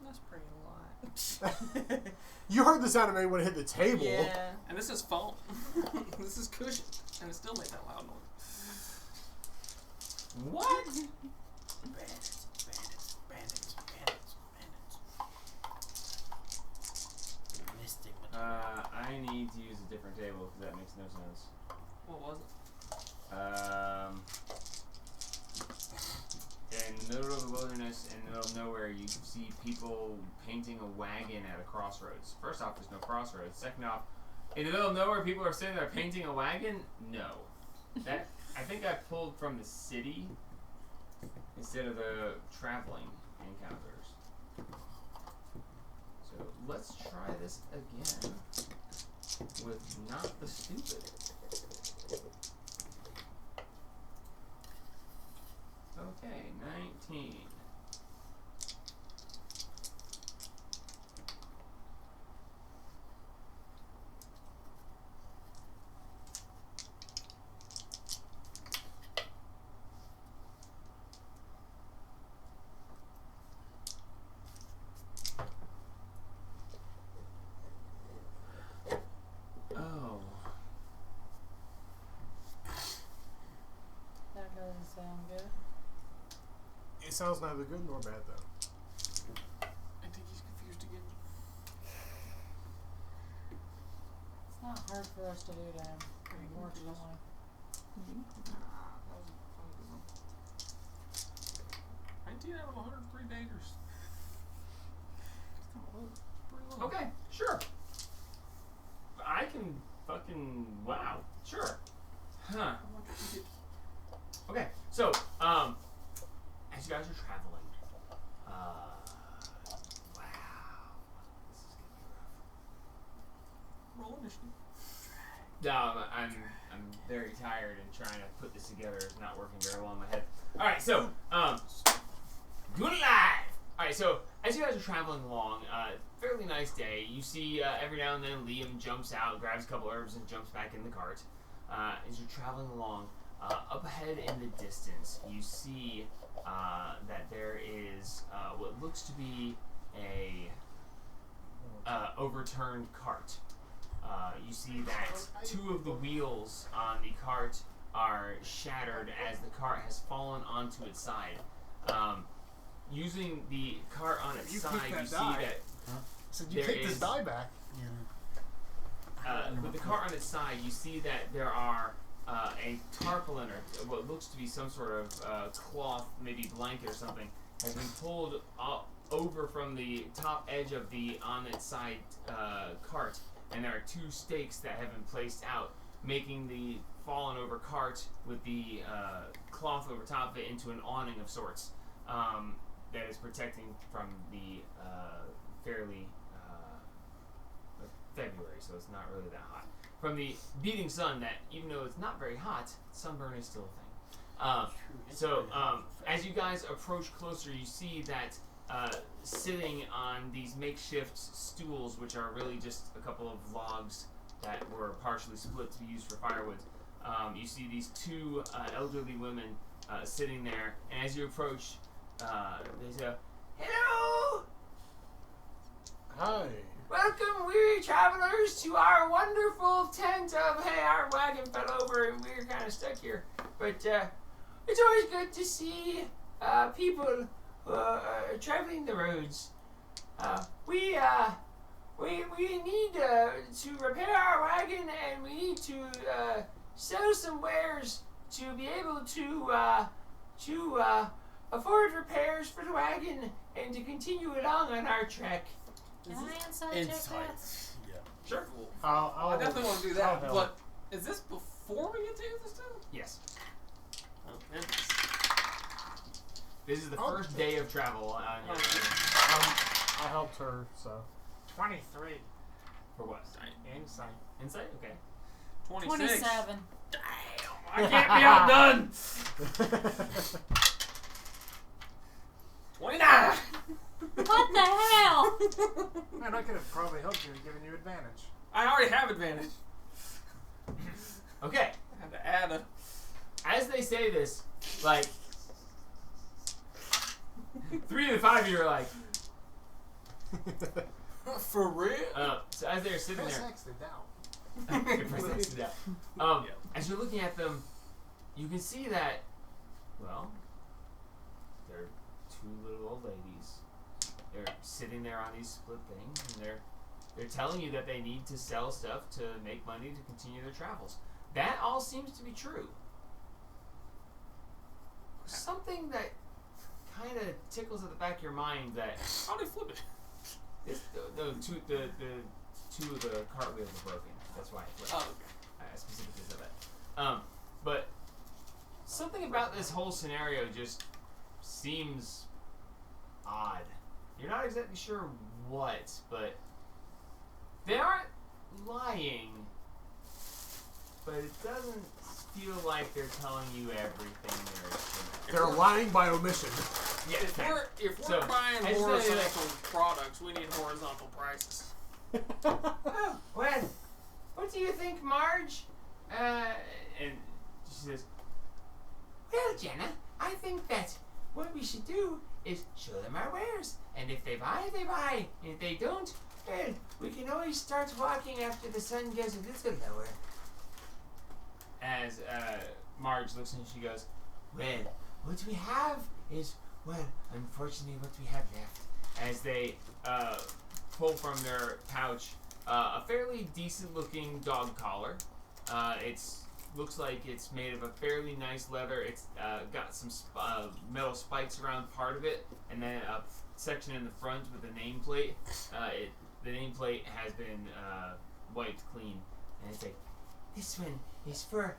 That's pretty a lot. You heard the sound it made when it hit the table. Yeah. And this is foam. This is cushion. And it still made that loud noise. What? Bandits, bandits, bandits, bandits, bandits. Mystic material. I need to use a different table because that makes no sense. What was it? In the middle of the wilderness, in the middle of nowhere, you see people painting a wagon at a crossroads. First off, there's no crossroads. Second off, in the middle of nowhere, people are sitting there painting a wagon? No. That I think I pulled from the city instead of the traveling encounters. So let's try this again with not the stupid. Okay, 19. Oh. That doesn't sound good. It sounds neither good nor bad though. I think he's confused again. It's not hard for us to do to him, unfortunately. That was a good one. 19 out of 103 daters. Pretty low. Okay, sure. I can fucking wow. Sure. Huh. Okay, so as you guys are traveling, wow, this is gonna be rough. Roll initiative. No, I'm very tired and trying to put this together is not working very well in my head. All right, so doing it live. All right, so as you guys are traveling along, fairly nice day. You see every now and then Liam jumps out, grabs a couple herbs, and jumps back in the cart. As you're traveling along, up ahead in the distance, you see that there is what looks to be a overturned cart. You see that two of the wheels on the cart are shattered as the cart has fallen onto its side. Using the cart on its You side, kicked that you see die. that So you There take this is- die back. with the cart on its side, you see that there are a tarpaulin or what looks to be some sort of cloth, maybe blanket or something, has been pulled over from the top edge of the on its side cart, and there are two stakes that have been placed out, making the fallen over cart with the cloth over top of it into an awning of sorts that is protecting from the fairly February, so it's not really that hot. From the beating sun, that even though it's not very hot, sunburn is still a thing. As you guys approach closer, you see that sitting on these makeshift stools, which are really just a couple of logs that were partially split to be used for firewood. You see these two elderly women sitting there, and as you approach, they say, "Hello! Hi. Welcome, weary travelers, to our wonderful tent of, hey, our wagon fell over and we're kind of stuck here. But it's always good to see people traveling the roads. We need to repair our wagon, and we need to sell some wares to be able to afford repairs for the wagon and to continue along on our trek." Can I insight check that? Insights. Yeah. Sure. I'll I definitely want to do I'll that. help. But is this before we get to use this too? Yes. Oh, goodness. This is the first day of travel on your I helped her, so. 23. For what? Insight. Insight? Okay. 26. 27. Damn, I can't be outdone. 29. What the hell? Man, I could have probably helped you and given you advantage. I already have advantage. Okay. I had to add a. As they say this, like, 3 of the 5 of you are like, For real? so as they're sitting Press there, X to doubt. as you're looking at them, you can see that, well, they're 2 little old ladies. They're sitting there on these split things, and they're telling you that they need to sell stuff to make money to continue their travels. That all seems to be true. Something that kind of tickles at the back of your mind that How do you flip it? two of the cart wheels are broken. That's why I flipped. Oh, okay. I specifically said that. But something about this whole scenario just seems odd. You're not exactly sure what, but they aren't lying. But it doesn't feel like they're telling you everything there is to know. They're lying by omission. Yeah, If we're So, buying I just horizontal products, we need horizontal prices. Oh, well, what do you think, Marge? And she says, well, Jenna, I think that what we should do is show them our wares. And if they buy, they buy. And if they don't, well, we can always start walking after the sun goes a little lower. As Marge looks and she goes, well, what we have is, well, unfortunately what we have left. As they pull from their pouch a fairly decent looking dog collar. Looks like it's made of a fairly nice leather. It's got some metal spikes around part of it, and then a section in the front with a nameplate. The nameplate has been wiped clean, and it's like, this one is for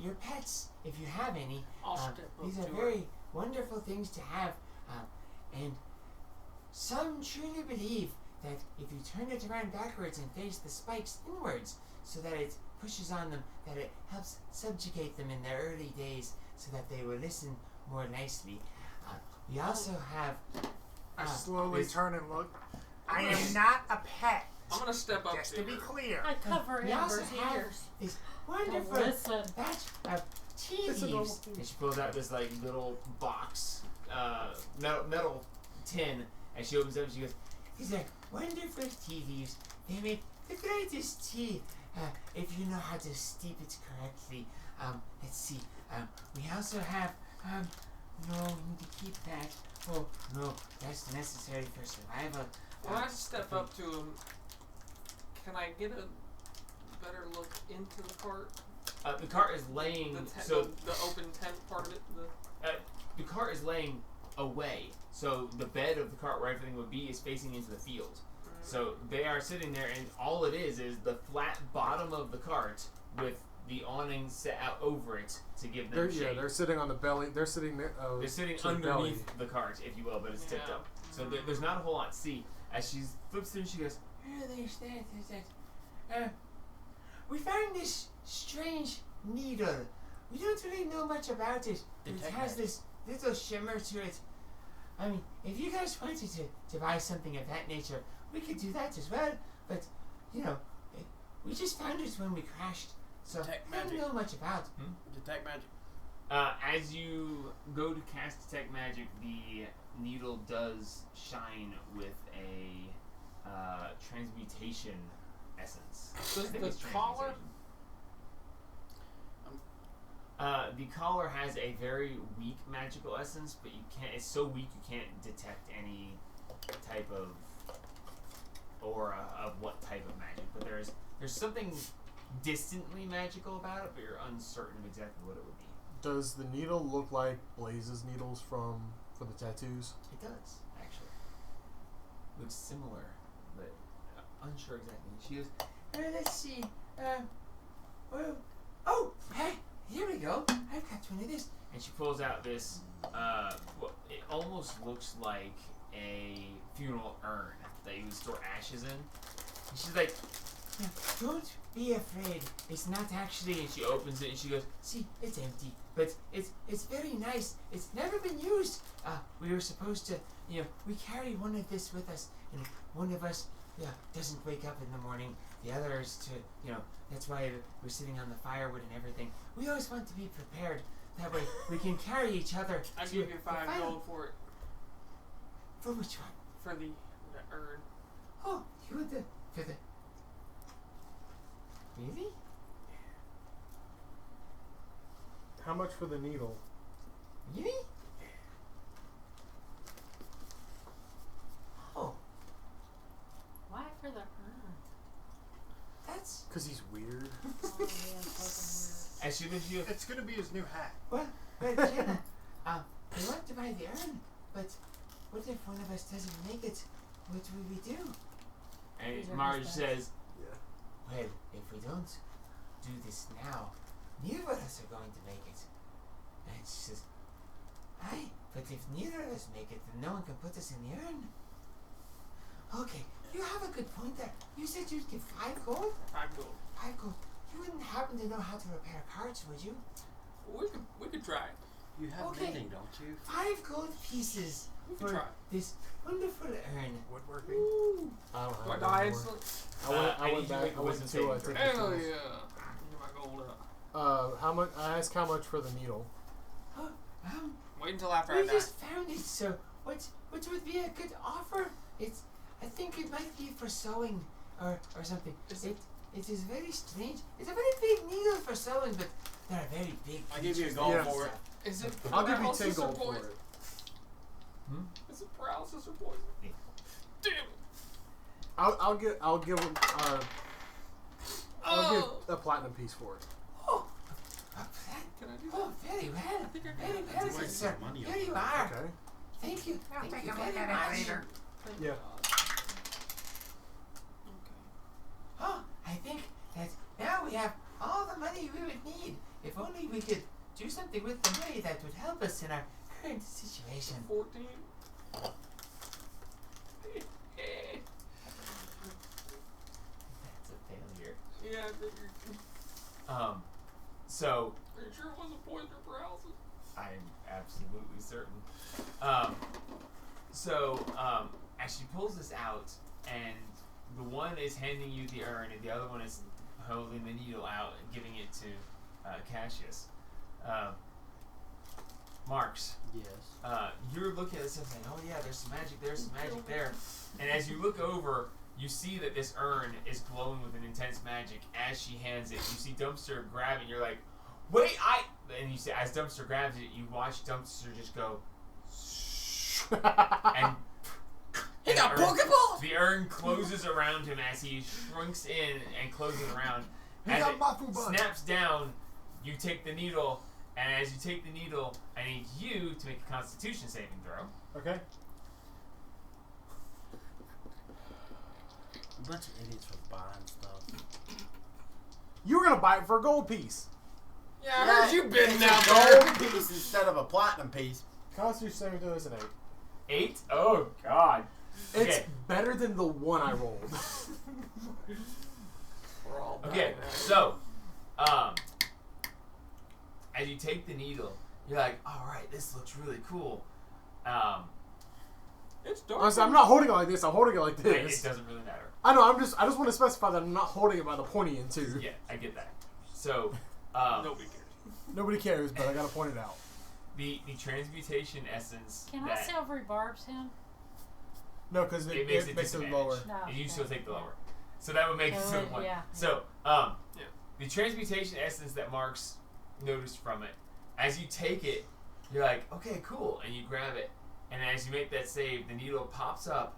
your pets, if you have any. These are very wonderful things to have, and some truly believe that if you turn it around backwards and face the spikes inwards, so that it pushes on them, that it helps subjugate them in their early days, so that they will listen more nicely. We also have. I slowly turn and look. I am not a pet. I'm gonna step up Just to be clear. I cover We also Amber's have ears. this Don't wonderful listen. batch of tea It's a normal leaves. thing. And she pulls out this like little box, metal tin, and she opens it up and she goes, these are wonderful tea leaves. They make the greatest tea if you know how to steep it correctly. Let's see. We also have, no, we need to keep that. Oh, no, that's necessary for survival. When I step up to him, can I get a better look into the cart? The cart is laying, The open tent part of it? the cart is laying away. So the bed of the cart where everything would be is facing into the field. So they are sitting there, and all it is the flat bottom of the cart with the awning set out over it to give them shade. Yeah, they're sitting on the belly. They're sitting there. They're sitting to the belly. underneath the cart, if you will, but it's tipped Yeah. up. So there's not a whole lot to see. As she flips through, she goes, we found this strange needle. We don't really know much about it. It has this little shimmer to it. I mean, if you guys wanted to buy something of that nature, we could do that as well. But, you know, we just found it when we crashed. So I don't know much about. Detect magic. As you go to cast Detect Magic, the needle does shine with a transmutation essence. Does I think the it's collar? The collar has a very weak magical essence, but you can't. It's so weak you can't detect any type of aura of what type of magic. But there's something distantly magical about it, but you're uncertain of exactly what it would be. Does the needle look like Blaze's needles for the tattoos? It does actually. Looks similar, but unsure exactly. She goes, Let's see. Well, oh, hey, here we go. I've got one of this. and she pulls out this. Well, it almost looks like a funeral urn that you would store ashes in. And she's like, Yeah, don't be afraid. It's not actually. and she opens it and she goes, See, it's empty, but it's very nice. It's never been used. We were supposed to, we carry one of this with us, and one of us, doesn't wake up in the morning. The other is to, that's why we're sitting on the firewood and everything. We always want to be prepared. That way we can carry each other. I to give you the 5 final- gold for it. For which one? For the urn. Oh, you want for the. Really? How much for the needle? Really? Oh, Why for the urn? that's. Because he's weird. Oh, yeah, fucking as soon as you, It's gonna be his new hat. Well, but Jenna, we want to buy the urn, but what if one of us doesn't make it? What will we do? and These are Marge his says, Well, if we don't do this now, neither of us are going to make it. And she says, Aye, but if neither of us make it, then no one can put us in the urn. Okay, you have a good point there. You said you'd give 5 gold? 5 gold. 5 gold. You wouldn't happen to know how to repair carts, would you? We could try it. You have Okay. mending, don't you? 5 gold pieces We could for try. this wonderful urn. Woodworking. Ooh. I don't Do I have die any more. instantly? I I went need you to back. make a I went wisdom to saving throw. take the Hell tools. yeah. Get my gold up. How much? I asked how much for the needle. Oh, Wait until after I we die. just found it, so what would be a good offer? I think it might be for sewing or something. It is very strange. It's a very big needle for sewing, but there are very big. I'll give you a features gold there. for it. Is it I'll give you paralysis 10 or gold for poison? it. Is it paralysis or poison? Yeah. Damn it. I'll give him. I'll Oh. give a platinum piece for it. Oh, Can I do oh, that? very well. I think I can. Very well, That's good like sir. some money Here on you it. are. Okay. Thank you. I'll Thank take you a look very at much. it later. Yeah. Okay. Oh, I think that now we have all the money we would need. If only we could do something with the money that would help us in our current situation. 14. that's a failure. Yeah, I figured. So Are you sure it wasn't poison or paralysis? I'm absolutely certain. As she pulls this out, and the one is handing you the urn, and the other one is holding the needle out and giving it to Cassius. Marks, Yes. you're looking at this and saying, "Oh yeah, there's some magic there." And as you look over, you see that this urn is glowing with an intense magic. As she hands it, you see Dumpster grab it. And you're like, "Wait, And you see, as Dumpster grabs it, you watch Dumpster just go, and He got the urn- Pokeballs! The urn closes around him as he shrinks in and closes around. He As got it Mafu Bun. snaps down, you take the needle, and as you take the needle, I need you to make a Constitution saving throw. Okay. A bunch of idiots for buying stuff. You were gonna buy it for a gold piece. Yeah, I heard you bidding out It's a there. gold piece instead of a platinum piece. Constitution saving throw is an 8. 8? Oh, God. It's Okay. better than the one I rolled. We're all Okay, bad. so, as you take the needle, you're like, alright, this looks really cool. It's dark. Honestly, I'm not holding it like this. I'm holding it like It this. doesn't really matter. I know. I just want to specify that I'm not holding it by the pointy end too. Yeah, I get that. So, Nobody cares. Nobody cares, but I gotta point it out. the transmutation essence Can I that silvery barbs him? No, because it makes it makes it lower. disadvantaged. No, And you okay. still take the lower. So that would make it So so it- one. yeah. So, Yeah. the transmutation essence that Mark's noticed from it, as you take it, you're like, okay, cool, and you grab it, and as you make that save, the needle pops up,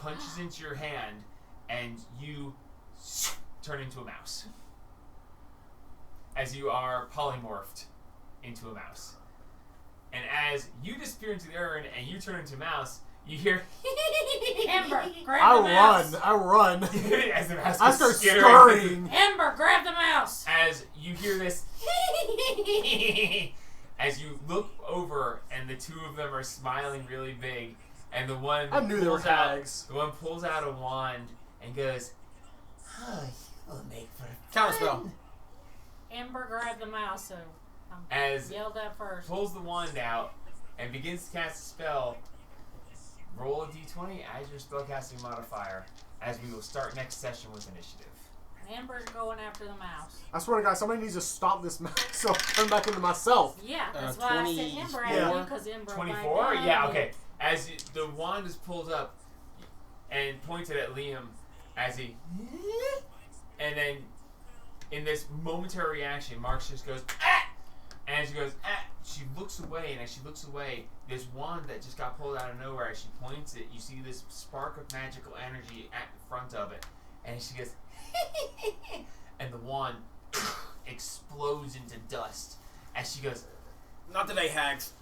punches into your hand, and you turn into a mouse. As you are polymorphed into a mouse. And as you disappear into the urn and you turn into a mouse, you hear Ember, grab I the mouse. run. as the mouse I goes start skittering. scurrying. Ember, grab the mouse. As you hear this, as you look over and the two of them are smiling really big, and the one I knew they were pulls out, hags. the one pulls out a wand and goes, "Oh, you will make for Counterspell. Ember, grab the mouse. So I'm As yelled at first. pulls the wand out and begins to cast a spell. Roll a d20, add your spellcasting modifier, as we will start next session with initiative. Ember's going after the mouse. I swear to God, somebody needs to stop this mouse so I turn back into myself. Yeah, that's 24? why I said Ember at you because Ember. 24? Yeah, okay. As the wand is pulled up and pointed at Liam as he... And then in this momentary reaction, Marx just goes, "Ah!" And as she goes, "Ah!" She looks away, and as she looks away, this wand that just got pulled out of nowhere, as she points it, you see this spark of magical energy at the front of it. And she goes, and the wand explodes into dust. As she goes, Not today, hags.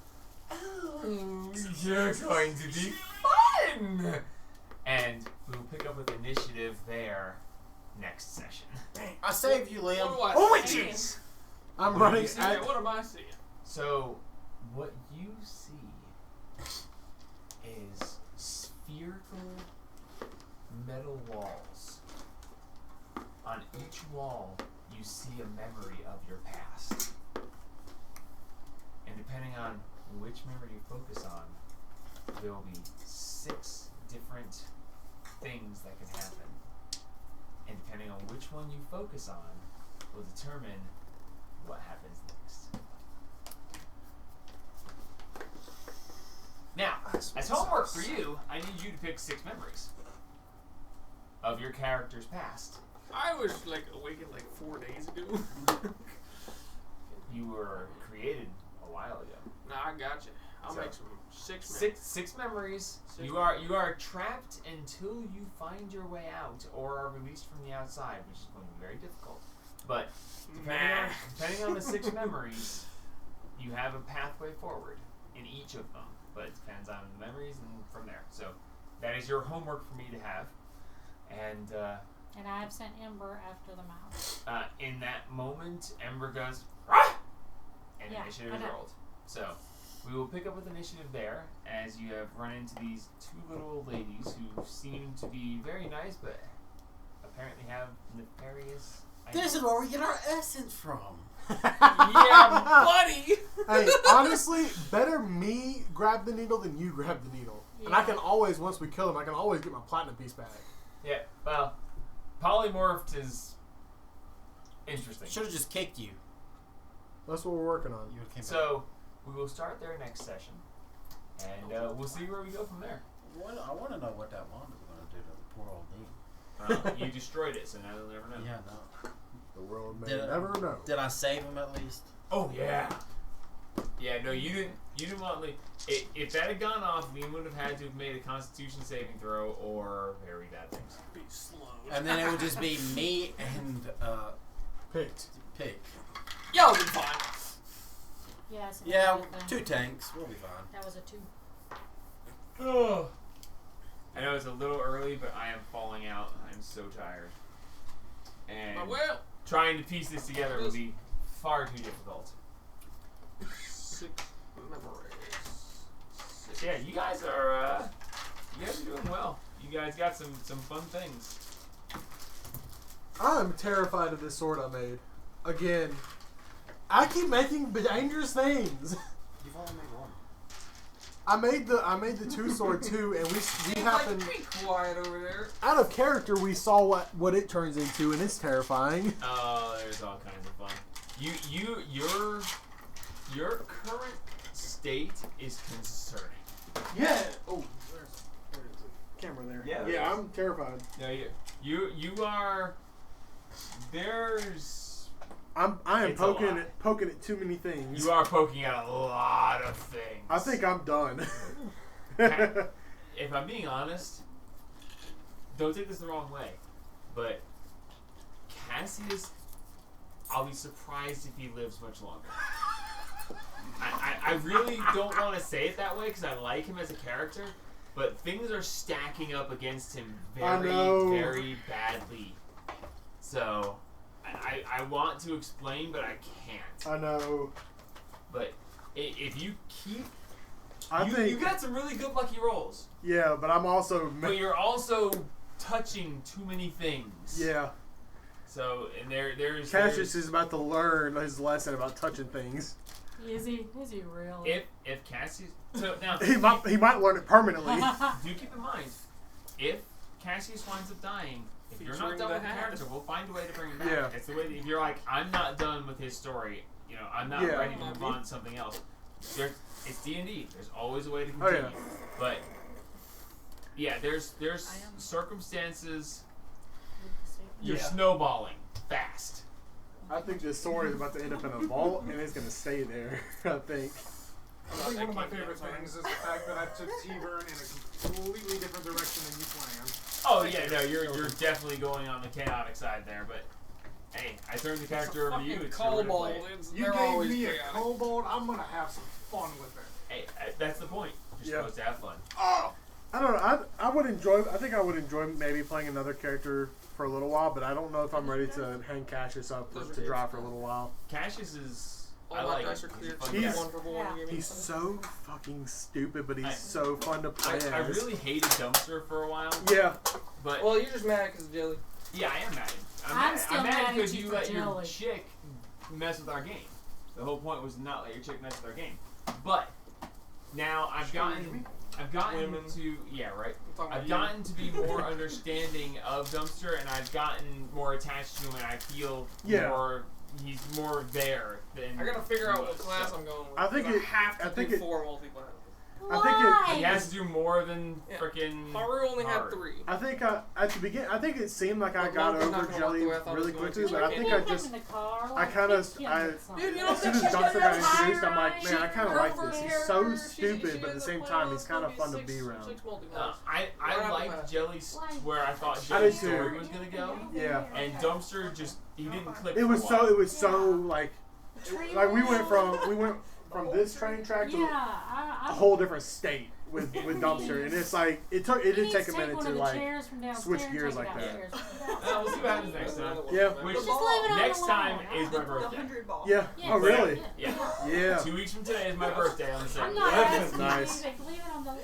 "Oh, you're going to be fun!" And we'll pick up with initiative there next session. I saved you, What do Liam. I Oh, see? witches! I'm What do running. you see? I, What am I seeing? So, what you see is spherical metal walls. On each wall, you see a memory of your past. And depending on which memory you focus on, there will be 6 different things that can happen. And depending on which one you focus on, will determine what happens next. Now, as homework for you, I need you to pick 6 memories of your character's past. I was like awakened like 4 days ago. You were created a while ago. Nah, I got you. I'll So, make some 6 minutes. Six memories. Six You are trapped until you find your way out or are released from the outside, which is going to be very difficult. But depending on the 6 memories, you have a pathway forward in each of them. But it depends on the memories and from there. So that is your homework for me to have. And And I have sent Ember after the mouse. in that moment, Ember goes, "Rah!" And Yeah, initiative I is know. rolled. So we will pick up with initiative there as you have run into these 2 little ladies who seem to be very nice, but apparently have nefarious ideas. This is where we get our essence from. Yeah, buddy. Hey, honestly, better me grab the needle than you grab the needle. And I Yeah. can always, once we kill him, I can always get my platinum piece back. Yeah, well, polymorphed is interesting. Should have just kicked you. That's what we're working on. You would've came So we will start there next session, and we'll see where we go from there. back. I want to know what that wand was going to do to the poor old Dean. You destroyed it, so now they'll never know. Yeah, no. The world may Did it- never know. Did I save him at least? Oh yeah. Yeah, no, you didn't. You didn't want. If that had gone off, we would have had to have made a Constitution saving throw or very bad things. Be slow. And then it would just be me and Picked. Pig. Y'all been fine. Yeah, I sent Yeah, Ember then. 2 tanks. We'll be fine. That was a 2. Oh. I know it's a little early, but I am falling out. I'm so tired. And Well, trying to piece this together will be far too difficult. 6 memories. So yeah, you guys are doing well. You guys got some fun things. I'm terrified of this sword I made. Again, I keep making dangerous things. You've only made one. I made the two sword too, and we happened Be quiet over there. out of character. We saw what it turns into, and it's terrifying. Oh, there's all kinds of fun. Your current state is concerning. Yeah. Oh, there's a camera there. Yeah, there Yeah, is. I'm terrified. No, you are. There's. I am It's a lot. poking at too many things. You are poking at a lot of things. I think I'm done. If I'm being honest, don't take this the wrong way, but Cassius, I'll be surprised if he lives much longer. I really don't want to say it that way because I like him as a character, but things are stacking up against him very, very badly. So, I want to explain, but I can't. I know. But if you keep... I think you got some really good lucky rolls. Yeah, but I'm also. But you're also touching too many things. Yeah. So, and there's... Cassius is about to learn his lesson about touching things. Is he really? If Cassius... So, now... he might learn it permanently. Do keep in mind, if Cassius winds up dying, if you're not Featuring done the with the hat. character, we'll find a way to bring him back. Yeah. It's the way that if you're like, I'm not done with his story, I'm not ready to move on to something else. It's D&D. There's always a way to continue. Oh, yeah. But, yeah, there's circumstances... You're snowballing fast. I think this sword is about to end up in a vault, and it's gonna stay there. I think. I think one of my favorite things is the fact that I took T-Burn in a completely different direction than you planned. Oh yeah, no, you're definitely going on the chaotic side there, but hey, I turned the character over to you. It's your way to Kobold. play it. You gave me a kobold. I'm gonna have some fun with it. Hey, that's the point. You're supposed to have fun. Oh! I don't know. I would enjoy. I think I would enjoy maybe playing another character for a little while, but I don't know if I'm ready to hang Cassius up to drive for a little while. Cassius is. All I my like dice him. are He's a cleared. fun He's- guy. One for one. Give me He's some. so fucking stupid, but he's I- so fun to play I as. really hated Dumpster for a while, Yeah. but Well, you're just mad because of Jelly. yeah, I am mad. I'm still mad at because you you for let your Jelly. chick mess with our game. The whole point was to not let your chick mess with our game. But now I've gotten Women. to yeah right. I'm talking I've about gotten to be more understanding of Dumpster, and I've gotten more attached to him, and I feel more. He's more there than. I gotta figure out what class I'm going with. I think 'cause it- have to I think do it- 4 multi-class. I think it. He has to do more than Yeah. freaking. Haru only had hard. 3. I think at the beginning, I think it seemed like I But got Logan's not over gonna Jelly work the way I thought it really was going quickly, to. but I think I just, I kind of, Dude, you don't as soon think as she's Dumpster gonna got have introduced, I'm like, She- man, I kind of her like this. He's so character, stupid, but at the same time, he's kind of fun to be around. I liked Jelly's where I thought I did Jelly's too. story was gonna go, Yeah. and Dumpster just he didn't click. It for was a so, while. it was so like we went from this train track to a whole different state with Dumpster, and it's like it did take a minute to like switch gears like that. We'll see what happens next time. Yeah. Which Just leave it on next the time line. is my The birthday. 100 ball. Yeah. Yeah. Oh really? Yeah. Yeah. 2 weeks from today is my birthday on the I'm 2nd. not That's asking nice. you, leave it on the